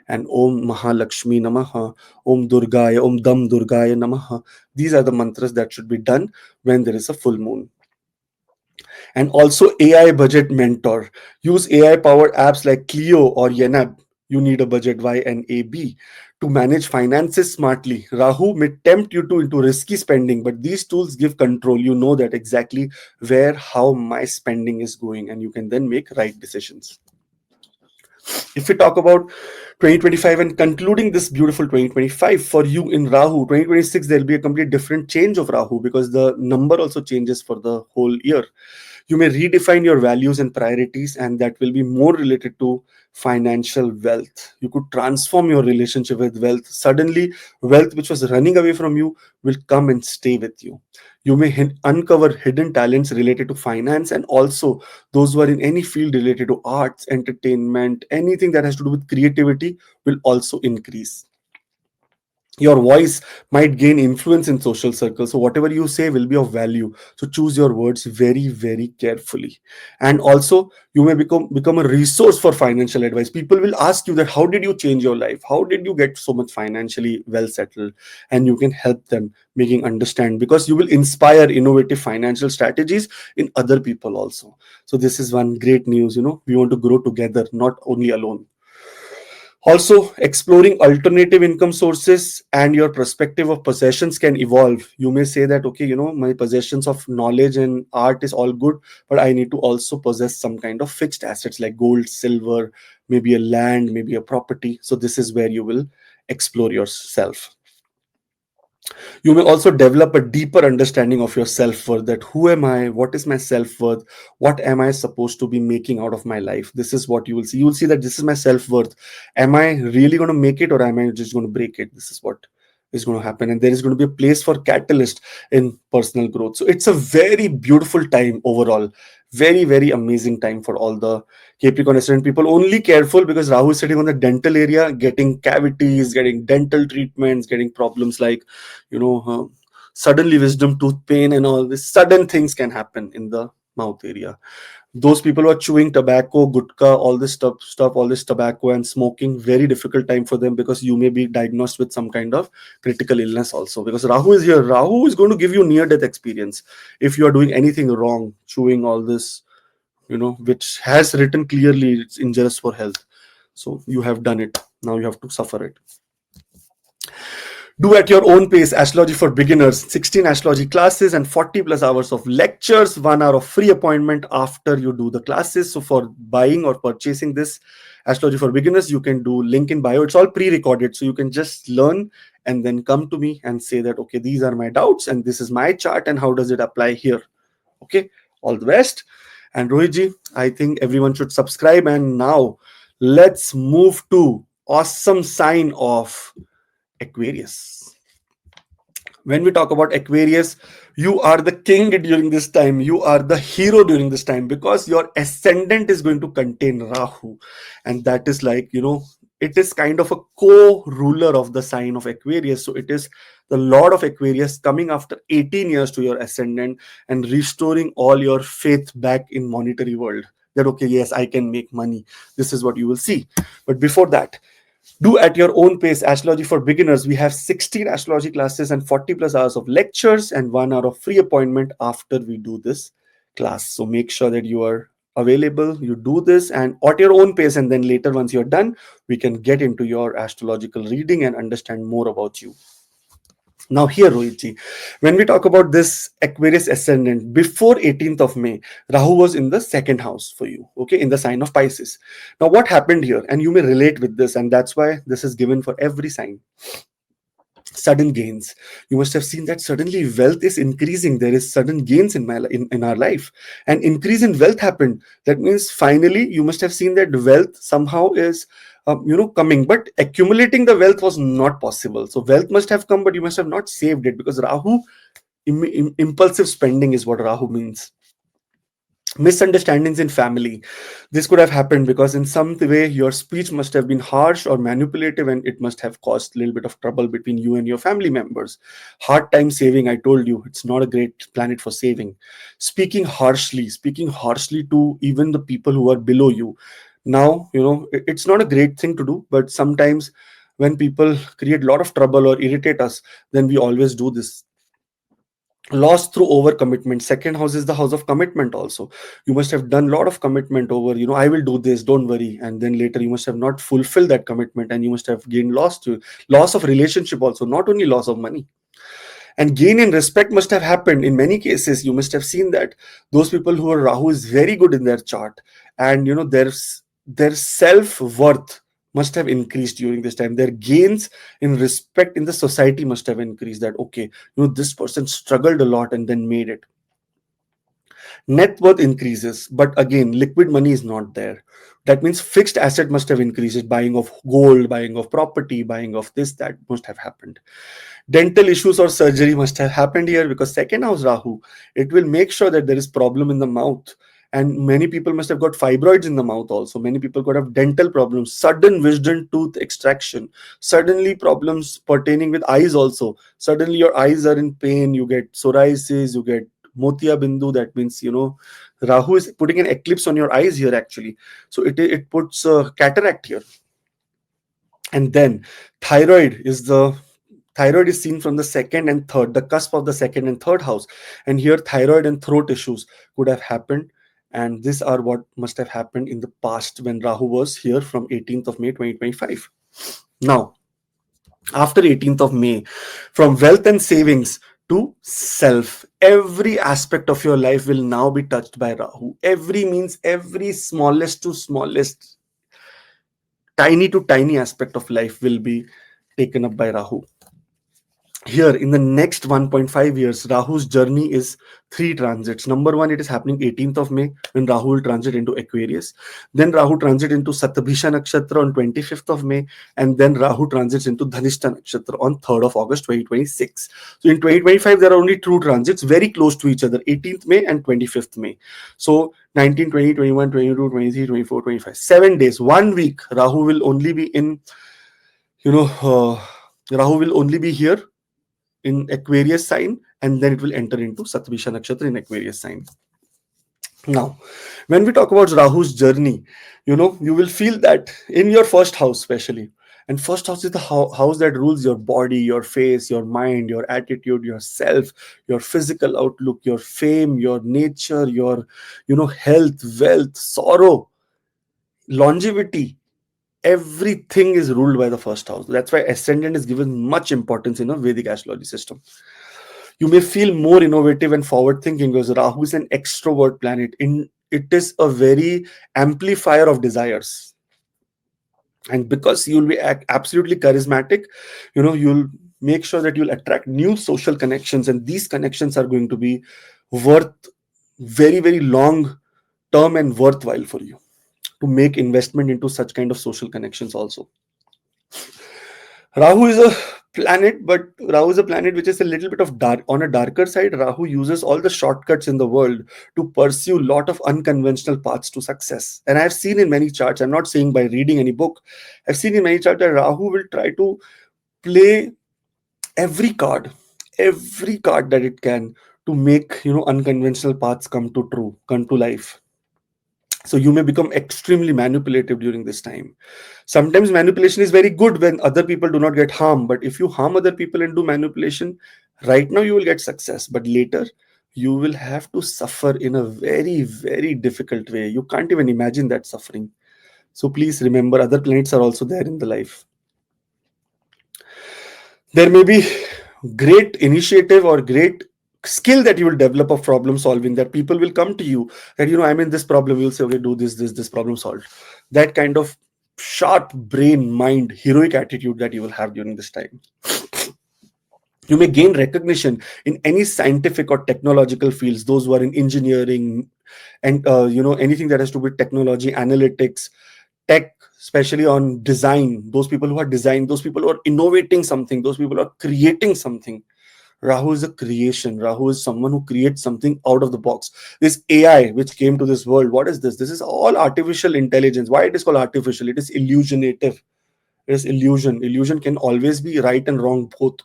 and Om Mahalakshmi Namaha, Om Durgaya, Om Dam Durgaya Namaha. These are the mantras that should be done when there is a full moon. And also AI budget mentor. Use AI powered apps like Clio or Yenab. You need a budget Y and AB to manage finances smartly. Rahu may tempt you to into risky spending, but these tools give control. You know that exactly where, how my spending is going, and you can then make right decisions. If we talk about 2025 and concluding this beautiful 2025 for you in Rahu, 2026, there'll be a complete different change of Rahu because the number also changes for the whole year. You may redefine your values and priorities, and that will be more related to financial wealth. You could transform your relationship with wealth. Suddenly, wealth which was running away from you will come and stay with you. You may uncover hidden talents related to finance, and also those who are in any field related to arts, entertainment, anything that has to do with creativity will also increase. Your voice might gain influence in social circles, so whatever you say will be of value. So choose your words very, very carefully. And also, you may become a resource for financial advice. People will ask you that how did you change your life, how did you get so much financially well settled, and you can help them making understand, because you will inspire innovative financial strategies in other people also. So this is one great news. We want to grow together, not only alone. Also, exploring alternative income sources and your perspective of possessions can evolve. You may say that, okay, my possessions of knowledge and art is all good, but I need to also possess some kind of fixed assets like gold, silver, maybe a land, maybe a property. So this is where you will explore yourself. You may also develop a deeper understanding of your self-worth, that who am I, what is my self-worth, what am I supposed to be making out of my life. This is what you will see. You will see that this is my self-worth. Am I really going to make it, or am I just going to break it? This is what is going to happen, and there is going to be a place for catalyst in personal growth. So it's a very beautiful time overall, very very amazing time for all the Capricorn ascendant people. Only careful, because Rahu is sitting on the dental area, getting cavities, getting dental treatments, getting problems like, you know, suddenly wisdom tooth pain and all this sudden things can happen in the mouth area. Those people who are chewing tobacco, gutka, all this stuff, all this tobacco and smoking, very difficult time for them, because you may be diagnosed with some kind of critical illness also, because Rahu is here. Rahu is going to give you near death experience if you are doing anything wrong, chewing all this, which has written clearly it's injurious for health. So you have done it, now you have to suffer it. Do at your own pace astrology for beginners, 16 astrology classes and 40 plus hours of lectures, 1 hour of free appointment after you do the classes. So for buying or purchasing this astrology for beginners, you can do link in bio. It's all pre-recorded, so you can just learn and then come to me and say that, okay, these are my doubts and this is my chart and how does it apply here. Okay, all the best. And Rohitji, I think everyone should subscribe. And now let's move to awesome sign of Aquarius. When we talk about Aquarius, you are the king during this time. You are the hero during this time, because your ascendant is going to contain Rahu. And that is like, it is kind of a co-ruler of the sign of Aquarius. So it is the Lord of Aquarius coming after 18 years to your ascendant and restoring all your faith back in monetary world. That, okay, yes, I can make money. This is what you will see. But before that, do at your own pace astrology for beginners. We have 16 astrology classes and 40 plus hours of lectures and 1 hour of free appointment after we do this class. So make sure that you are available, you do this and at your own pace, and then later, once you're done, we can get into your astrological reading and understand more about you. Now here, Rohitji, when we talk about this Aquarius ascendant, before 18th of May, Rahu was in the second house for you, okay, in the sign of Pisces. Now what happened here, and you may relate with this, and that's why this is given for every sign. Sudden gains. You must have seen that suddenly wealth is increasing. There is sudden gains in our life, and increase in wealth happened. That means finally you must have seen that wealth somehow is coming, but accumulating the wealth was not possible. So wealth must have come, but you must have not saved it, because Rahu, impulsive spending is what Rahu means. Misunderstandings in family. This could have happened because in some way your speech must have been harsh or manipulative, and it must have caused a little bit of trouble between you and your family members. Hard time saving, I told you, it's not a great planet for saving. Speaking harshly to even the people who are below you. Now, it's not a great thing to do, but sometimes when people create a lot of trouble or irritate us, then we always do this. Loss through overcommitment. Second house is the house of commitment also. You must have done a lot of commitment over, I will do this, don't worry, and then later you must have not fulfilled that commitment, and you must have gained loss of relationship also, not only loss of money. And gain in respect must have happened in many cases. You must have seen that those people who are Rahu is very good in their chart, and their self-worth must have increased during this time. Their gains in respect in the society must have increased, that okay, this person struggled a lot and then made it. Net worth increases, but again, liquid money is not there. That means fixed asset must have increased. Buying of gold, buying of property, buying of this, that must have happened. Dental issues or surgery must have happened here, because second house Rahu, it will make sure that there is problem in the mouth. And many people must have got fibroids in the mouth also. Many people could have dental problems, sudden wisdom tooth extraction, suddenly problems pertaining with eyes also. Suddenly your eyes are in pain, you get psoriasis, you get motia bindu. That means, Rahu is putting an eclipse on your eyes here actually. So it puts cataract here. And then thyroid is seen from the second and third, the cusp of the second and third house. And here thyroid and throat issues could have happened. And these are what must have happened in the past when Rahu was here from 18th of May 2025. Now, after 18th of May, from wealth and savings to self, every aspect of your life will now be touched by Rahu. Every means every smallest to smallest, tiny to tiny aspect of life will be taken up by Rahu. here in the next 1.5 years, Rahu's journey is three transits. Number one, it is happening 18th of May when Rahu will transit into Aquarius. Then Rahu transit into Satabhisha Nakshatra on 25th of May, and then Rahu transits into Dhanishta Nakshatra on 3rd of August 2026. So in 2025, there are only two transits very close to each other, 18th May and 25th May. So 19, 20, 21, 22, 23, 24, 25. 7 days, 1 week, Rahu will only be in, Rahu will only be here in Aquarius sign, and then it will enter into Satabhisha Nakshatra in Aquarius sign. Now, when we talk about Rahu's journey, you will feel that in your first house, especially. And first house is the house that rules your body, your face, your mind, your attitude, your self, your physical outlook, your fame, your nature, your, health, wealth, sorrow, longevity. Everything is ruled by the first house. That's why ascendant is given much importance in a Vedic astrology system. You may feel more innovative and forward thinking because Rahu is an extrovert planet. It is a very amplifier of desires, and because you'll be absolutely charismatic, you'll make sure that you'll attract new social connections, and these connections are going to be worth very, very long term and worthwhile for you to make investment into such kind of social connections also. Rahu is a planet, but Rahu is a planet which is a little bit of dark on a darker side. Rahu uses all the shortcuts in the world to pursue a lot of unconventional paths to success. And I've seen in many charts, I'm not saying by reading any book, I've seen in many charts that Rahu will try to play every card, every card that it can to make unconventional paths come to life. So you may become extremely manipulative during this time. Sometimes manipulation is very good when other people do not get harmed, but if you harm other people and do manipulation, right now you will get success, but later you will have to suffer in a very, very difficult way. You can't even imagine that suffering. So please remember, other planets are also there in the life. There may be great initiative or great skill that you will develop of problem solving, that people will come to you that I'm in this problem, you'll say, okay, do this problem solved. That kind of sharp brain, mind, heroic attitude that you will have during this time. You may gain recognition in any scientific or technological fields, those who are in engineering and anything that has to do with technology, analytics, tech, especially on design. Those people who are designing, those people who are innovating something, those people who are creating something. Rahu is a creation. Rahu is someone who creates something out of the box. This AI which came to this world, what is this? This is all artificial intelligence. Why it is called artificial? It is illusionative. It is illusion. Illusion can always be right and wrong both.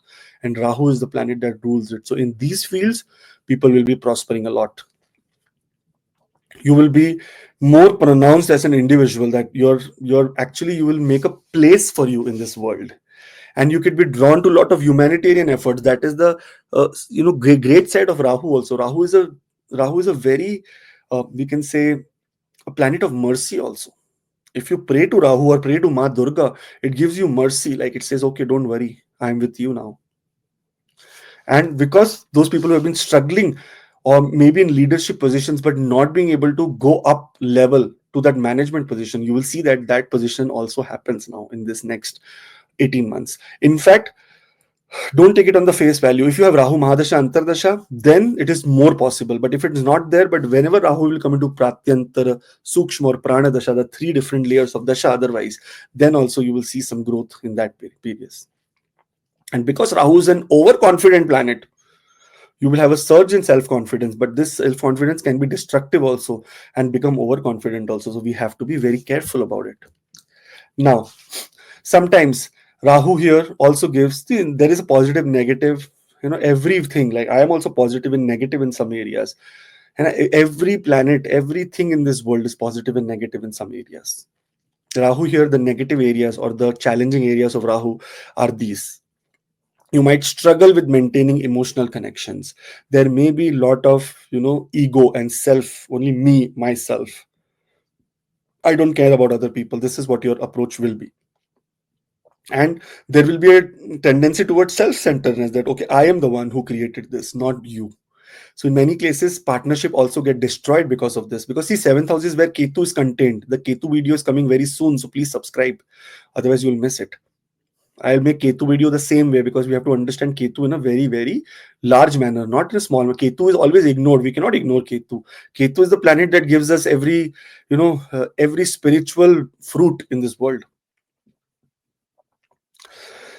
And Rahu is the planet that rules it. So in these fields, people will be prospering a lot. You will be more pronounced as an individual, that you're actually, you will make a place for you in this world, and you could be drawn to a lot of humanitarian efforts. That is the great side of Rahu also. Rahu is a very we can say a planet of mercy also. If you pray to Rahu or pray to Ma Durga, it gives you mercy, like it says, okay, don't worry, I'm with you now. And because those people who have been struggling or maybe in leadership positions but not being able to go up level to that management position, you will see that that position also happens now in this next 18 months. In fact, don't take it on the face value. If you have Rahu Mahadasha Antardasha, then it is more possible. But if it is not there, but whenever Rahu will come into Pratyantara, Sukshma or Prana Dasha, the three different layers of Dasha otherwise, then also you will see some growth in that period. And because Rahu is an overconfident planet, you will have a surge in self-confidence, but this self-confidence can be destructive also and become overconfident also. So we have to be very careful about it. Now, sometimes Rahu here also gives there is a positive, negative, everything. Like I am also positive and negative in some areas. And every planet, everything in this world is positive and negative in some areas. Rahu here, the negative areas or the challenging areas of Rahu are these. You might struggle with maintaining emotional connections. There may be a lot of, ego and self, only me, myself. I don't care about other people. This is what your approach will be. And there will be a tendency towards self-centeredness, that, okay, I am the one who created this, not you. So in many cases, partnership also get destroyed because of this. Because see, 7th house is where Ketu is contained. The Ketu video is coming very soon, so please subscribe. Otherwise, you will miss it. I'll make Ketu video the same way, because we have to understand Ketu in a very, very large manner, not in a small manner. Ketu is always ignored. We cannot ignore Ketu. Ketu is the planet that gives us every, every spiritual fruit in this world.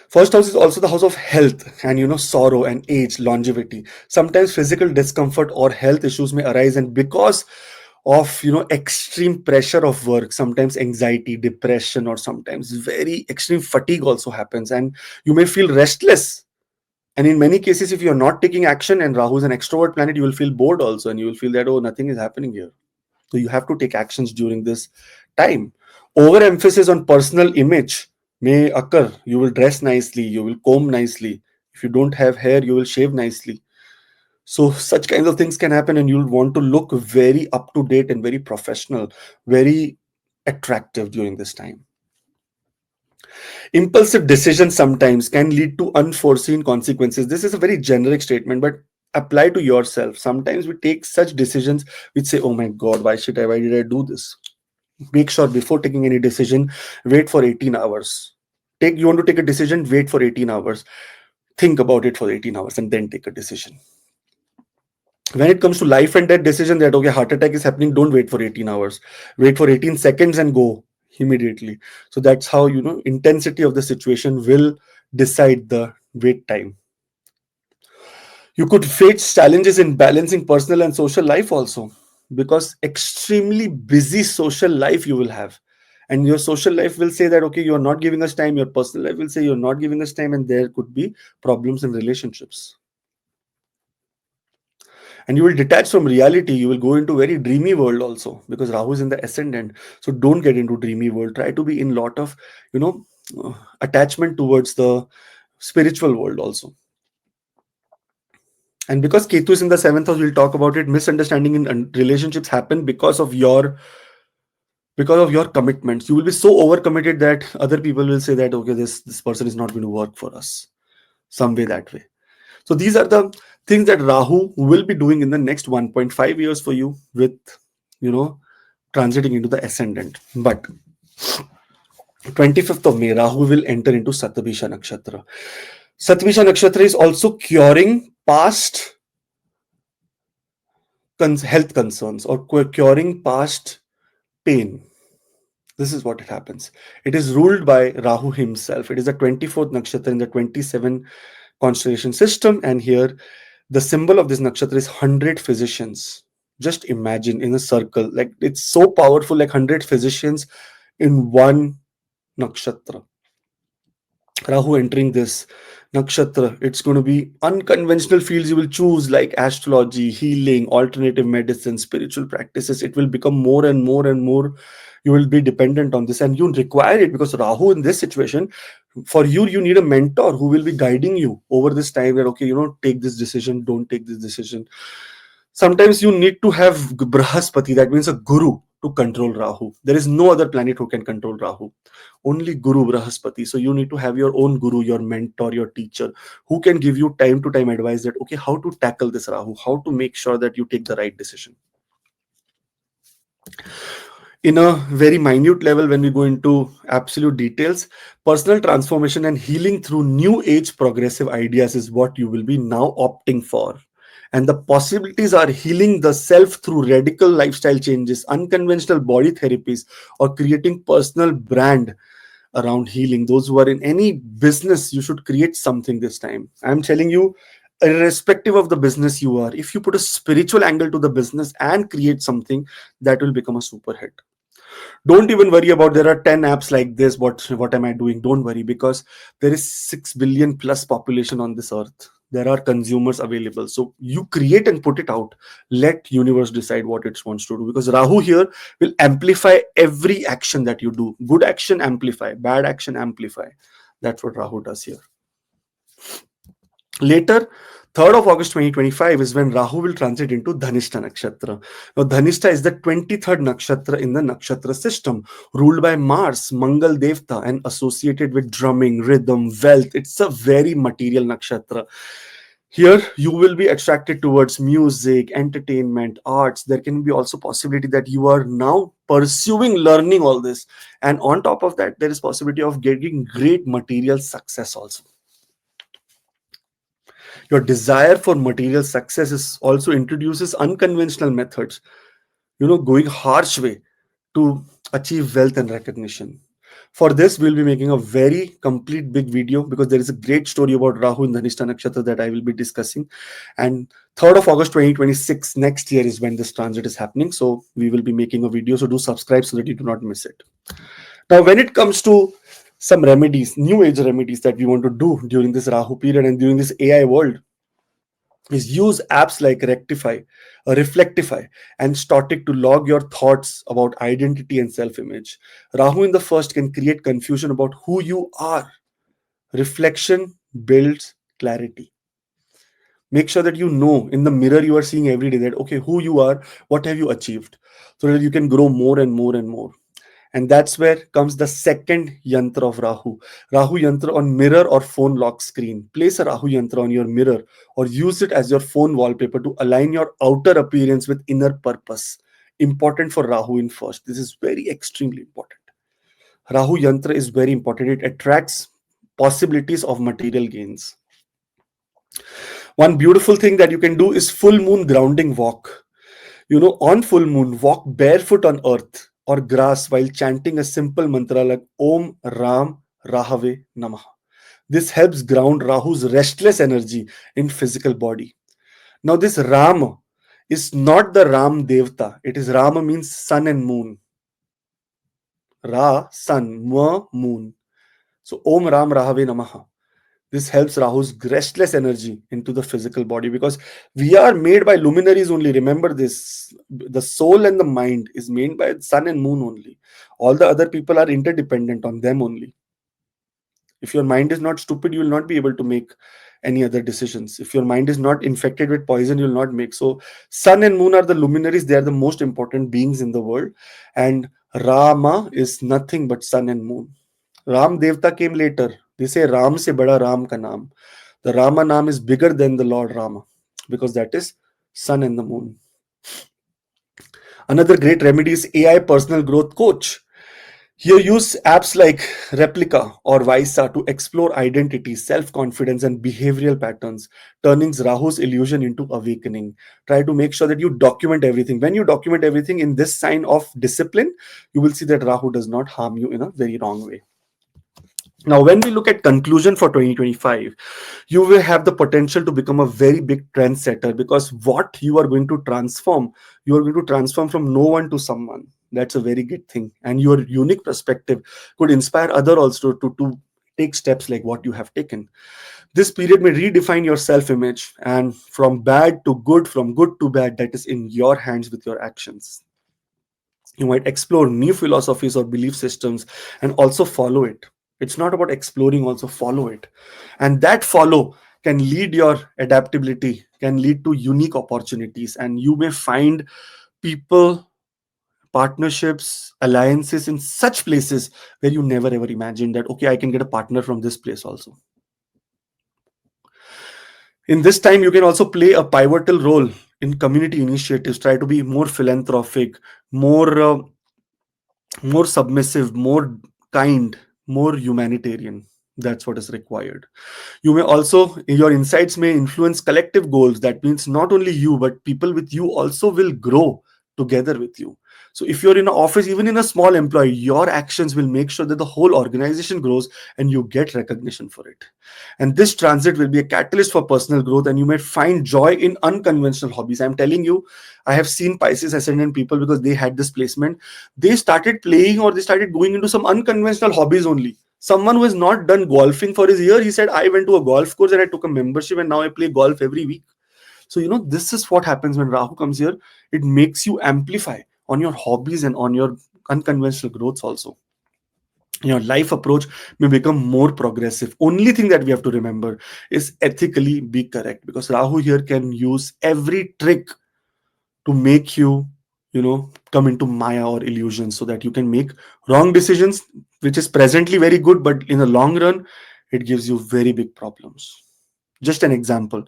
First house is also the house of health and, sorrow and age, longevity. Sometimes physical discomfort or health issues may arise, and because of, extreme pressure of work, sometimes anxiety, depression, or sometimes very extreme fatigue also happens, and you may feel restless. And in many cases, if you're not taking action, and Rahu is an extrovert planet, you will feel bored also, and you will feel that, oh, nothing is happening here. So you have to take actions during this time. Overemphasis on personal image may occur. You will dress nicely, you will comb nicely. If you don't have hair, you will shave nicely. So such kinds of things can happen, and you'll want to look very up to date and very professional, very attractive during this time. Impulsive decisions sometimes can lead to unforeseen consequences. This is a very generic statement, but apply to yourself. Sometimes we take such decisions which say, oh my God, why did I do this? Make sure before taking any decision, wait for 18 hours. You want to take a decision, wait for 18 hours. Think about it for 18 hours and then take a decision. When it comes to life and death decision, that okay, heart attack is happening, don't wait for 18 hours. Wait for 18 seconds and go immediately. So that's how, intensity of the situation will decide the wait time. You could face challenges in balancing personal and social life also, because extremely busy social life you will have, and your social life will say that okay, you are not giving us time. Your personal life will say you're not giving us time, and there could be problems in relationships. And you will detach from reality. You will go into very dreamy world also, because Rahu is in the ascendant. So don't get into dreamy world. Try to be in lot of, attachment towards the spiritual world also. And because Ketu is in the seventh house, we'll talk about it. Misunderstanding in relationships happen because of your commitments. You will be so overcommitted that other people will say that okay, this person is not going to work for us, some way that way. So these are the things that Rahu will be doing in the next 1.5 years for you, with transiting into the ascendant. But 25th of May, Rahu will enter into Satabhisha Nakshatra. Satabhisha Nakshatra is also curing past health concerns, or curing past pain. This is what it happens. It is ruled by Rahu himself. It is the 24th nakshatra in the 27 constellation system, and here the symbol of this nakshatra is 100 physicians. Just imagine in a circle, like it's so powerful, like 100 physicians in one nakshatra. Rahu entering this nakshatra, it's going to be unconventional fields you will choose, like astrology, healing, alternative medicine, spiritual practices. It will become more and more and more. You will be dependent on this, and you require it, because Rahu in this situation, for you need a mentor who will be guiding you over this time, that okay, take this decision, don't take this decision. Sometimes you need to have Brahaspati, that means a guru, to control Rahu. There is no other planet who can control Rahu. Only Guru Brahaspati. So you need to have your own guru, your mentor, your teacher, who can give you time to time advice that, okay, how to tackle this Rahu, how to make sure that you take the right decision. In a very minute level, when we go into absolute details, personal transformation and healing through new age progressive ideas is what you will be now opting for. And the possibilities are healing the self through radical lifestyle changes, unconventional body therapies, or creating personal brand around healing. Those who are in any business, you should create something this time. I'm telling you, irrespective of the business you are, if you put a spiritual angle to the business and create something, that will become a super hit. Don't even worry about there are 10 apps like this, what am I doing? Don't worry, because there is 6 billion plus population on this earth. There are consumers available, so you create and put it out. Let universe decide what it wants to do, because Rahu here will amplify every action that you do. Good action amplify, bad action amplify. That's what Rahu does here. Later, 3rd of August 2025 is when Rahu will transit into Dhanishta Nakshatra. Now, Dhanishta is the 23rd Nakshatra in the Nakshatra system, ruled by Mars, Mangal Devta, and associated with drumming, rhythm, wealth. It's a very material Nakshatra. Here you will be attracted towards music, entertainment, arts. There can be also possibility that you are now pursuing learning all this, and on top of that there is possibility of getting great material success also. Your desire for material success is also introduces unconventional methods, going harsh way to achieve wealth and recognition. For this, we'll be making a very complete big video because there is a great story about Rahu in Dhanishta Nakshatra that I will be discussing. And 3rd of August 2026, next year, is when this transit is happening. So we will be making a video. So do subscribe so that you do not miss it. Now, when it comes to some remedies, new age remedies that we want to do during this Rahu period and during this AI world, is use apps like Rectify, Reflectify, and Static to log your thoughts about identity and self image. Rahu in the first can create confusion about who you are. Reflection builds clarity. Make sure that you know in the mirror you are seeing every day that, okay, who you are, what have you achieved, so that you can grow more and more and more. And that's where comes the second yantra of Rahu. Rahu yantra on mirror or phone lock screen. Place a Rahu yantra on your mirror or use it as your phone wallpaper to align your outer appearance with inner purpose. Important for Rahu in first. This is very extremely important. Rahu yantra is very important. It attracts possibilities of material gains. One beautiful thing that you can do is full moon grounding walk. On full moon, walk barefoot on earth or grass while chanting a simple mantra like Om Ram Rahave Namah. This helps ground Rahu's restless energy in physical body. Now, this Ram is not the Ram Devta. It is Rama means sun and moon. Ra, sun, Ma, moon. So, Om Ram Rahave Namaha. This helps Rahu's restless energy into the physical body because we are made by luminaries only. Remember this. The soul and the mind is made by sun and moon only. All the other people are interdependent on them only. If your mind is not stupid, you will not be able to make any other decisions. If your mind is not infected with poison, you will not make. So sun and moon are the luminaries. They are the most important beings in the world. And Rama is nothing but sun and moon. Ram Devta came later. They say Ram se bada Ram ka naam. The Rama naam is bigger than the Lord Rama because that is sun and the moon. Another great remedy is AI personal growth coach. Here use apps like Replica or Visa to explore identity, self-confidence, and behavioral patterns, turning Rahu's illusion into awakening. Try to make sure that you document everything. When you document everything in this sign of discipline, you will see that Rahu does not harm you in a very wrong way. Now, when we look at conclusion for 2025, you will have the potential to become a very big trendsetter because what you are going to transform from no one to someone. That's a very good thing. And your unique perspective could inspire other also to take steps like what you have taken. This period may redefine your self-image and from bad to good, from good to bad, that is in your hands with your actions. You might explore new philosophies or belief systems and also follow it. It's not about exploring, also follow it. And that follow can lead your adaptability, can lead to unique opportunities. And you may find people, partnerships, alliances in such places where you never ever imagined that, okay, I can get a partner from this place also. In this time, you can also play a pivotal role in community initiatives. Try to be more philanthropic, more submissive, more kind, more humanitarian. That's what is required. You may also, your insights may influence collective goals. That means not only you, but people with you also will grow together with you. So if you're in an office, even in a small employee, your actions will make sure that the whole organization grows and you get recognition for it. And this transit will be a catalyst for personal growth, and you may find joy in unconventional hobbies. I'm telling you, I have seen Pisces ascendant people because they had this placement. They started playing or they started going into some unconventional hobbies only. Someone who has not done golfing for his year, he said, I went to a golf course and I took a membership and now I play golf every week. So, this is what happens when Rahu comes here. It makes you amplify on your hobbies and on your unconventional growths also. Your life approach may become more progressive. Only thing that we have to remember is ethically be correct, because Rahu here can use every trick to make you, come into Maya or illusion so that you can make wrong decisions, which is presently very good, but in the long run, it gives you very big problems. Just an example.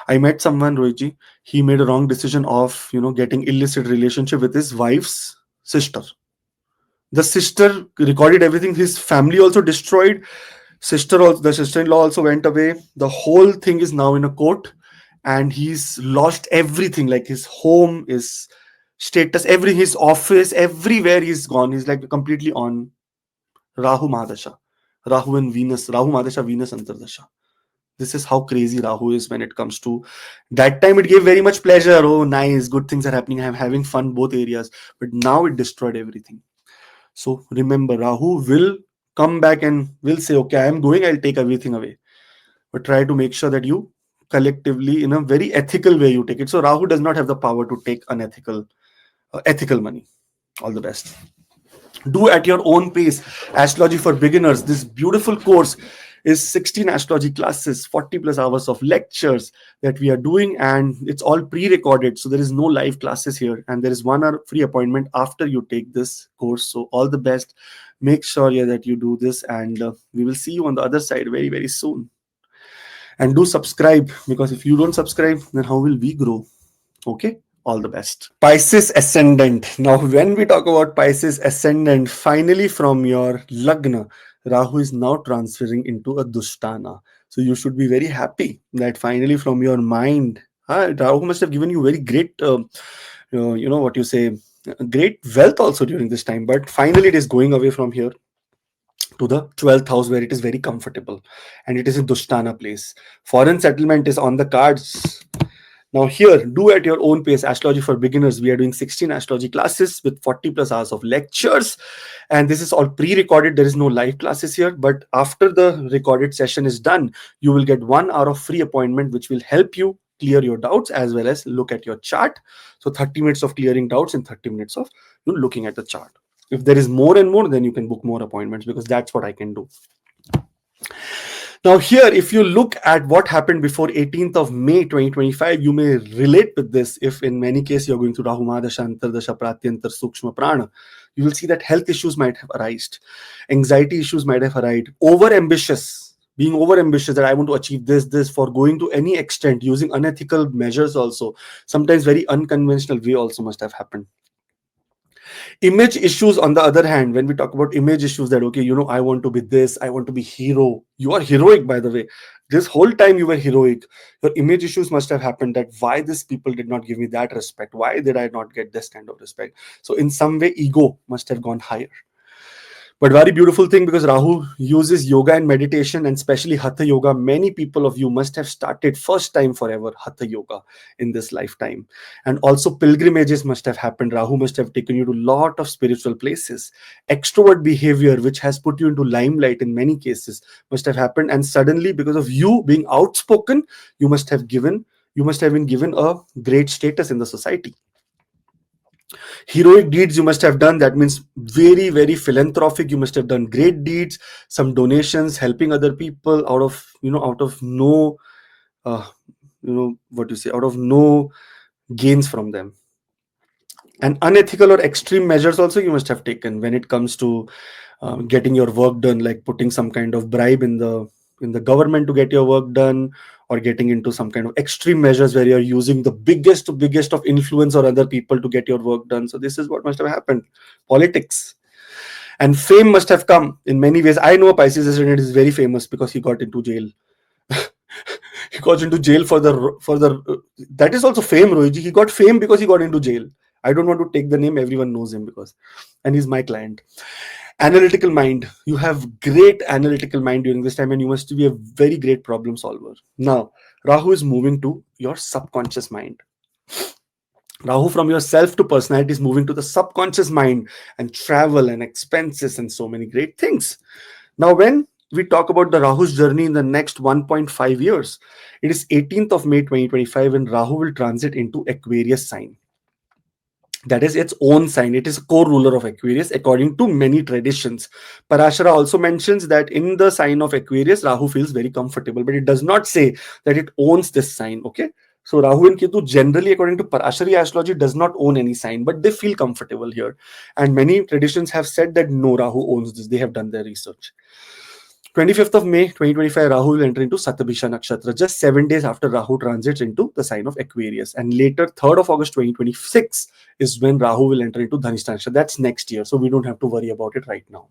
I met someone, Rohitji. He made a wrong decision of, getting illicit relationship with his wife's sister. The sister recorded everything. His family also destroyed. The sister-in-law also went away. The whole thing is now in a court, and he's lost everything, like his home, his status, everything, his office, everywhere he's gone. He's like completely on Rahu Mahadasha. Rahu and Venus. Rahu Mahadasha, Venus Antardasha. This is how crazy Rahu is when it comes to that time. It gave very much pleasure. Oh, nice, good things are happening. I'm having fun both areas. But now it destroyed everything. So remember, Rahu will come back and will say, okay, I am going, I'll take everything away. But try to make sure that you collectively, in a very ethical way, you take it. So Rahu does not have the power to take unethical, ethical money. All the best. Do at your own pace. Astrology for beginners. This beautiful course is 16 astrology classes, 40 plus hours of lectures that we are doing, and it's all pre-recorded, so there is no live classes here, and there is 1 hour free appointment after you take this course. So all the best. Make sure, yeah, that you do this, and we will see you on the other side very, very soon. And do subscribe, because if you don't subscribe, then how will we grow? Okay, all the best. Pisces ascendant. Now, when we talk about Pisces ascendant, finally from your Lagna, Rahu is now transferring into a Dushtana. So you should be very happy that finally from your mind, Rahu must have given you very great, what you say, great wealth also during this time. But finally, it is going away from here to the 12th house, where it is very comfortable, and it is in Dushtana place. Foreign settlement is on the cards. Now here, do at your own pace. Astrology for beginners. We are doing 16 astrology classes with 40 plus hours of lectures. And this is all pre-recorded. There is no live classes here. But after the recorded session is done, you will get 1 hour of free appointment, which will help you clear your doubts as well as look at your chart. So 30 minutes of clearing doubts and 30 minutes of looking at the chart. If there is more and more, then you can book more appointments, because that's what I can do. Now here, if you look at what happened before 18th of May 2025, you may relate with this. If in many cases you're going through Rahu Mahadasha, Antardasha, Pratyantar, Sukshma Prana, you will see that health issues might have arisen, anxiety issues might have arisen, being over ambitious, that I want to achieve this, for going to any extent, using unethical measures also, sometimes very unconventional way also must have happened. Image issues, on the other hand, when we talk about image issues, that okay, I want to be this, I want to be hero. You are heroic, by the way. This whole time you were heroic. Your image issues must have happened, that why these people did not give me that respect, why did I not get this kind of respect. So in some way, ego must have gone higher. But very beautiful thing, because Rahu uses yoga and meditation, and especially Hatha Yoga. Many people of you must have started first time forever Hatha Yoga in this lifetime. And also pilgrimages must have happened. Rahu must have taken you to a lot of spiritual places. Extrovert behavior, which has put you into limelight in many cases, must have happened. And suddenly, because of you being outspoken, you must have been given a great status in the society. Heroic deeds you must have done. That means very, very philanthropic. You must have done great deeds, some donations, helping other people out of no out of no gains from them. And unethical or extreme measures also you must have taken when it comes to getting your work done, like putting some kind of bribe in the government to get your work done, or getting into some kind of extreme measures where you're using the biggest of influence or other people to get your work done. So this is what must have happened. Politics. And fame must have come in many ways. I know a Pisces ascendant is very famous because he got into jail. He got into jail for the that is also fame, Rohiji. He got fame because he got into jail. I don't want to take the name, everyone knows him, and he's my client. Analytical mind. You have great analytical mind during this time, and you must be a very great problem solver. Now, Rahu is moving to your subconscious mind. Rahu, from your self to personality, is moving to the subconscious mind, and travel and expenses and so many great things. Now, when we talk about the Rahu's journey in the next 1.5 years, it is 18th of May 2025 when Rahu will transit into Aquarius sign. That is its own sign. It is a co-ruler of Aquarius according to many traditions. Parashara also mentions that in the sign of Aquarius, Rahu feels very comfortable, but it does not say that it owns this sign. Okay, so Rahu and Ketu generally, according to Parashari astrology, does not own any sign, but they feel comfortable here. And many traditions have said that no, Rahu owns this. They have done their research. 25th of May 2025, Rahu will enter into Satabhisha Nakshatra, just 7 days after Rahu transits into the sign of Aquarius. And later, 3rd of August 2026 is when Rahu will enter into Dhanishta Nakshatra. That's next year, so we don't have to worry about it right now.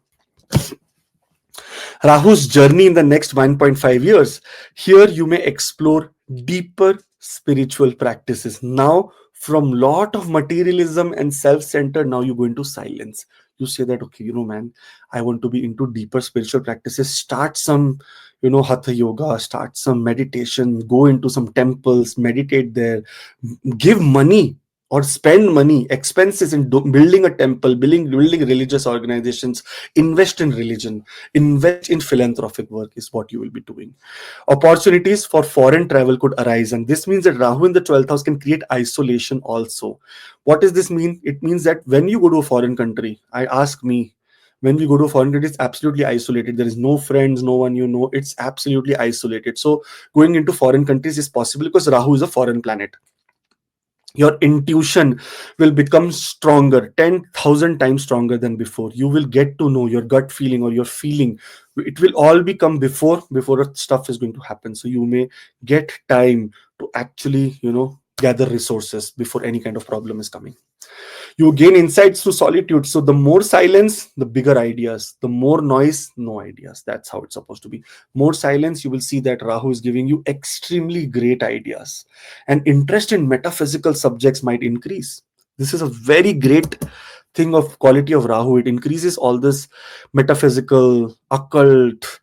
Rahu's journey in the next 1.5 years. Here you may explore deeper spiritual practices. Now, from lot of materialism and self-centered, now you go into silence. You say that, okay, man, I want to be into deeper spiritual practices. Start some, hatha yoga, start some meditation, go into some temples, meditate there, give money or spend money, expenses in building a temple, building religious organizations, invest in religion, invest in philanthropic work is what you will be doing. Opportunities for foreign travel could arise, and this means that Rahu in the 12th house can create isolation also. What does this mean? It means that when you go to a foreign country, when we go to a foreign country, it's absolutely isolated. There is no friends, no one it's absolutely isolated. So going into foreign countries is possible because Rahu is a foreign planet. Your intuition will become stronger, 10,000 times stronger than before. You will get to know your gut feeling or your feeling. It will all become before stuff is going to happen. So you may get time to actually, gather resources before any kind of problem is coming. You gain insights through solitude. So the more silence, the bigger ideas. The more noise, no ideas. That's how it's supposed to be. More silence, you will see that Rahu is giving you extremely great ideas. And interest in metaphysical subjects might increase. This is a very great thing of quality of Rahu. It increases all this metaphysical, occult,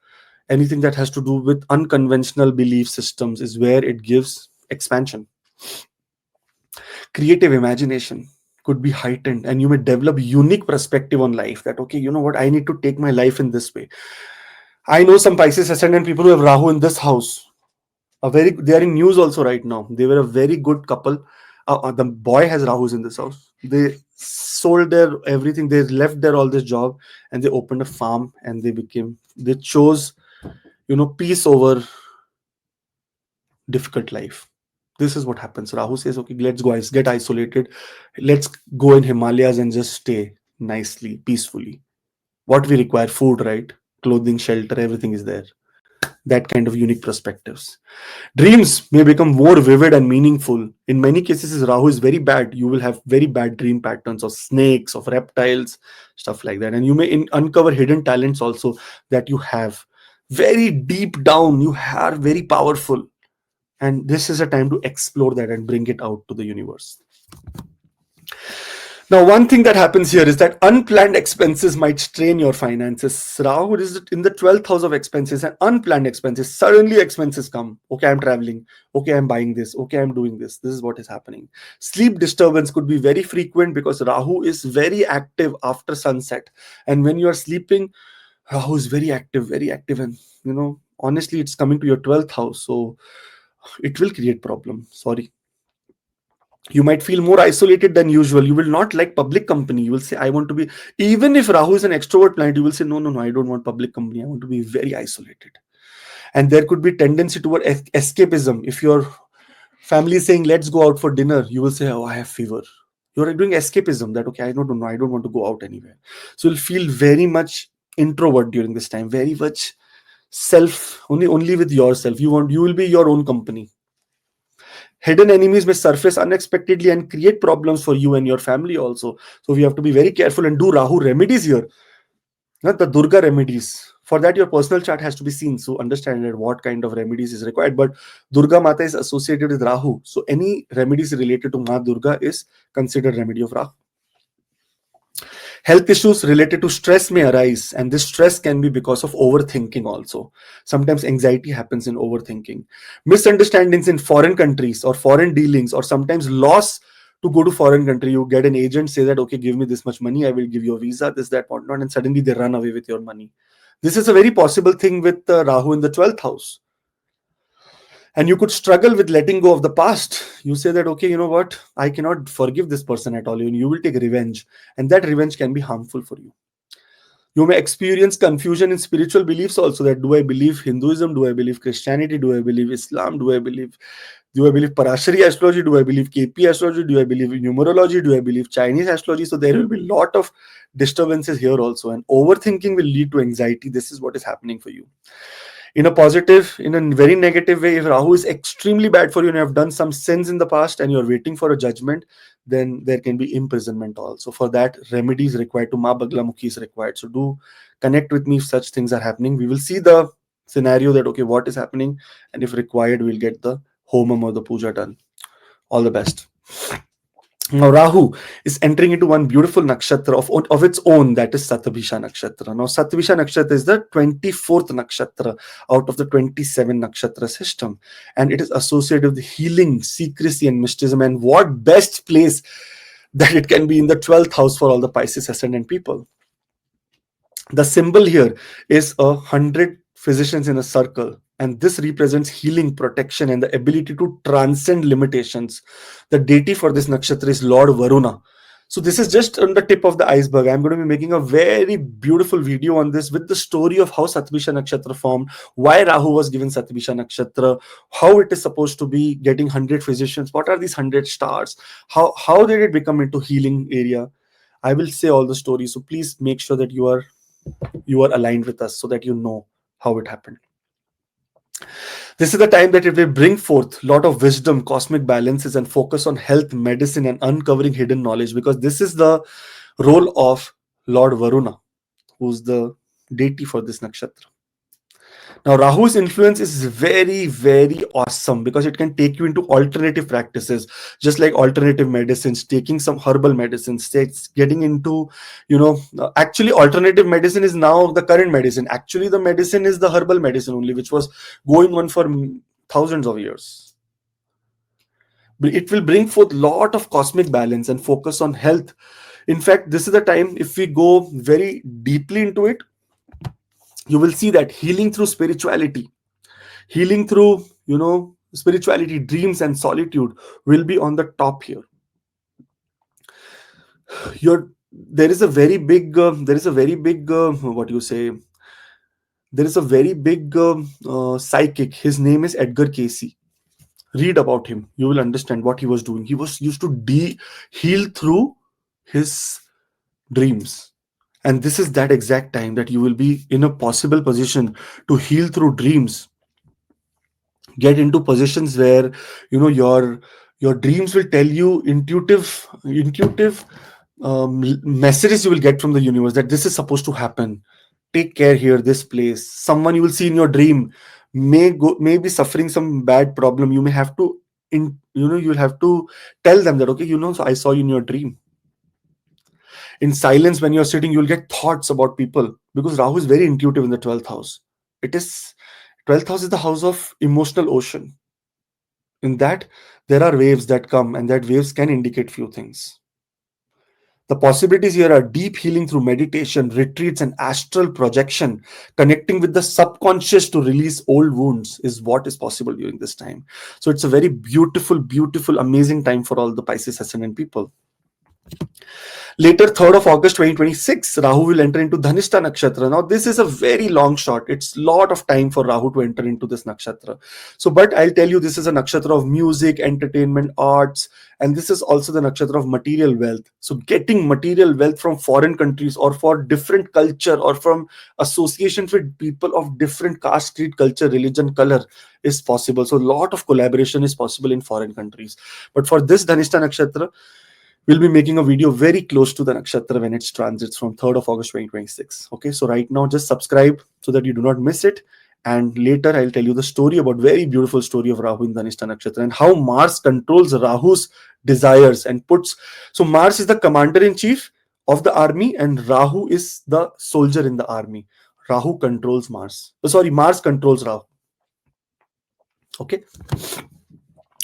anything that has to do with unconventional belief systems is where it gives expansion. Creative imagination could be heightened, and you may develop unique perspective on life that, okay, you know what, I need to take my life in this way. I know some Pisces ascendant people who have Rahu in this house. They are in news also right now. They were a very good couple. The boy has Rahu's in this house. They sold their everything. They left their all this job and they opened a farm, and they chose, peace over difficult life. This is what happens. Rahu says, okay, let's go, get isolated. Let's go in Himalayas and just stay nicely, peacefully. What we require, food, right? Clothing, shelter, everything is there. That kind of unique perspectives. Dreams may become more vivid and meaningful. In many cases, Rahu is very bad. You will have very bad dream patterns of snakes, of reptiles, stuff like that. And you may uncover hidden talents also that you have. Very deep down, you are very powerful. And this is a time to explore that and bring it out to the universe. Now, one thing that happens here is that unplanned expenses might strain your finances. Rahu is in the 12th house of expenses, and unplanned expenses. Suddenly expenses come. Okay, I'm traveling. Okay, I'm buying this. Okay, I'm doing this. This is what is happening. Sleep disturbance could be very frequent because Rahu is very active after sunset. And when you are sleeping, Rahu is very active. And, honestly, it's coming to your 12th house. So it will create problem. Sorry. You might feel more isolated than usual. You will not like public company. You will say, I want to be, even if Rahu is an extrovert planet, you will say, no, I don't want public company. I want to be very isolated. And there could be tendency toward escapism. If your family is saying, let's go out for dinner, you will say, oh, I have fever. You're doing escapism that, okay, I don't know. I don't want to go out anywhere. So you'll feel very much introvert during this time, very much only with yourself. You will be your own company. Hidden enemies may surface unexpectedly and create problems for you and your family also. So we have to be very careful and do Rahu remedies here. Not the Durga remedies. For that, your personal chart has to be seen. So understand that what kind of remedies is required. But Durga Mata is associated with Rahu. So any remedies related to Ma Durga is considered remedy of Rahu. Health issues related to stress may arise, and this stress can be because of overthinking also. Sometimes anxiety happens in overthinking. Misunderstandings in foreign countries or foreign dealings, or sometimes loss to go to foreign country. You get an agent, say that, okay, give me this much money, I will give you a visa, this, that, whatnot, and suddenly they run away with your money. This is a very possible thing with Rahu in the 12th house. And you could struggle with letting go of the past. You say that, okay, you know what? I cannot forgive this person at all. You will take revenge. And that revenge can be harmful for you. You may experience confusion in spiritual beliefs also. That do I believe Hinduism? Do I believe Christianity? Do I believe Islam? Do I believe Do I believe Parashari astrology? Do I believe KP astrology? Do I believe in numerology? Do I believe Chinese astrology? So there will be a lot of disturbances here also, and overthinking will lead to anxiety. This is what is happening for you. In a positive, in a very negative way, if Rahu is extremely bad for you and you have done some sins in the past and you're waiting for a judgment, then there can be imprisonment also. For that, remedies required, to Ma Bagla Mukhi is required. So do connect with me if such things are happening. We will see the scenario that, okay, what is happening, and if required, we'll get the homam or the puja done. All the best. Now Rahu is entering into one beautiful nakshatra of its own, that is Satabhisha nakshatra. Now Satabhisha nakshatra is the 24th nakshatra out of the 27 nakshatra system, and it is associated with healing, secrecy, and mysticism. And what best place that it can be in the 12th house for all the Pisces ascendant people. The symbol here is 100 physicians in a circle, and this represents healing, protection, and the ability to transcend limitations. The deity for this nakshatra is Lord Varuna. So this is just on the tip of the iceberg. I'm going to be making a very beautiful video on this with the story of how Satabhisha nakshatra formed, why Rahu was given Satabhisha nakshatra, how it is supposed to be getting 100 physicians, what are these 100 stars, how did it become into healing area. I will say all the stories, so please make sure that you are aligned with us so that you know how it happened. This is the time that it will bring forth a lot of wisdom, cosmic balances, and focus on health, medicine, and uncovering hidden knowledge, because this is the role of Lord Varuna, who's the deity for this nakshatra. Now, Rahu's influence is very, very awesome because it can take you into alternative practices, just like alternative medicines, taking some herbal medicines, getting into, actually, alternative medicine is now the current medicine. Actually, the medicine is the herbal medicine only, which was going on for thousands of years. But it will bring forth a lot of cosmic balance and focus on health. In fact, this is the time, if we go very deeply into it, you will see that healing through spirituality, spirituality, dreams, and solitude will be on the top here. There is a very big psychic. His name is Edgar Casey. Read about him. You will understand what he was doing. He was used to heal through his dreams. And this is that exact time that you will be in a possible position to heal through dreams. Get into positions where your dreams will tell you intuitive messages you will get from the universe, that this is supposed to happen. Take care here, this place. Someone you will see in your dream may be suffering some bad problem. You may have to you'll have to tell them that, okay, so I saw you in your dream. In silence, when you're sitting, you'll get thoughts about people, because Rahu is very intuitive in the 12th house. 12th house is the house of emotional ocean. In that, there are waves that come, and that waves can indicate few things. The possibilities here are deep healing through meditation, retreats, and astral projection. Connecting with the subconscious to release old wounds is what is possible during this time. So it's a very beautiful, beautiful, amazing time for all the Pisces ascendant people. Later, 3rd of August 2026, Rahu will enter into Dhanishta nakshatra. Now, this is a very long shot. It's a lot of time for Rahu to enter into this nakshatra. So, but I'll tell you, this is a nakshatra of music, entertainment, arts, and this is also the nakshatra of material wealth. So, getting material wealth from foreign countries or for different culture or from associations with people of different caste, creed, culture, religion, color is possible. So, a lot of collaboration is possible in foreign countries. But for this Dhanishta nakshatra, we'll be making a video very close to the nakshatra when it transits from 3rd of August 2026. Okay, so right now just subscribe so that you do not miss it. And later I'll tell you the story about very beautiful story of Rahu in Dhanishta nakshatra and how Mars controls Rahu's desires and so Mars is the commander-in-chief of the army and Rahu is the soldier in the army. Rahu controls Mars. Mars controls Rahu. Okay.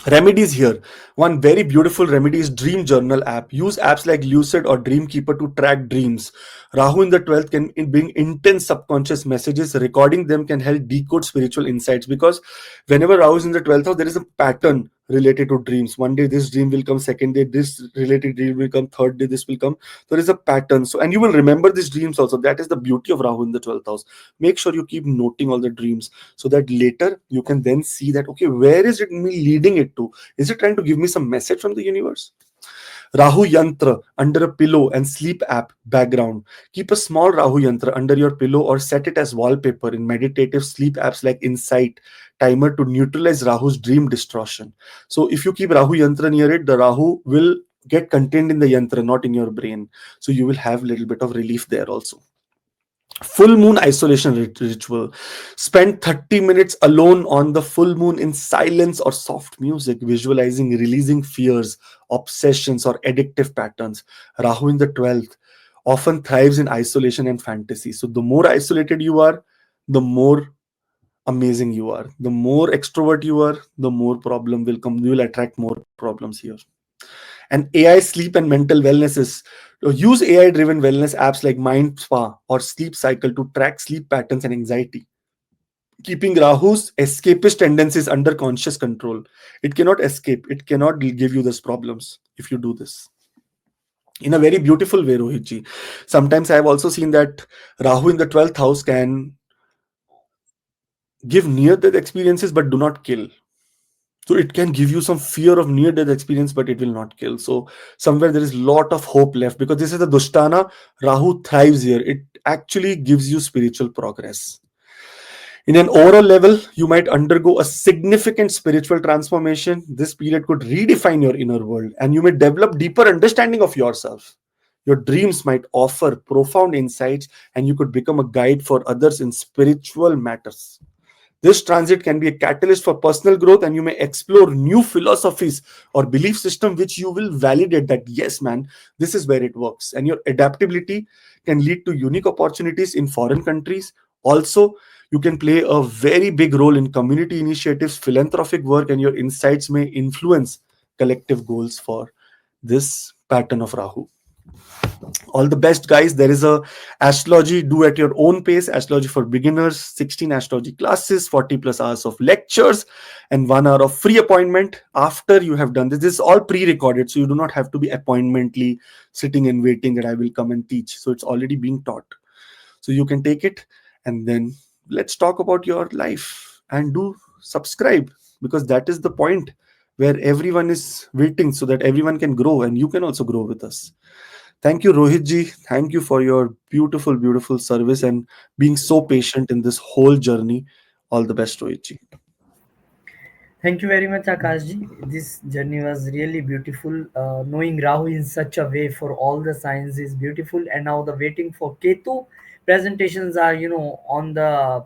Remedies here. One very beautiful remedy is Dream Journal app. Use apps like Lucid or Dreamkeeper to track dreams. Rahu in the 12th can bring intense subconscious messages. Recording them can help decode spiritual insights, because whenever Rahu is in the 12th house, there is a pattern. related to dreams. One day this dream will come, second day this related dream will come, third day this will come. There is a pattern. So, and you will remember these dreams also. That is the beauty of Rahu in the 12th house. Make sure you keep noting all the dreams so that later you can then see that, okay, where is it me leading it to? Is it trying to give me some message from the universe? Rahu Yantra under a pillow and sleep app background. Keep a small Rahu Yantra under your pillow or set it as wallpaper in meditative sleep apps like Insight Timer to neutralize Rahu's dream distortion. So if you keep Rahu Yantra near it, the Rahu will get contained in the yantra, not in your brain. So you will have a little bit of relief there also. Full moon isolation ritual. Spend 30 minutes alone on the full moon in silence or soft music, visualizing releasing fears, obsessions, or addictive patterns. Rahu in the 12th often thrives in isolation and fantasy. So the more isolated you are, the more amazing you are. The more extrovert you are, the more problem will come. You will attract more problems here. And AI sleep and mental wellness is use AI driven wellness apps like Mind Spa or Sleep Cycle to track sleep patterns and anxiety. Keeping Rahu's escapist tendencies under conscious control. It cannot escape, it cannot give you these problems if you do this. In a very beautiful way, Rohitji. Sometimes I have also seen that Rahu in the 12th house can give near death experiences but do not kill. So it can give you some fear of near death experience, but it will not kill. So somewhere there is lot of hope left because this is the Dushtana. Rahu thrives here. It actually gives you spiritual progress. In an overall level, you might undergo a significant spiritual transformation. This period could redefine your inner world and you may develop deeper understanding of yourself. Your dreams might offer profound insights and you could become a guide for others in spiritual matters. This transit can be a catalyst for personal growth, and you may explore new philosophies or belief system which you will validate that yes, man, this is where it works. And your adaptability can lead to unique opportunities in foreign countries. Also, you can play a very big role in community initiatives, philanthropic work, and your insights may influence collective goals for this pattern of Rahu. All the best, guys. There is a astrology, do at your own pace, astrology for beginners, 16 astrology classes, 40 plus hours of lectures, and 1 hour of free appointment after you have done this is all pre-recorded, so you do not have to be appointmentally sitting and waiting that I will come and teach. So it's already being taught, so you can take it and then let's talk about your life. And do subscribe, because that is the point where everyone is waiting, so that everyone can grow and you can also grow with us. Thank you, Rohit ji. Thank you for your beautiful, beautiful service and being so patient in this whole journey. All the best, Rohit ji. Thank you very much, Akashji. This journey was really beautiful. Knowing Rahu in such a way for all the signs is beautiful. And now the waiting for Ketu presentations are, on the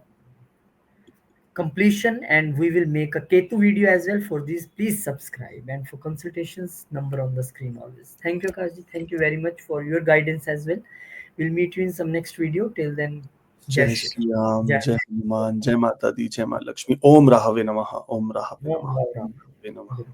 completion, and we will make a Ketu video as well. For this, please subscribe, and for consultations, number on the screen always. Thank you, Akashji. Thank you very much for your guidance as well. We'll meet you in some next video. Till then, Jai Jai Shri Shri Ram, Ram. Jai Hanuman, Jai Mata Di, Jai Ma Lakshmi. Om Rahave Namaha, Om Rahave Jai Namaha, Om Ram. Rahave Namaha.